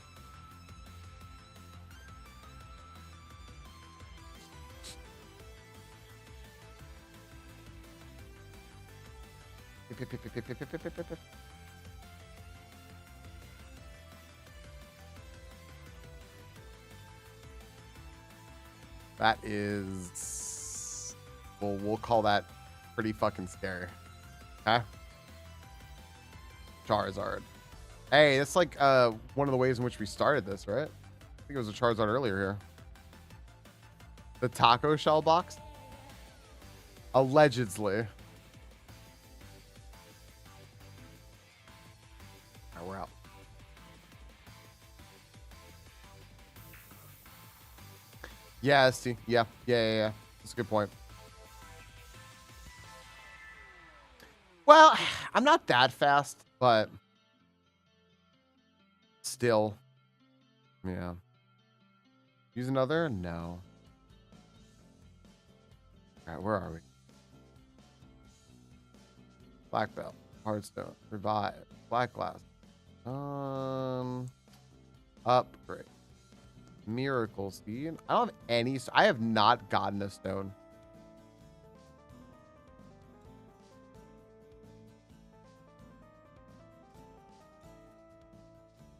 That is, we'll call that pretty fucking scary. Okay. Charizard. Hey, that's like one of the ways in which we started this, right? I think it was a Charizard earlier here. The taco shell box? Allegedly. All right, we're out. Yeah, ST. Yeah. That's a good point. Well, I'm not that fast, but still. Yeah. Use another? No. All right, where are we? Black Belt, Hearthstone, Revive, Black Glass. Upgrade. Miracle Seed. I don't have any. I have not gotten a stone.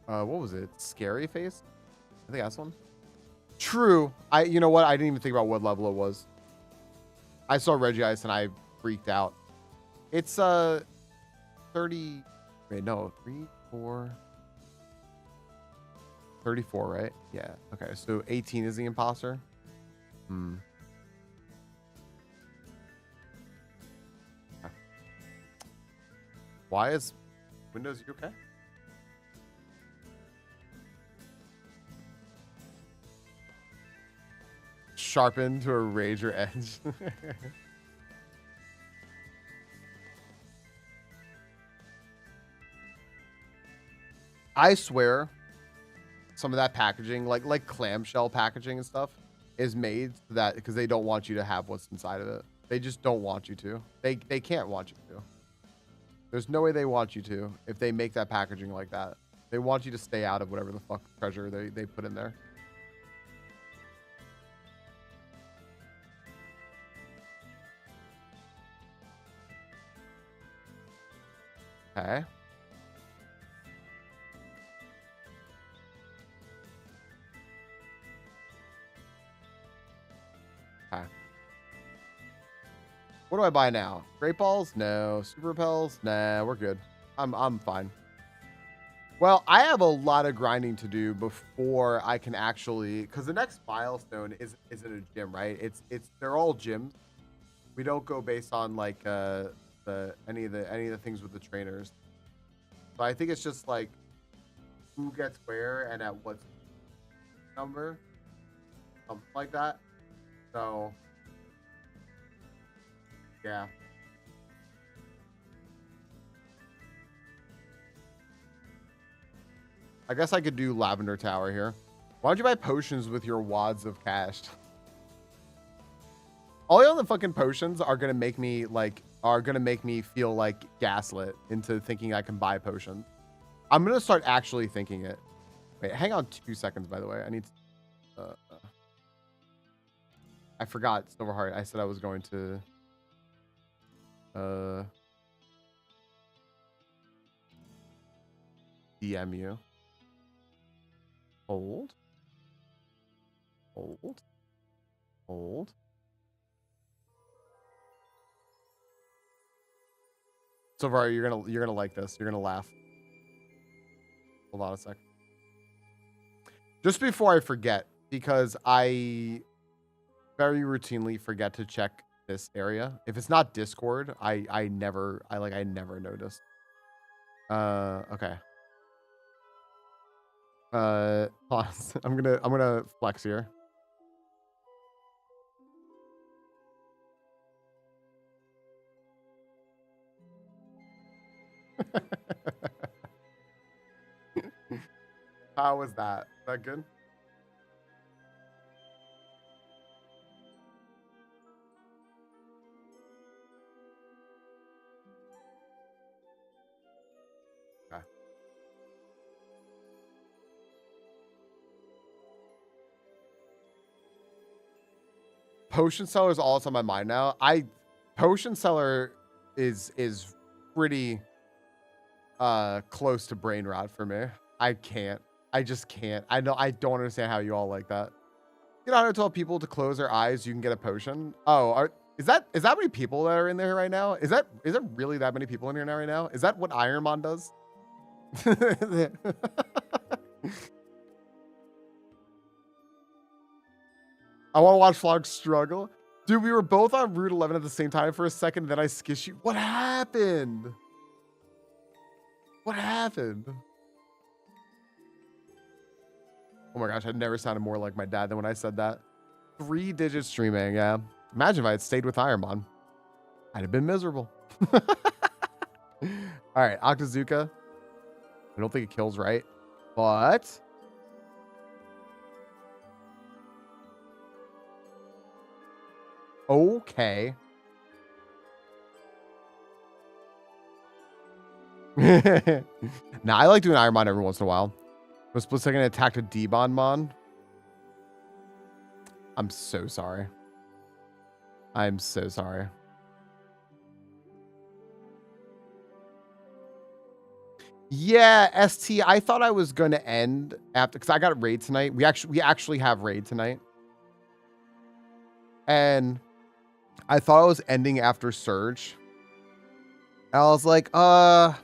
What was it? Scary Face? I think that's one. True. You know what? I didn't even think about what level it was. I saw Reggie Ice and I freaked out. It's 30. Wait, no, 3, 4. 34, right? Yeah. Okay, so 18 is the imposter. Okay. Why is Windows you okay? Sharpened to a razor edge. I swear some of that packaging, like clamshell packaging and stuff, is made so that because they don't want you to have what's inside of it. They just don't want you to. They can't want you to. There's no way they want you to if they make that packaging like that. They want you to stay out of whatever the fuck treasure they put in there. Okay. Okay. What do I buy now? Great balls? No. Super repels? Nah, we're good. I'm fine. Well, I have a lot of grinding to do before I can actually, because the next milestone isn't a gym, right? They're all gyms. We don't go based on like any of the things with the trainers. So I think it's just like who gets where and at what number, something like that. So yeah. I guess I could do Lavender Tower here. Why don't you buy potions with your wads of cash? All the other fucking potions are gonna make me feel like gaslit into thinking I can buy potions. I'm gonna start actually thinking it. Wait, hang on 2 seconds, by the way. I need to, I forgot Silverheart. I said I was going to DM you. Hold. Silverheart, you're gonna like this. You're gonna laugh. Hold on a sec. Just before I forget, because I very routinely forget to check this area. If it's not Discord, I never noticed. Okay. Pause. I'm gonna flex here. How was that? Is that good? Okay. Potion Seller is all that's on my mind now. Potion Seller is pretty close to brain rot for me. I can't. I just can't. I don't understand how you all like that. You know how to tell people to close their eyes, you can get a potion. Oh, is that many people that are in there right now? Is there really that many people in here now right now? Is that what IronMon does? I want to watch Flog struggle. Dude, we were both on Route 11 at the same time for a second, then I skish you. What happened? What happened? Oh my gosh, I never sounded more like my dad than when I said that. 3-digit streaming, yeah. Imagine if I had stayed with IronMon. I'd have been miserable. All right, Octozuka. I don't think it kills right, but... Okay. Nah, I like doing IronMon every once in a while. A split second attack a Debonmon. I'm so sorry. I'm so sorry. Yeah, ST. I thought I was gonna end after because I got raid tonight. We actually have raid tonight, and I thought I was ending after Surge. And I was like, I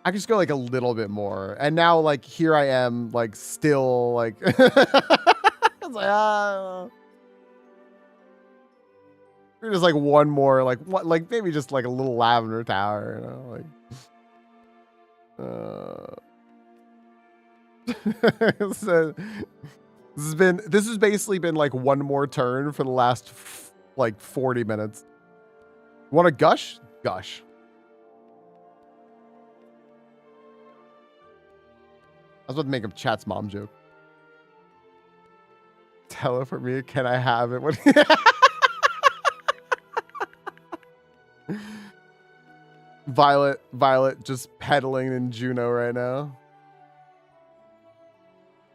could just go like a little bit more. And now like here I am, like still like it's like just like one more, like what, like maybe just like a little lavender tower, you know, like so this has basically been like one more turn for the last like 40 minutes. Want to gush? Gush. I was about to make a chat's mom joke. Teleport me, can I have it? What? Violet just pedaling in Juno right now.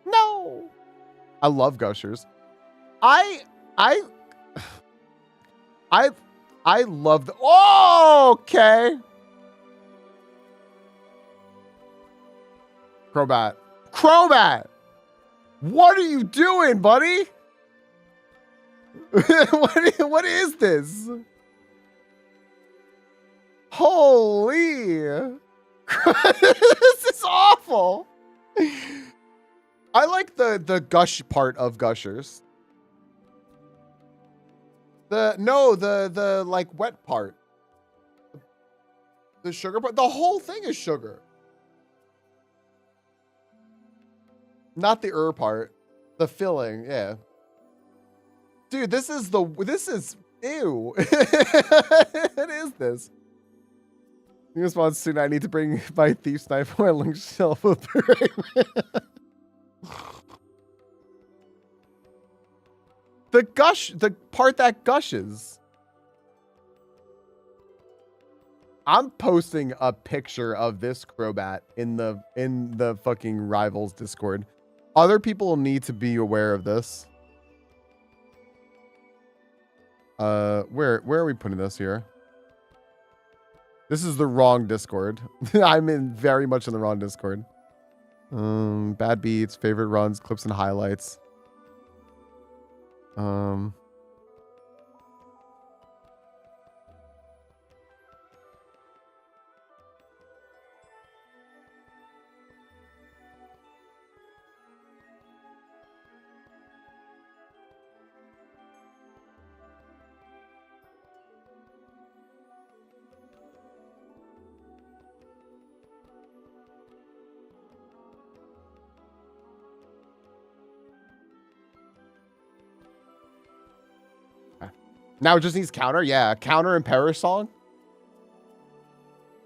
No. I love gushers. I love the okay. Crobat. What are you doing, buddy? What is this? Holy. This is awful. I like the gush part of gushers. The like wet part. The sugar part. The whole thing is sugar. Not the part. The filling, yeah. Dude, this is ew. What is this? In response soon, I need to bring my thief's knife or my link shelf with the part that gushes. I'm posting a picture of this Crobat in the fucking Rivals Discord. Other people need to be aware of this. Where are we putting this here? This is the wrong Discord. I'm very much in the wrong Discord. Bad beats, favorite runs, clips and highlights. Now it just needs counter. Yeah, counter and perish song.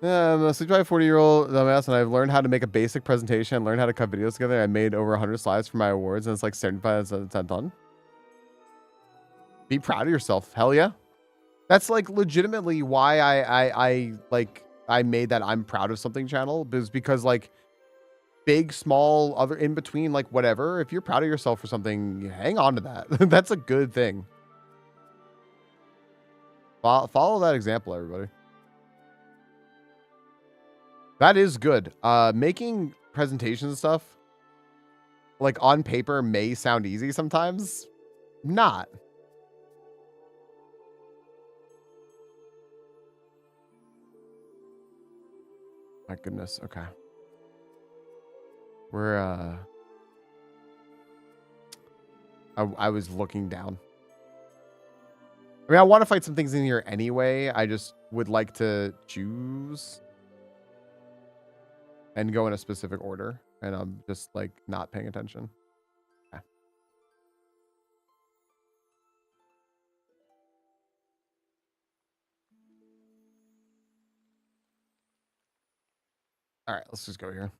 I'm a 40-year-old dumbass, and I've learned how to make a basic presentation, learned how to cut videos together. I made over 100 slides for my awards, and it's like 75% done. Be proud of yourself. Hell yeah. That's like legitimately why I made that I'm proud of something channel, because like big, small, other in between, like whatever, if you're proud of yourself for something, hang on to that. That's a good thing. Follow that example, everybody. That is good. Making presentations and stuff, like on paper, may sound easy sometimes. Not. My goodness. Okay. We're, I was looking down. I mean, I want to fight some things in here anyway. I just would like to choose and go in a specific order. And I'm just like not paying attention. Okay. All right, let's just go here.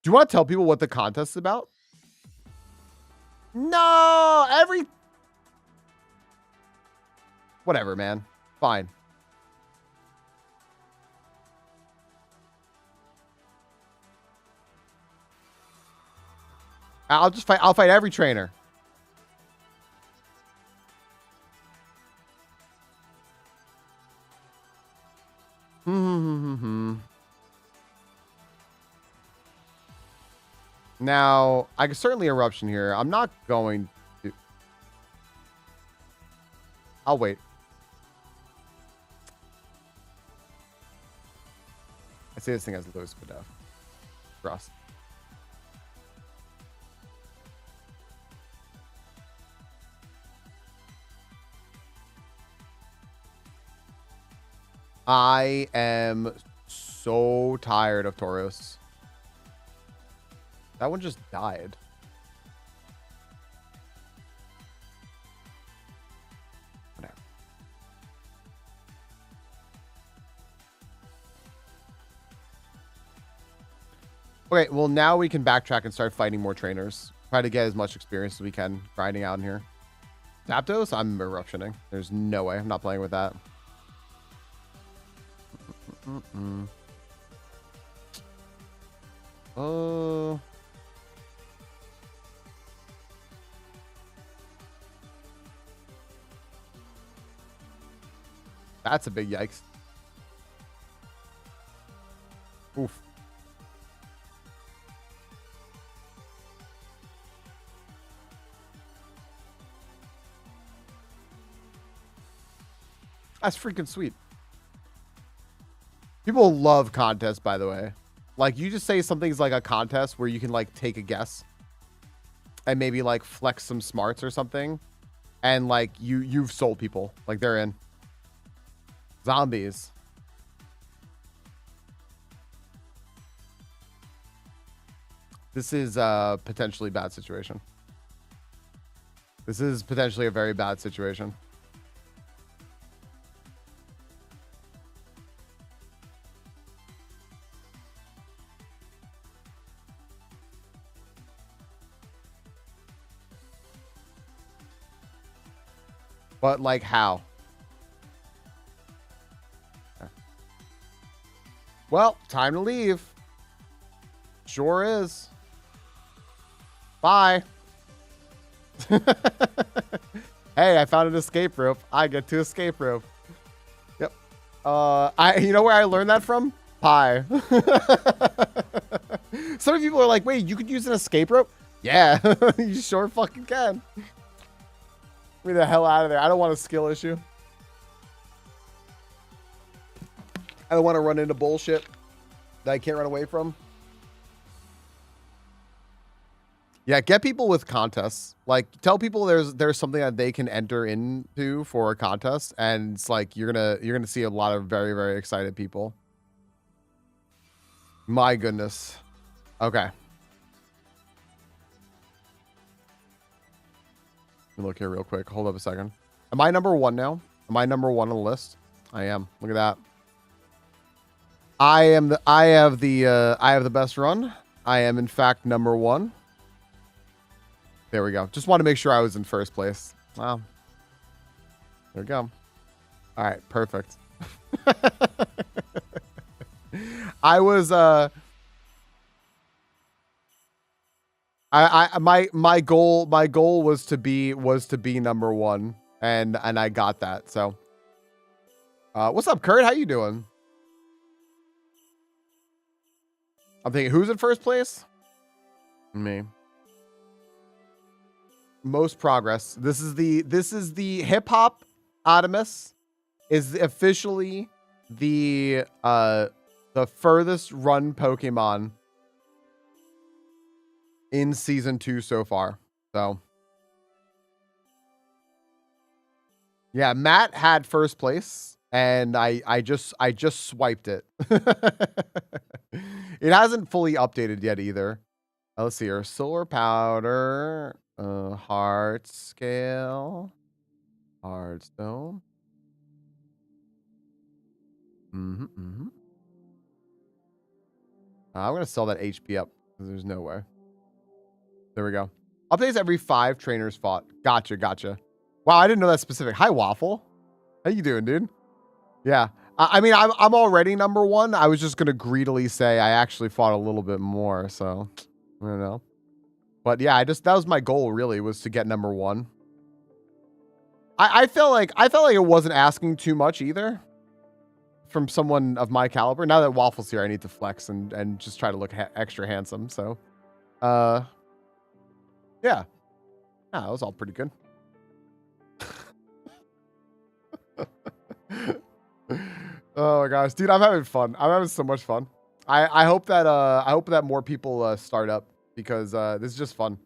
Do you want to tell people what the contest is about? No, whatever, man. Fine. I'll fight every trainer. Now, I can certainly eruption here. I'm not going to. I'll wait. I say this thing has Lewis Padef. Trust. I am so tired of Tauros. That one just died. Whatever. Okay, well now we can backtrack and start fighting more trainers. Try to get as much experience as we can grinding out in here. Zapdos, I'm eruptioning. There's no way. I'm not playing with that. Oh. That's a big yikes. Oof. That's freaking sweet. People love contests, by the way. Like, you just say something's like a contest where you can, like, take a guess and maybe, like, flex some smarts or something. And, like, you've sold people. Like, they're in. Zombies. This is a potentially bad situation. This is potentially a very bad situation. But, like, how? Well, time to leave. Sure is. Bye. Hey, I found an escape rope. I get to escape rope. Yep. You know where I learned that from? Pi. Some people are like, wait, you could use an escape rope? Yeah, you sure fucking can. Get me the hell out of there. I don't want a skill issue. I don't want to run into bullshit that I can't run away from. Yeah, get people with contests. Like, tell people there's something that they can enter into for a contest, and it's like you're gonna see a lot of very, very excited people. My goodness. Okay. Let me look here real quick. Hold up a second. Am I number 1 now? Am I number 1 on the list? I am. Look at that. I have the best run. I am in fact number 1. There we go. Just want to make sure I was in first place. Wow. There we go. All right, perfect. I was my goal was to be number 1, and I got that. So what's up, Kurt? How you doing? I'm thinking, who's in first place? Me. Most progress. This is the hip hop Adamus is officially the furthest run Pokemon in season 2 so far. So yeah, Matt had first place, and I just swiped it. It hasn't fully updated yet either. Let's see here. Solar Powder, Heart Scale, Heartstone. I'm gonna sell that HP up because there's no way. There we go. Updates every 5 trainers fought. Gotcha. Wow, I didn't know that specific. Hi, Waffle. How you doing, dude? Yeah. I mean, I'm already number 1. I was just gonna greedily say I actually fought a little bit more, so I don't know. But yeah, that was my goal, really, was to get number 1. I felt like it wasn't asking too much either from someone of my caliber. Now that Waffle's here, I need to flex and just try to look extra handsome. So, yeah, that was all pretty good. Oh my gosh, dude, I'm having fun. I'm having so much fun. I hope that more people start up, because this is just fun.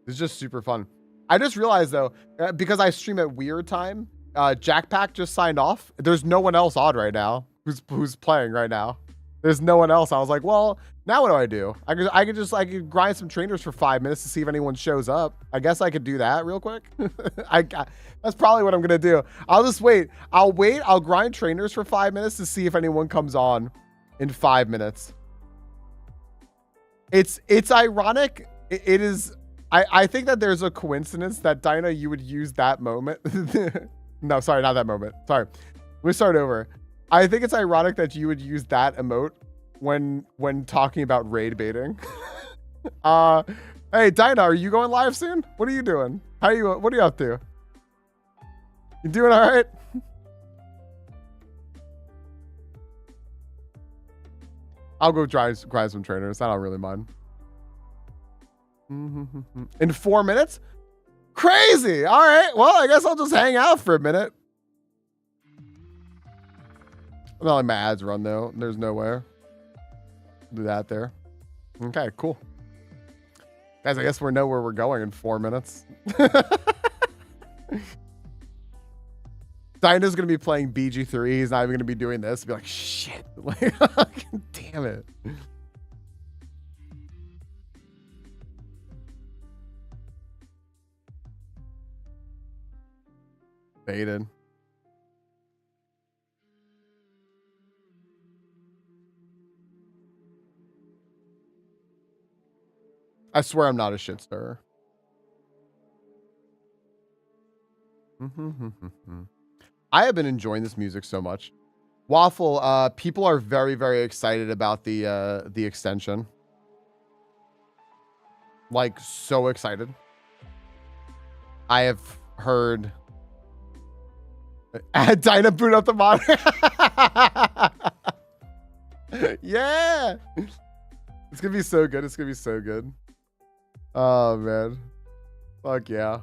This is just super fun. I just realized though, because I stream at weird time, Jackpack just signed off. There's no one else on right now who's playing right now. There's no one else. I was like, well, now what do? I could grind some trainers for 5 minutes to see if anyone shows up. I guess I could do that real quick. That's probably what I'm gonna do. I'll just wait. I'll grind trainers for 5 minutes to see if anyone comes on in 5 minutes. It's ironic. It is. I think that there's a coincidence that Dinah, you would use that moment. No, sorry, not that moment. Sorry. Let me start over. I think it's ironic that you would use that emote when talking about raid baiting. Hey, Dinah, are you going live soon? What are you doing? What are you up to? You doing all right? I'll go grind some trainers. I don't really mind. In 4 minutes? Crazy. All right. Well, I guess I'll just hang out for a minute. Not like my ads run though. There's nowhere. Do that there. Okay, cool. Guys, I guess we know where we're going in 4 minutes. Dinah's gonna be playing BG3. He's not even gonna be doing this. Be like, shit. Like, damn it. Baited. I swear I'm not a shit stirrer. I have been enjoying this music so much. Waffle, people are very, very excited about the extension. Like, so excited. I have heard Dinah boot up the mod. Yeah. It's gonna be so good. It's gonna be so good. Oh man. Fuck yeah.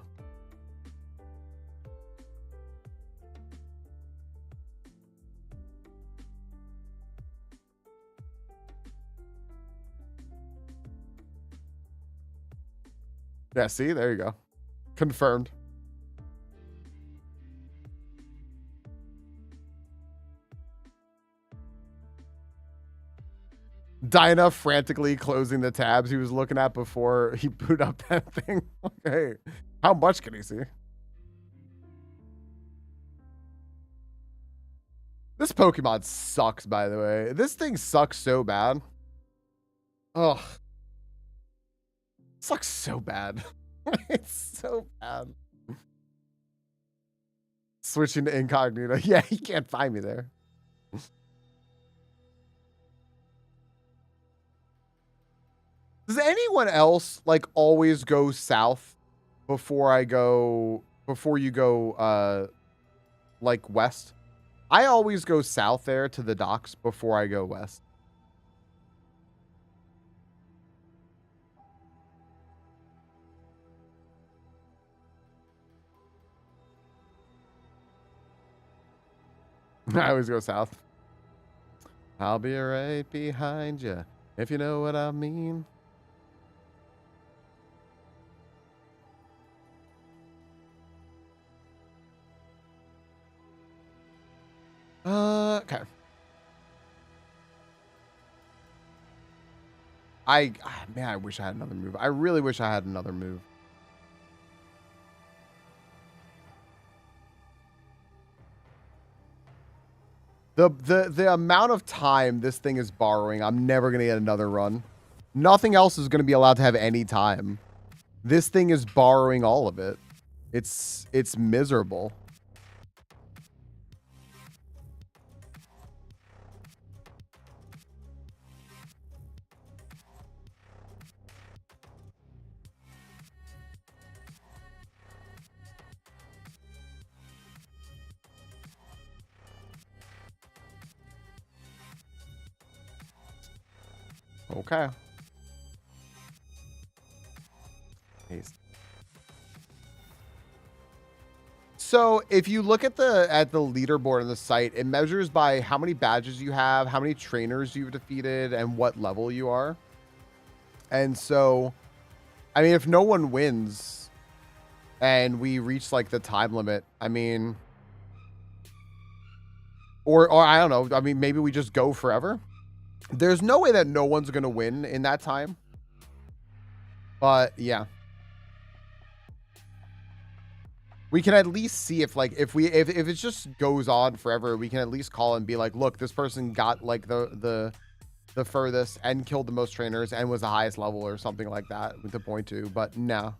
Yeah, see, there you go. Confirmed. Dinah frantically closing the tabs he was looking at before he booted up that thing. Okay. How much can he see? This Pokemon sucks, by the way. This thing sucks so bad. Ugh. Sucks so bad. It's so bad. Switching to incognito. Yeah, he can't find me there. Does anyone else like always go south before you go like west? I always go south there to the docks before I go west. I always go south. I'll be right behind you, if you know what I mean. Okay. Man, I wish I had another move. I really wish I had another move. The amount of time this thing is borrowing, I'm never going to get another run. Nothing else is going to be allowed to have any time. This thing is borrowing all of it. It's miserable. Okay. Paste. So if you look at the leaderboard on the site, it measures by how many badges you have, how many trainers you've defeated, and what level you are. And so, I mean, if no one wins and we reach like the time limit, I mean, or I don't know, I mean, maybe we just go forever. There's no way that no one's going to win in that time. But yeah. We can at least see if like if it just goes on forever, we can at least call and be like, look, this person got like the furthest and killed the most trainers and was the highest level or something like that with the point to, but no.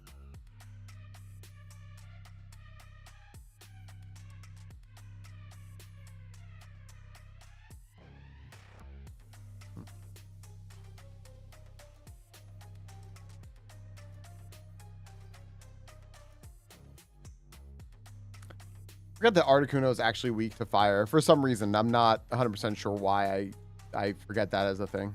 I forgot that Articuno is actually weak to fire for some reason. I'm not 100% sure why I forget that as a thing.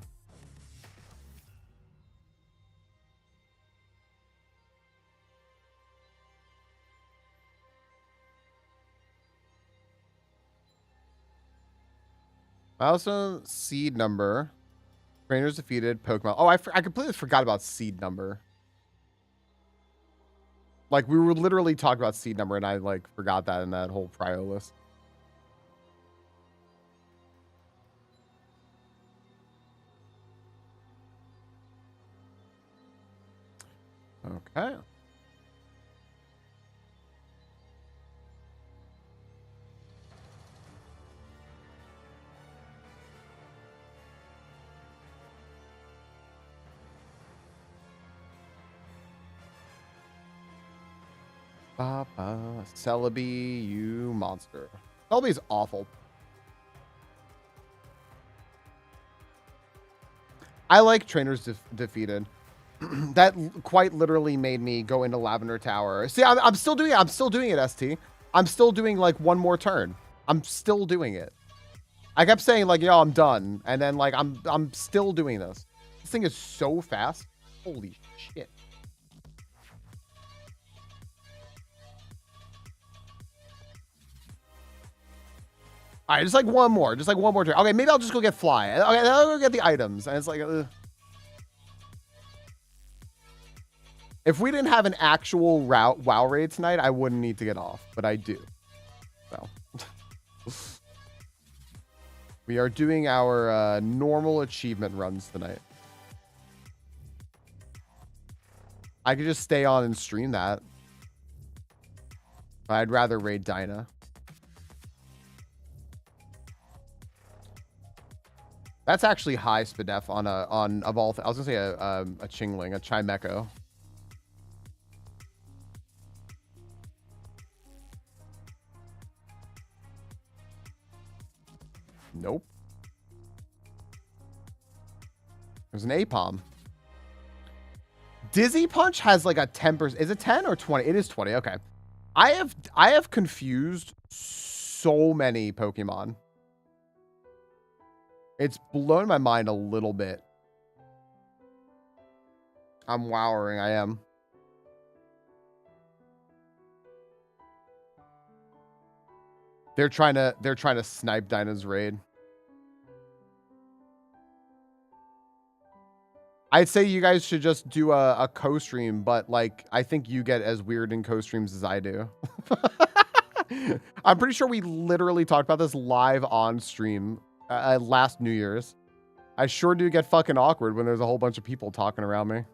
Milestone seed number. Trainers defeated. Pokemon. Oh, I completely forgot about seed number. Like, we were literally talking about seed number, and I, like, forgot that in that whole prio list. Okay. Papa, Celebi, you monster. Celebi's awful. I like trainers defeated. That quite literally made me go into Lavender Tower. See, I'm still doing it. I'm still doing it, ST. I'm still doing like one more turn. I'm still doing it. I kept saying like, yo, I'm done. And then like, I'm still doing this. This thing is so fast. Holy shit. All right, just like one more turn. Okay, maybe I'll just go get fly. Okay, I'll go get the items. And it's like, if we didn't have an actual WoW raid tonight, I wouldn't need to get off, but I do. So we are doing our normal achievement runs tonight. I could just stay on and stream that. I'd rather raid Dinah. That's actually high SPDEF on of all. I was gonna say a Chingling, a Chimeco. Nope. There's an APOM. Dizzy Punch has like a 10%. Is it 10 or 20? It is 20. Okay. I have confused so many Pokemon. It's blown my mind a little bit. I'm wowering. I am. They're trying to snipe Dinah's raid. I'd say you guys should just do a co-stream, but like I think you get as weird in co-streams as I do. I'm pretty sure we literally talked about this live on stream last New Year's. I sure do get fucking awkward when there's a whole bunch of people talking around me.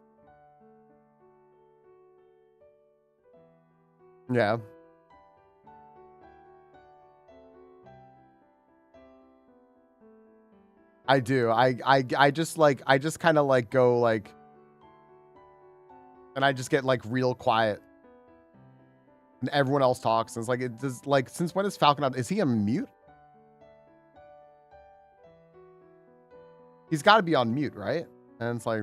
Yeah. I do. I just kind of like go like, and I just get like real quiet. And everyone else talks. And it's like, it does like, since when is Falcon out? Is he on mute? He's got to be on mute, right? And it's like,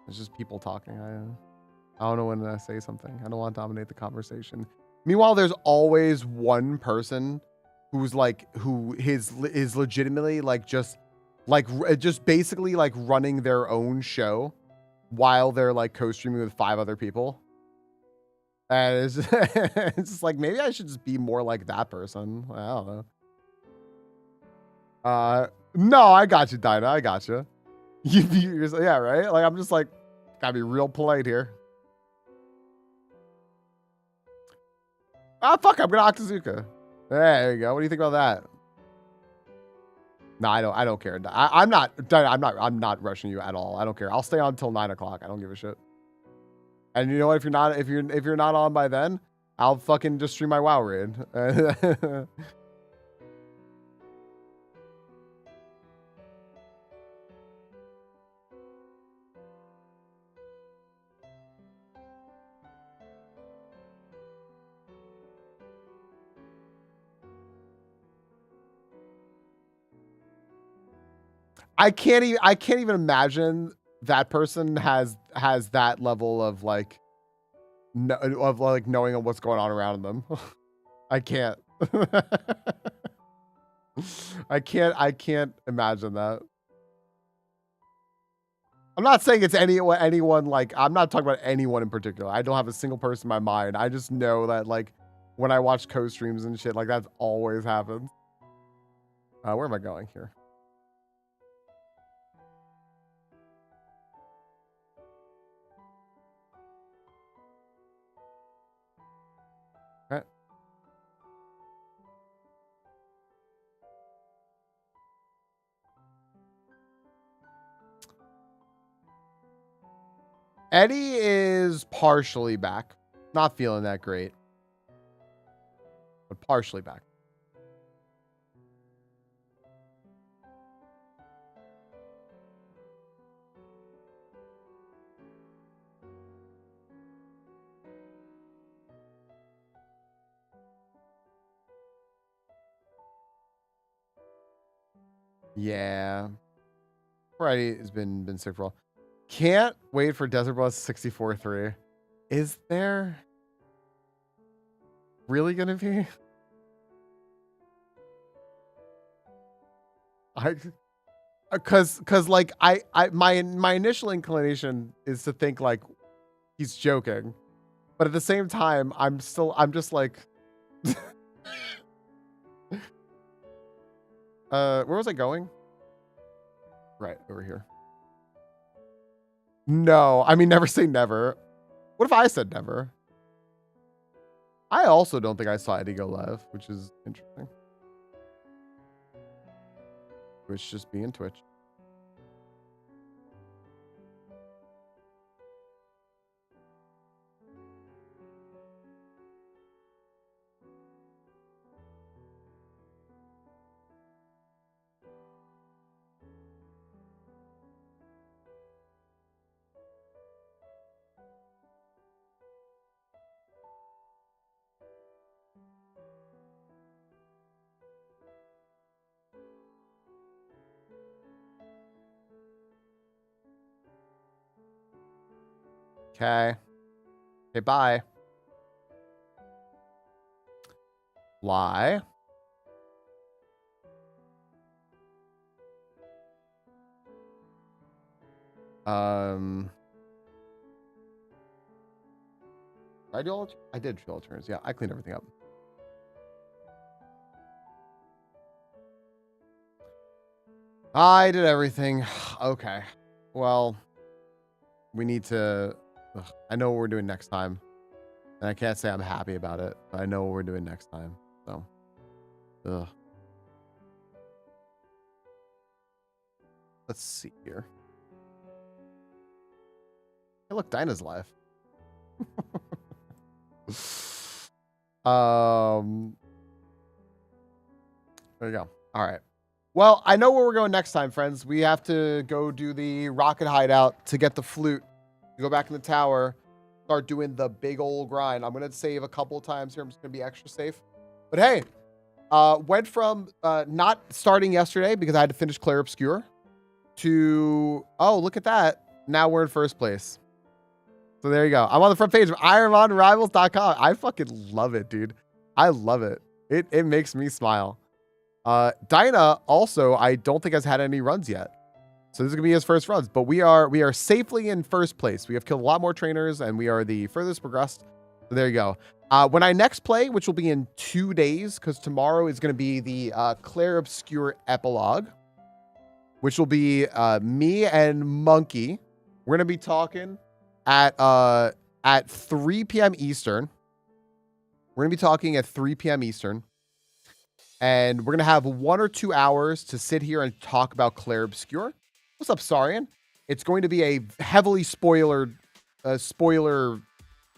it's just people talking. I don't know when to say something. I don't want to dominate the conversation. Meanwhile, there's always one person who's like, who is legitimately like just basically like running their own show while they're like co-streaming with 5 other people. And it's, it's just like, maybe I should just be more like that person. I don't know. No, I got you, Dinah. I got you. Yeah, right? Like, I'm just like, gotta be real polite here. Ah, fuck, I'm gonna Octazooka. There you go. What do you think about that? No, I don't care. I'm not rushing you at all. I don't care. I'll stay on until 9 o'clock. I don't give a shit. And you know what? If you're not on by then, I'll fucking just stream my WoW raid. I can't even imagine that person has that level of like knowing what's going on around them. I can't. I can't imagine that. I'm not saying it's anyone like, I'm not talking about anyone in particular. I don't have a single person in my mind. I just know that like when I watch co-streams and shit, like that's always happens. Where am I going here? Okay. Eddie is partially back. Not feeling that great. But partially back. Yeah. Friday has been sick for a while. Can't wait for Desert Bus 64.3. Is there really gonna be? Cause like my initial inclination is to think like he's joking, but at the same time I'm just like where was I going? Right over here. No, I mean, never say never. What if I said never? I also don't think I saw Eddie go live, which is interesting. Twitch just being Twitch. Okay. Okay, bye. Fly. I do all. I did all turns. Yeah, I cleaned everything up. I did everything. Okay. Well, we need to. I know what we're doing next time, and I can't say I'm happy about it, but I know what we're doing next time. So, let's see here. Hey, look, Dinah's live. There you go. All right. Well, I know where we're going next time, friends. We have to go do the rocket hideout to get the flute, go back in the tower, start doing the big old grind. I'm going to save a couple of times here. I'm just going to be extra safe. But hey, went from not starting yesterday because I had to finish Clair Obscure to, oh, look at that. Now we're in first place. So there you go. I'm on the front page of IronMonRivals.com. I fucking love it, dude. I love it. It makes me smile. Dinah also, I don't think has had any runs yet. So this is gonna be his first runs, but we are safely in first place. We have killed a lot more trainers and we are the furthest progressed. So there you go. When I next play, which will be in 2 days, because tomorrow is gonna be the Clair Obscure epilogue, which will be me and Monkey. We're gonna be talking at 3 p.m. Eastern. We're gonna be talking at 3 p.m. Eastern. And we're going to have 1 or 2 hours to sit here and talk about Clair Obscure. What's up, Sarian? It's going to be a heavily spoiler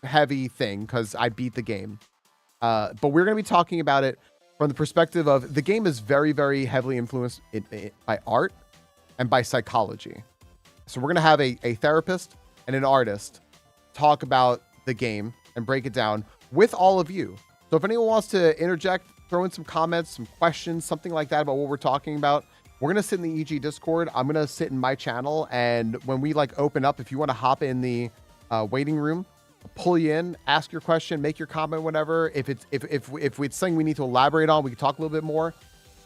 heavy thing because I beat the game. But we're going to be talking about it from the perspective of the game is very, very heavily influenced by art and by psychology. So we're going to have a therapist and an artist talk about the game and break it down with all of you. So if anyone wants to interject, throw in some comments, some questions, something like that about what we're talking about, we're going to sit in the EG Discord. I'm going to sit in my channel. And when we like open up, if you want to hop in the waiting room, I'll pull you in, ask your question, make your comment, whatever. If it's something we need to elaborate on, we can talk a little bit more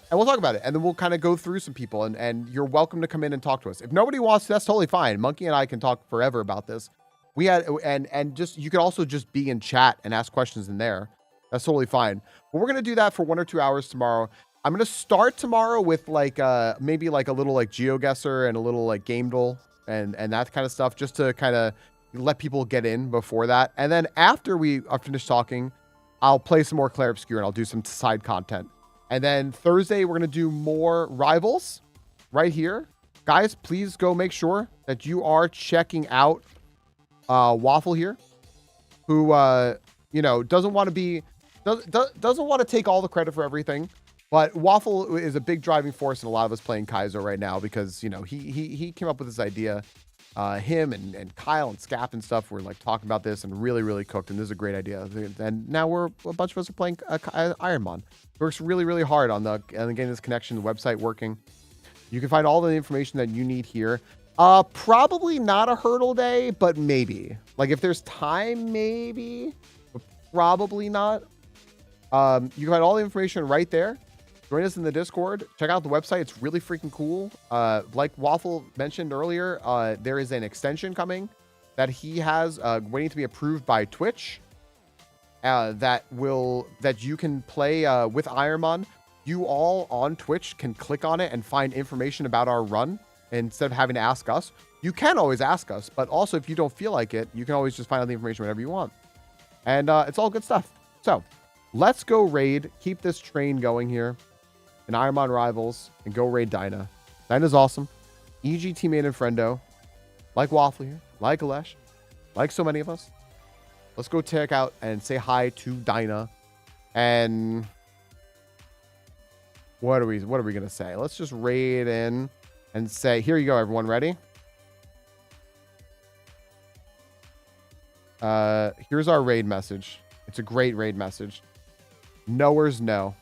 and we'll talk about it. And then we'll kind of go through some people and you're welcome to come in and talk to us. If nobody wants to, that's totally fine. Monkey and I can talk forever about this. We had, and just, you could also just be in chat and ask questions in there. That's totally fine. But we're going to do that for 1 or 2 hours tomorrow. I'm going to start tomorrow with like maybe like a little like GeoGuessr and a little like GameDuel and that kind of stuff just to kind of let people get in before that. And then after we are finished talking, I'll play some more Clair Obscure and I'll do some side content. And then Thursday, we're going to do more Rivals right here. Guys, please go make sure that you are checking out Waffle here, who, you know, doesn't want to take all the credit for everything, but Waffle is a big driving force in a lot of us playing Kaizo right now because, you know, he came up with this idea. Him and Kyle and Scap and stuff were like talking about this and really, really cooked. And this is a great idea. And now a bunch of us are playing IronMon. It works really, really hard on getting this connection, the website working. You can find all the information that you need here. Probably not a hurdle day, but maybe. Like if there's time, maybe, but probably not. You can find all the information right there. Join us in the Discord. Check out the website. It's really freaking cool. Like Waffle mentioned earlier, there is an extension coming that he has waiting to be approved by Twitch. That you can play with IronMon. You all on Twitch can click on it and find information about our run instead of having to ask us. You can always ask us, but also if you don't feel like it, you can always just find out the information whenever you want. And it's all good stuff. So let's go raid, keep this train going here in IronMon Rivals and go raid Dinah. Dinah's awesome. EG teammate and friendo. Like Waffle here, like Alesh, like so many of us. Let's go check out and say hi to Dinah. And what are we gonna say? Let's just raid in and say, here you go, everyone. Ready? Here's our raid message. It's a great raid message. Knowers know.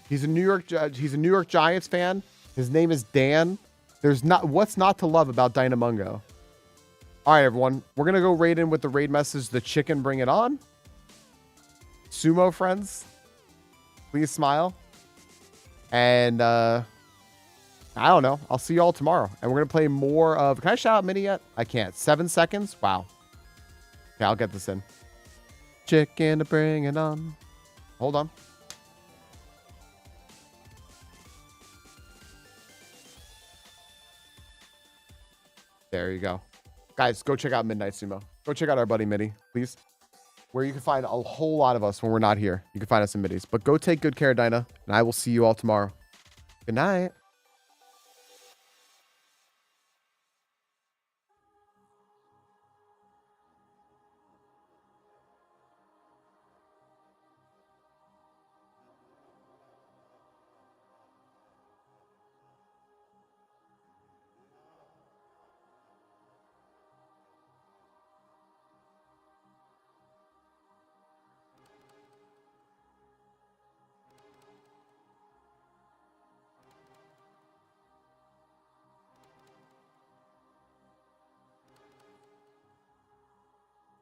He's a New York Giants fan. His name is Dan. What's not to love about Dynamungo? All right, everyone. We're going to go raid in with the raid message, the chicken, bring it on. Sumo friends, please smile. And I don't know. I'll see you all tomorrow. And we're going to play more of... Can I shout out Mini yet? I can't. 7 seconds? Wow. Okay, I'll get this in. Chicken to bring it on. Hold on. There you go. Guys, go check out Midnight Sumo. Go check out our buddy Midi, please. Where you can find a whole lot of us when we're not here. You can find us in Middies. But go take good care, Dinah. And I will see you all tomorrow. Good night.